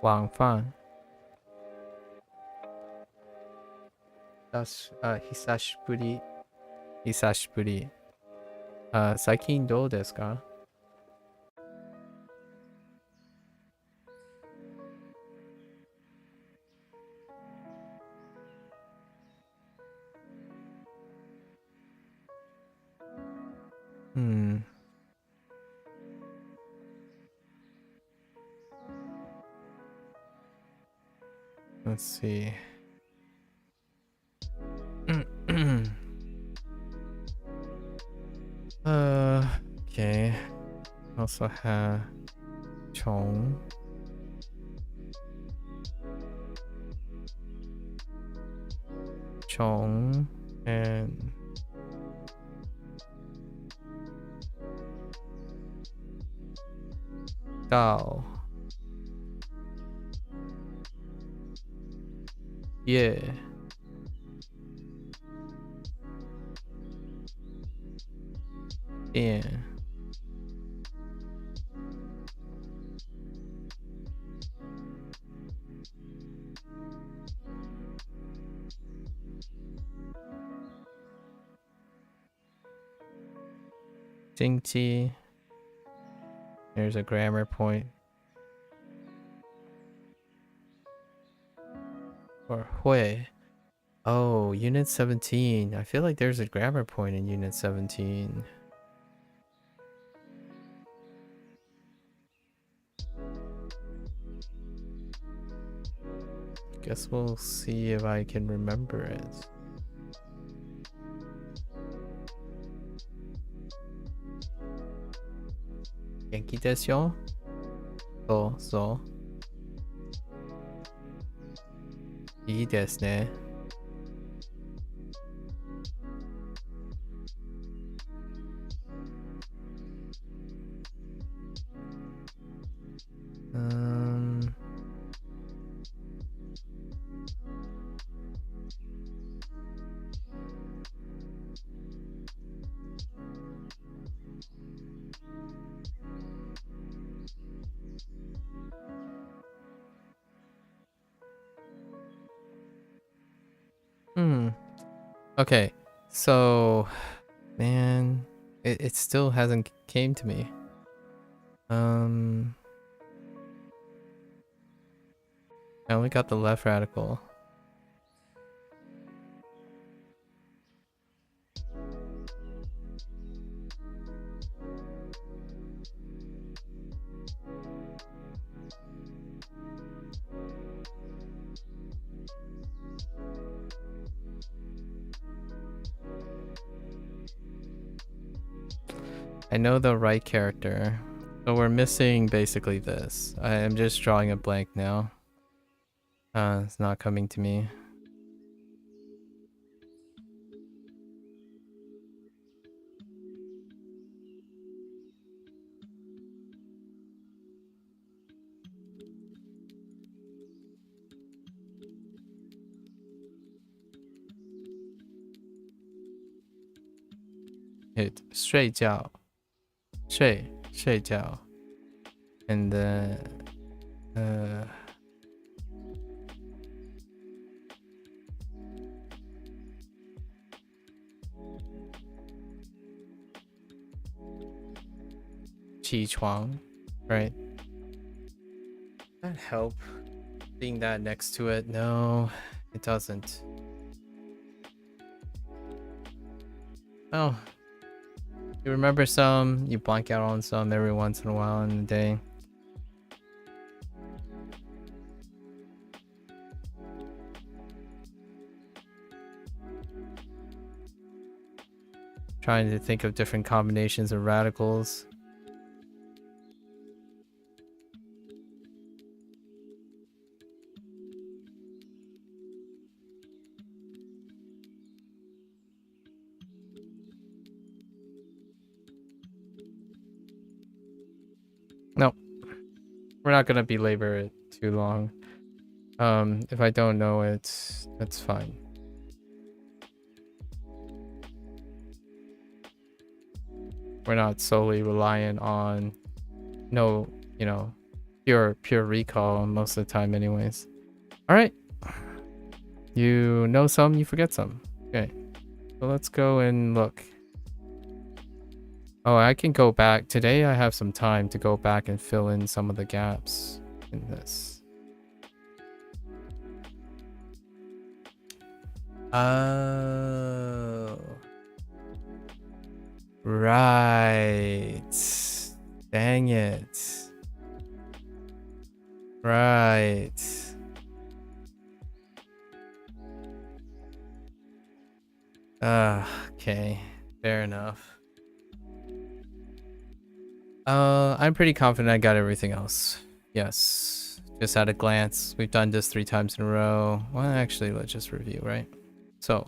晚饭。久しぶり。久しぶり。最近どうですか？Let's see. Okay. Also have Chong. Chong and Dao. Yeah. Yeah. Jingqi. There's a grammar point. Or Hui. Oh, Unit 17. I feel like there's a grammar point in Unit 17. Guess we'll see if I can remember it. Genki desu yo? So. いいですね。Okay, so man, it still hasn't came to me. I only got the left radical. I know the right character. So we're missing basically this. I am just drawing a blank now. It's not coming to me. Hit 睡觉睡觉 and then 起床 right? That help being that next to it? No, it doesn't. Oh, you remember some, you blank out on some every once in a while in the day. Trying to think of different combinations of radicals. No, we're not gonna belabor it too long. If I don't know it, that's fine. We're not solely reliant on pure recall most of the time anyways. All right. You know some, you forget some. Okay. So let's go and look. Oh, I can go back. Today I have some time to go back and fill in some of the gaps in this. Oh. Right. Dang it. Right. Okay. Fair enough. I'm pretty confident I got everything else. Yes. Just at a glance. We've done this 3 times in a row. Well, actually, let's just review, right? So,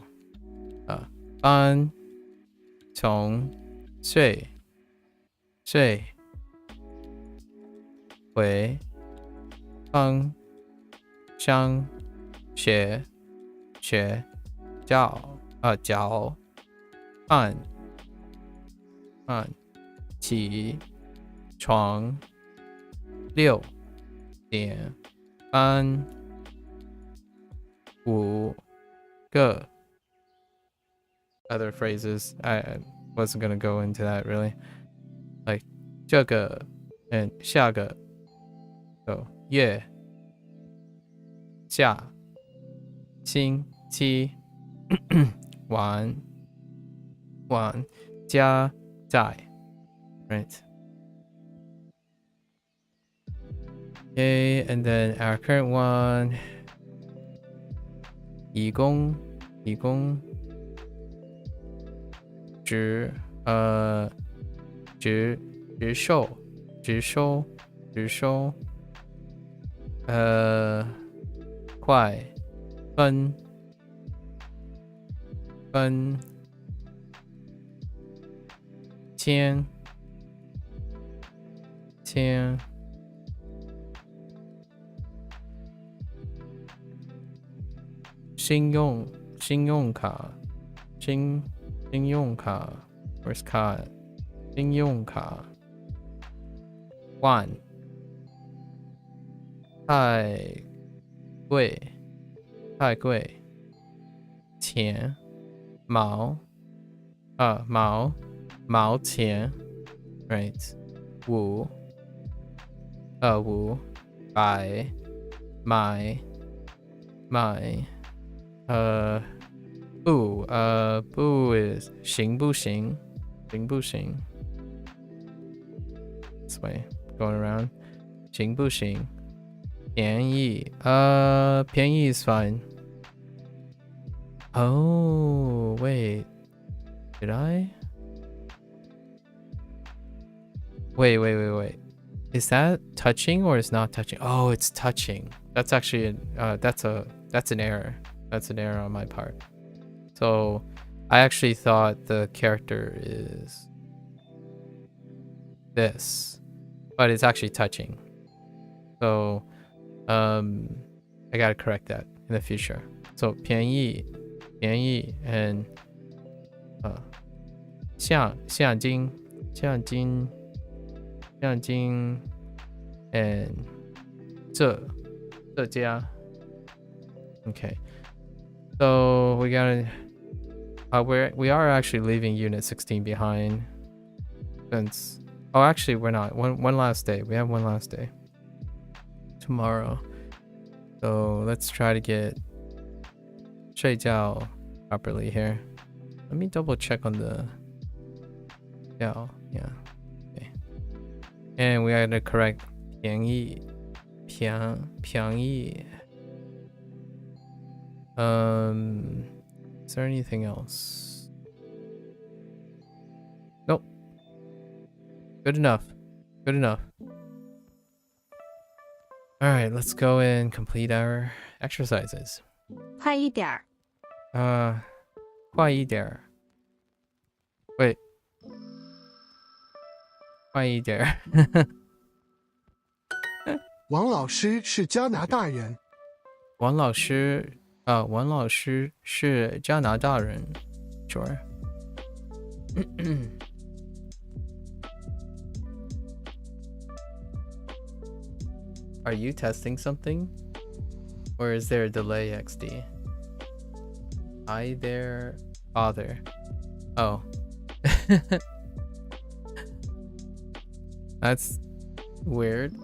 班从睡回方向学脚按起床6点半5个 other phrases. I wasn't gonna go into that really. Like 这个 and 下个 so 月下星期晚加在 right. Okay, and then our current one 义工直收快分签信用卡 where's card 信用卡换太贵钱毛毛钱 right 五百买不 is 行不行 this way going around 行不行便宜便宜 is fine. Oh wait, did I? Wait. Is that touching or is not touching? Oh, it's touching. That's actually that's an error. That's an error on my part. So I actually thought the character is this, but it's actually touching. So I gotta correct that in the future. So 便宜 and 象精 and 这家 okay, so we gotta we are actually leaving unit 16 behind since actually we're not. One last day. We have one last day tomorrow, so let's try to get 睡觉 properly here. Let me double check on the yeah. Okay. And we gotta correct 便宜 is there anything else? Nope. Good enough. Alright, let's go and complete our exercises. 快一点儿。快一点儿 Wait. 快一点儿王老师是加拿大人。王老师是加拿大人 Sure. Are you testing something? Or is there a delay, XD? Hi there, father. Oh. That's weird.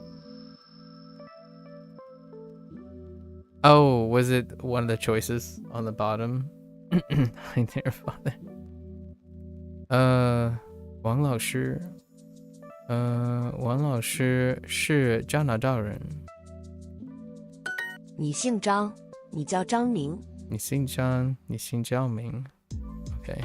Oh, was it one of the choices on the bottom? Hi there, father. 王老师是加拿大人。你姓张，你叫张明。你姓张，你姓张明。Okay.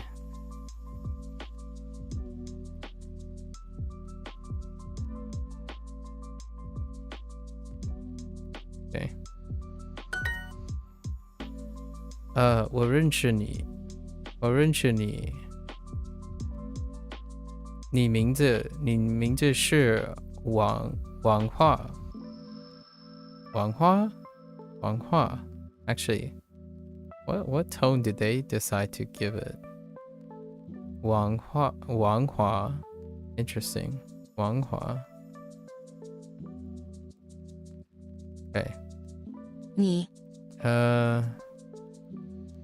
Okay. 我认识你。你名字是王华。Actually, what tone did they decide to give it? 王华 Interesting. 王华 Okay.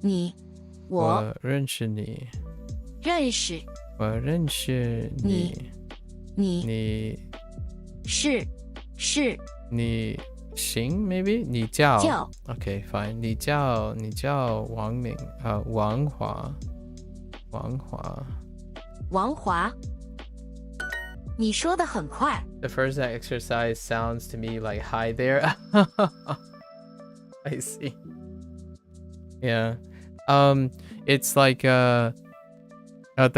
你我认识你。认识。我认识你。你是你行 maybe 你叫 OK fine 你叫王明王华你说得很快 The first exercise sounds to me like hi there. I see. Yeah. It's like the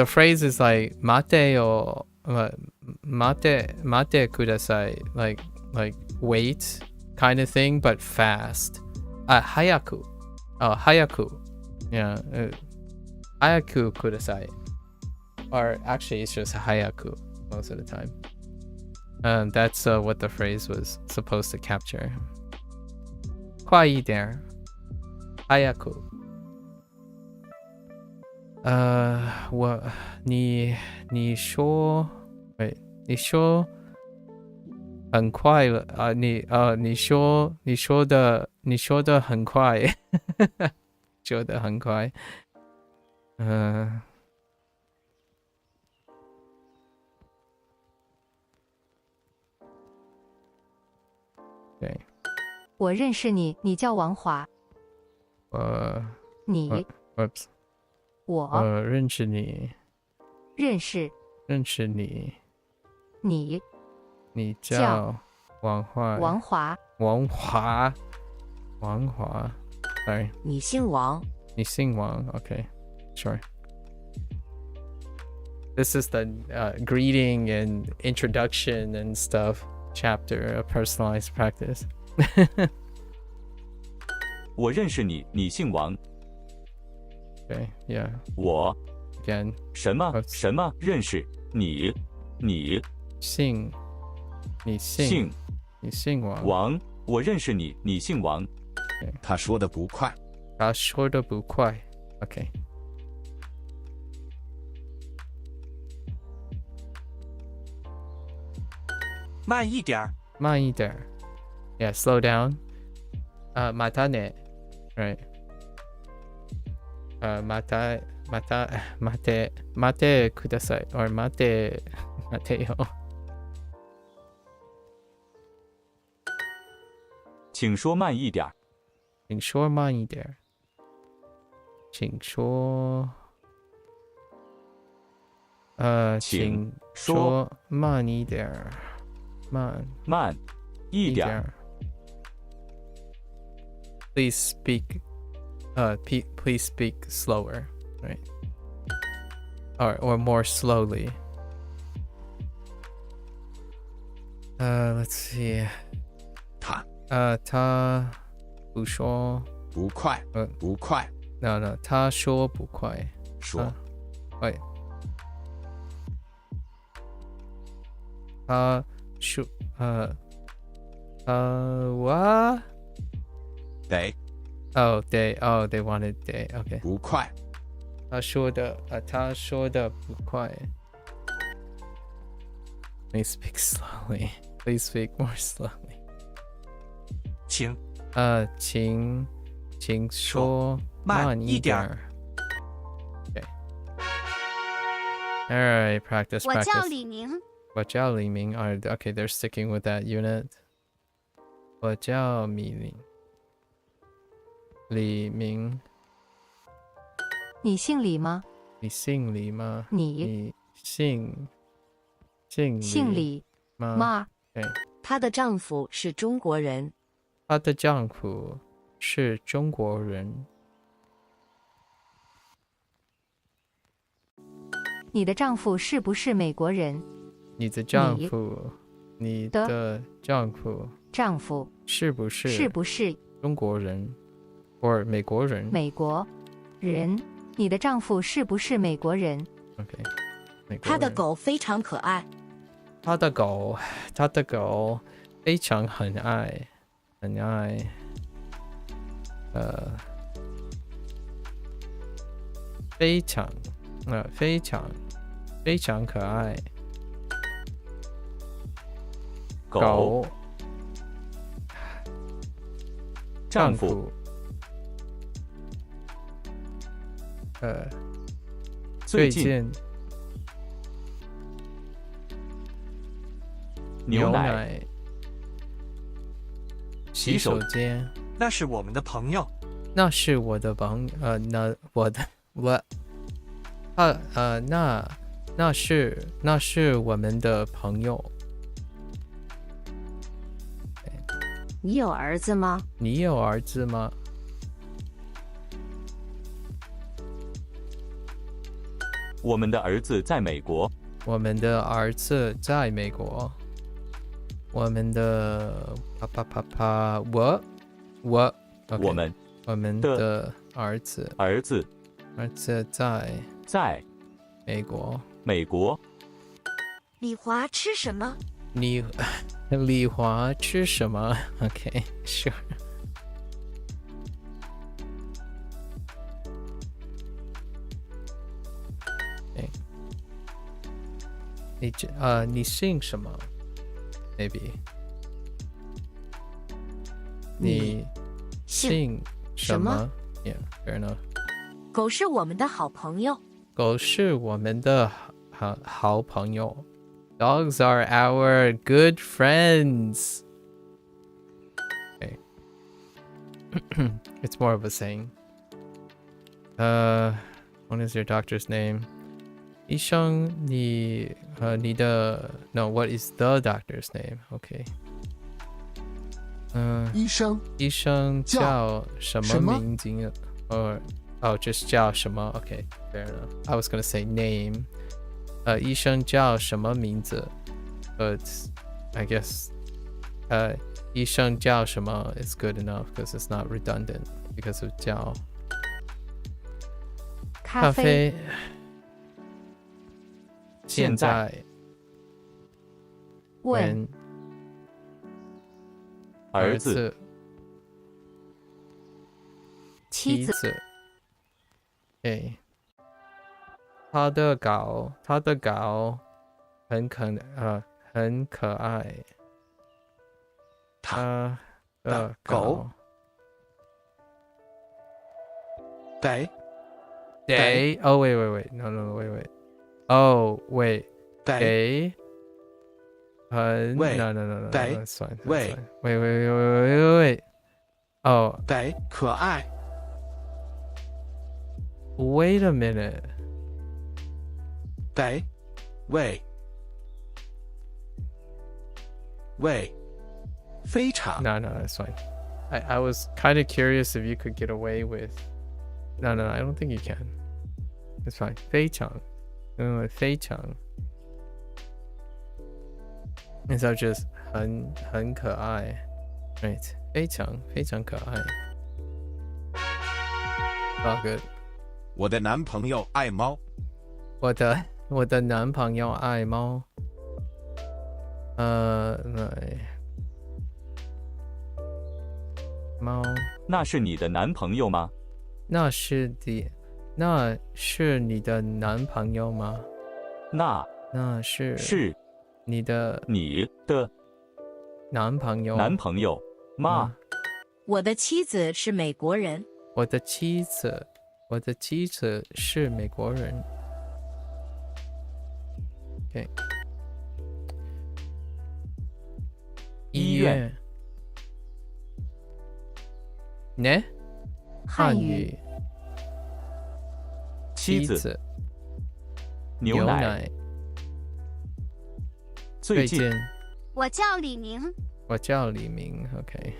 phrase is like mate or mate kudasai, like wait kind of thing, but fast. Hayaku. Hayaku. Yeah. Hayaku kudasai. Or actually it's just hayaku most of the time. That's what the phrase was supposed to capture. 快一点 hayaku. 你说很快了你说的很快说得很快对，我认识你，你叫王华。你， Oops， 我认识你，认识你，你你叫王华，王华。Sorry， 你姓王。你姓王 ，OK， sure. This is the greeting and introduction and stuff chapter of personalized practice. 我认识你，你姓王。Okay, yeah. 我 Again. 什么 Oops. 什么认识你姓，你姓王。王，我认识你，你姓王。他说的不快。他说的不快。OK。慢一点儿。慢一点。Yeah, slow down. またね。Right. 待てください。or 待てよ。请说慢一点。请说慢一点。请说慢一点。慢一点。Please speak slower, right? Or more slowly. Let's see. 他不说不快，不快。No, 他说不快。说。喂。他说what? They. Oh, they wanted they. Okay. 不快。他说的不快。Please speak slowly. Please speak more slowly. 请说慢一点。Okay. All right, practice. 我叫李明。我叫李明。Okay, they're sticking with that unit. 我叫李明。你姓李吗？你姓李吗？你姓李吗？对。她的丈夫是中国人。她的丈夫是中国人。你的丈夫是不是美国人？你的丈夫是不是中国人或美国人？美国人。你的丈夫是不是美国人 ？OK。他的狗非常可爱。他的狗非常很爱。非常可爱。狗。丈夫。最近。牛奶。洗手间。那是我们的朋友。那是我的朋友。那是我们的朋友。你有儿子吗？你有儿子吗？我们的儿子在美国。我们的儿子在美国。我们的我们的儿子在美国。李华吃什么？李华吃什么 ？OK, sure. 你姓什么 ？Maybe. 你姓什么 ？Yeah, fair enough. 狗是我们的好朋友。狗是我们的好朋友。Dogs are our good friends. Okay. It's more of a saying. What is your doctor's name? 医生，你的 No, what is the doctor's name? Okay. 医生叫什么名字？Or just 叫什么 Okay, fair enough. I was gonna say name. 医生叫什么名字 But I guess 医生叫什么 is good enough because it's not redundant because of 叫咖啡现在问儿子妻子他的狗很可爱。他的狗得 Oh wait no wait Oh wait 给很 No that's fine Wait Oh 得可爱 Wait a minute 得喂非常 No that's fine I was kind of curious if you could get away with No I don't think you can It's fine 非常非常 Instead of just 很可爱 Right 非常可爱 All good 我的男朋友爱猫。我的男朋友爱猫。猫。那是你的男朋友吗？那是你的男朋友吗？那是你的男朋友吗？我的妻子是美国人。我的妻子是美国人。Okay. 医院。呢？汉语。妻子。牛奶。最近。我叫李明。OK。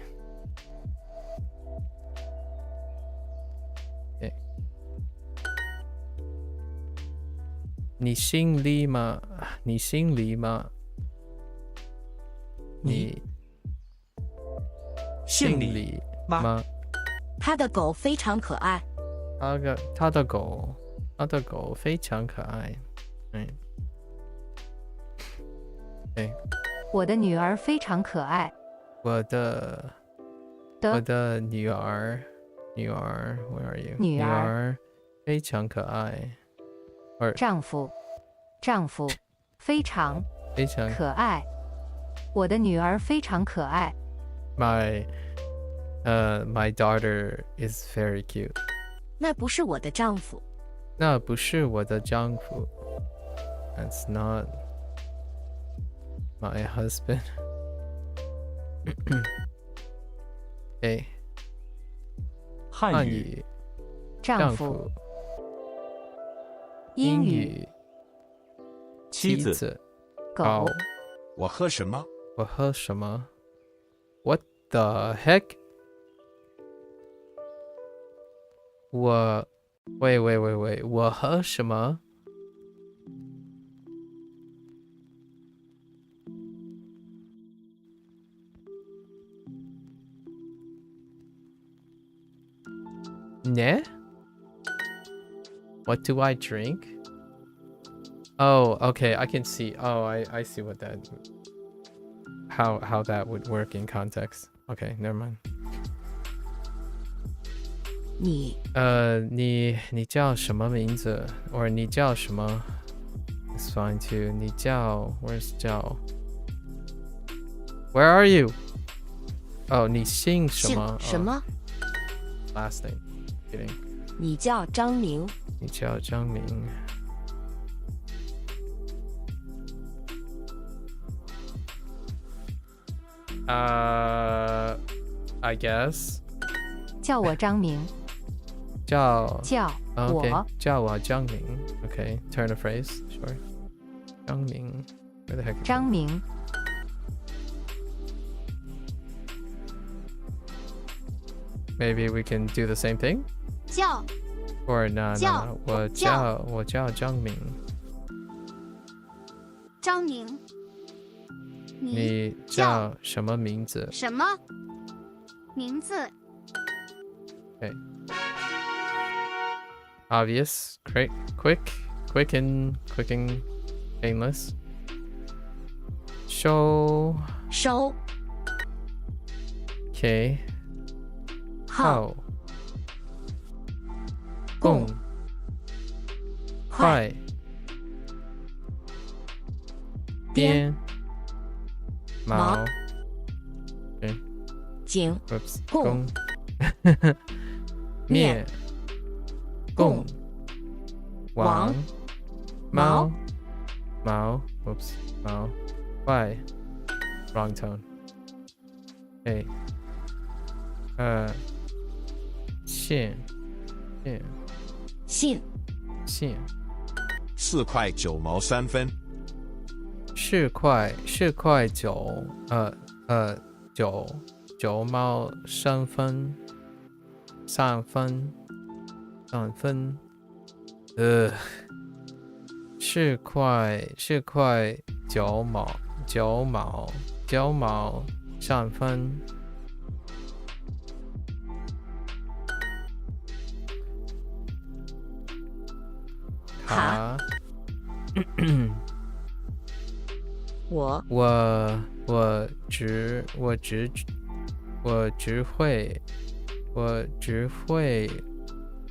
你姓李吗？你姓李吗？他的狗非常可爱。他的狗非常可爱。我的女儿非常可爱。我的女儿 ，Where are you？ 女儿非常可爱。丈夫非常可爱。我的女儿非常可爱。My daughter is very cute. 那不是我的丈夫。That's not my husband. 汉语。丈夫。英语。妻子。狗。我喝什么 What the heck? 喂，我喝什么？呢 What do I drink? Oh, okay, I can see. Oh, I see what that how that would work in context. Okay, never mind. 你叫什么名字 or 你叫什么 It's fine too. 你叫 Where's 叫 Where are you? Oh, 你姓什么？什么 Last name. Kidding. 你叫张明。你叫张明。I guess. 叫我张明。叫我。叫我张明。Okay, turn the phrase. Sure. 张明。Where the heck? 张明。Maybe we can do the same thing. 叫。Or no. 我叫张明。张明。你叫什么名字？什么名字？ Okay. Obvious. Great. Quick and painless. 收。 Okay. 号。共。快。边。毛。Okay. 井。 Oops. 共。面。共。王。猫。Oops. 猫。快。Wrong tone. Okay. 线。信。 4块9毛3分。4块9毛3分。4块9毛3分。卡。我只会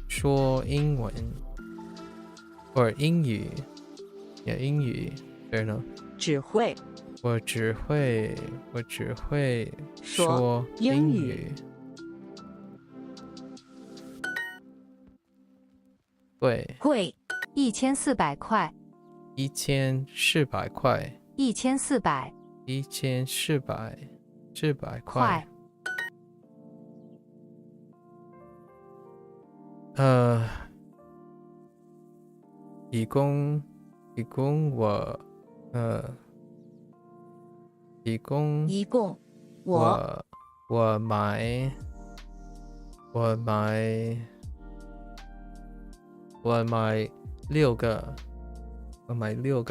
说英文，或英语。Yeah, 英语。Fair enough. 只会。我只会说英语。贵。1400块。 1400块。 1400。 1400块。一共我买6个。买6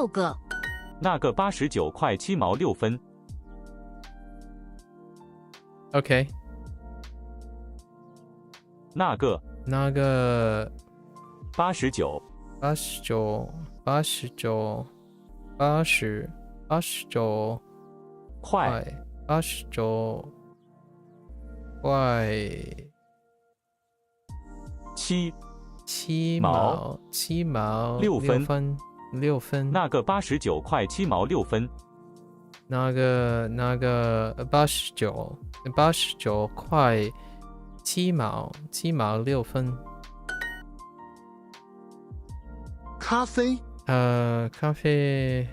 个。那个89块7毛6分。 OK. 那个89块897毛6分。那个89块7毛6分。那个89块7毛6分。咖啡。咖啡。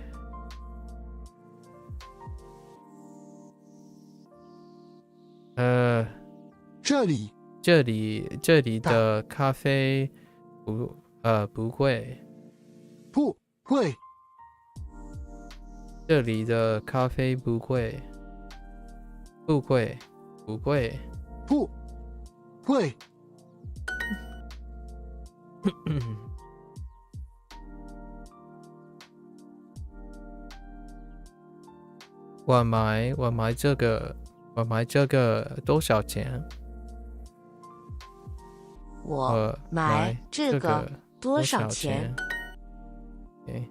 这里的咖啡不贵。不贵。这里的咖啡不贵。不贵。我买这个多少钱？我买这个多少钱？ Okay.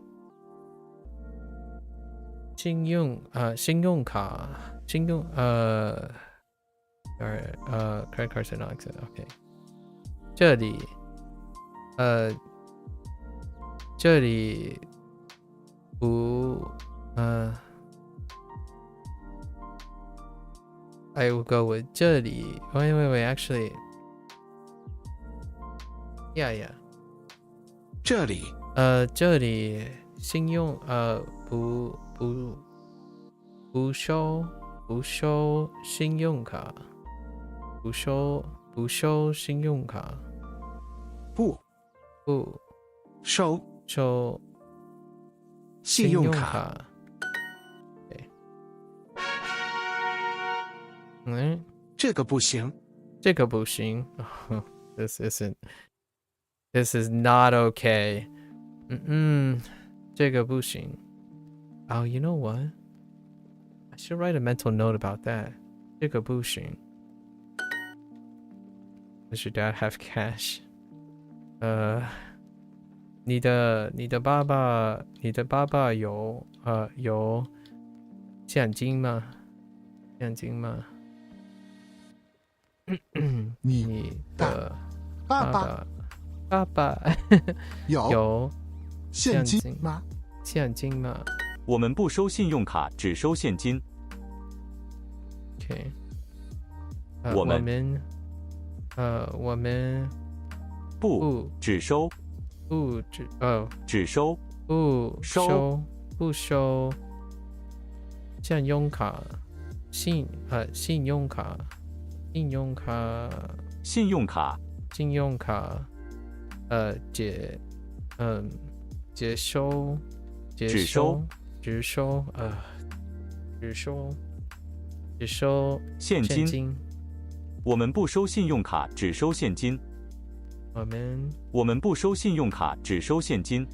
信用卡credit cards are not accepted. Okay. 这里不 I will go with 这里。Wait, actually. Yeah. 这里。这里信用不收信用卡，不收信用卡，不收信用卡。对，这个不行，这个不行。This is not okay. 这个不行。Oh, you know what? I should write a mental note about that. 这个不行。Does your dad have cash? 你的爸爸有现金吗？现金吗？你的爸爸有现金吗？现金吗？我们不收信用卡，只收现金。OK。我们只收信用卡。只收现金。我们不收信用卡，只收现金。我们不收信用卡，只收现金。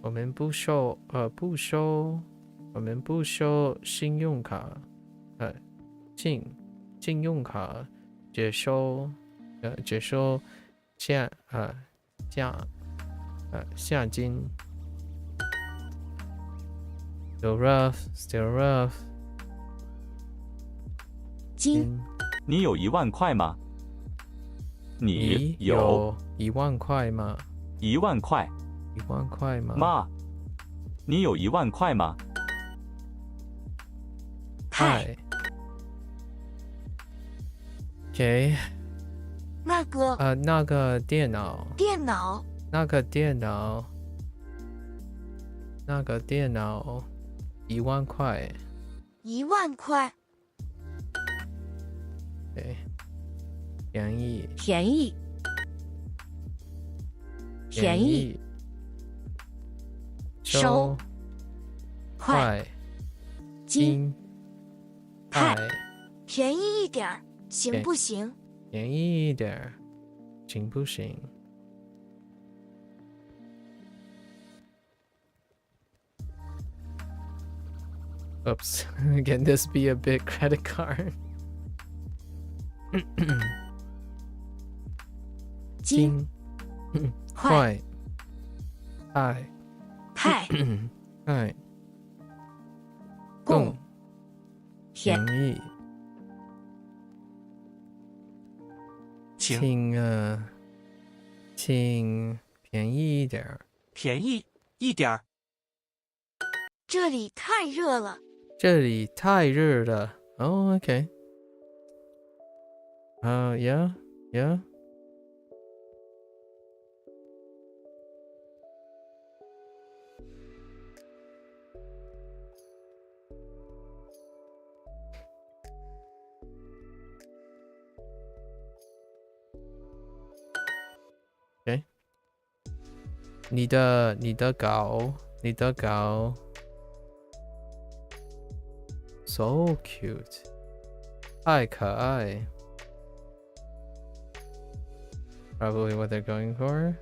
我们不收信用卡，信用卡只收现金。Still rough. 金。你有1万块吗？你有1万块吗？1万块。1万块吗？妈，你有1万块吗？太。OK。那个电脑。那个电脑1万块。1万块。对，便宜。收。快。金。太。便宜一点，行不行？便宜一点，行不行？Oops. Can this be a big credit card? 金。快。太。共。便宜。请便宜一点。便宜一点。这里太热了。Oh, okay. Yeah. Okay. 你的稿 So cute. 太可爱 Probably what they're going for.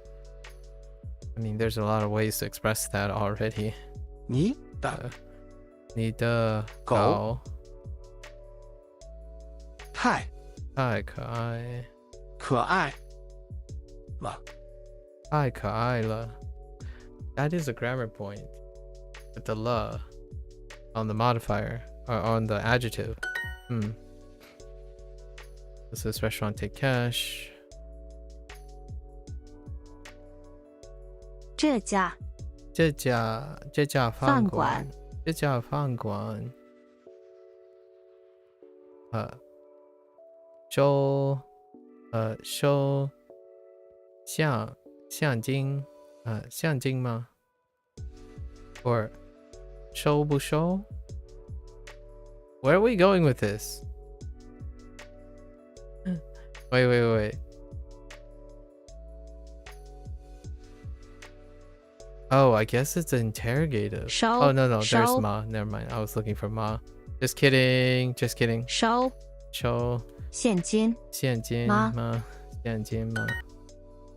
I mean, there's a lot of ways to express that already. 你的狗太可爱了。太可爱了 That is a grammar point. With the la on the modifier. Or on the adjective. Does this restaurant take cash? 这家饭馆收收相金相金吗 or 收不收 Where are we going with this? Wait. Oh, I guess it's interrogative. Oh, no, there's ma. Never mind. I was looking for ma. Just kidding. 收现金吗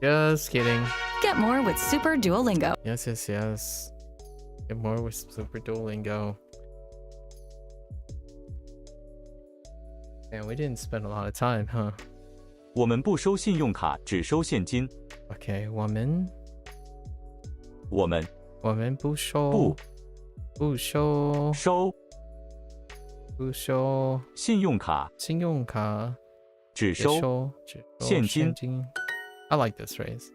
Just kidding. Get more with Super Duolingo. Yes. Get more with Super Duolingo. Man, we didn't spend a lot of time, huh? 我们不收信用卡，只收现金。Okay, 我们不收信用卡，只收现金。I like this phrase,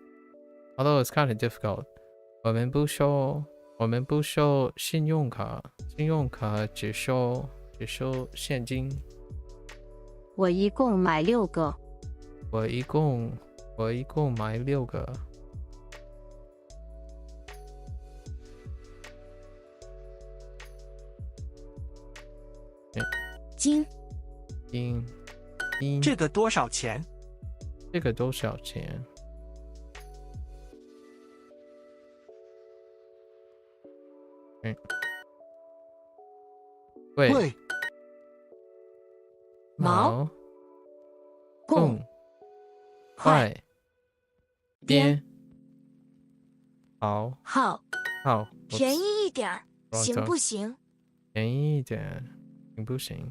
although it's kind of difficult. 我们不收信用卡，只收现金。我一共买6个。我一共买6个。金这个多少钱？贵毛共快边好便宜一点行不行？便宜一点行不行？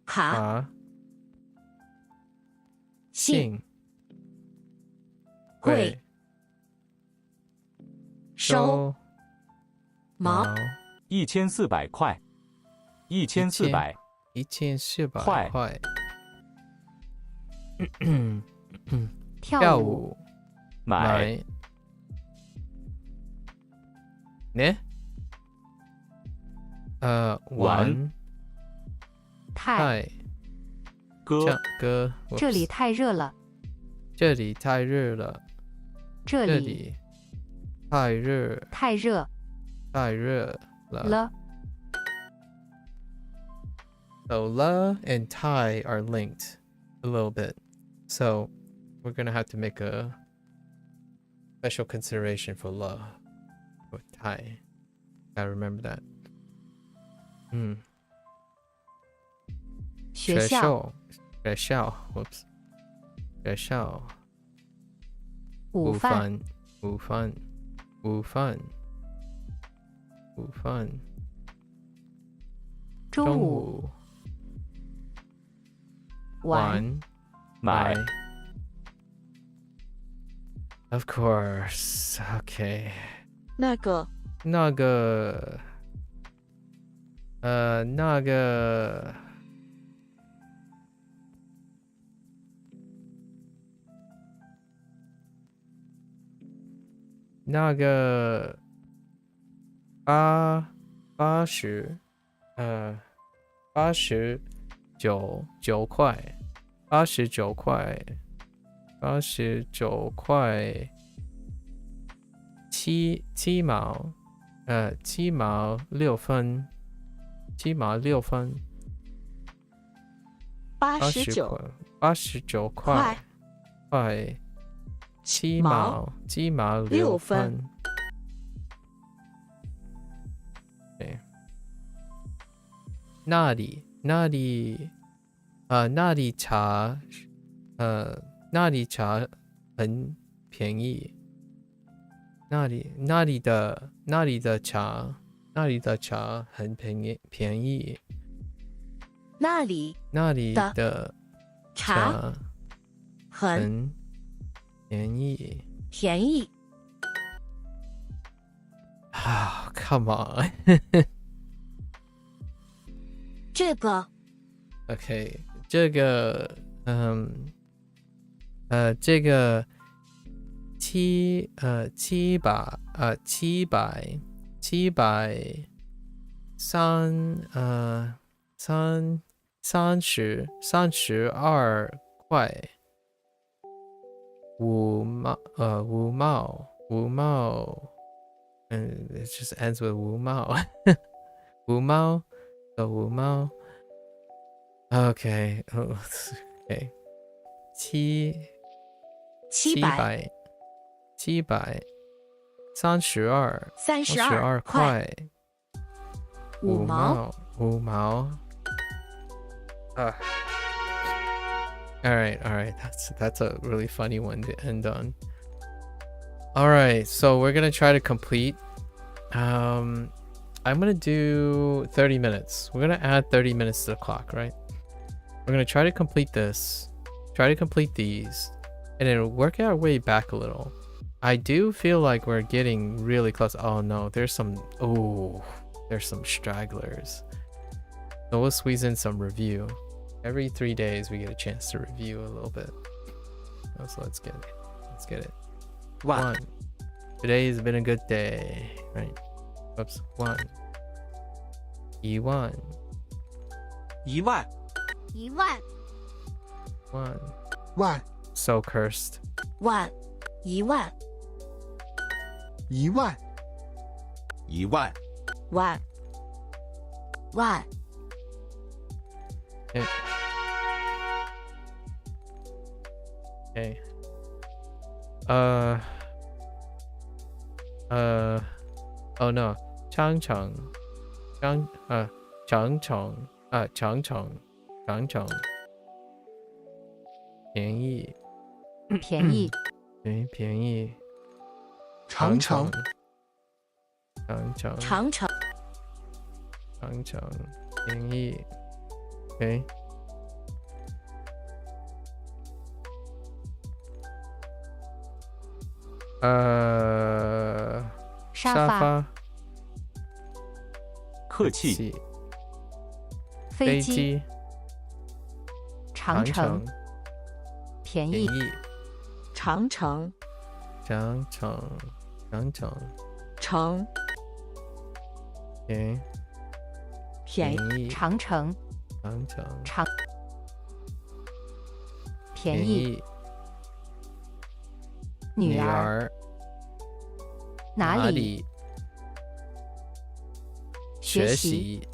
卡信贵收毛1400块，1400块。跳舞买呢？玩太歌这里太热了。这里太热了。So la and tai are linked a little bit. So we're gonna have to make a special consideration for la with tai. Gotta remember that. 学校 Whoops. 学校午饭中午玩买 Of course. Okay. 那个89块89块7毛6分89块7毛6分。对，那里茶很便宜。那里的茶很便宜。那里的茶很便宜。Come on. 这个 OK， 这个700 732块5毛and it just ends with 5毛5毛 so 5毛 okay okay 732块5毛 all right that's a really funny one to end on. All right, so we're gonna try to complete. I'm gonna do 30 minutes. We're gonna add 30 minutes to the clock, right? We're gonna try to complete this, try to complete these, and then work our way back a little. I do feel like we're getting really close. Oh no, there's some stragglers. So we'll squeeze in some review. Every 3 days we get a chance to review a little bit. So let's get it. One. Today has been a good day, right? Oops. 1. 1万1 So cursed. 1万1万Okay. Oh no. 长城便宜便宜便宜长城便宜 okay.沙发客气飞机长城便宜长城城便宜长城便宜女儿哪里学习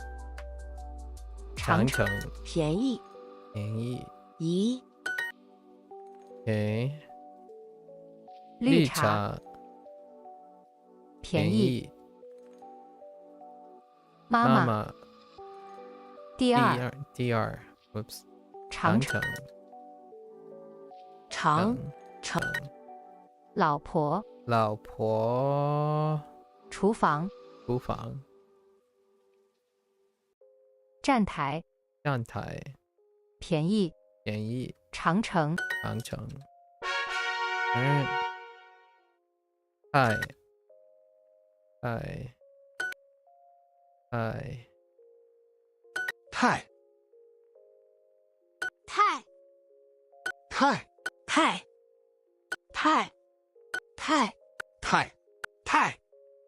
长城便宜宜okay. 绿茶便宜妈妈第二 Whoops. 长城老婆厨房站台便宜长城太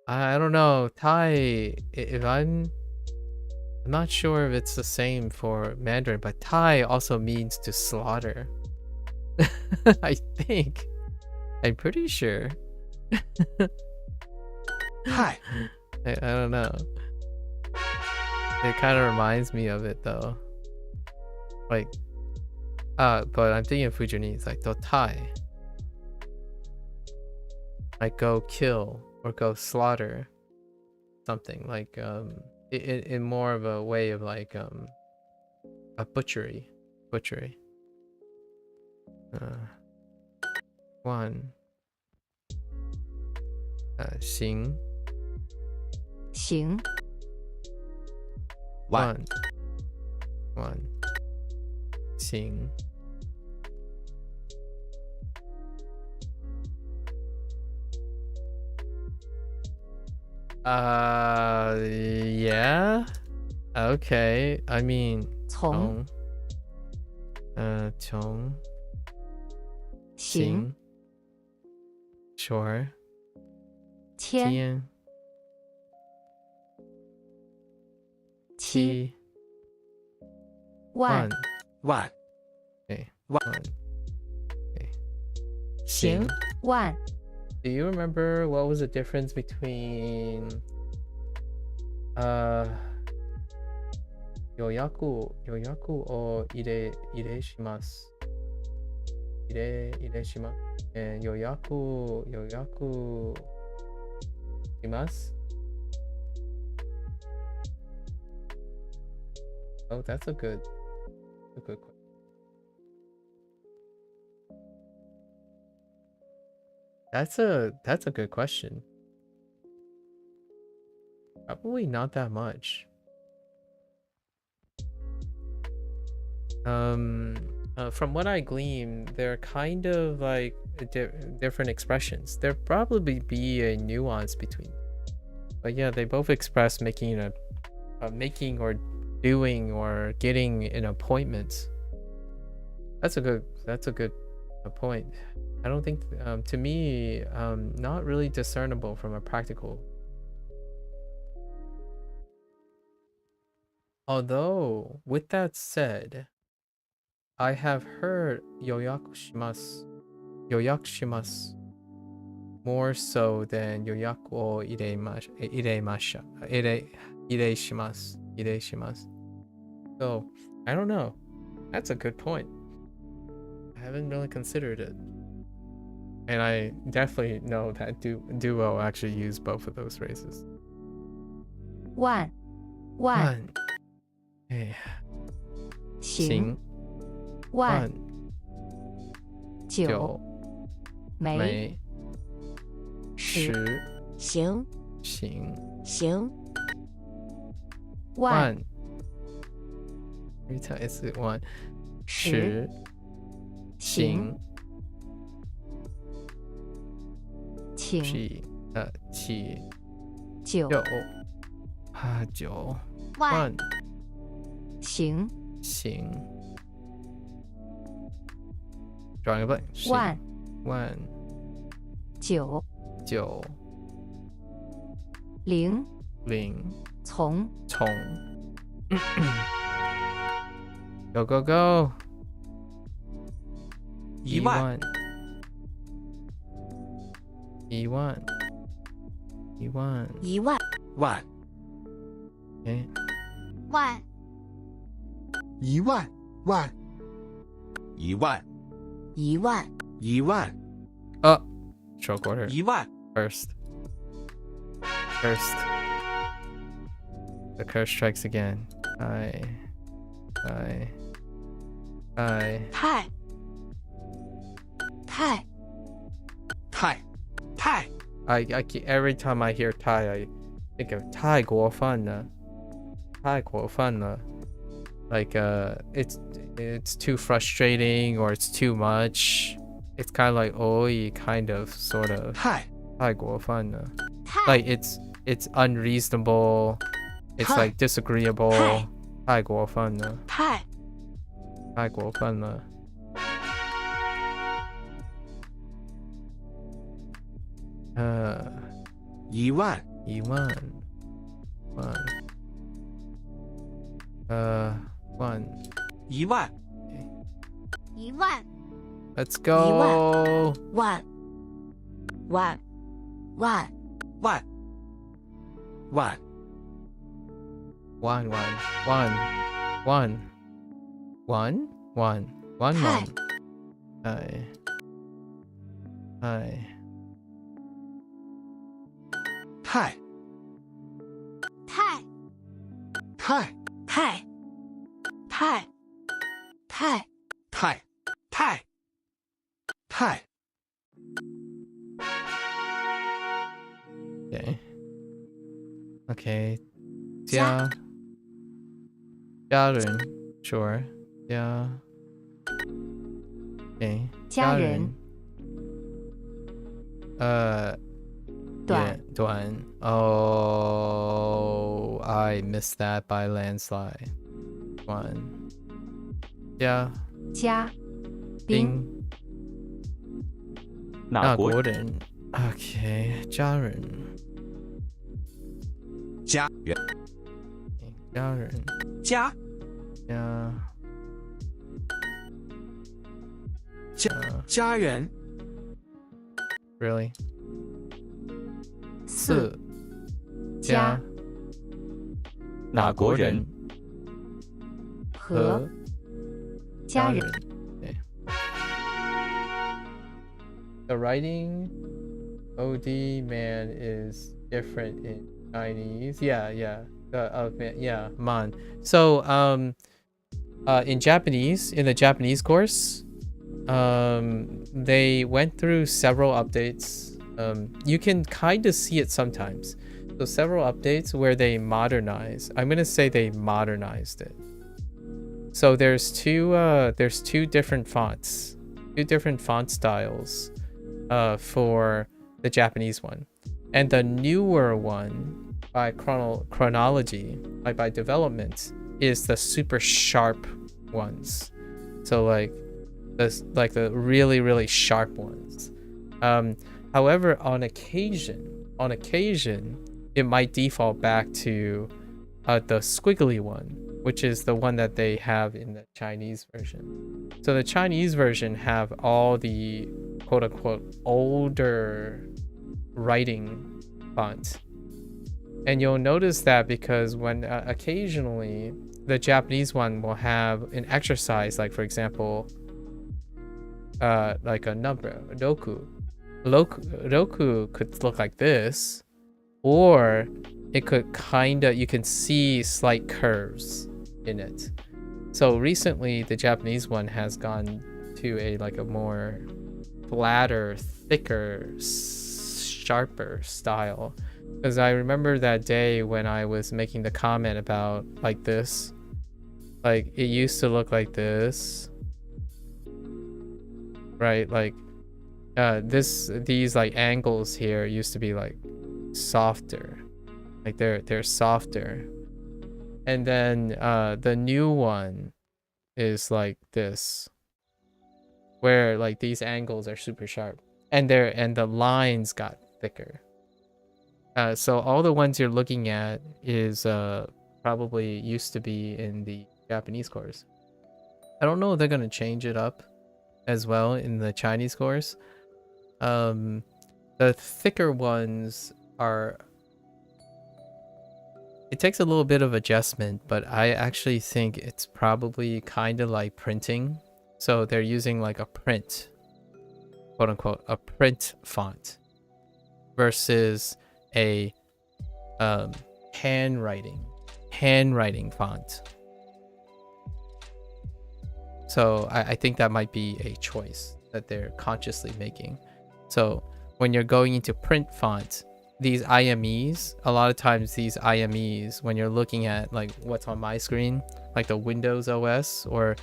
I don't know. Thai, if I'm not sure if it's the same for Mandarin, but Thai also means to slaughter. I think. I'm pretty sure. I don't know. It kind of reminds me of it though. Like, but I'm thinking of Fujianese, like the Thai. Like go kill or go slaughter something, like in more of a way of like a butchery. 1行 1行 yeah, okay. I mean 从行 sure 千七万万 Okay. 万 Okay. 行万 Do you remember what was the difference between 予約を入れします。入れします。予約します。Oh, that's a good question. That's a good question. Probably not that much. From what I glean, they're kind of like different expressions. There probably be a nuance between them. But yeah, they both express making or doing or getting an appointment. That's a good point. I don't think to me not really discernible from a practical. Although with that said, I have heard 予約します more so than 予約を入れします So I don't know. That's a good point. I haven't really considered it. And I definitely know that Duo actually use both of those phrases. 万 Okay. 行万九没十行万 Every time it's one. 十行请起九九万行 Drawing a blank. 万九九零从从 Go go go. 一万万 Okay. 万一万万一万一万一万 Stroke order. 一万 First. The curse strikes again. I. 太 Every time I hear Thai, I think of 太过分了 Like it's too frustrating or it's too much. It's kind of like kind of sort of 太过分了 Like it's unreasonable. It's like disagreeable. 太过分了太过分了一万一万 一万 Let's go. 万万太Okay. 家人 Sure. 家人短 Oh, I missed that by landslide. 家宾哪国人 Okay. 家人家人家人家家人 Really? 四家哪国人和家人 The writing OD man is different in Chinese. Yeah. Man. So in Japanese, in the Japanese course, they went through several updates. You can kind of see it sometimes. So several updates where they modernize. I'm gonna say they modernized it. So there's two different fonts, two different font styles for the Japanese one, and the newer one by chronology, by development, is the super sharp ones. So like the really sharp ones. However, on occasion, it might default back to the squiggly one, which is the one that they have in the Chinese version. So the Chinese version have all the quote-unquote older writing font. And you'll notice that because when occasionally the Japanese one will have an exercise, like for example, like a number, roku could look like this, or it could you can see slight curves in it. So recently the Japanese one has gone to a more flatter, thicker, sharper style. Because I remember that day when I was making the comment about like this, like it used to look like this, right? Like these like angles here used to be like softer, like they're softer, and then the new one is like this, where like these angles are super sharp, and the lines got thicker. So all the ones you're looking at is probably used to be in the Japanese course. I don't know if they're gonna change it up as well in the Chinese course. The thicker ones it takes a little bit of adjustment, but I actually think it's probably kind of like printing. So they're using like a print, quote unquote, a print font versus a handwriting font. So I think that might be a choice that they're consciously making. So when you're going into print font, these IMEs, a lot of times these IMEs, when you're looking at like what's on my screen, like the Windows OS, or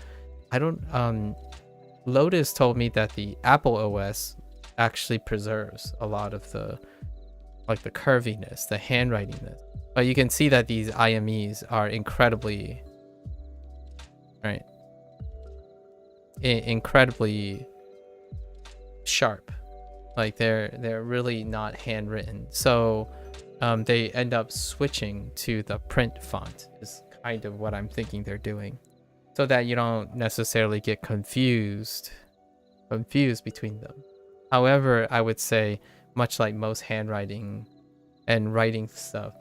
Lotus told me that the Apple OS actually preserves a lot of the curviness, the handwritingness. But you can see that these IMEs are incredibly sharp. Like they're really not handwritten. So they end up switching to the print font is kind of what I'm thinking they're doing, so that you don't necessarily get confused between them. However, I would say, much like most handwriting and writing stuff,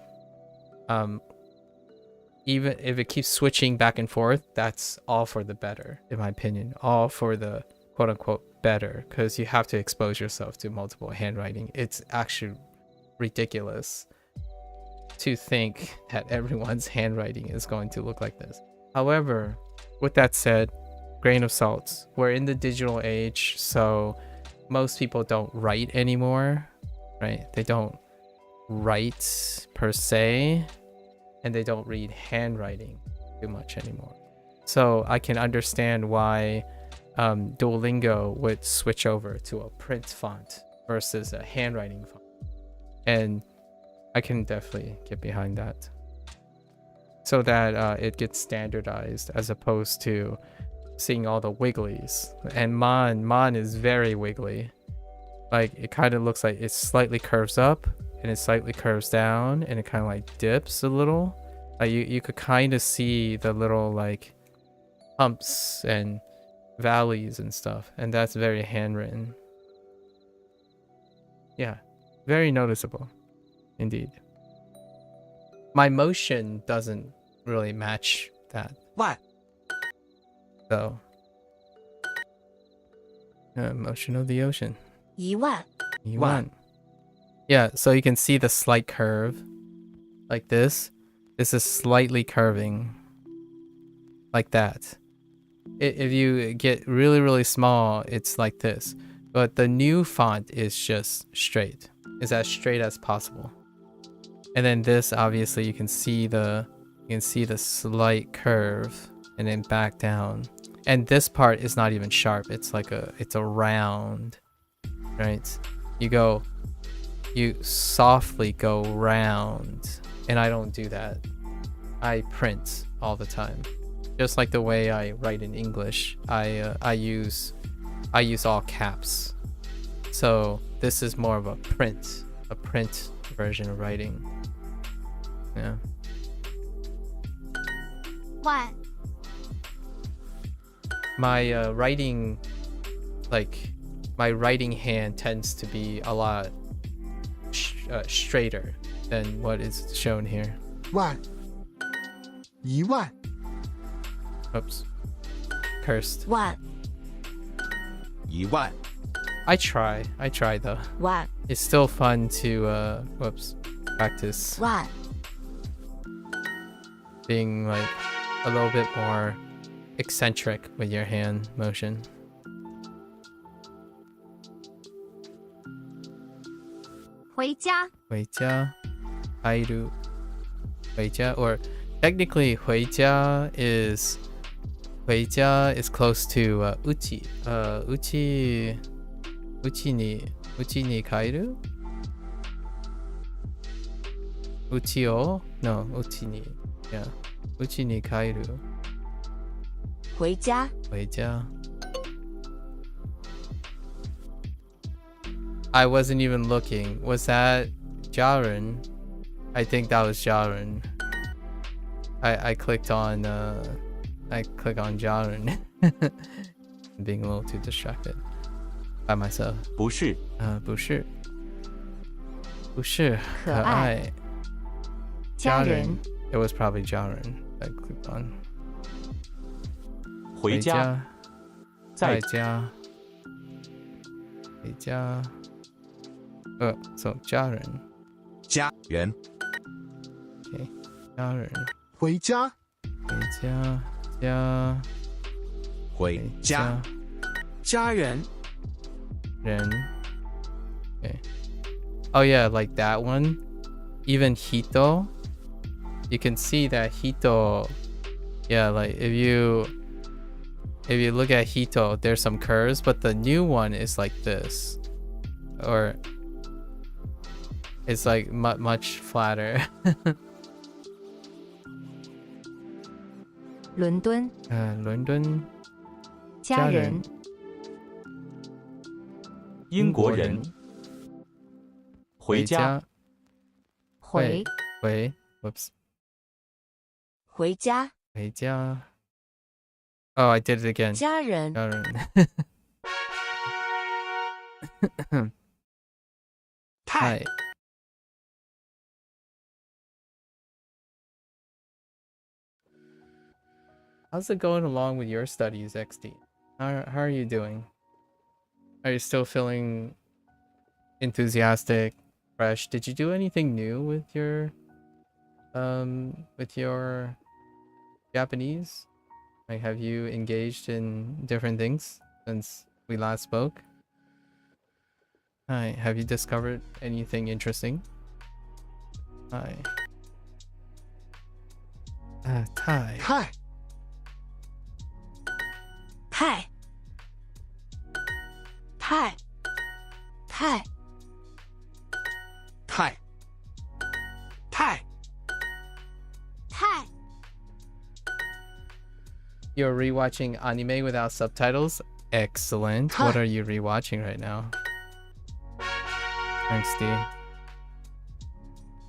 even if it keeps switching back and forth, that's all for the better, in my opinion. All for the quote-unquote better, because you have to expose yourself to multiple handwriting. It's actually ridiculous to think that everyone's handwriting is going to look like this. However, with that said, grain of salt, we're in the digital age, so most people don't write anymore, right? They don't write per se, and they don't read handwriting too much anymore. So I can understand why Duolingo would switch over to a print font versus a handwriting font, and I can definitely get behind that, so that it gets standardized as opposed to seeing all the wigglies. And man is very wiggly. Like it kind of looks like it slightly curves up and it slightly curves down and it kind of like dips a little. You could kind of see the little like humps and valleys and stuff, and that's very handwritten. Yeah, very noticeable indeed. My motion doesn't really match that. What? So motion of the ocean. 1万 Yeah, so you can see the slight curve like this. This is slightly curving like that. If you get really, really small, it's like this. But the new font is just straight. It's as straight as possible. And then this, obviously, you can see the slight curve and then back down. And this part is not even sharp. It's like it's a round, right? You softly go round, and I don't do that. I print all the time. Just like the way I write in English, I use all caps. So this is more of a print version of writing. Yeah. 1 My writing, like my writing hand tends to be a lot straighter than what is shown here. 万1万 Oops. Cursed. 1 1万 I try though. 1 It's still fun to practice 1 being like a little bit more eccentric with your hand motion. 回家回家帰る回家 or technically 回家 is 回家 is close to うちに帰るうちを no うちに yeah うちに帰る回家回家 I wasn't even looking. Was that Jaren? I think that was Jaren. I clicked on Jaren. Being a little too distracted by myself. 不是不是可爱家人 It was probably Jaren I clicked on. 回家在家回家so 家人家人 Okay 家人回家回家家人 Okay. Oh yeah, like that one. Even Hito. You can see that Hito. Yeah, like if you look at Hito, there's some curves, but the new one is like this. Or it's like much flatter. 伦敦伦敦家人英国人回家回 Whoops. 回家回家 Oh, I did it again. 家人家人太 How's it going along with your studies, XD? How are you doing? Are you still feeling enthusiastic, fresh? Did you do anything new with your Japanese? Like, have you engaged in different things since we last spoke? Hi, have you discovered anything interesting? Hi. Thai. Hi. 太太太太太太 You're rewatching anime without subtitles? Excellent. Huh. What are you rewatching right now? Thanks, D.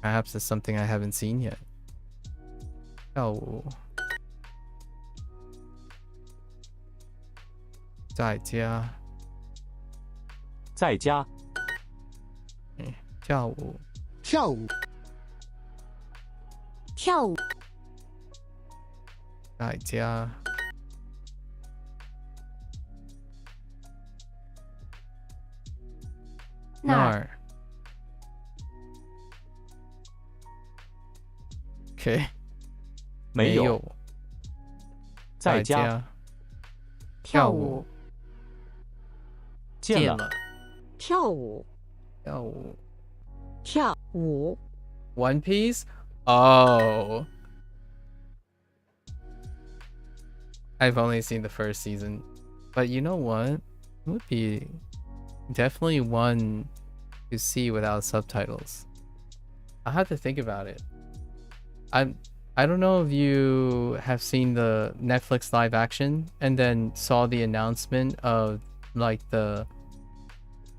Perhaps it's something I haven't seen yet. 跳舞，在家，在家，跳舞，跳舞，跳舞，在家，那儿。OK， 没有，在家，跳舞，见了，跳舞，跳舞，跳舞。One Piece? Oh. I've only seen the first season. But you know what? It would be definitely one to see without subtitles. I'll have to think about it. I don't know if you have seen the Netflix live action and then saw the announcement of like the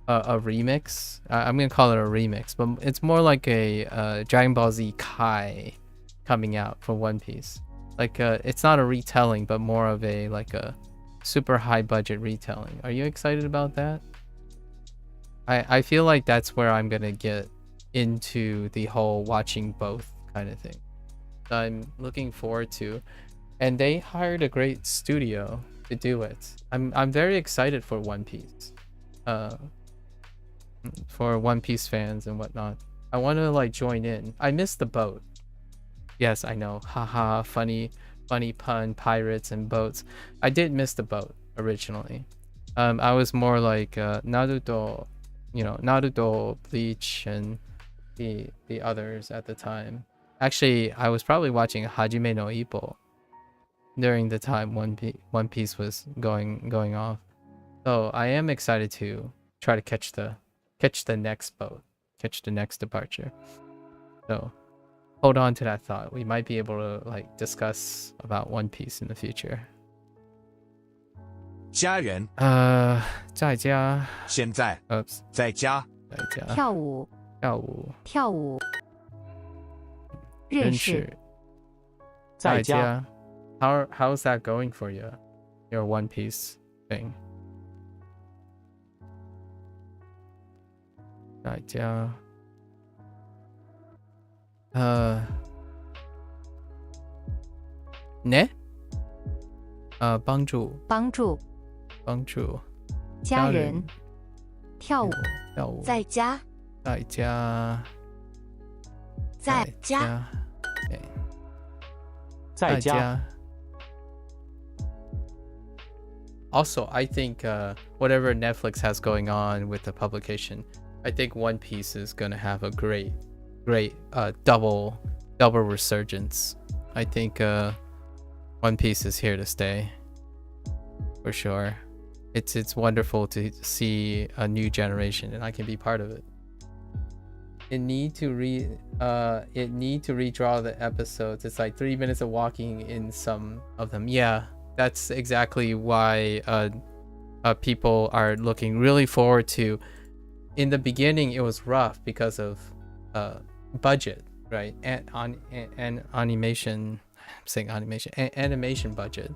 a remix. I'm gonna call it a remix, but it's more like a Dragon Ball Z Kai coming out for One Piece. Like it's not a retelling, but more of a like a super high budget retelling. Are you excited about that? I feel like that's where I'm gonna get into the whole watching both kind of thing. I'm looking forward to, and they hired a great studio to do it. I'm very excited for One Piece. For One Piece fans and whatnot. I want to like join in. I missed the boat. Yes, I know. Haha, funny pun, pirates and boats. I did miss the boat originally. I was more like Naruto, Naruto, Bleach, and the others at the time. Actually, I was probably watching Hajime no Ippo during the time One Piece was going off. So I am excited to try to catch the next boat, catch the next departure. So hold on to that thought. We might be able to like discuss about One Piece in the future. 家人，在家，现在，在家，跳舞，跳舞，认识，在家。How's that going for you? Your One Piece thing. 在家，ね，帮助，家人，跳舞，在家，在家，在家，在家。Also, I think whatever Netflix has going on with the publication, I think One Piece is gonna have a great double resurgence. I think One Piece is here to stay for sure. It's wonderful to see a new generation, and I can be part of it. It need to redraw the episodes. It's like 3 minutes of walking in some of them. Yeah, that's exactly why people are looking really forward to. In the beginning, it was rough because of budget, right? And animation, I'm saying animation, animation budget.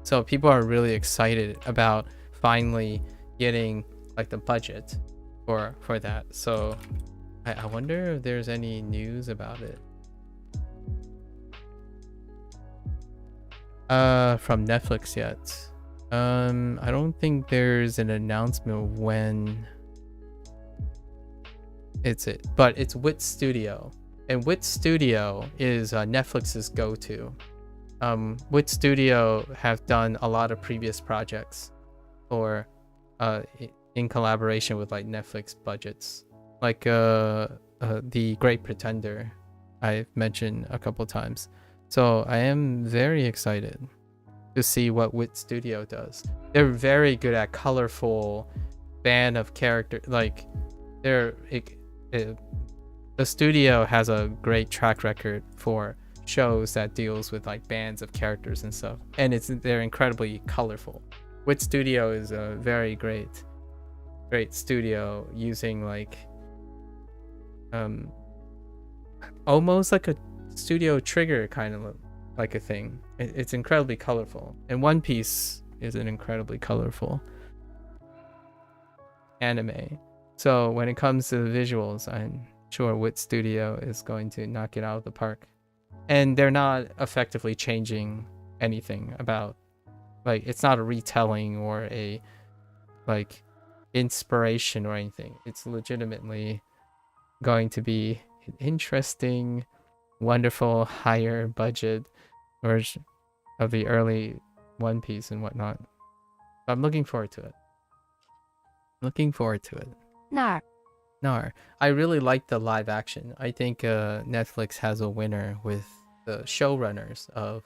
So people are really excited about finally getting like the budget for that. So I wonder if there's any news about it. From Netflix yet. I don't think there's an announcement of when but it's Wit Studio, and Wit Studio is Netflix's go-to. Wit Studio have done a lot of previous projects or in collaboration with like Netflix budgets, like The Great Pretender I've mentioned a couple times. So I am very excited to see what Wit Studio does. They're very good at colorful band of character, like the studio has a great track record for shows that deals with like bands of characters and stuff, and they're incredibly colorful. Wit Studio is a very great studio, using like almost like a Studio Trigger kind of like a thing. It's incredibly colorful, and One Piece is an incredibly colorful anime. So when it comes to the visuals, I'm sure Wit Studio is going to knock it out of the park. And they're not effectively changing anything about, like, it's not a retelling or a like inspiration or anything. It's legitimately going to be an interesting, wonderful, higher budget version of the early One Piece and whatnot. I'm looking forward to it. Nar. I really like the live action. I think Netflix has a winner with the showrunners of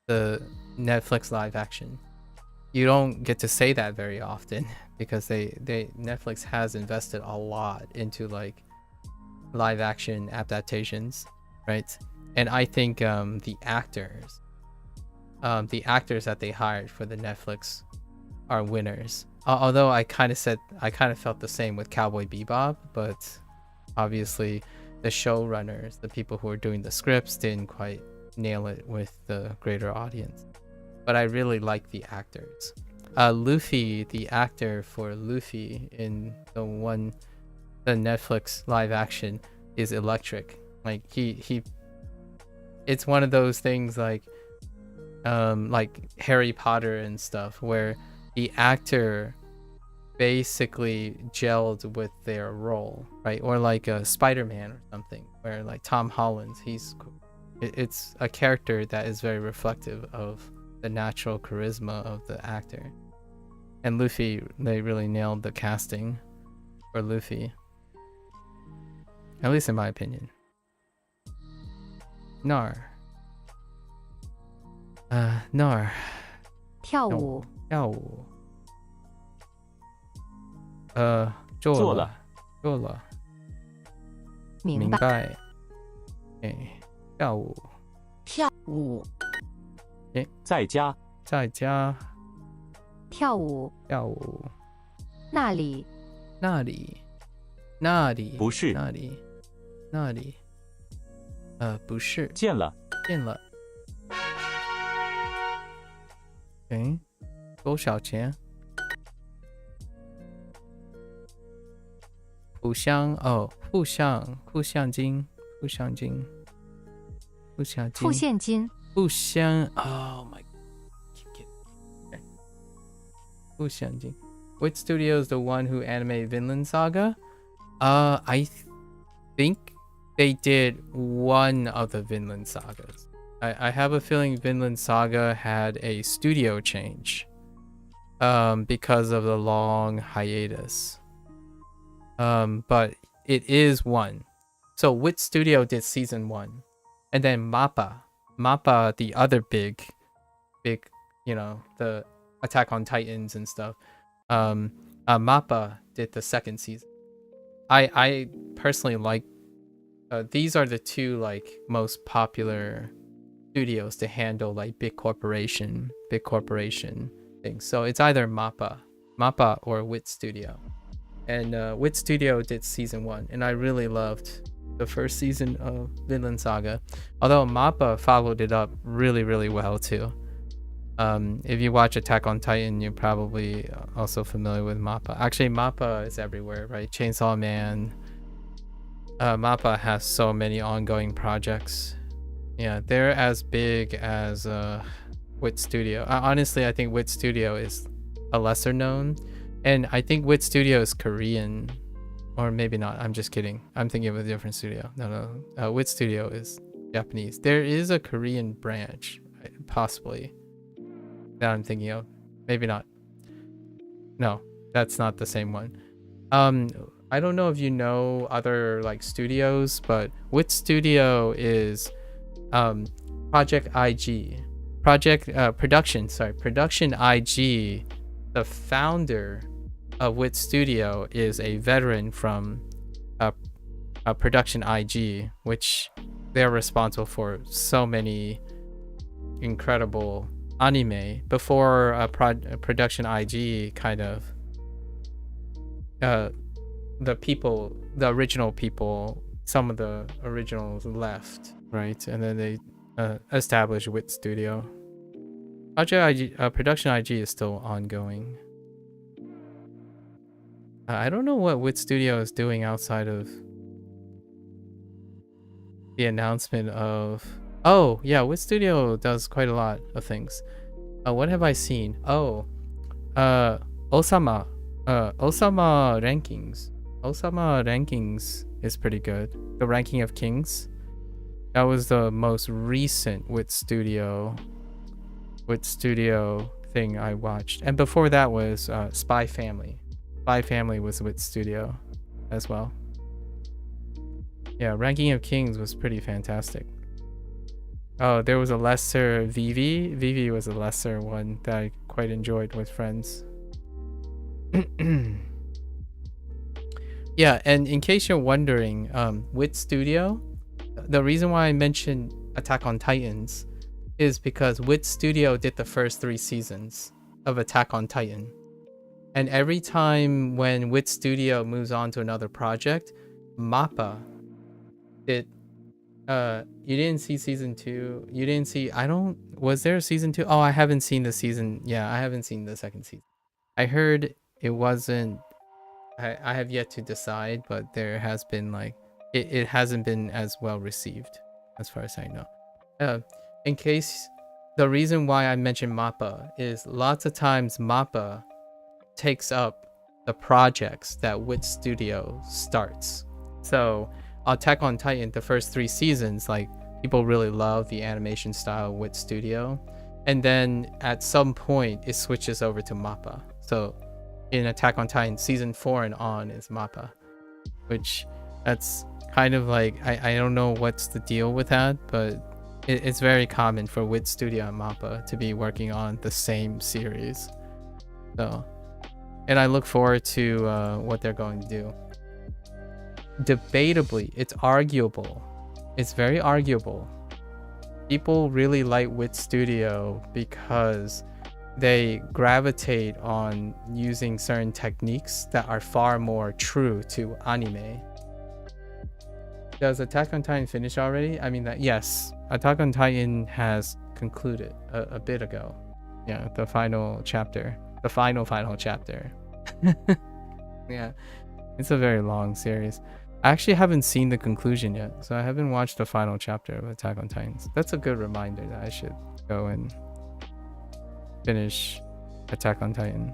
the Netflix live action. You don't get to say that very often because Netflix has invested a lot into like live action adaptations, right? And I think the actors that they hired for the Netflix are winners. Although I kind of felt the same with Cowboy Bebop, but obviously the showrunners, the people who are doing the scripts, didn't quite nail it with the greater audience. But I really like the actors. Luffy, the actor for Luffy in the Netflix live action, is electric. Like it's one of those things like Harry Potter and stuff where the actor basically gelled with their role, right? Or like a Spider-Man or something where like Tom Holland, it's a character that is very reflective of the natural charisma of the actor. And Luffy, they really nailed the casting for Luffy, at least in my opinion. Nar. 跳舞做了明白跳舞在家跳舞那里不是不是见了多少钱？互相金Oh my God. 互相金 Which studio is the one who animated Vinland Saga? I think they did one of the Vinland Sagas. I have a feeling Vinland Saga had a studio change because of the long hiatus. But it is one. So Wit Studio did season 1. And then Mappa, the other big, the Attack on Titans and stuff. Mappa did the second season. I personally like these are the two like most popular studios to handle like big corporation things. So it's either Mappa or Wit Studio. And Wit Studio did season 1, and I really loved the first season of Vinland Saga. Although Mappa followed it up really, really well too. If you watch Attack on Titan, you're probably also familiar with Mappa. Actually, Mappa is everywhere, right? Chainsaw Man. Mappa has so many ongoing projects. Yeah, they're as big as Wit Studio. Honestly, I think Wit Studio is a lesser known. And I think Wit Studio is Korean. Or maybe not. I'm just kidding. I'm thinking of a different studio. No. Wit Studio is Japanese. There is a Korean branch, possibly, that I'm thinking of. Maybe not. No, that's not the same one. I don't know if you know other like studios, but Wit Studio is Project IG. Production IG. The founder of Wit Studio is a veteran from Production IG, which they're responsible for so many incredible anime. Before Production IG kind of the original people, some of the originals left, right? And then they established Wit Studio. Production IG is still ongoing. I don't know what Wit Studio is doing outside of the announcement of... Oh, yeah, Wit Studio does quite a lot of things. What have I seen? Oh, Osama rankings. Osama rankings is pretty good. The ranking of kings. That was the most recent Wit Studio thing I watched. And before that was Spy Family. Spy Family was Wit Studio as well. Yeah, Ranking of Kings was pretty fantastic. Oh, there was a lesser Vivi. Vivi was a lesser one that I quite enjoyed with friends. Yeah, and in case you're wondering, Wit Studio, the reason why I mentioned Attack on Titans is because Wit Studio did the first 3 seasons of Attack on Titan. And every time when Wit Studio moves on to another project, MAPPA did... you didn't see season 2. You didn't see... Was there a season 2? Oh, I haven't seen the season. Yeah, I haven't seen the second season. I heard it wasn't... I have yet to decide, but there has been like... It hasn't been as well received, as far as I know. In case... The reason why I mentioned MAPPA is lots of times MAPPA takes up the projects that Wit Studio starts. So Attack on Titan, the first 3 seasons, like people really love the animation style of Wit Studio, and then at some point it switches over to MAPPA. So in Attack on Titan, season 4 and on is MAPPA, which that's kind of like, I don't know what's the deal with that, but it's very common for Wit Studio and MAPPA to be working on the same series. So, and I look forward to what they're going to do. Debatably, it's arguable. It's very arguable. People really like Wit Studio because they gravitate on using certain techniques that are far more true to anime. Does Attack on Titan finish already? I mean, yes, Attack on Titan has concluded a bit ago. Yeah, the final chapter. The final chapter. Yeah, it's a very long series. I actually haven't seen the conclusion yet, so I haven't watched the final chapter of Attack on Titans. That's a good reminder that I should go and finish Attack on Titan.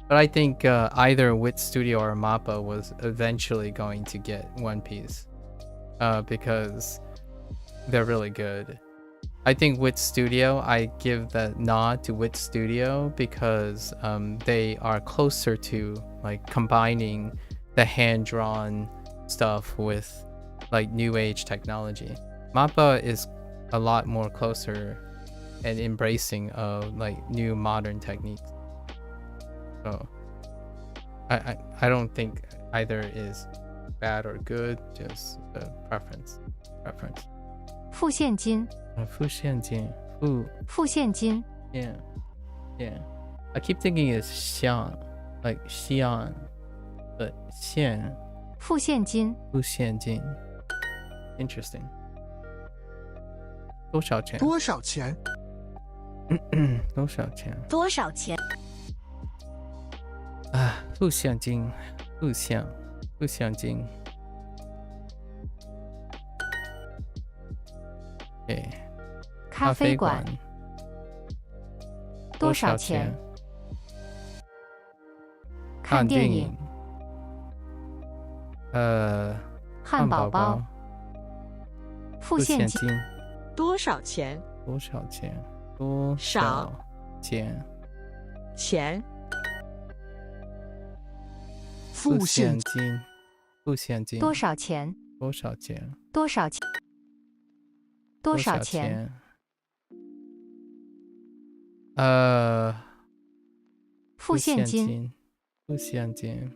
But I think either Wit Studio or MAPPA was eventually going to get One Piece because they're really good. I think Wit Studio, I give the nod to Wit Studio because they are closer to like combining the hand-drawn stuff with like new age technology. MAPPA is a lot more closer and embracing of like new modern techniques. So I don't think either is bad or good, just a preference. 付现金。付现金。付现金。Yeah. I keep thinking it's xian, like xian, but xian. 付现金。付现金。Interesting. 多少钱？多少钱？多少钱？多少钱？啊，付现金，付现金。咖啡馆。多少钱？看电影。汉堡包。付现金。多少钱？多少钱？多少钱？钱。付现金。付现金。多少钱？多少钱？多少钱？多少钱？付现金。付现金。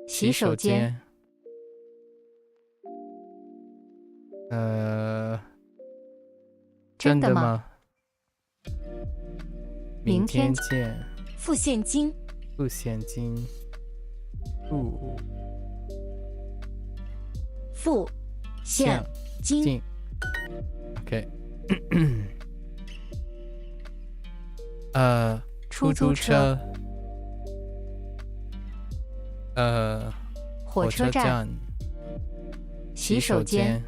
洗手间。真的吗？明天见。付现金。付现金。付现金 OK 出租车火车站洗手间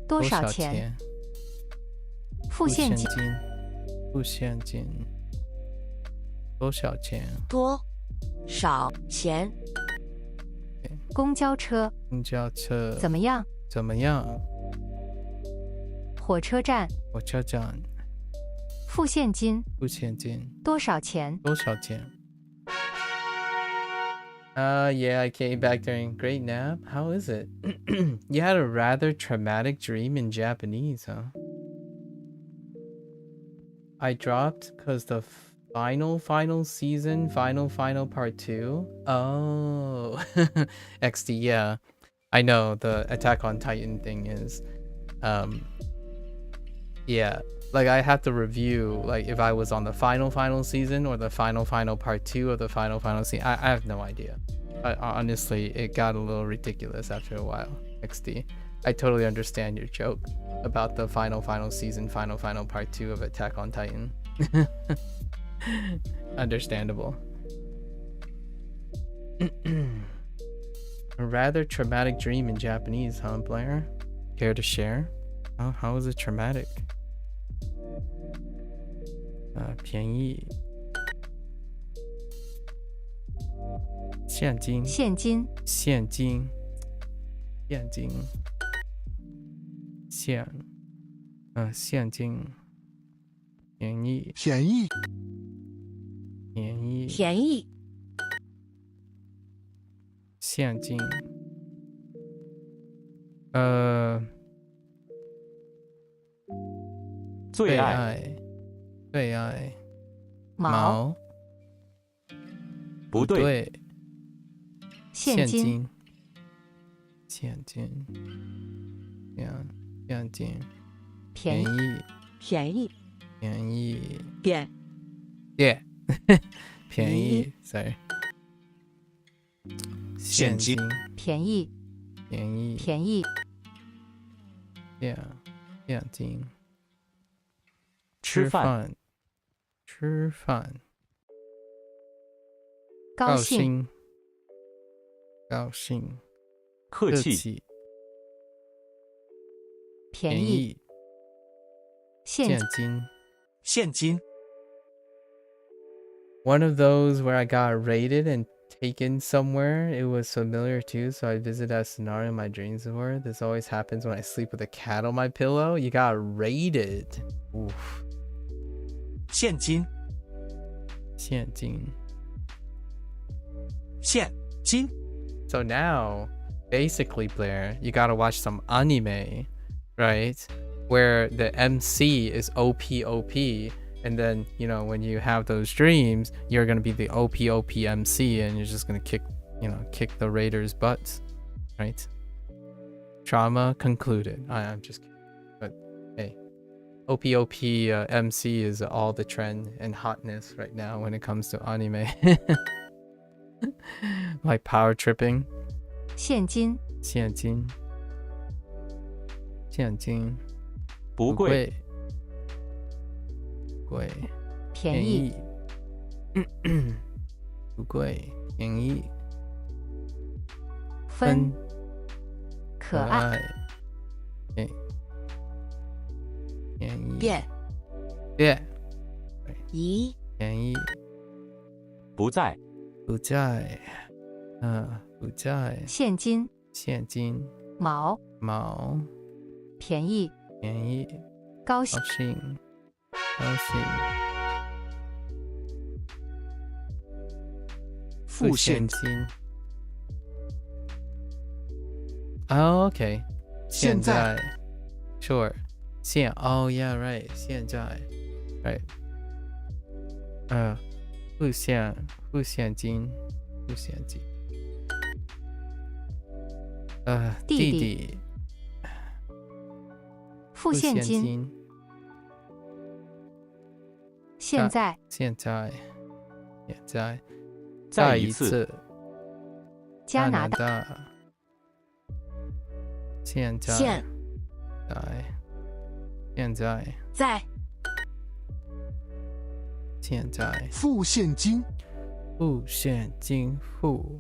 多少钱付现金付现金多少钱多少钱公交车怎么样火车站付现金多少钱Yeah, I came back during great nap. How is it? You had a rather traumatic dream in Japanese, huh? I dropped because the final season, final part 2. Oh, XD, yeah. I know the Attack on Titan thing is, yeah. Like I have to review like if I was on the final season or the final part 2 of the final season. I have no idea. Honestly, it got a little ridiculous after a while. XD. I totally understand your joke about the final season, final part 2 of Attack on Titan. Understandable. A rather traumatic dream in Japanese, huh, Blair? Care to share? How was it traumatic? 便宜现金现金便宜现金最爱毛不对现金便宜便宜 sorry 现金便宜现金吃饭高兴客气便宜现金 One of those where I got raided and taken somewhere. It was familiar too, so I visited that scenario in my dreams before. This always happens when I sleep with a cat on my pillow. You got raided. Oof. 现金 So now, basically, Blair, you gotta watch some anime, right? Where the MC is OP, and then, you know, when you have those dreams, you're gonna be the OP MC, and you're just gonna kick the raiders' butts, right? Trauma concluded. I'm just kidding. But hey, OP MC is all the trend and hotness right now when it comes to anime. Like power tripping. 现金不贵便宜不贵便宜分可爱便宜便宜不在不在现金毛便宜高兴付现金Oh, okay. 现在 Sure. Oh, yeah, right. 现在 Right. 付现金弟弟付现金现在再一次加拿大现现在在现在付现金付现金付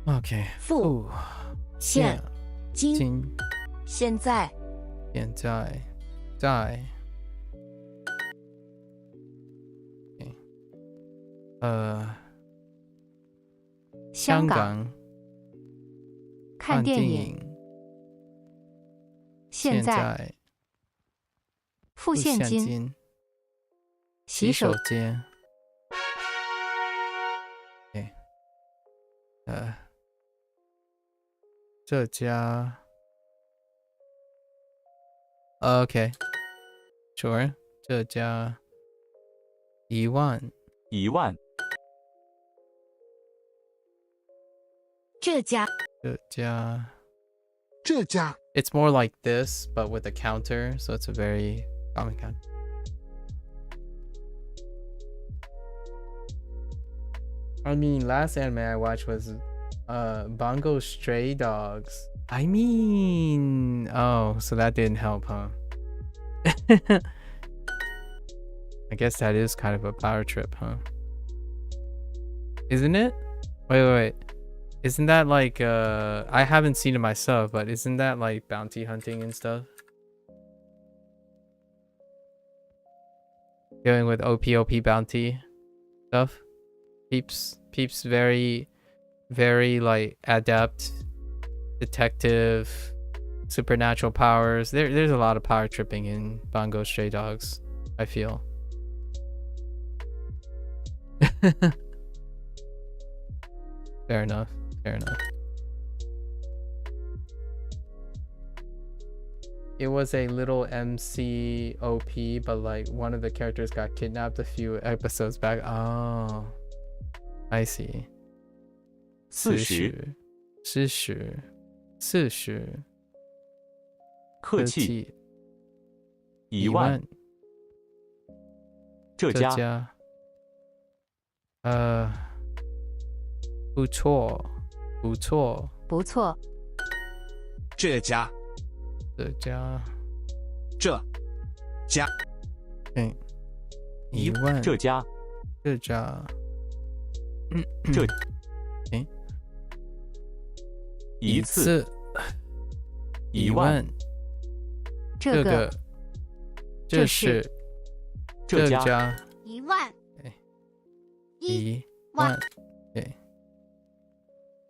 OK 付现金现在现在在香港看电影现在付现金洗手间这家 OK sure 这家1万1万这家这家 It's more like this but with a counter so it's a very common counter I mean last anime I watched was Bongo Stray Dogs. I mean, oh, so that didn't help, huh? I guess that is kind of a power trip, huh? Isn't it? Wait. Isn't that like, I haven't seen it myself, but isn't that like bounty hunting and stuff? Going with OP bounty stuff? Peeps very like adept detective supernatural powers. There's a lot of power tripping in Bongo Stray Dogs, I feel. Fair enough. It was a little MC OP, but like one of the characters got kidnapped a few episodes back. Oh, I see. 40客气1万这家不错这家1万这家一次1万这是这家1万1万对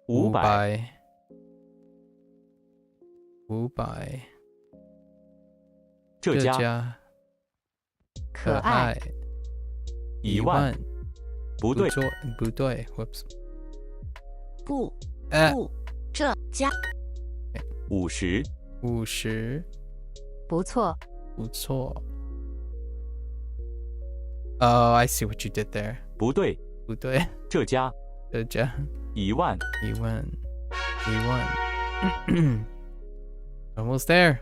500这家可爱1万不对 whoops 不这家50不错 Oh, I see what you did there. 不对这家1万 Almost there.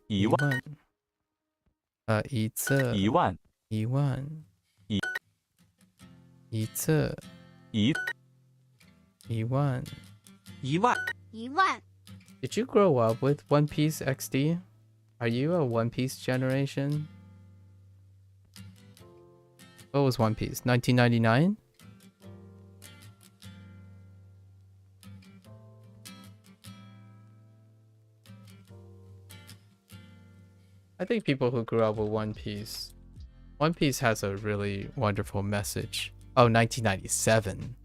1万一次1万一次1万Did you grow up with One Piece XD? Are you a One Piece generation? What was One Piece? 1999? I think people who grew up with One Piece has a really wonderful message. Oh, 1997.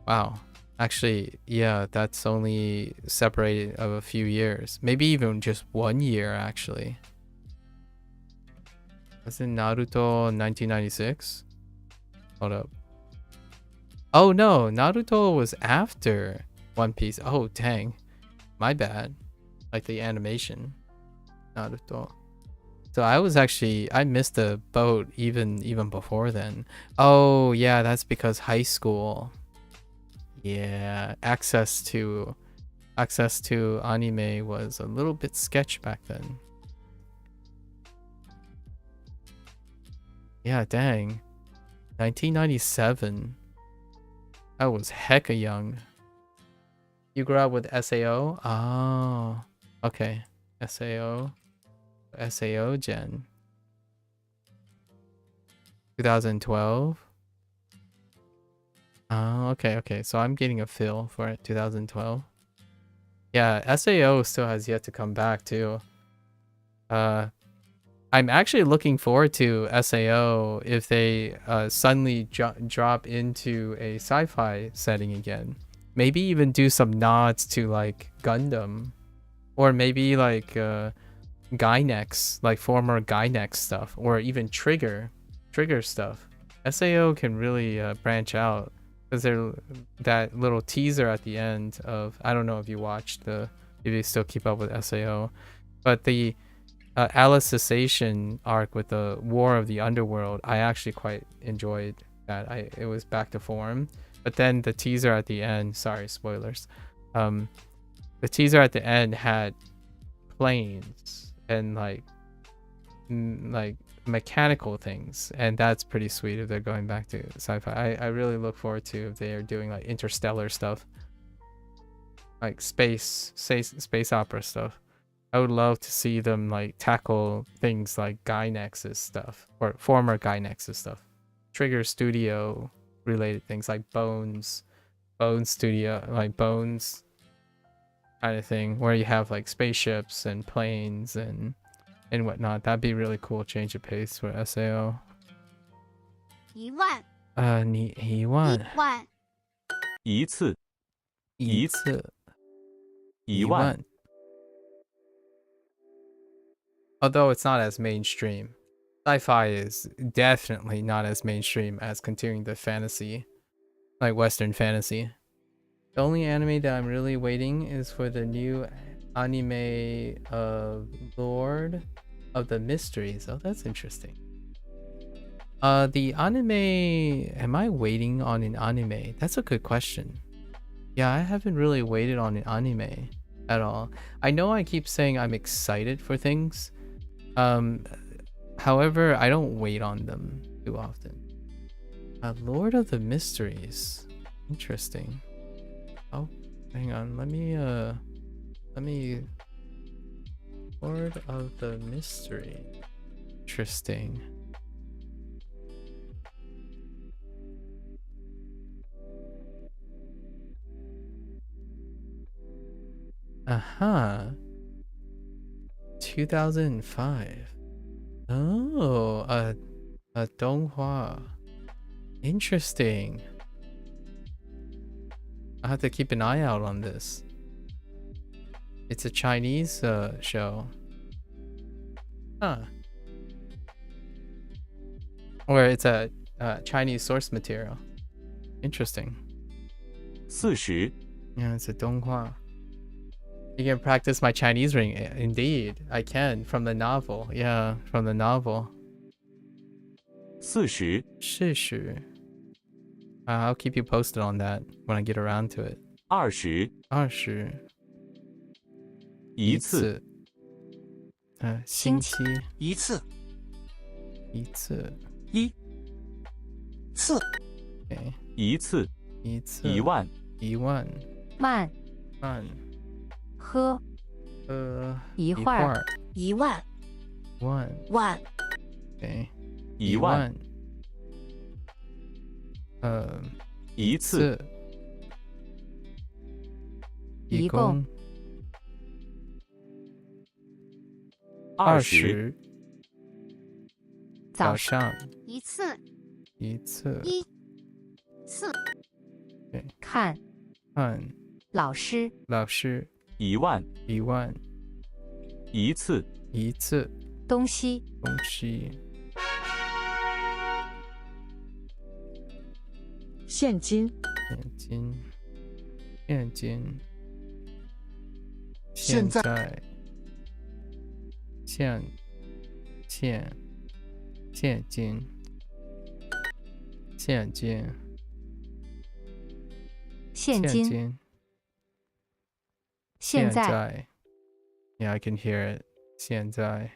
Wow. Actually, yeah, that's only separated of a few years. Maybe even just 1 year, actually. Wasn't Naruto 1996? Hold up. Oh no, Naruto was after One Piece. Oh, dang. My bad. Like the animation. Naruto. So I missed the boat even before then. Oh yeah, that's because high school. Yeah, access to anime was a little bit sketch back then. Yeah, dang. 1997. I was hecka young. You grew up with SAO? Oh, okay. SAO gen. 2012. Oh, okay. So I'm getting a feel for it. 2012. Yeah, SAO still has yet to come back too. I'm actually looking forward to SAO if they suddenly drop into a sci-fi setting again. Maybe even do some nods to like Gundam, or maybe like Gynex, like former Gynex stuff, or even Trigger stuff. SAO can really branch out because they're that little teaser at the end of, I don't know if you watched if you still keep up with SAO, but the Alicization arc with the War of the Underworld, I actually quite enjoyed that. It was back to form, but then the teaser at the end, sorry, spoilers. The teaser at the end had planes and like mechanical things, and that's pretty sweet if they're going back to sci-fi. I really look forward to if they are doing like interstellar stuff, like space opera stuff. I would love to see them like tackle things like Gynex's stuff, or former Gynex's stuff, Trigger Studio related things like Bones Studio, like Bones kind of thing, where you have like spaceships and planes and whatnot. That'd be really cool. Change of pace for SAO. 1万你1万1万一次1万 Although it's not as mainstream. Sci-fi is definitely not as mainstream as continuing the fantasy, like Western fantasy. The only anime that I'm really waiting is for the new anime of Lord of the Mysteries. Oh, that's interesting. The anime, am I waiting on an anime? That's a good question. Yeah, I haven't really waited on an anime at all. I know I keep saying I'm excited for things. However, I don't wait on them too often. Lord of the Mysteries. Interesting. Oh, hang on. Let me Lord of the Mystery. Interesting. Uh-huh. 2005. Oh, a donghua. Interesting. I have to keep an eye out on this. It's a Chinese show. Huh. Or it's a Chinese source material. Interesting. 40 Yeah, it's a donghua. You can practice my Chinese ring. Indeed, I can. From the novel. Yeah, from the novel. 40 40. I'll keep you posted on that when I get around to it. 20 20. 一次星期一次一次一次 Okay. 一次1万1万慢慢喝一会儿1万万万 Okay. 1万一次一共20早上一次一次一次看老师1万1万一次东西现金现在现在 Yeah, I can hear it. 现在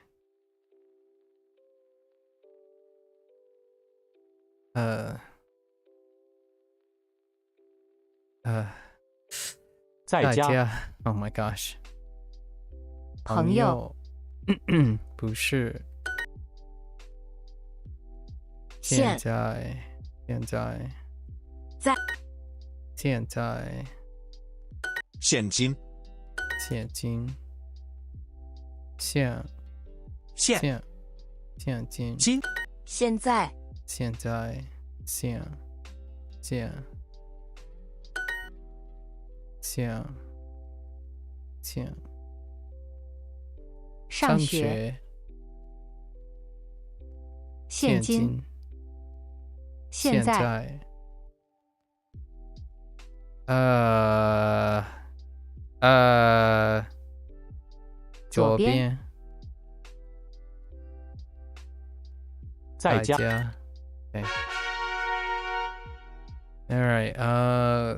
在家。家 Oh my gosh. 朋友不是。现在现在在现在现金现金现现现金金现在现在现现现现上学现金现在左边在家 Okay. Alright,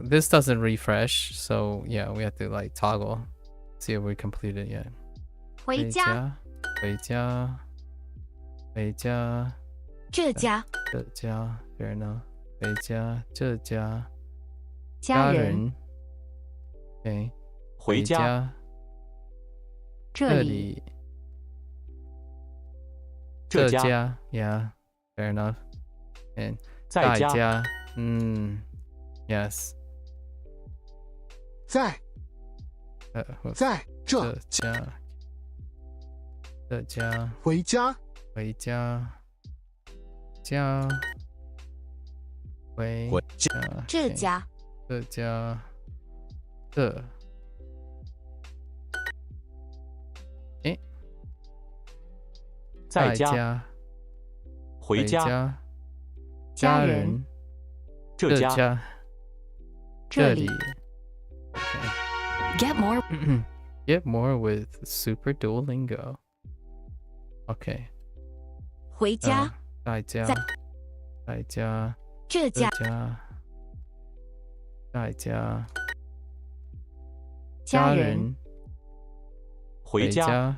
this doesn't refresh, so yeah, we have to like toggle. See if we completed yet. 回家回家回家这家这家 fair enough. 回家这家家人 Okay. 回家这里这家 Yeah, fair enough. And 在家Yes. 在这家这家回家回家家回家这家这家这在家回家家人这家这里 Get more Get more with Super Duolingo. Okay. 回家在家在家这家在家家人回家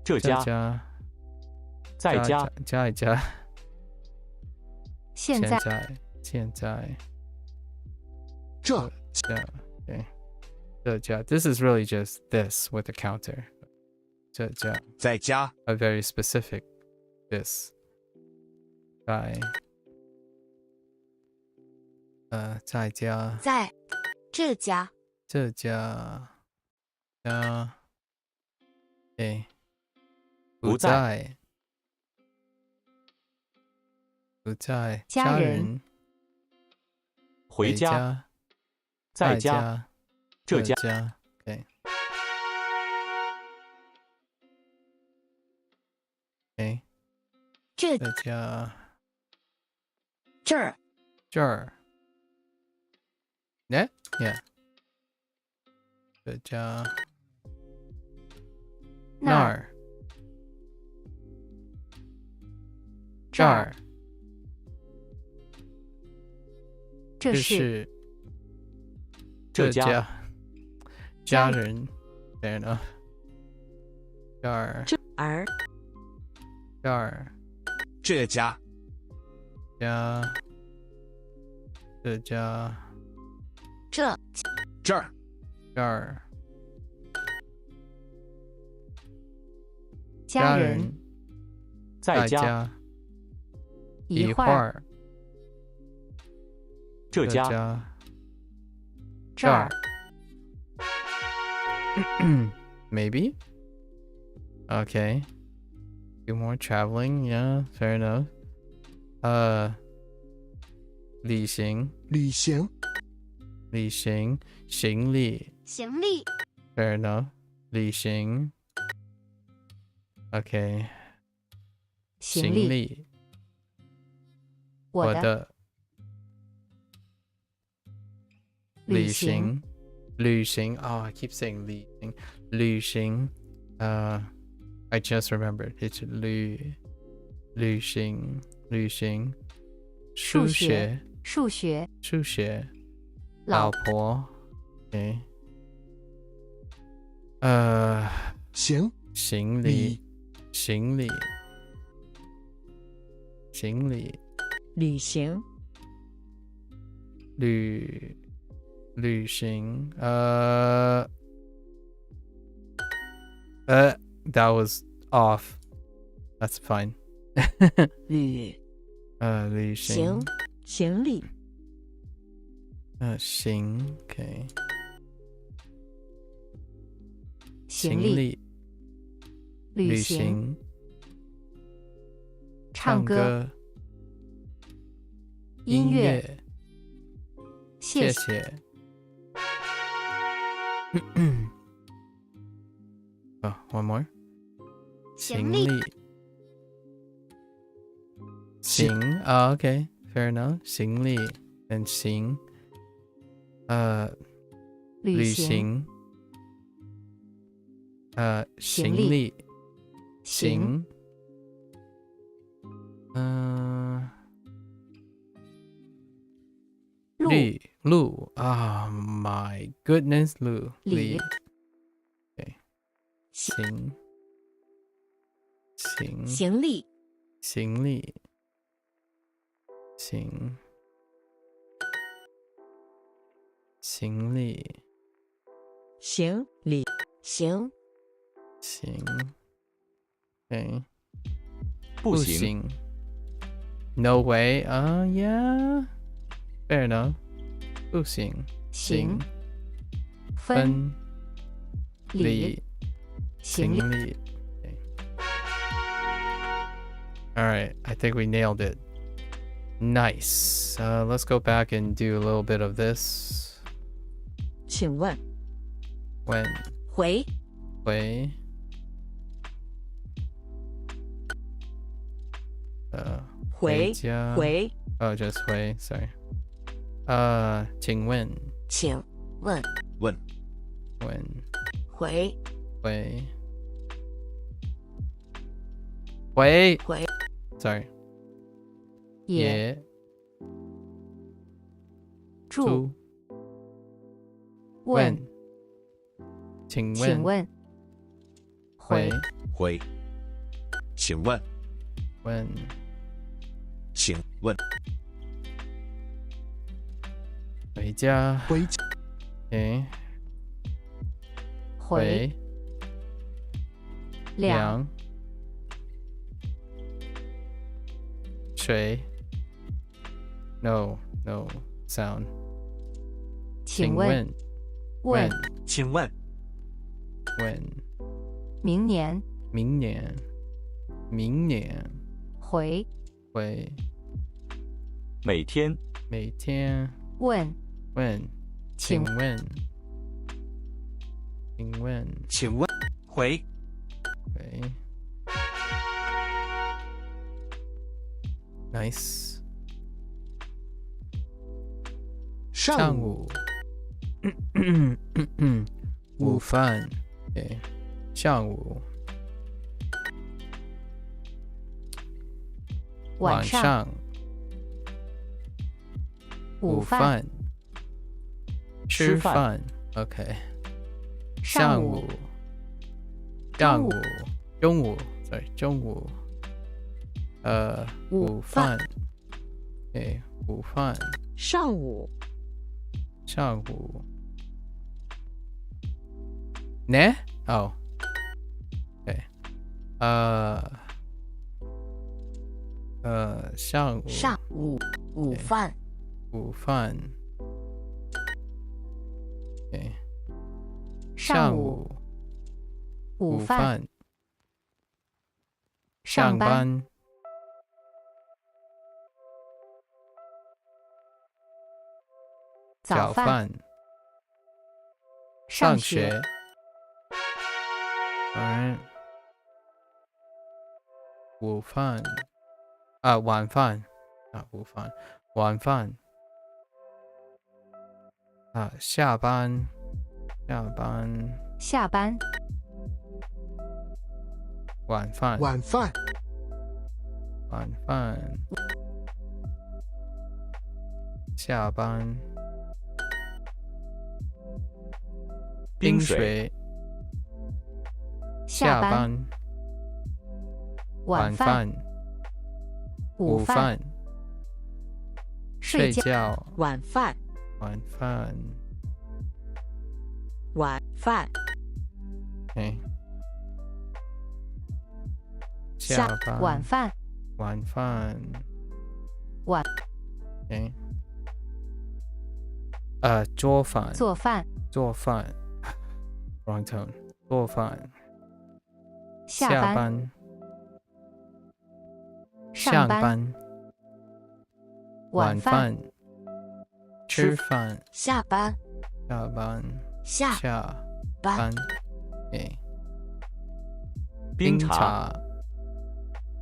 这家在家在家现在现在这家 Okay. 这家 This is really just this with the counter. 这家在家 A very specific this. 在在家在这家这家家不在不在家人回家在家这家Okay. Okay. 这家这儿这儿 Yeah? Yeah. 这家那儿这儿这是这家家人 Fair enough. 这儿儿这儿这家家这家这儿这儿家人在家一会儿这家这儿Maybe. Okay. Do more traveling. Yeah, fair enough. 旅行行李行李 fair enough. 旅行 Okay. 行李我的旅行 Oh, I keep saying 旅行 I just remembered. It's 旅行数学老婆 Okay. 行李旅行旅行 that was off. That's fine. 旅旅行行李行 OK 行李旅行唱歌音乐谢谢one more 行李行 OK fair enough 行李 and 行旅行行李行路 oh my goodness 路里 okay 行行李行李行李行李行行 okay 步行 No way yeah fair enough 步行行分里行李 okay. Alright, I think we nailed it. Nice. Let's go back and do a little bit of this. 请问 When 回回回家回 Oh just 回 sorry 请问请问问 When 回回回 Sorry 也住问请问回回请问问请问回家回okay 回两水 No sound 请问问请问问明年明年回回每天问请问请问回Nice 上午午饭对上午晚上午饭吃饭 OK 上午中午 sorry 中午午饭对午饭上午呢 Oh okay 上午午饭对上午午饭上班早饭上学午饭晚饭午饭晚饭下班晚饭下班冰水下班晚饭午饭睡觉晚饭晚饭晚饭 okay 下班晚饭晚饭晚 okay 做饭做饭做饭 wrong tone 做饭下班上班晚饭吃饭下班下班下下班班okay 冰茶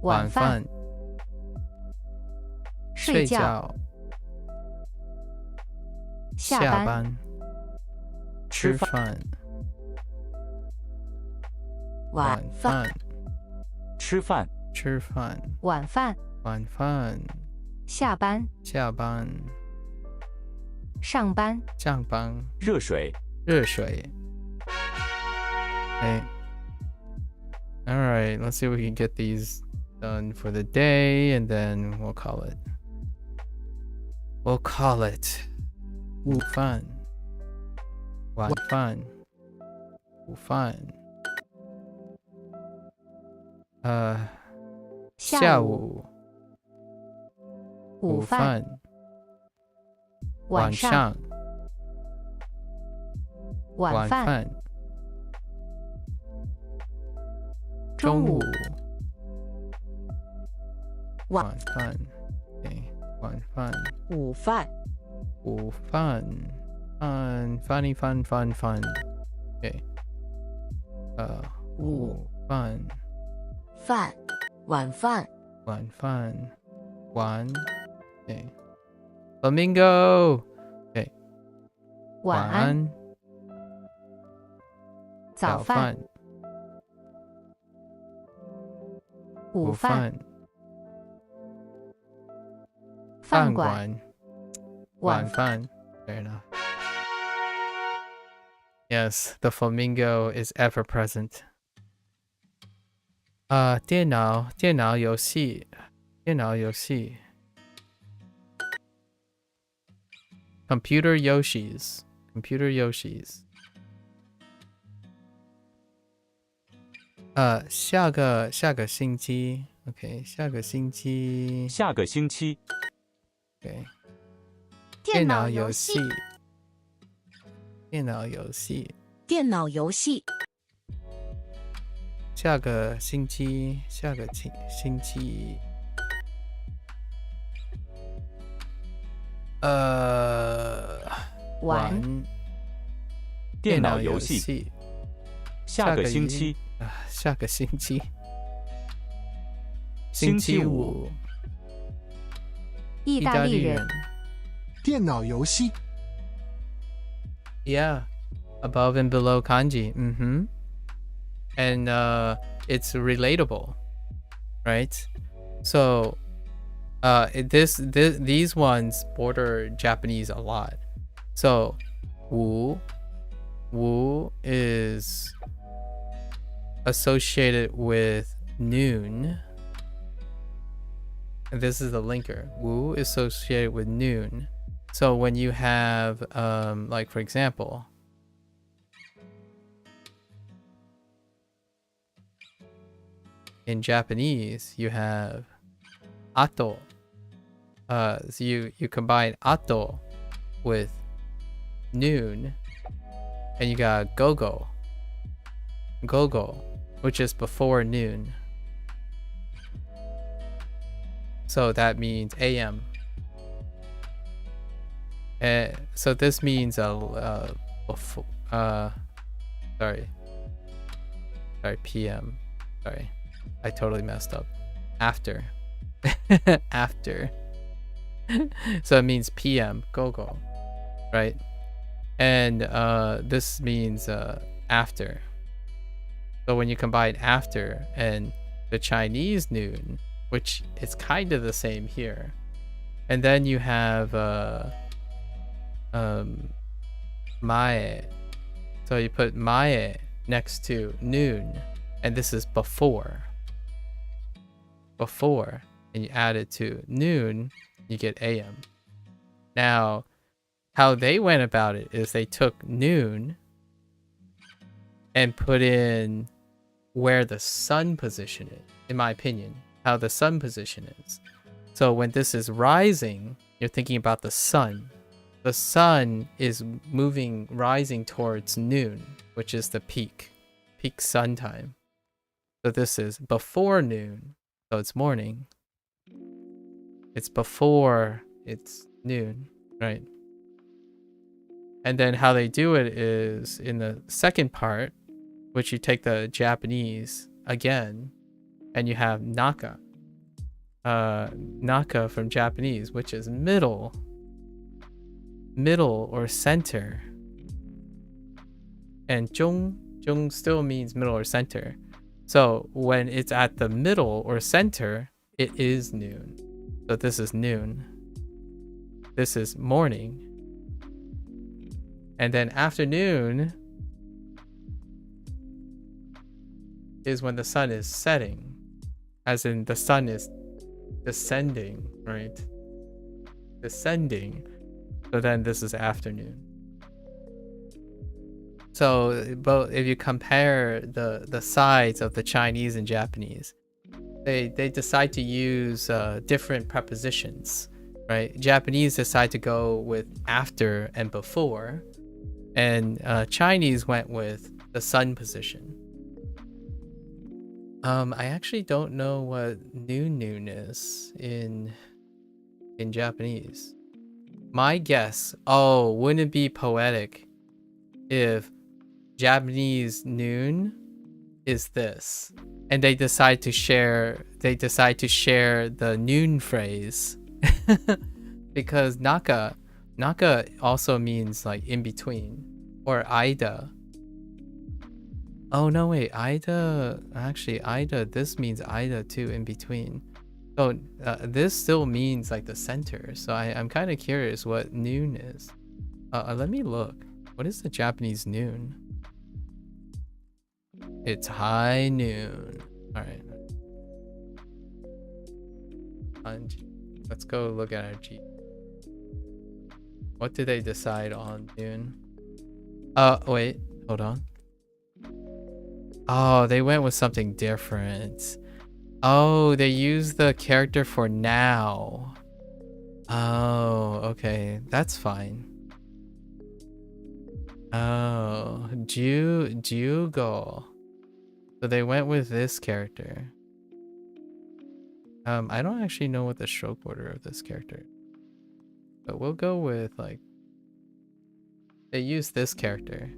晚饭睡觉下班吃饭晚饭吃饭吃饭晚饭晚饭下班下班上班上班热水热水 okay all right let's see if we can get these done for the day and then we'll call it 午饭晚饭午饭下午午饭晚上晚饭中午晚饭 okay 晚饭午饭午饭饭饭 okay 午饭饭晚饭晚饭晚 okay Flamingo okay 晚安早饭午饭饭馆晚饭 fair enough yes the flamingo is ever present 电脑游戏 computer Yoshis 下个星期 OK 下个星期okay 电脑游戏下个星期玩电脑游戏下个星期星期五意大利人电脑游戏 Yeah, above and below kanji. And it's relatable, right? So these ones border Japanese a lot. So wu is associated with noon. And this is the linker. Wu is associated with noon. So when you have, like for example, in Japanese, you have ato. So you combine ato with noon, and you got gogo, which is before noon. So that means AM. So this means before, sorry, PM. Sorry, I totally messed up. After, after. So it means PM, go, right? And this means after. So when you combine after and the Chinese noon, which is kind of the same here, and then you have mae. So you put mae next to noon, and this is before, and you add it to noon, you get AM. Now how they went about it is they took noon and put in where the sun position is, in my opinion, how the sun position is. So when this is rising, you're thinking about the sun. The sun is rising towards noon, which is the peak sun time. So this is before noon, so it's morning. It's before it's noon, right? And then how they do it is in the second part, which you take the Japanese again, and you have naka. Naka from Japanese, which is middle or center. And jung still means middle or center. So when it's at the middle or center, it is noon. So this is noon. This is morning. And then afternoon is when the sun is setting. As in the sun is descending, right? Descending. So then this is afternoon. So both, if you compare the sides of the Chinese and Japanese, they decide to use different prepositions, right? Japanese decide to go with after and before, and Chinese went with the sun position. I actually don't know what noon is in Japanese. My guess, wouldn't it be poetic if Japanese noon is this, and they decide to share the noon phrase because naka also means like in between, or aida. Oh no, wait, aida, this means aida too, in between. So this still means like the center. So I'm kind of curious what noon is. Let me look. What is the Japanese noon? It's high noon. All right. Let's go look at our G. What did they decide on noon? Wait, hold on. Oh, they went with something different. Oh, they used the character for now. Oh, okay. That's fine. Oh, Jugo. So they went with this character. I don't actually know what the stroke order of this character is. But we'll go with like... They used this character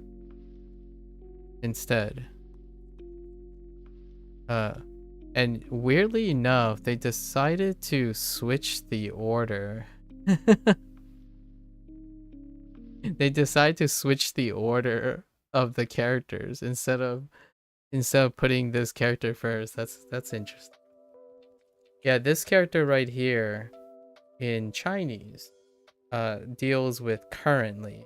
instead. And weirdly enough, they decided to switch the order. They decided to switch the order of the characters instead of putting this character first. That's interesting. Yeah, this character right here in Chinese deals with currently.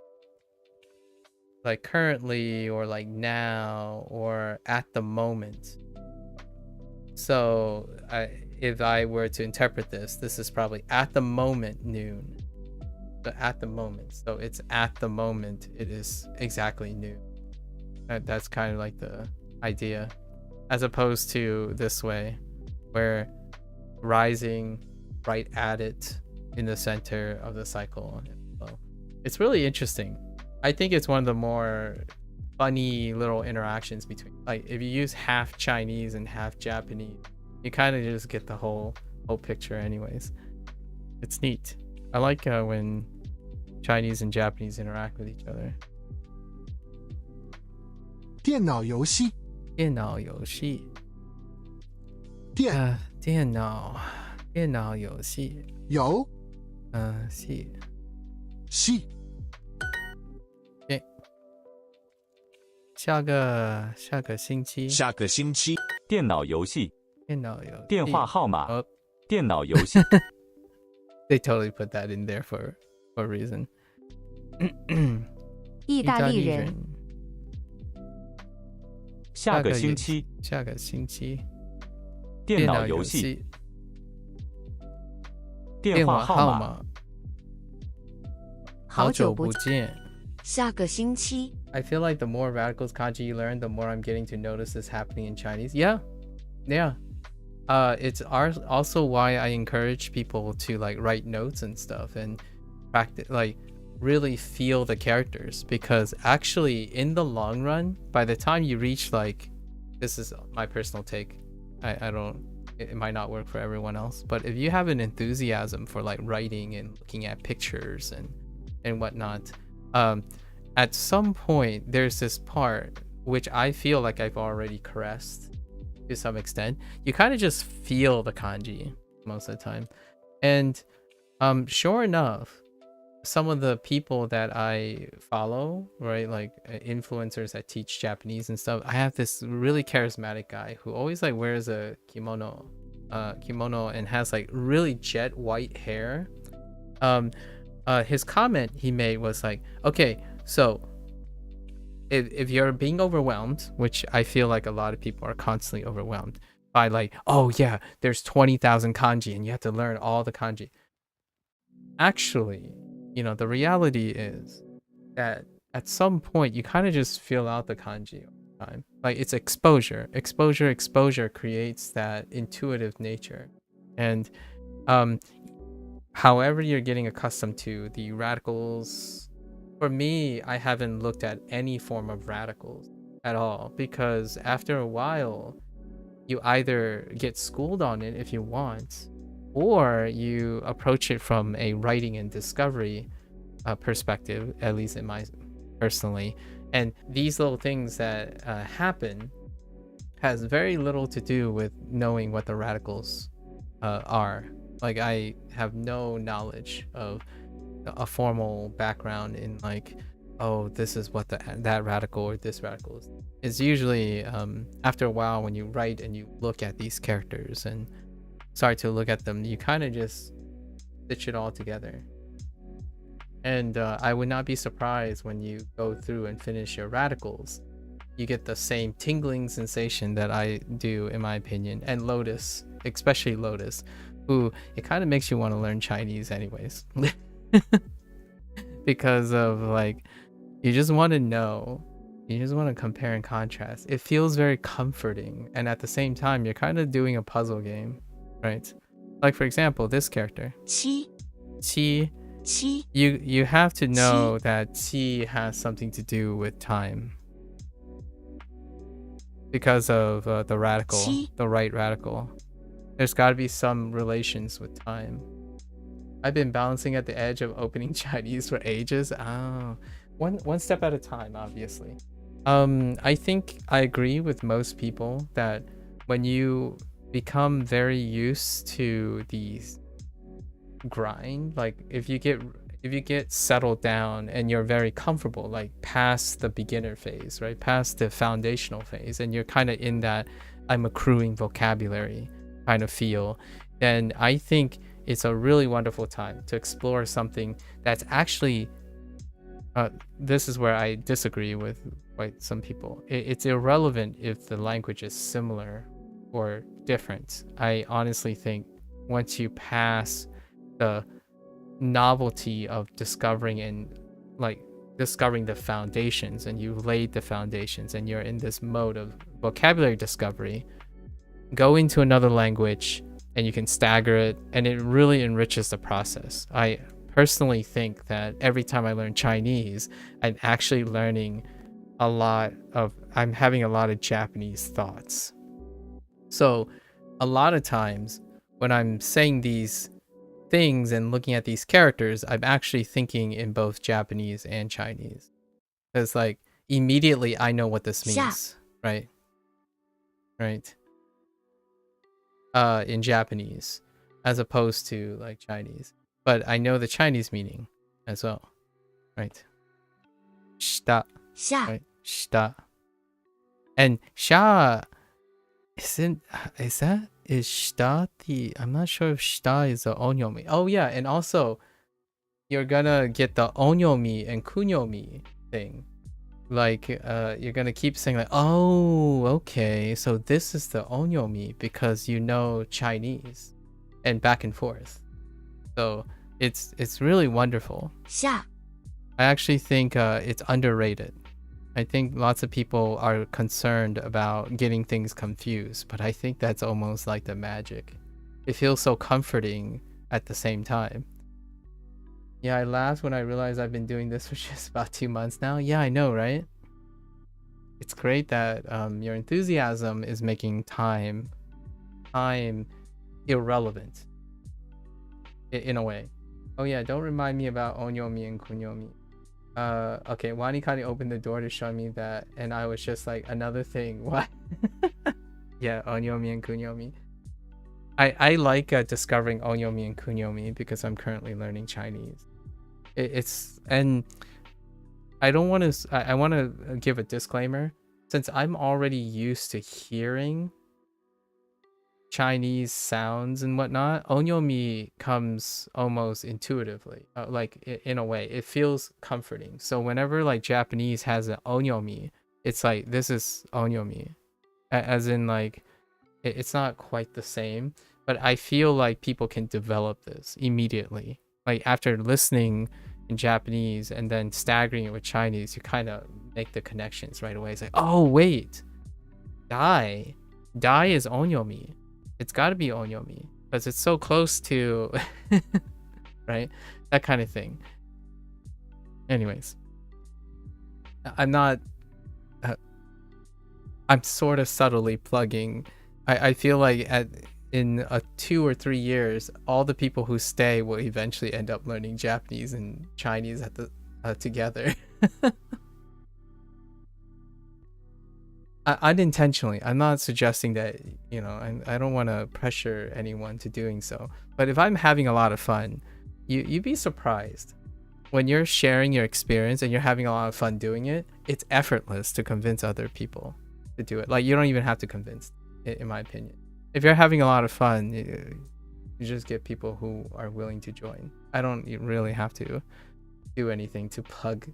Like currently, or like now, or at the moment. So if I were to interpret this is probably at the moment noon. So at the moment. So it's at the moment it is exactly noon. That's kind of like the idea. As opposed to this way, where rising right at it in the center of the cycle. So it's really interesting. I think it's one of the more funny little interactions between, like, if you use half Chinese and half Japanese, you kind of just get the whole picture anyways. It's neat. I like when Chinese and Japanese interact with each other. 电脑游戏。电脑游戏。电脑游戏。有。戏。戏。下个星期。下个星期。电脑游戏。电脑游戏。电话号码。电脑游戏。They totally put that in there for a reason. 意大利人。下个星期。下个星期。电脑游戏。电话号码。好久不见。下个星期。I feel like the more radicals kanji you learn, the more I'm getting to notice this happening in Chinese. Yeah. It's also why I encourage people to like write notes and stuff and practice, like really feel the characters, because actually in the long run, by the time you reach, like, this is my personal take, I don't, it might not work for everyone else, but if you have an enthusiasm for like writing and looking at pictures and whatnot, at some point there's this part which I feel like I've already caressed to some extent. You kind of just feel the kanji most of the time, and sure enough, some of the people that I follow, right, like influencers that teach Japanese and stuff, I have this really charismatic guy who always like wears a kimono and has like really jet white hair. His comment he made was like, okay, so if you're being overwhelmed, which I feel like a lot of people are constantly overwhelmed by like, oh yeah, there's 20,000 kanji and you have to learn all the kanji. Actually, you know, the reality is that at some point you kind of just feel out the kanji over time. Like, it's exposure creates that intuitive nature. And however you're getting accustomed to the radicals, for me, I haven't looked at any form of radicals at all, because after a while you either get schooled on it if you want, or you approach it from a writing and discovery perspective, at least in my personally. And these little things that happen has very little to do with knowing what the radicals are. Like, I have no knowledge of a formal background in like, oh, this is what that radical or this radical is. It's usually after a while when you write and you look at these characters and start to look at them, you kind of just stitch it all together. And I would not be surprised when you go through and finish your radicals, you get the same tingling sensation that I do, in my opinion. And Lotus, especially Lotus, who it kind of makes you want to learn Chinese anyways. Because of like, you just want to know, you just want to compare and contrast. It feels very comforting, and at the same time you're kind of doing a puzzle game, right? Like, for example, this character Qi. You have to know that Qi has something to do with time because of the radical, the right radical. There's got to be some relations with time. I've been balancing at the edge of opening Chinese for ages. One step at a time, obviously. I think I agree with most people that when you become very used to these grind, like if you get settled down and you're very comfortable, like past the beginner phase, right, past the foundational phase, and you're kind of in that I'm accruing vocabulary kind of feel, then I think it's a really wonderful time to explore something that's actually this is where I disagree with quite some people. It's irrelevant if the language is similar or different. I honestly think once you pass the novelty of discovering the foundations, and you've laid the foundations and you're in this mode of vocabulary discovery, go into another language and you can stagger it, and it really enriches the process. I personally think that every time I learn Chinese, I'm actually learning I'm having a lot of Japanese thoughts. So a lot of times when I'm saying these things and looking at these characters, I'm actually thinking in both Japanese and Chinese, because like immediately I know what this means, right in Japanese as opposed to like Chinese, but I know the Chinese meaning as well, right? Shita, right? Shita. And sha is shita the, I'm not sure if shita is the onyomi. Oh yeah, and also you're gonna get the onyomi and kunyomi thing. Like you're gonna keep saying like, oh, okay, so this is the onyomi because you know Chinese, and back and forth. So it's really wonderful. I actually think it's underrated. I think lots of people are concerned about getting things confused, but I think that's almost like the magic. It feels so comforting at the same time. Yeah, I laughed when I realized I've been doing this for just about 2 months now. Yeah, I know, right? It's great that your enthusiasm is making time irrelevant in a way. Oh yeah, don't remind me about onyomi and kunyomi. Okay, Wanikani opened the door to show me that, and I was just like, another thing. What? Yeah, onyomi and kunyomi. I like discovering onyomi and kunyomi because I'm currently learning Chinese. And I don't want to. I want to give a disclaimer. Since I'm already used to hearing Chinese sounds and whatnot, onyomi comes almost intuitively. Like in a way, it feels comforting. So whenever like Japanese has an onyomi, it's like this is onyomi, as in like it's not quite the same. But I feel like people can develop this immediately. Like after listening in Japanese and then staggering it with Chinese, you kind of make the connections right away. It's like, oh wait, dai is onyomi. It's got to be onyomi because it's so close to right, that kind of thing. Anyways, I'm not I'm sort of subtly plugging. I feel like in 2 or 3 years, all the people who stay will eventually end up learning Japanese and Chinese at the together. Unintentionally. I'm not suggesting that, you know, I don't want to pressure anyone to doing so. But if I'm having a lot of fun, you'd be surprised. When you're sharing your experience and you're having a lot of fun doing it, it's effortless to convince other people to do it. Like, you don't even have to convince, in my opinion. If you're having a lot of fun, you just get people who are willing to join. I don't really have to do anything to plug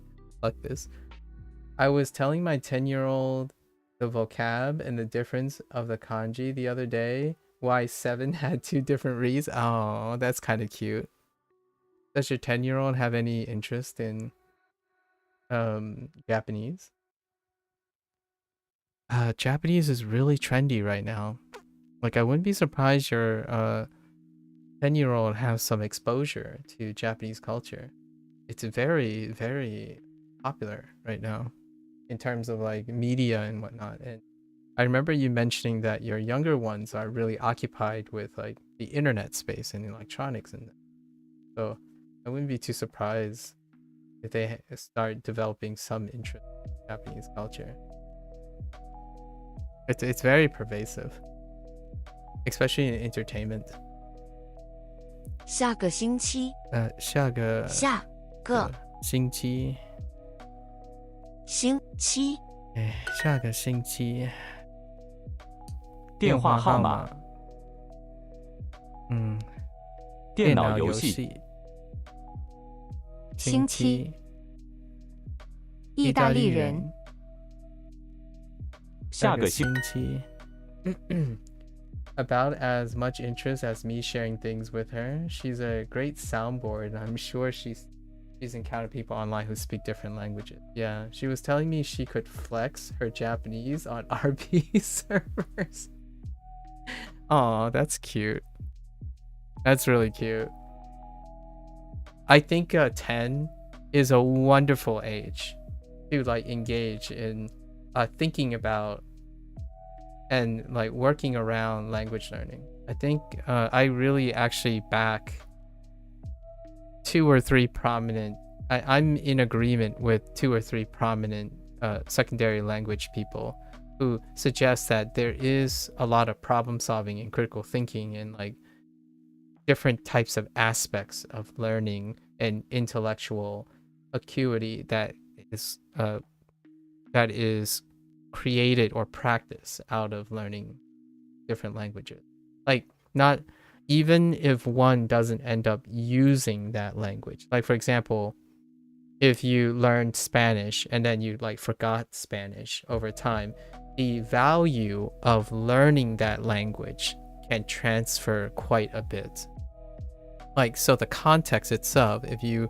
this. I was telling my 10-year-old the vocab and the difference of the kanji the other day. Why 7 had 2 different reads. Oh, that's kind of cute. Does your 10-year-old have any interest in Japanese? Japanese is really trendy right now. Like, I wouldn't be surprised your 10-year-old has some exposure to Japanese culture. It's very, very popular right now in terms of like media and whatnot. And I remember you mentioning that your younger ones are really occupied with like the internet space and electronics, and so I wouldn't be too surprised if they start developing some interest in Japanese culture. It's very pervasive, especially in entertainment. 下个星期下个星期下个星期电话号码电脑游戏星期意大利人下个星期About as much interest as me sharing things with her. She's a great soundboard, and I'm sure she's encountered people online who speak different languages. Yeah, she was telling me she could flex her Japanese on RP servers. Oh, that's cute. That's really cute. I think 10 is a wonderful age to like engage in thinking about and like working around language learning. I think I really actually back 2 or 3 prominent, I'm in agreement with 2 or 3 prominent secondary language people who suggest that there is a lot of problem solving and critical thinking and like different types of aspects of learning and intellectual acuity that is created or practiced out of learning different languages. Like, not even if one doesn't end up using that language. Like, for example, if you learned Spanish and then you like forgot Spanish over time, the value of learning that language can transfer quite a bit. Like, so the context itself, if you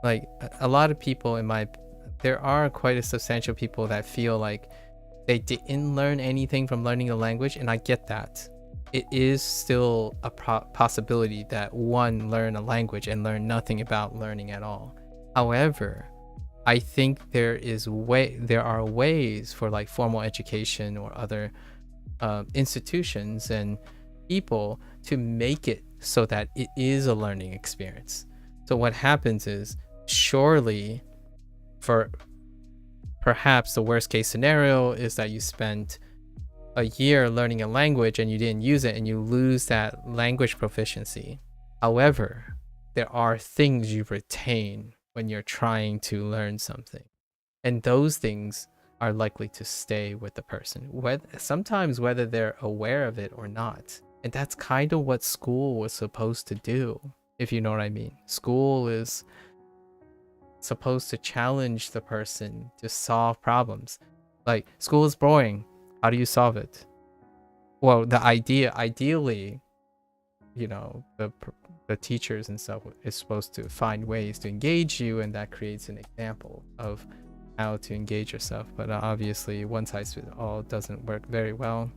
like a lot of people there are quite a substantial people that feel like they didn't learn anything from learning a language, and I get that. It is still a possibility that one learn a language and learn nothing about learning at all. However, I think there are ways for like formal education or other institutions and people to make it so that it is a learning experience. So what happens is, surely, for perhaps the worst case scenario is that you spent a year learning a language and you didn't use it and you lose that language proficiency. However, there are things you retain when you're trying to learn something, and those things are likely to stay with the person, sometimes whether they're aware of it or not. And that's kind of what school was supposed to do, if you know what I mean. School is supposed to challenge the person to solve problems. Like, school is boring. How do you solve it? Well, ideally, you know, the teachers and stuff is supposed to find ways to engage you, and that creates an example of how to engage yourself. But obviously, one size fits all doesn't work very well,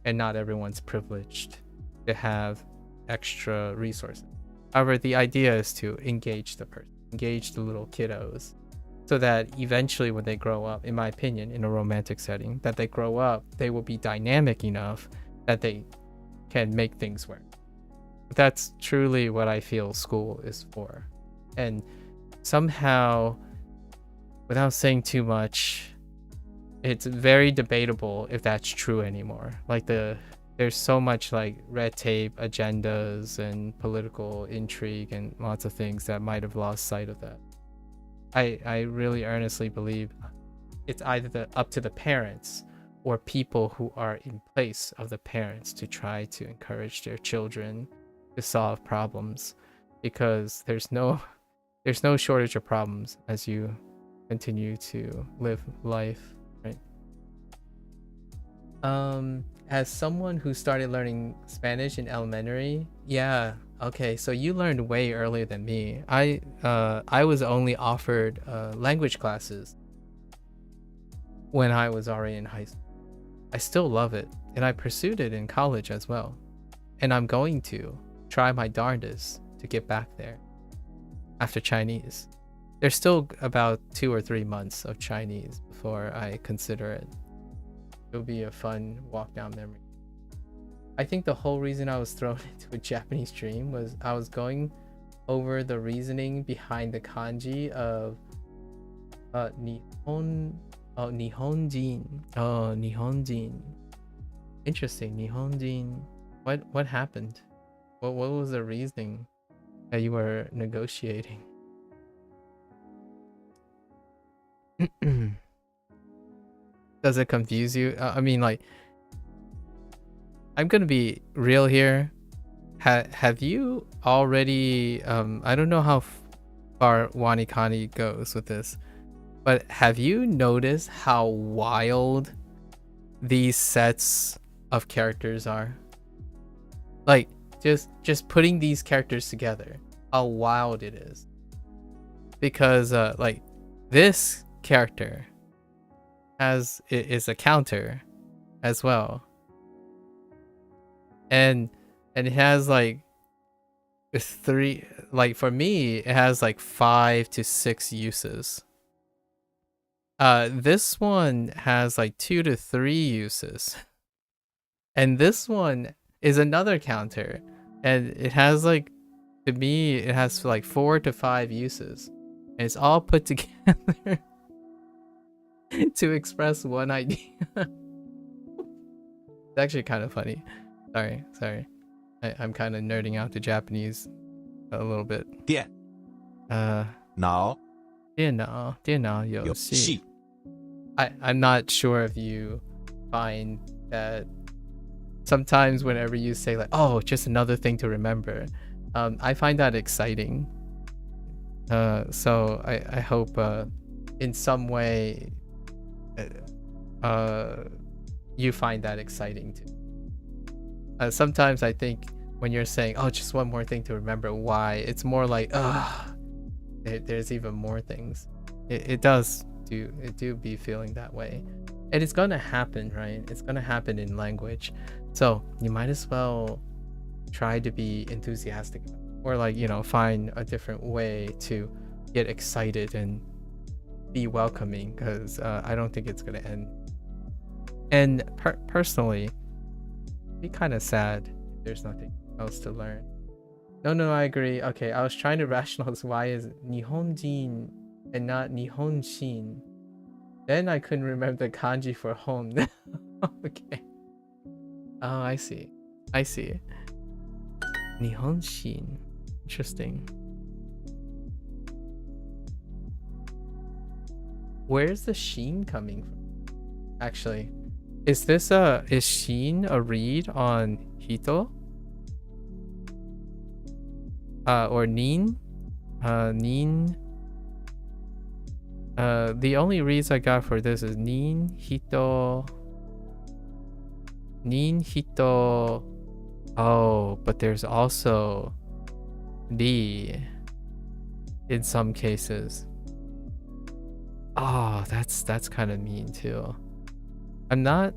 and not everyone's privileged to have extra resources. However, the idea is to engage the person, engage the little kiddos, so that eventually when they grow up, in my opinion, in a romantic setting, that they grow up, they will be dynamic enough that they can make things work. That's truly what I feel school is for. And somehow, without saying too much, it's very debatable if that's true anymore. Like, there's so much like red tape, agendas, and political intrigue, and lots of things that might have lost sight of that. I really earnestly believe it's either up to the parents or people who are in place of the parents to try to encourage their children to solve problems, because there's no shortage of problems as you continue to live life, right? As someone who started learning Spanish in elementary, yeah, okay, so you learned way earlier than me. I was only offered language classes when I was already in high school. I still love it, and I pursued it in college as well. And I'm going to try my darndest to get back there after Chinese. There's still about 2 or 3 months of Chinese before I consider it. It'll be a fun walk down memory. I think the whole reason I was thrown into a Japanese dream was I was going over the reasoning behind the kanji of Nihonjin. Oh, Nihonjin. Interesting, Nihonjin. What happened? What was the reasoning that you were negotiating? Does it confuse you? I mean, like, I'm gonna be real here. Have you already I don't know how far Wanikani goes with this, but have you noticed how wild these sets of characters are? Like, just putting these characters together, how wild it is. Because like, this character is a counter as well, and it has like 3, like, for me it has like 5 to 6 uses. This one has like 2 to 3 uses, and this one is another counter, and it has like, to me it has like 4 to 5 uses, and it's all put together to express one idea. It's actually kind of funny. Sorry. I'm kind of nerding out to Japanese a little bit. Yeah. Now. 電脑遊戲. I'm not sure if you find that sometimes whenever you say like, oh, just another thing to remember, I find that exciting. So I hope in some way you find that exciting too. Sometimes I think when you're saying, oh, just one more thing to remember, why, it's more like, there's even more things. It does do be feeling that way. And it's gonna happen, right? It's gonna happen in language. So you might as well try to be enthusiastic, or like, you know, find a different way to get excited and be welcoming, because I don't think it's gonna end. And personally, it'd be kind of sad if there's nothing else to learn. No, I agree. Okay, I was trying to rationalize why is Nihonjin and not Nihonshin. Then I couldn't remember the kanji for home. Okay. Oh, I see. Nihonshin. Interesting. Where's the sheen coming from? Actually, is sheen a read on hito? Or nin? Nin. The only reads I got for this is nin, hito. Oh, but there's also ri in some cases. Oh, that's kind of mean too. I'm not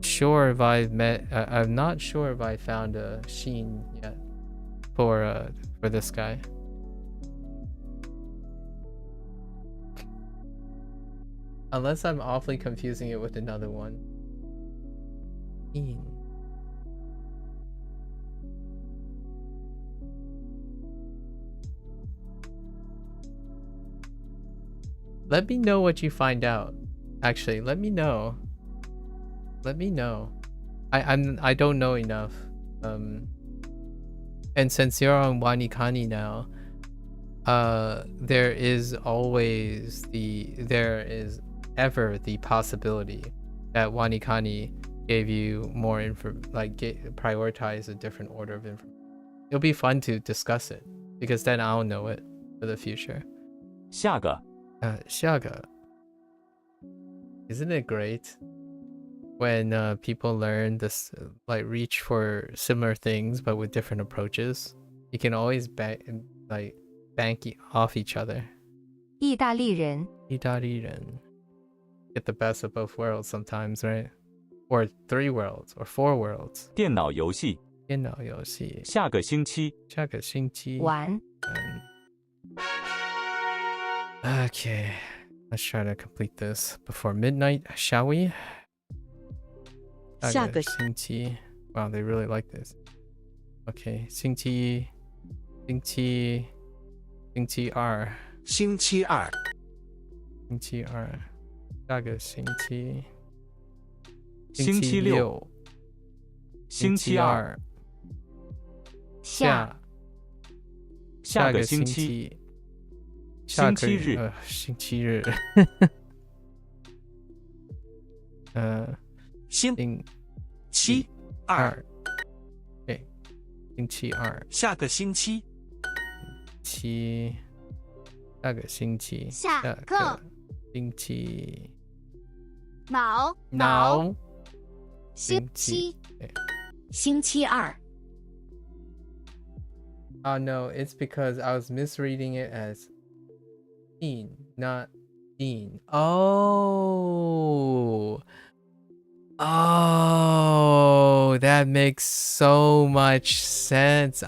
sure if I'm not sure if I found a sheen yet for this guy. Unless I'm awfully confusing it with another one. Let me know what you find out. Actually, let me know. I don't know enough. And since you're on Wanikani now, there is ever the possibility that Wanikani gave you more prioritize a different order of information. It'll be fun to discuss it, because then I'll know it for the future. 下个 Isn't it great when people learn this, like reach for similar things but with different approaches? You can always bank off each other. 意大利人 Get the best of both worlds sometimes, right? Or 3 worlds or 4 worlds. 电脑游戏下个星期玩 Okay, let's try to complete this before midnight, shall we? 下个星期 Wow, they really like this. Okay, 星期二下个星期星期六星期二下个星期星期日星期日星期二对星期二下个星期下个星期下个星期脑星期星期二 Oh no, it's because I was misreading it as Dean, not Dean. Oh, that makes so much sense.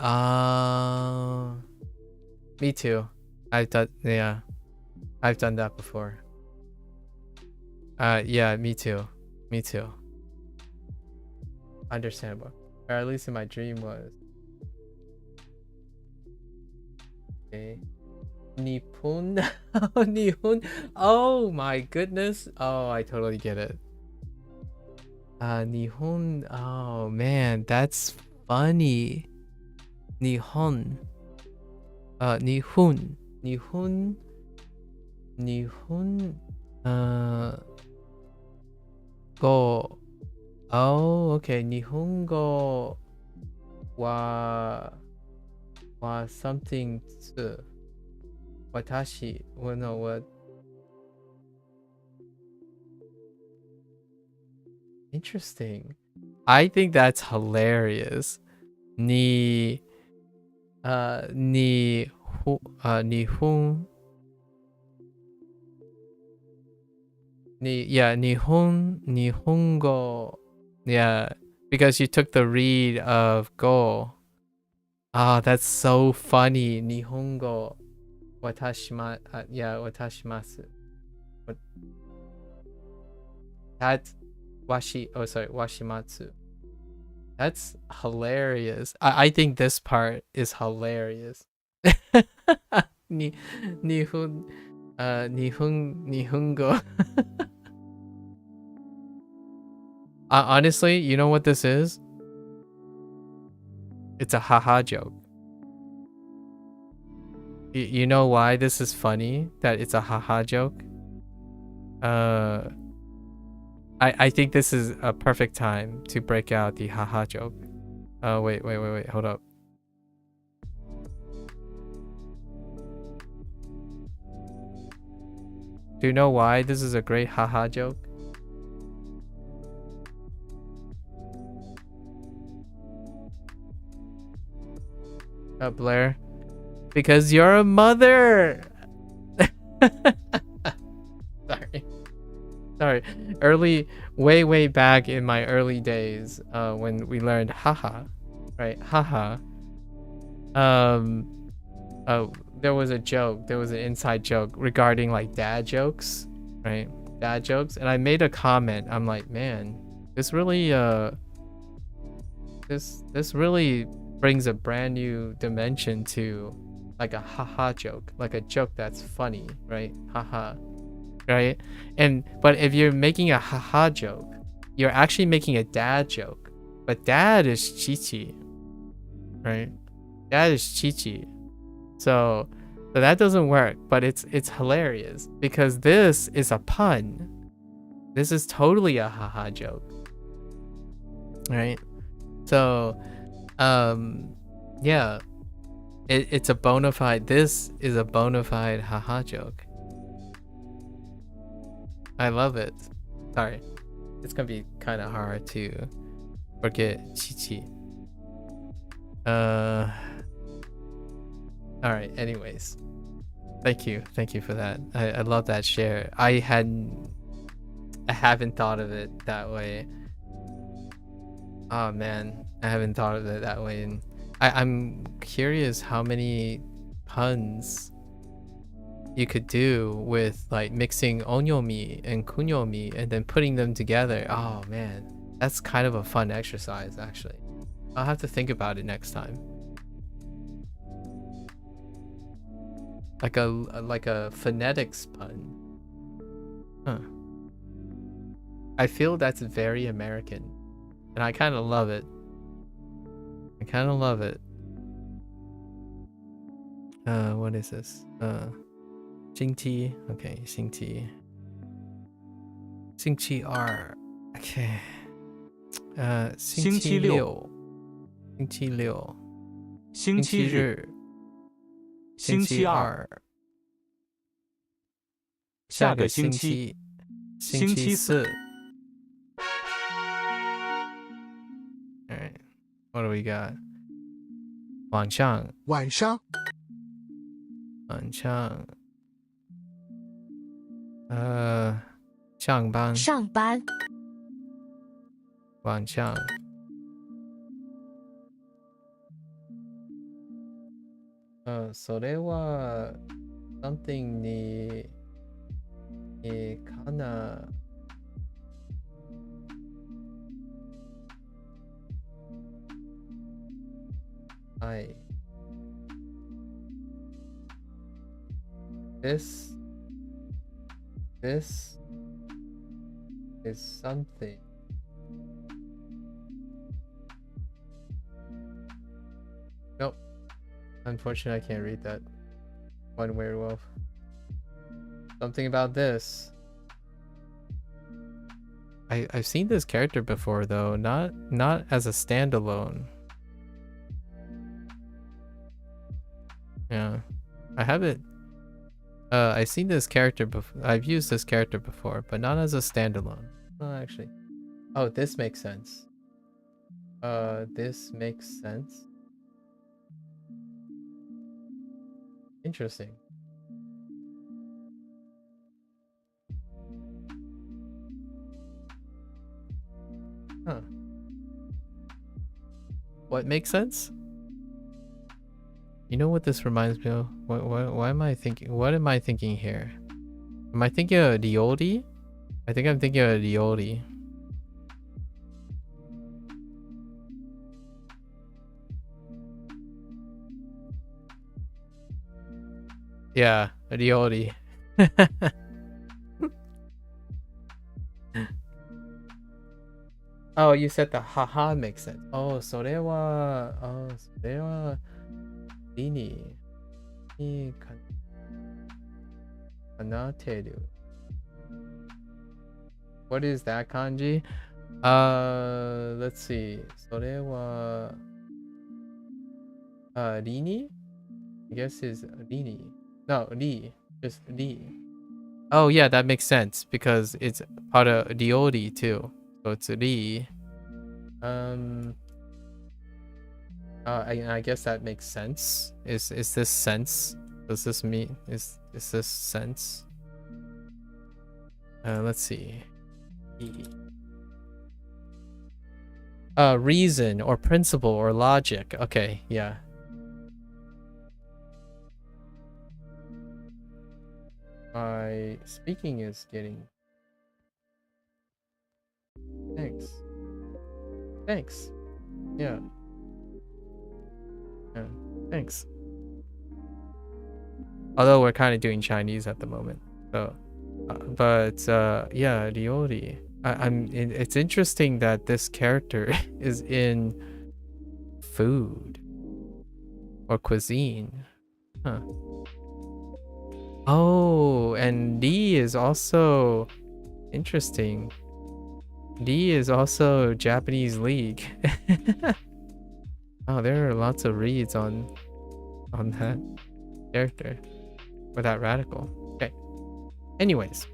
Me too. I've done that before. Yeah, me too. Understandable. Or at least in my dream was. Okay. Nippon. Nihon. Oh my goodness. Oh, I totally get it. Nihon. Oh man, that's funny. Nihon. Nihon. Go. Oh, okay. Nihongo wa something to watashi. Well, no, what? Interesting. I think that's hilarious. Nihon Nihongo. Yeah, because you took the read of go. Ah, that's so funny. Nihongo. Watashimasu. What? That's washimatsu. That's hilarious. I think this part is hilarious. Nihongo. Honestly, you know what this is? It's a haha joke. You know why this is funny? That it's a haha joke? I think this is a perfect time to break out the haha joke. Wait, hold up. Do you know why this is a great haha joke? Blair? Because you're a mother! Sorry. Way back in my early days, when we learned haha, right? Haha. There was an inside joke regarding like dad jokes, right? Dad jokes. And I made a comment. I'm like, man, this really, this really brings a brand new dimension to like a haha joke, like a joke that's funny, right? Haha, right? But if you're making a haha joke, you're actually making a dad joke. But dad is chichi, right? Dad is chichi. So that doesn't work, but it's hilarious because this is a pun. This is totally a haha joke, right? So yeah, it's a bona fide. This is a bona fide haha joke. I love it. Sorry, it's gonna be kind of hard to forget chichi. All right. Anyways, thank you for that. I love that share. I haven't thought of it that way. Oh man, I haven't thought of it that way, and I'm curious how many puns you could do with like mixing onyomi and kunyomi and then putting them together. Oh man, that's kind of a fun exercise actually. I'll have to think about it next time. Like a phonetics pun. Huh. I feel that's very American. And I kind of love it. What is this? Xingqi. Okay, Xingqi. Xingqi R. Okay. 星期六。星期六。星期日。星期二。下个星期。星期四。Alright, what do we got? 晚上。晚上。晚上。上班。上班。晚上。それは something にかな。はい。This is something. Nope. Unfortunately, I can't read that. One werewolf. Something about this. I've seen this character before though, not as a standalone. Yeah, I haven't. I've seen this character before. I've used this character before, but not as a standalone. Oh, actually. Oh, this makes sense. This makes sense. Interesting. What makes sense? You know what this reminds me of? Why am I thinking? What am I thinking here? Am I thinking of Diodi? I think I'm thinking of Diodi. Yeah, Diodi. Oh, you said the haha makes sense. Oh, それは理にかなってる. What is that kanji? Let's see. それは理に? I guess is 理に. No, 理. Just 理. Oh yeah, that makes sense because it's part of Diodi too. So it's Ri. I guess that makes sense. Is this sense? Does this mean is this sense? Let's see. Reason or principle or logic. Okay, yeah. My speaking is getting. Thanks. Yeah. Thanks. Although we're kind of doing Chinese at the moment, so. Yeah, Riori. It's interesting that this character is in food or cuisine. Huh. Oh, and D is also interesting. D is also Japanese League. Oh, there are lots of reads on that character or that radical. Okay. Anyways.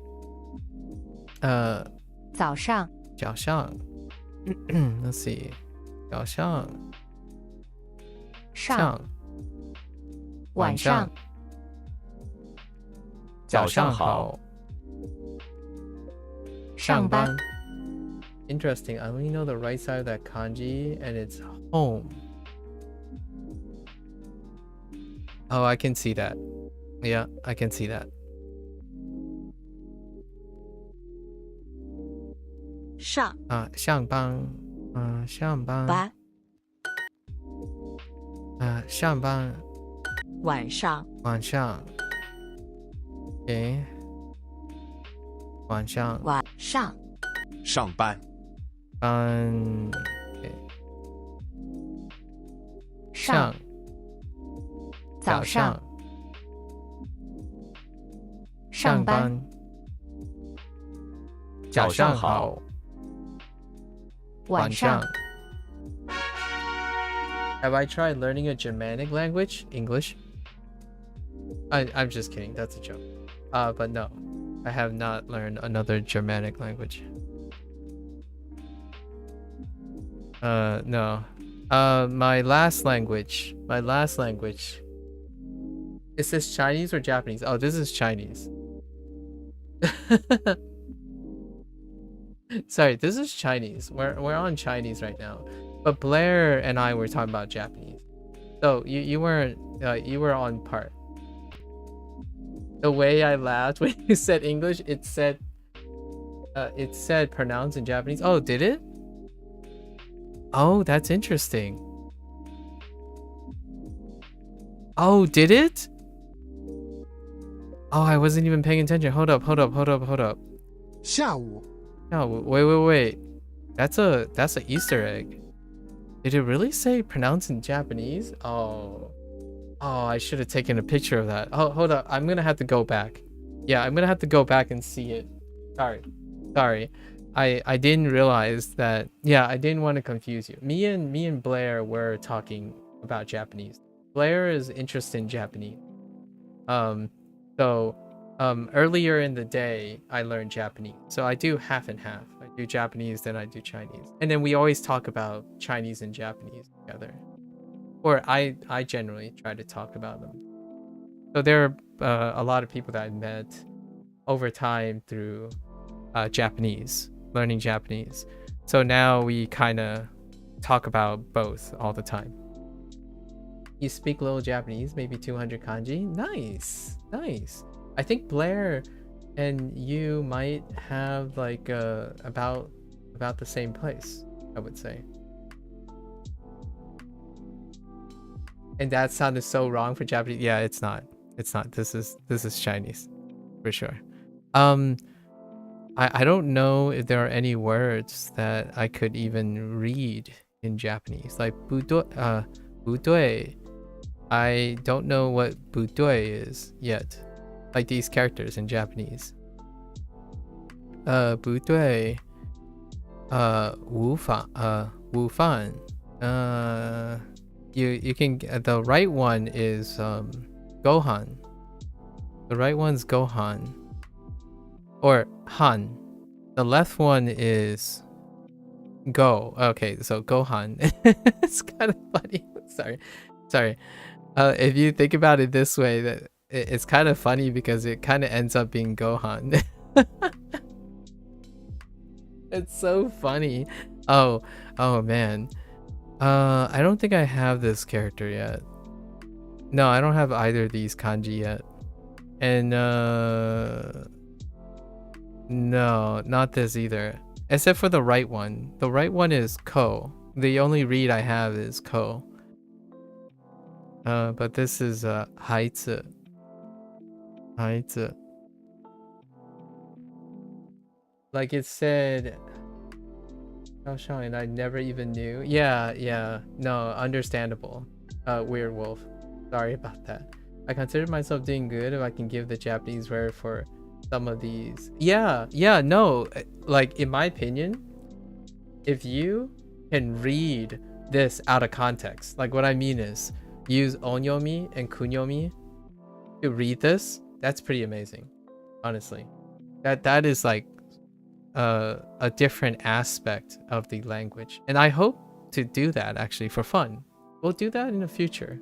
早上 早上 Let's see. 早上上晚上早上好上班 Interesting. I only know the right side of that kanji, and it's home. Oh, I can see that. Yeah, I can see that. 上上班上班班上班晚上晚上 Okay. 晚上晚上上班班 Okay. 上早上上班早上好晚上 Have I tried learning a Germanic language? English? I'm just kidding. That's a joke. But no, I have not learned another Germanic language. No. My last language. Is this Chinese or Japanese? Oh, this is Chinese. Sorry, this is Chinese. We're on Chinese right now. But Blair and I were talking about Japanese. So you weren't you were on part. The way I laughed when you said English, it said pronounced in Japanese. Oh, did it? Oh, that's interesting. Oh, did it? Oh, I wasn't even paying attention. Hold up. 下午 No, wait. That's a Easter egg. Did it really say pronounced in Japanese? Oh, I should have taken a picture of that. Oh, hold up. I'm gonna have to go back. Yeah, I'm gonna have to go back and see it. Sorry. I didn't realize that. Yeah, I didn't want to confuse you. Me and Blair were talking about Japanese. Blair is interested in Japanese. Earlier in the day, I learned Japanese. So I do half and half. I do Japanese, then I do Chinese. And then we always talk about Chinese and Japanese together. Or I generally try to talk about them. So there are a lot of people that I met over time through Japanese, learning Japanese. So now we kind of talk about both all the time. You speak little Japanese, maybe 200 kanji. Nice, nice. I think Blair and you might have like about the same place, I would say. And that sounded so wrong for Japanese. Yeah, it's not. It's not. This is Chinese, for sure. I don't know if there are any words that I could even read in Japanese, like budoi. I don't know what budoi is yet, like these characters in Japanese. Budoi, wufan. You can, the right one is gohan. The right one's gohan. Or han. The left one is go. Okay, so gohan. It's kind of funny. Sorry. If you think about it this way, that it's kind of funny because it kind of ends up being gohan. It's so funny. Oh man. I don't think I have this character yet. No, I don't have either of these kanji yet. And no, not this either. Except for the right one. The right one is ko. The only read I have is ko. But this is haizi. Haizi. Like it said, and I never even knew. Yeah. No, understandable. Weird wolf. Sorry about that. I consider myself doing good if I can give the Japanese word for some of these. Yeah, no. Like, in my opinion, if you can read this out of context, like what I mean is use onyomi and kunyomi to read this, that's pretty amazing. Honestly. That is like a different aspect of the language. And I hope to do that actually for fun. We'll do that in the future.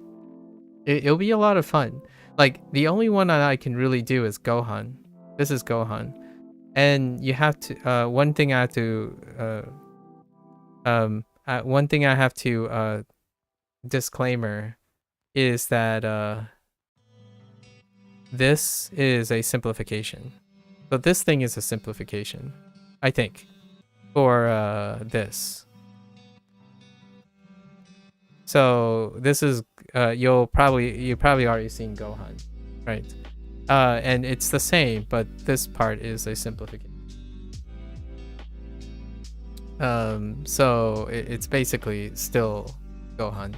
It'll be a lot of fun. Like, the only one that I can really do is Gohan. This is Gohan. And you have to, one thing I have to, disclaimer is that, this is a simplification. So this thing is a simplification, I think, for, this. So this is, you probably already seen Gohan, right? And it's the same, but this part is a simplification. So it's basically still Gohan.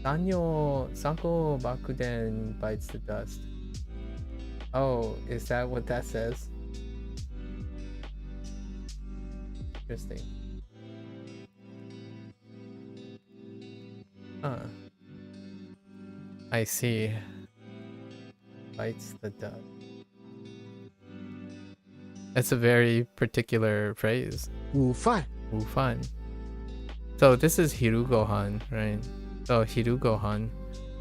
Sanko Bakuden bites the dust. Oh, is that what that says? Interesting. Huh. I see. Bites the dust. That's a very particular phrase. Wufan. Wufan. So this is Hiru Gohan, right? So Hiru Gohan.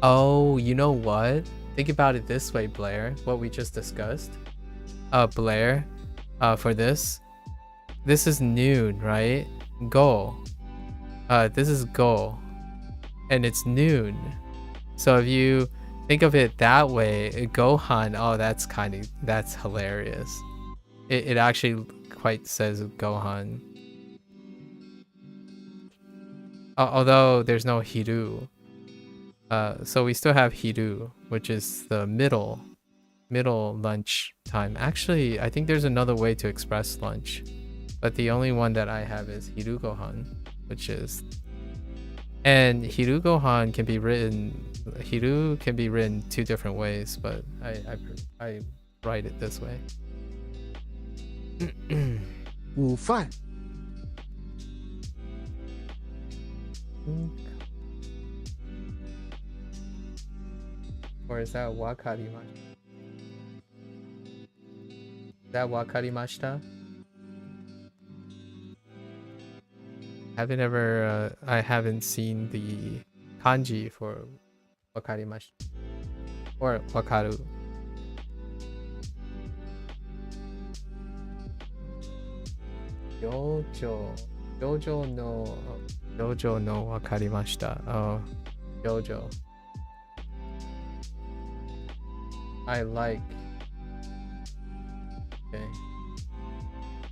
Oh, you know what? Think about it this way, Blair. What we just discussed. Blair. For this. This is noon, right? Go. This is go. And it's noon. So if you think of it that way, Gohan, oh, that's hilarious. It actually quite says Gohan. Although there's no Hiru. So we still have Hiru, which is the middle lunch time. Actually, I think there's another way to express lunch. But the only one that I have is Hiru Gohan, which is... And Hiru Gohan can be written... Hiru can be written two different ways, but I write it this way. Wufan. Or is that wakarimashita? Is that wakarimashita? I haven't seen the kanji for wakarimashita or wakaru. Jojo. Jojo no. Jojo no wakarimashita. Oh, Jojo. I like. Okay.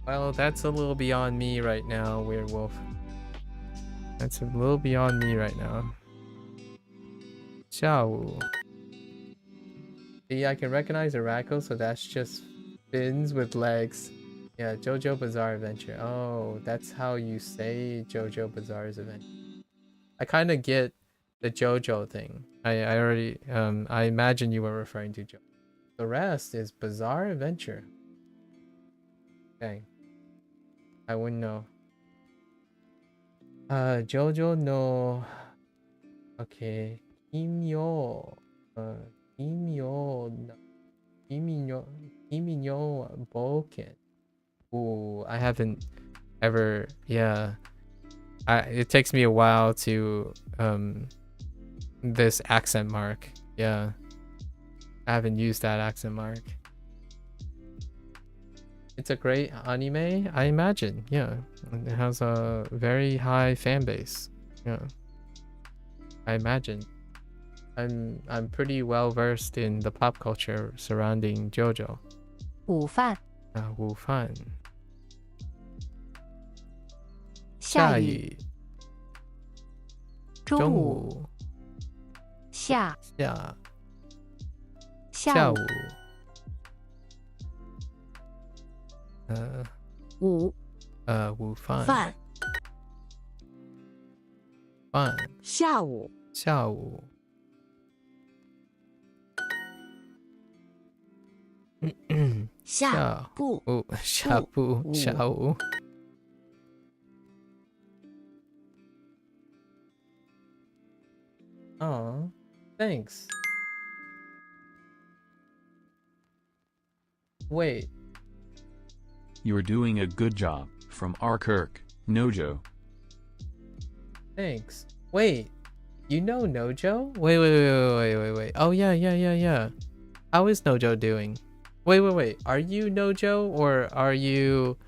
Well, that's a little beyond me right now, Werewolf. That's a little beyond me right now. Xiao. See, I can recognize Araco, so that's just fins with legs. Yeah, JoJo Bizarre Adventure. Oh, that's how you say JoJo Bizarre's Adventure. I kind of get the JoJo thing. I already I imagine you were referring to JoJo. The rest is Bizarre Adventure. Okay. I wouldn't know. JoJo no. Okay. Kimyo. Kimyo Boken. Ooh, I haven't ever. Yeah. It takes me a while to this accent mark. Yeah. I haven't used that accent mark. It's a great anime, I imagine. Yeah. It has a very high fan base. Yeah. I imagine. I'm pretty well versed in the pop culture surrounding JoJo. 午饭 午饭下雨中中午午下下午午午饭饭饭下午下午下部下午下午 Oh, thanks. Wait. You're doing a good job. From R. Kirk, Nojo. Thanks. Wait. You know Nojo? Wait. Oh, yeah. How is Nojo doing? Wait. Are you Nojo or are you...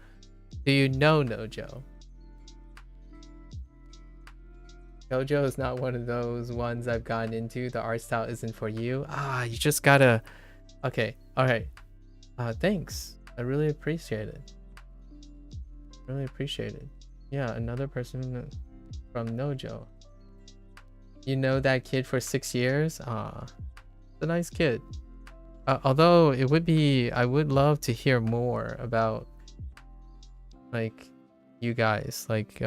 Do you know Nojo? Nojo is not one of those ones I've gotten into. The art style isn't for you. You just gotta... Okay, alright. Thanks. I really appreciate it. Yeah, another person from Nojo. You know that kid for 6 years? It's a nice kid. Although it would be... I would love to hear more about... Like, you guys. Like,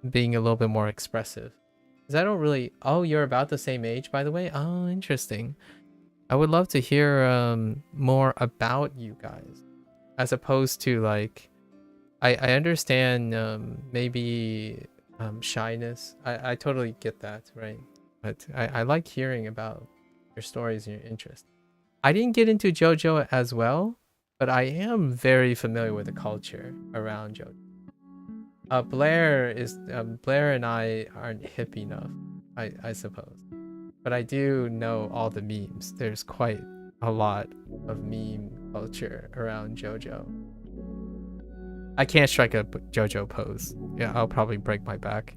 being a little bit more expressive, because I don't really... Oh, you're about the same age, by the way. Oh, interesting. I would love to hear more about you guys, as opposed to like... I understand maybe shyness. I totally get that, right? But I like hearing about your stories and your interests. I didn't get into JoJo as well, but I am very familiar with the culture around JoJo. Blair and I aren't hip enough, I suppose, but I do know all the memes. There's quite a lot of meme culture around JoJo. I can't strike a JoJo pose. Yeah, I'll probably break my back.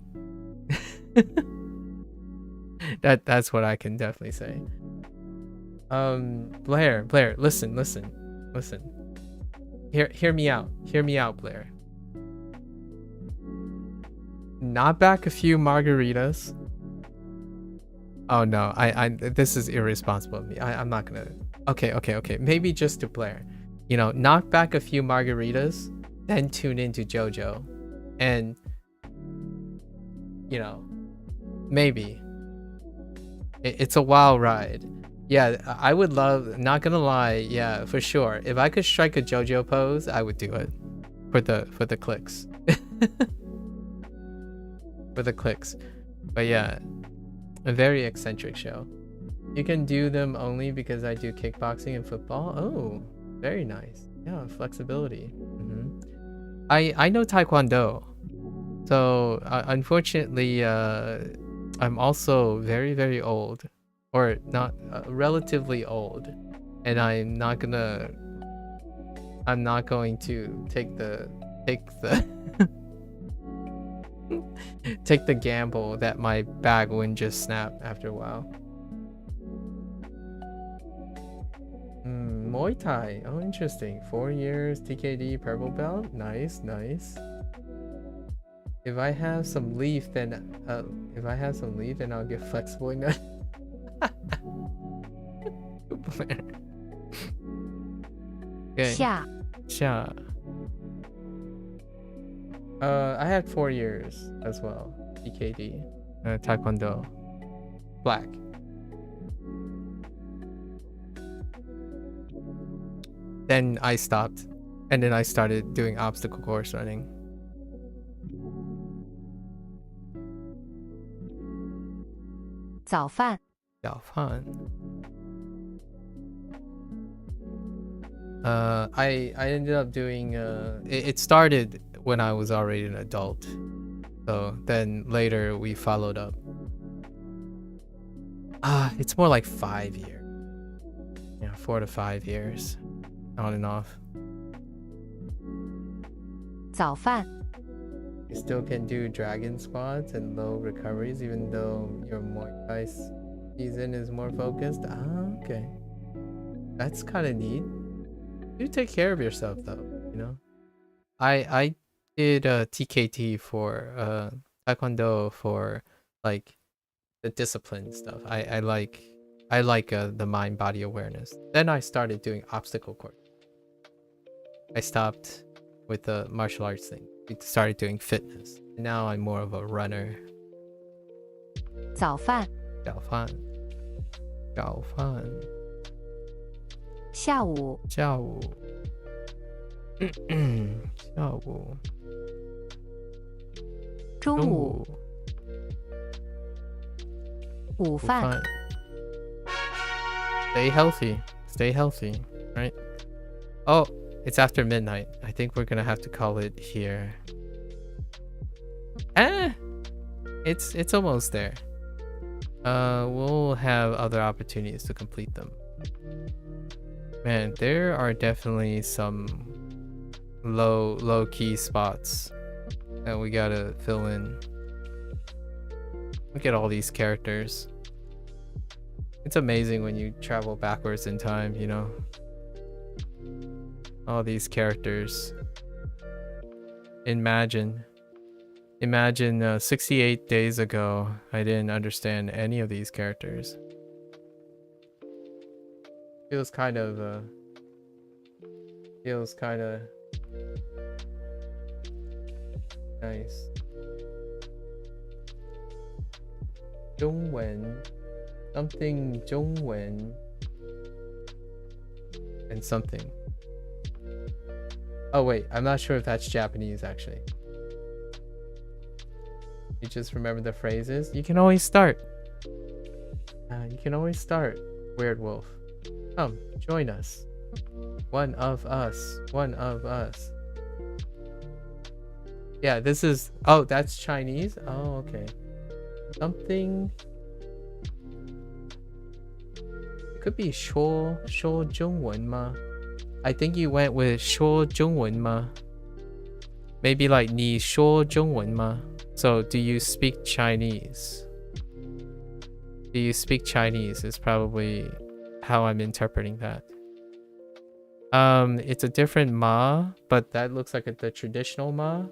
That's what I can definitely say. Blair, listen. Hear me out, Blair. Knock back a few margaritas. Oh no, I this is irresponsible of me. I'm not gonna... Okay. Maybe just to Blair. You know, knock back a few margaritas, then tune into JoJo. And, you know, maybe. It's a wild ride. Yeah, I would love... Not gonna lie, yeah, for sure. If I could strike a JoJo pose, I would do it. For the clicks. For the clicks. But yeah, a very eccentric show. You can do them only because I do kickboxing and football. Oh, very nice. Yeah, flexibility. I know Taekwondo. So unfortunately, I'm also very, very old. Or not, relatively old. And I'm not going to take the take the take the gamble that my bag wouldn't just snap after a while. Muay Thai. Oh, interesting. 4 years, TKD, purple belt. Nice, nice. If I have some leaf, then I'll get flexible enough. Okay. 下. I had 4 years as well. TKD. Taekwondo. Black. Then I stopped. And then I started doing obstacle course running. Zao fan. I ended up doing it started when I was already an adult, so then later we followed up. It's more like 5 years, 4 to 5 years on and off. 早饭. You still can do dragon squats and low recoveries even though your Muay Thai season is more focused. Okay, that's kind of neat. You take care of yourself though, you know. I did TKT for Taekwondo for like the discipline stuff. I like the mind body awareness. Then I started doing obstacle course. I stopped with the martial arts thing. We started doing fitness. Now I'm more of a runner. 早饭. 下午. 下午. 中午. 午饭. Stay healthy, right? Oh, it's after midnight. I think we're gonna have to call it here. It's almost there. We'll have other opportunities to complete them. Man, there are definitely some low key spots that we gotta fill in. Look at all these characters. It's amazing when you travel backwards in time, you know. All these characters. Imagine 68 days ago, I didn't understand any of these characters. Feels kind of nice. 中文 something 中文 and something. Oh wait, I'm not sure if that's Japanese actually. You just remember the phrases? You can always start. Weird Wolf. Come, join us. One of us. Yeah, this is... Oh, that's Chinese? Oh, okay. Something... It could be 说中文吗? I think you went with 说中文吗? Maybe like 你说中文吗? So, do you speak Chinese? Do you speak Chinese is probably how I'm interpreting that. It's a different ma, but that looks like the traditional ma.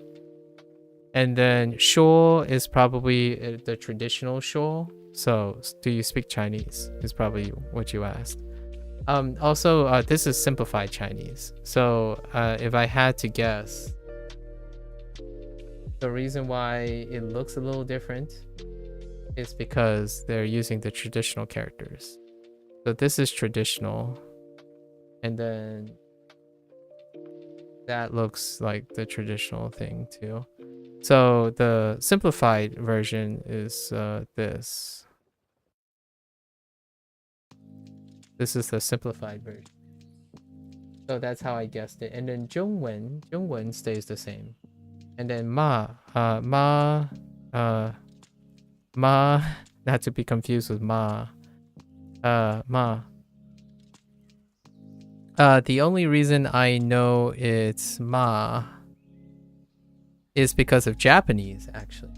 And then shuo is probably the traditional shuo. So, do you speak Chinese is probably what you asked. Also, this is simplified Chinese. So, if I had to guess, the reason why it looks a little different is because they're using the traditional characters. So this is traditional, and then that looks like the traditional thing too. So the simplified version is this. This is the simplified version. So that's how I guessed it. And then 中文 stays the same. And then ma, not to be confused with ma. The only reason I know it's ma is because of Japanese, actually.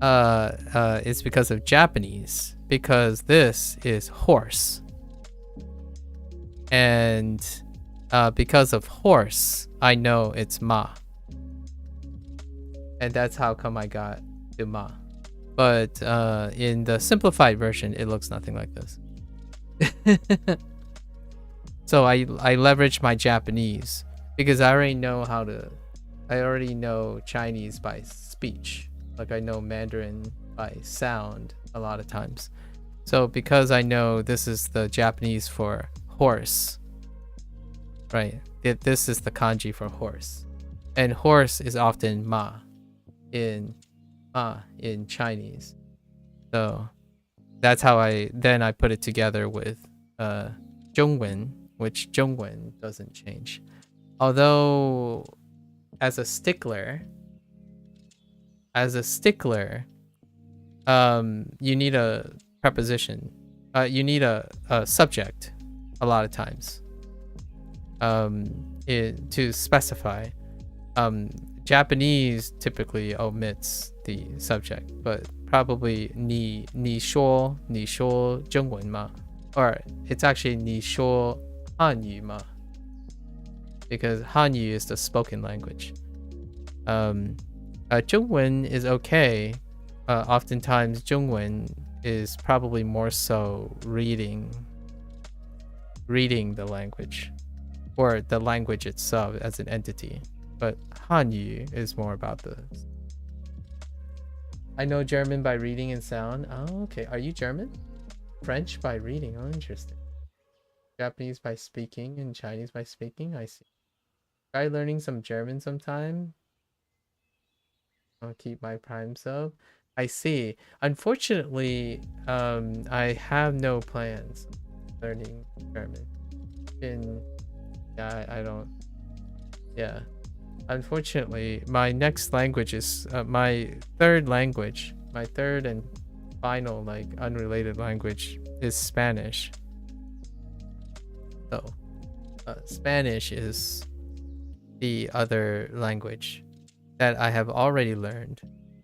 It's because of Japanese, because this is horse. And because of horse, I know it's ma. And that's how come I got to ma. But in the simplified version, it looks nothing like this. So I leverage my Japanese because I already know Chinese by speech. Like I know Mandarin by sound a lot of times. So because I know this is the Japanese for horse, right? This is the kanji for horse. And horse is often ma in Chinese. So that's how I put it together with Zhongwen, which Zhongwen doesn't change. Although as a stickler, you need a preposition. You need a subject a lot of times to specify. Japanese typically omits the subject, but probably 你说 中文吗? Or it's actually 你说汉语吗? Because Hanyu is the spoken language. 中文 is okay. Oftentimes 中文 is probably more so reading the language, or the language itself as an entity. But Hanyu is more about the... I know German by reading and sound. Oh, okay. Are you German? French by reading. Oh, interesting. Japanese by speaking and Chinese by speaking. I see. Try learning some German sometime. I'll keep my prime sub. I see. Unfortunately, I have no plans learning German. I don't. Yeah. Unfortunately, my next language is my third language. My third and final, like, unrelated language is Spanish. So, Spanish is the other language that I have already learned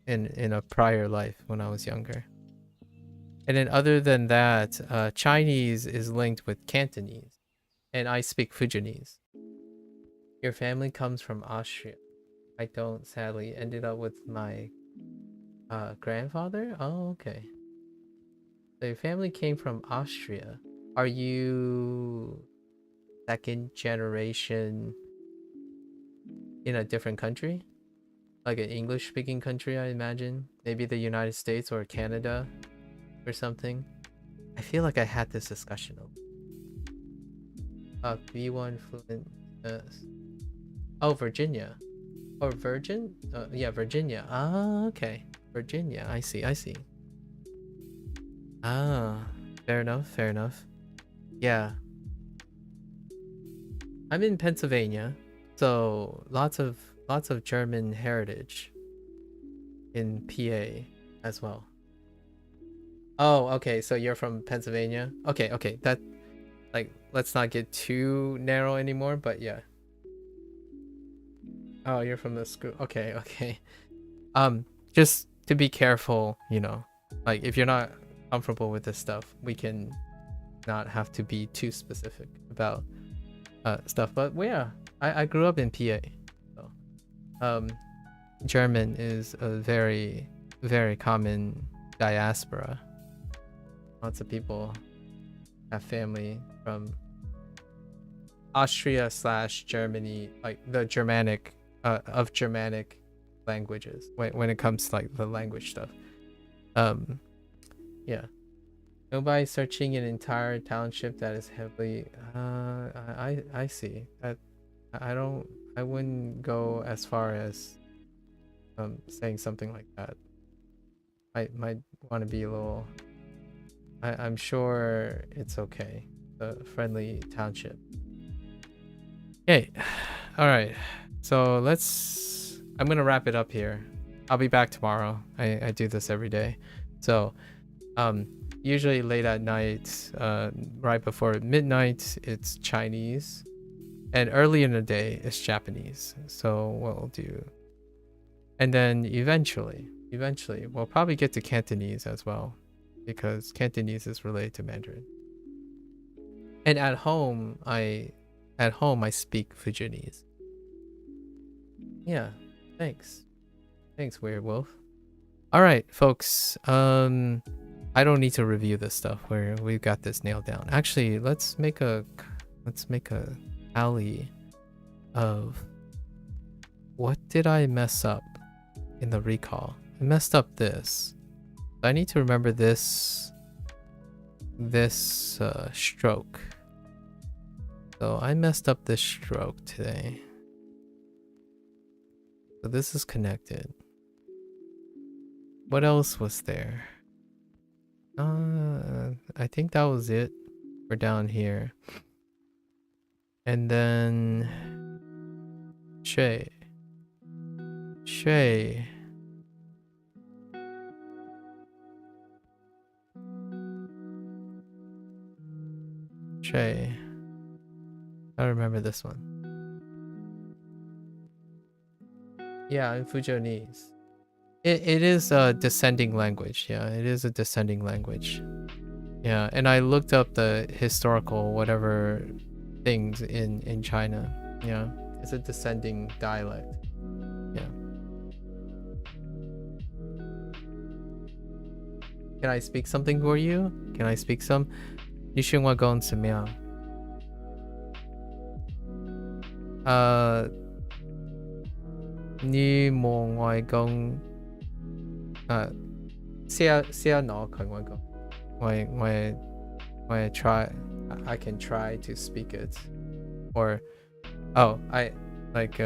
in a prior life when I was younger. And then other than that, Chinese is linked with Cantonese, and I speak Fujianese. Your family comes from Austria. I don't, sadly. Ended up with my grandfather? Oh, okay. So your family came from Austria. Are you second generation in a different country? Like an English-speaking country, I imagine? Maybe the United States or Canada or something? I feel like I had this discussion. B1 fluent... Oh, Virginia. Or Virgin? Yeah, Virginia. Ah, okay. Virginia. I see. Ah, fair enough. Yeah. I'm in Pennsylvania, so lots of German heritage in PA as well. Oh, okay. So you're from Pennsylvania? Okay. That, like, let's not get too narrow anymore, but yeah. Oh, you're from the school. Okay. Just to be careful, you know, like if you're not comfortable with this stuff, we can not have to be too specific about stuff. But yeah, I grew up in PA. So, German is a very, very common diaspora. Lots of people have family from Austria / Germany, like the Germanic of Germanic languages when it comes to like the language stuff. Yeah. Nobody searching an entire township that is heavily I see that. I wouldn't go as far as saying something like that. I might want to be a little... I'm sure it's okay. A friendly township. Okay. All right. So I'm gonna wrap it up here. I'll be back tomorrow. I do this every day. So usually late at night, right before midnight, it's Chinese. And early in the day is Japanese. So we'll do, and then eventually we'll probably get to Cantonese as well, because Cantonese is related to Mandarin. And at home I speak Fujianese. Yeah, thanks, Werewolf. All right, folks. I don't need to review this stuff. We've got this nailed down. Actually, let's make a tally of what did I mess up in the recall. I messed up this. I need to remember this stroke. So I messed up this stroke today. So this is connected. What else was there? I think that was it for down here. And then Shay. I remember this one. Yeah, in Fujianese. It is a descending language. Yeah, it is a descending language. Yeah, and I looked up the historical whatever things in China. Yeah, it's a descending dialect. Yeah. Can I speak something for you? Can I speak some? 你训话讲怎么样？你望我講寫攞佢我講我 try I can try to speak it, or I like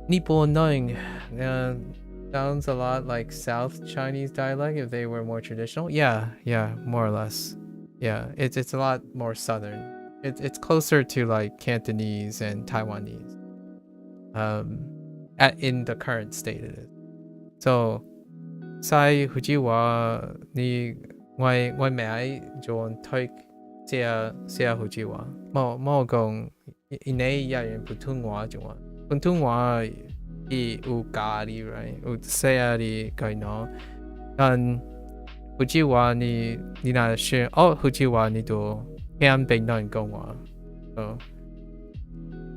Nippon knowing sounds a lot like South Chinese dialect if they were more traditional. Yeah, more or less. Yeah, it's a lot more southern. It's closer to like Cantonese and Taiwanese. In the current state it is. So, sai Fujiwa ni why may John take xia Fujiwa. Mo gong inay yayin Putunwa John. Putunwa I ugari right? Usayari kaino. And Fujiwa ni na shi Fujiwa ni do Ham Big Nine Gongwa. So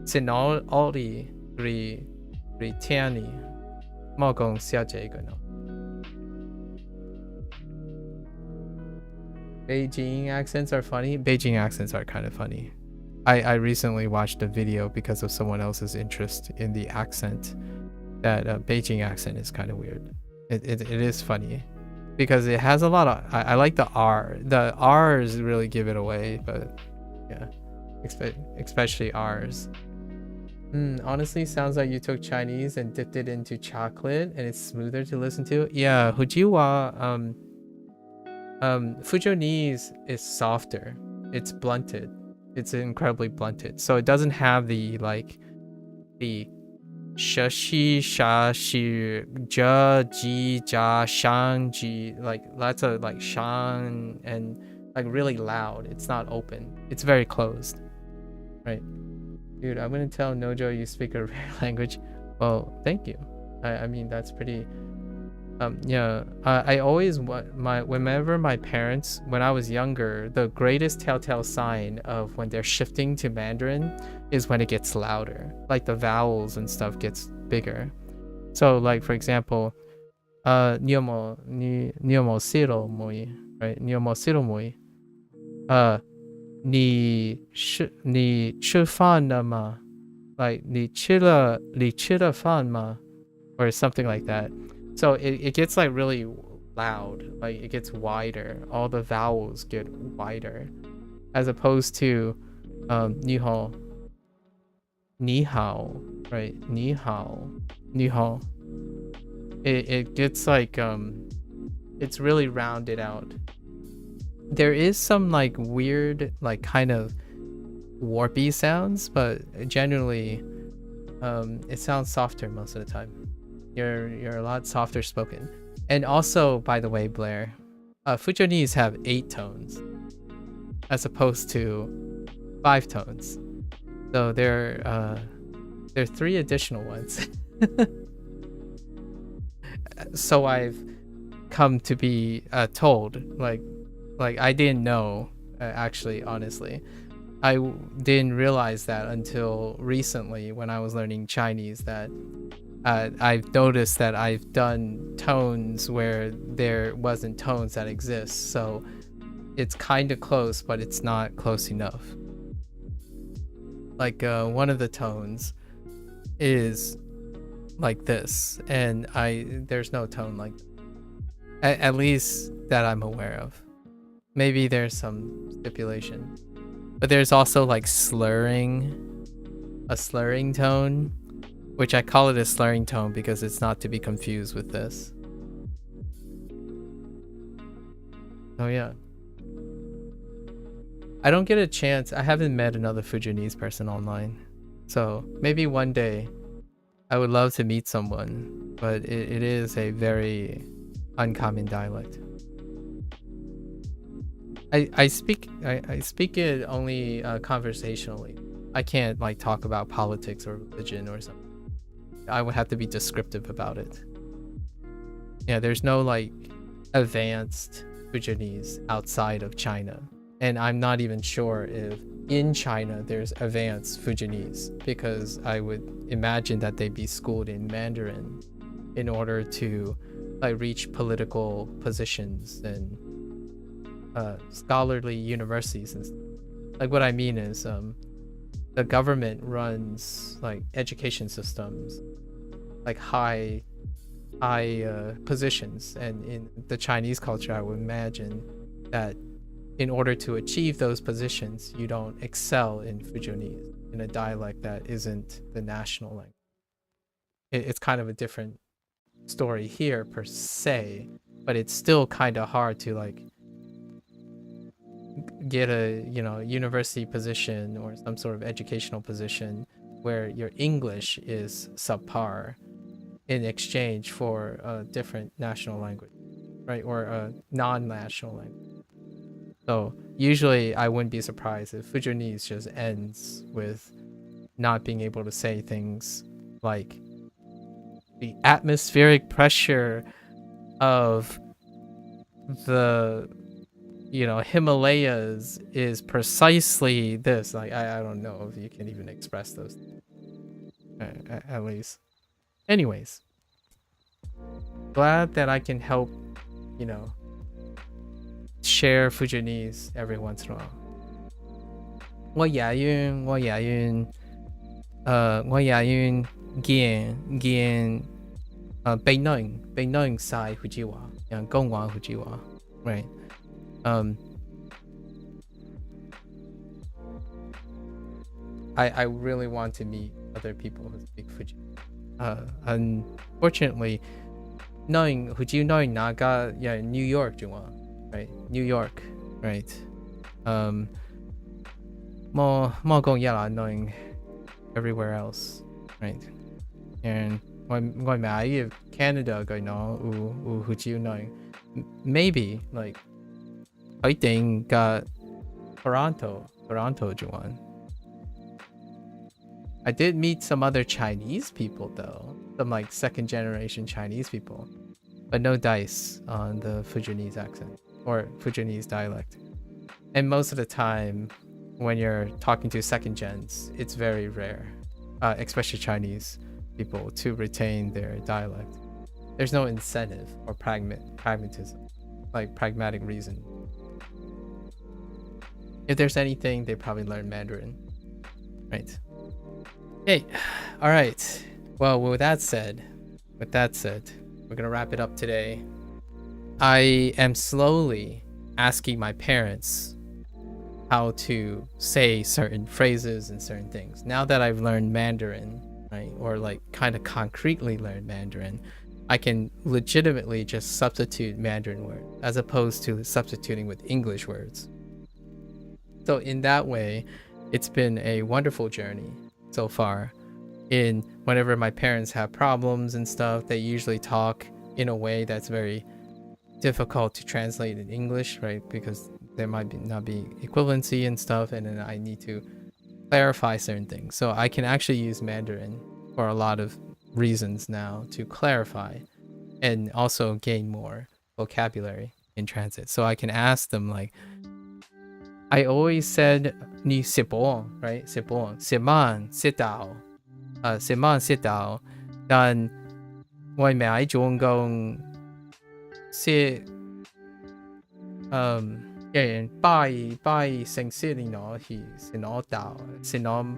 sin all the Tiani Mogong Xiajago. Beijing accents are funny. Beijing accents are kind of funny. I recently watched a video because of someone else's interest in the accent. That Beijing accent is kind of weird. It is funny. Because it has a lot of I like the R. The R's really give it away, but yeah, especially R's. Honestly, sounds like you took Chinese and dipped it into chocolate, and it's smoother to listen to. Yeah, Fujiwa. Fujianese is softer. It's blunted. It's incredibly blunted, so it doesn't have the shashi shashi ja ji ja shang ji, like lots of like shang and like really loud. It's not open, it's very closed, right? Dude, I'm gonna tell Nojo you speak a rare language. Well, thank you. I mean that's pretty yeah. I always whenever my parents, when I was younger, the greatest telltale sign of when they're shifting to Mandarin is when it gets louder, like the vowels and stuff gets bigger. So like for example, nyomo siro moi, right? Nyomo siro moi. Ni chi fan ma, like ni chila fan ma, or something like that. So it gets like really loud, like it gets wider. All the vowels get wider, as opposed to ni hao, right? Ni hao. It gets like it's really rounded out. There is some like weird, like kind of warpy sounds, but generally it sounds softer most of the time. You're a lot softer spoken. And also, by the way, Blair, Fujianese have 8 tones as opposed to 5 tones. So there are 3 additional ones. So I've come to be told, like I didn't know, actually, honestly. I didn't realize that until recently when I was learning Chinese, that I've noticed that I've done tones where there wasn't tones that exist. So it's kind of close, but it's not close enough. Like one of the tones is like this, and there's no tone like that. At least that I'm aware of. Maybe there's some stipulation. But there's also like slurring, a slurring tone, which I call it a slurring tone because it's not to be confused with this. Oh yeah. I don't get a chance. I haven't met another Fujianese person online. So maybe one day I would love to meet someone, but it is a very uncommon dialect. I speak it only conversationally. I can't like talk about politics or religion or something. I would have to be descriptive about it. Yeah, there's no like advanced Fujianese outside of China. And I'm not even sure if in China there's advanced Fujianese, because I would imagine that they'd be schooled in Mandarin in order to like reach political positions and scholarly universities and stuff. Like what I mean is the government runs like education systems, like high positions, and in the Chinese culture I would imagine that in order to achieve those positions you don't excel in Fujianese, in a dialect that isn't the national language. It's kind of a different story here per se, but it's still kind of hard to like get a university position or some sort of educational position where your English is subpar in exchange for a different national language, right? Or a non-national language. So usually I wouldn't be surprised if Fujianese just ends with not being able to say things like the atmospheric pressure of the Himalayas is precisely this. Like I don't know if you can even express those at least. Anyways, glad that I can help share Fujianese every once in a while. 我也願見俾能晒福州話，人講話福州話 right. I really want to meet other people who speak Fuji. Unfortunately, knowing Fuji knowing Naga, yeah, New York, right? New York, right? More going knowing everywhere else, right? And when I Canada going on, Fuji knowing maybe like I think Toronto, Juan. I did meet some other Chinese people though, some like second generation Chinese people, but no dice on the Fujianese accent or Fujianese dialect. And most of the time when you're talking to second gens, it's very rare, especially Chinese people, to retain their dialect. There's no incentive or pragmatism, like pragmatic reason. If there's anything, they probably learn Mandarin, right? Hey, all right. Well, with that said, we're gonna wrap it up today. I am slowly asking my parents how to say certain phrases and certain things. Now that I've learned Mandarin, right, or like kind of concretely learned Mandarin, I can legitimately just substitute Mandarin words as opposed to substituting with English words. So in that way, it's been a wonderful journey so far. In whenever my parents have problems and stuff, they usually talk in a way that's very difficult to translate in English, right? Because there might not be equivalency and stuff, and then I need to clarify certain things. So I can actually use Mandarin for a lot of reasons now to clarify and also gain more vocabulary in transit. So I can ask them, like, I always said ni sipon, right? Sipon, siman, sit down, siman, sit down. Then when I Duolingo sit by 城市里呢係是攞到是攞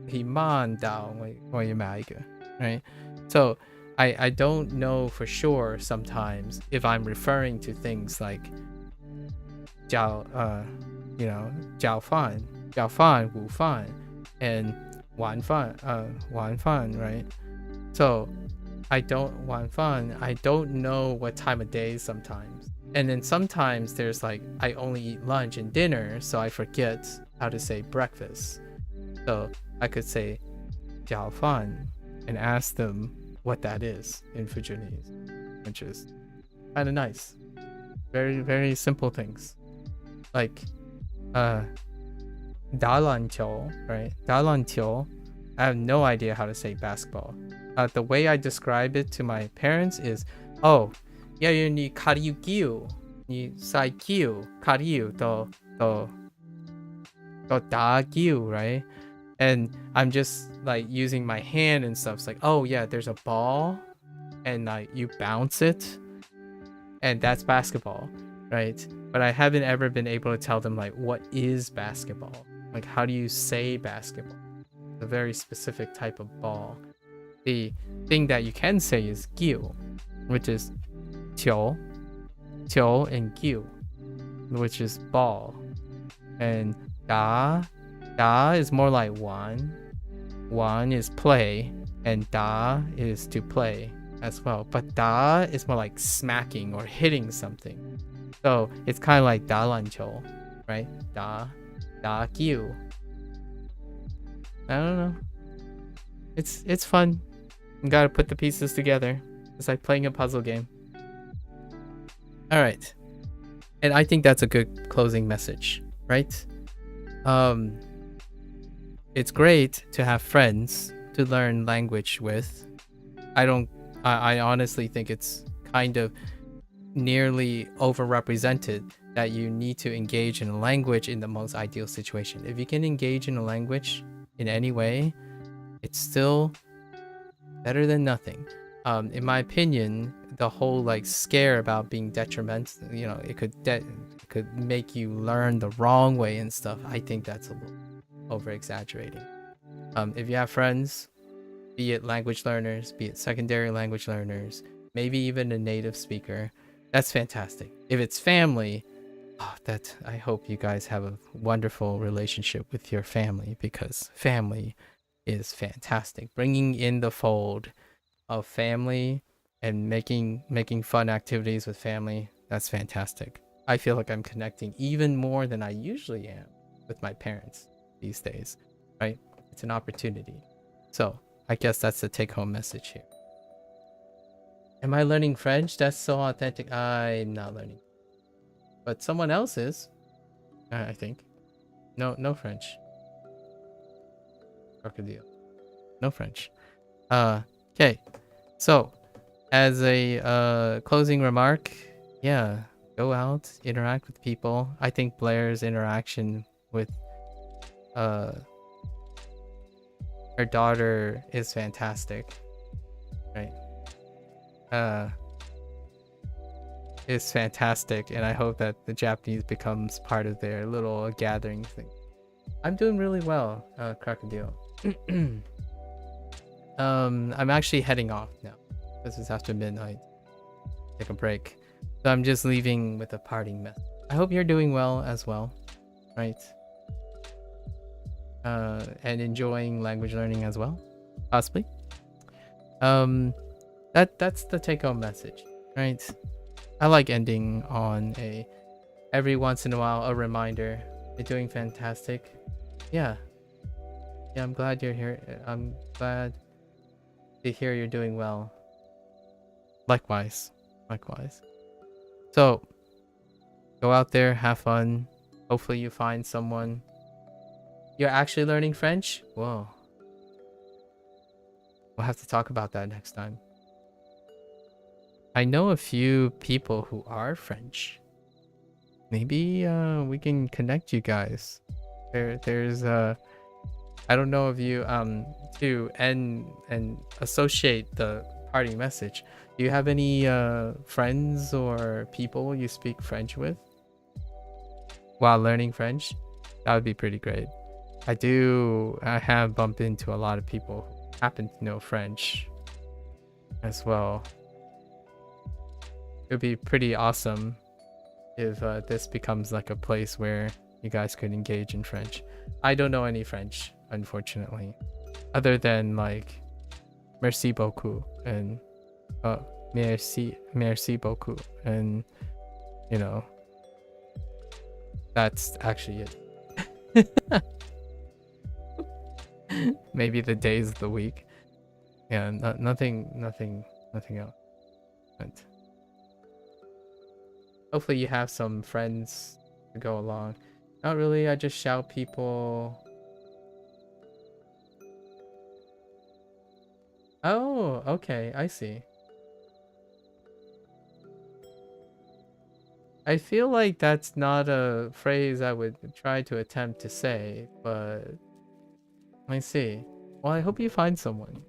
係慢到我要買嘅 right? So I don't know for sure sometimes if I'm referring to things like 早飯午飯 and 晚飯 right? So I don't know what time of day sometimes. And then sometimes there's like, I only eat lunch and dinner, so I forget how to say breakfast. So I could say 早飯 and ask them what that is in Fujianese, which is kind of nice. Very, very simple things. Like, 打籃球, right? 打籃球, I have no idea how to say basketball. The way I describe it to my parents is, oh, yeah, you need kariukyu, you sai kyu, kariu to da kyu, right? And I'm just like using my hand and stuff. It's like, oh yeah, there's a ball, and like you bounce it, and that's basketball, right? But I haven't ever been able to tell them like what is basketball, like how do you say basketball? A very specific type of ball. The thing that you can say is gyu, which is 球 and gyu, which is ball. And da is more like one is play, and da is to play as well. But da is more like smacking or hitting something. So it's kind of like da lanqiu, right? Da gyu. I don't know. It's fun. You gotta put the pieces together. It's like playing a puzzle game. All right. And I think that's a good closing message, right? It's great to have friends to learn language with. I honestly think it's kind of nearly overrepresented that you need to engage in a language in the most ideal situation. If you can engage in a language in any way, it's still better than nothing. In my opinion, the whole like scare about being detrimental, it could make you learn the wrong way and stuff. I think that's a little over exaggerating. If you have friends, be it language learners, be it secondary language learners, maybe even a native speaker, that's fantastic. If it's family, I hope you guys have a wonderful relationship with your family, because family is fantastic. Bringing in the fold of family and making fun activities with family, that's fantastic. I feel like I'm connecting even more than I usually am with my parents these days, right? It's an opportunity. So I guess that's the take-home message here. Am I learning French? That's so authentic. I'm not learning, but someone else is, I think. No French. Crocodile. No French. Okay. So, as a closing remark, yeah, go out, interact with people. I think Blair's interaction with her daughter is fantastic, right? Is fantastic, and I hope that the Japanese becomes part of their little gathering thing. I'm doing really well, Crocodile. I'm actually heading off now. This is after midnight. Take a break. So I'm just leaving with a parting message. I hope you're doing well as well, right? And enjoying language learning as well, possibly. That's the take-home message, right? I like ending on every once in a while a reminder. You're doing fantastic. Yeah, I'm glad you're here. I'm glad to hear you're doing well. Likewise. So go out there, have fun. Hopefully you find someone. You're actually learning French? Whoa. We'll have to talk about that next time. I know a few people who are French. Maybe we can connect you guys. There's I don't know if you to and associate the party message. Do you have any friends or people you speak French with while learning French? That would be pretty great. I have bumped into a lot of people who happen to know French as well. It would be pretty awesome if this becomes like a place where you guys could engage in French. I don't know any French, unfortunately, other than like merci beaucoup and merci beaucoup, and you know, that's actually it. Maybe the days of the week. Yeah, nothing else. But hopefully you have some friends to go along. Not really, I just shout people. Oh, okay, I see. I feel like that's not a phrase I would try to attempt to say, but I see. Well, I hope you find someone,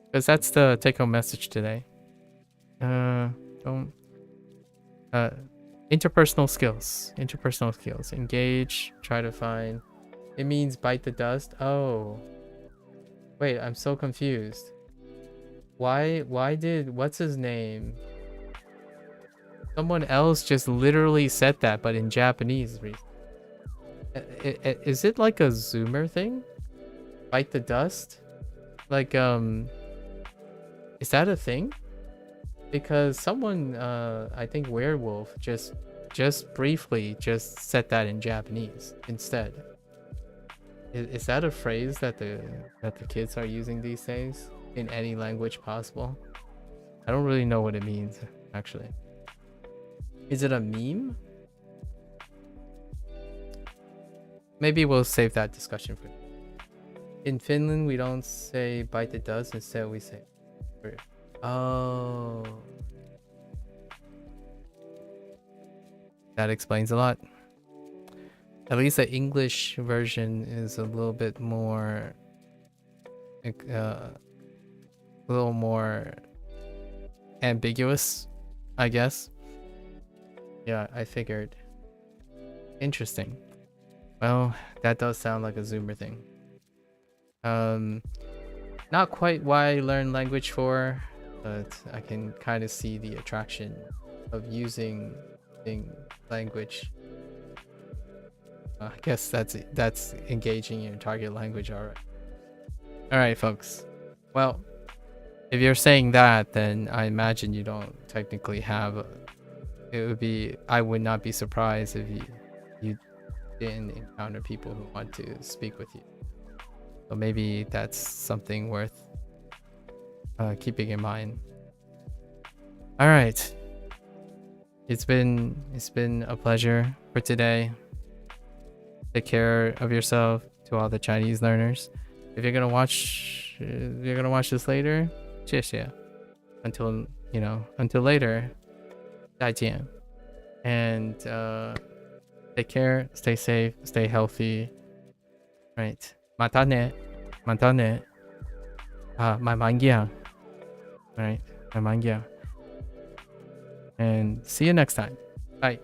because that's the take-home message today. Interpersonal skills. Engage, try to find. It means bite the dust. Oh. Wait, I'm so confused. Why did, what's his name? Someone else just literally said that, but in Japanese. Is it like a Zoomer thing? Bite the dust? Like, is that a thing? Because someone, I think Werewolf just briefly just said that in Japanese instead. Is that a phrase that the kids are using these days in any language possible? I don't really know what it means, actually. Is it a meme? Maybe we'll save that discussion for. In Finland, we don't say bite the dust. Instead, we say. Oh. That explains a lot. At least the English version is a little bit more, ambiguous, I guess. Yeah, I figured. Interesting. Well, that does sound like a Zoomer thing. Not quite why I learned language for, but I can kind of see the attraction of using language. I guess that's engaging your target language. All right, folks. Well, if you're saying that, then I imagine you don't technically have. I would not be surprised if you didn't encounter people who want to speak with you. So maybe that's something worth keeping in mind. All right. It's been a pleasure for today. Take care of yourself to all the Chinese learners. If you're gonna watch this later, 谢谢. Until later, 再见. And take care, stay safe, stay healthy. Right. またね. My mangia. All right. My mangia. And see you next time. Bye.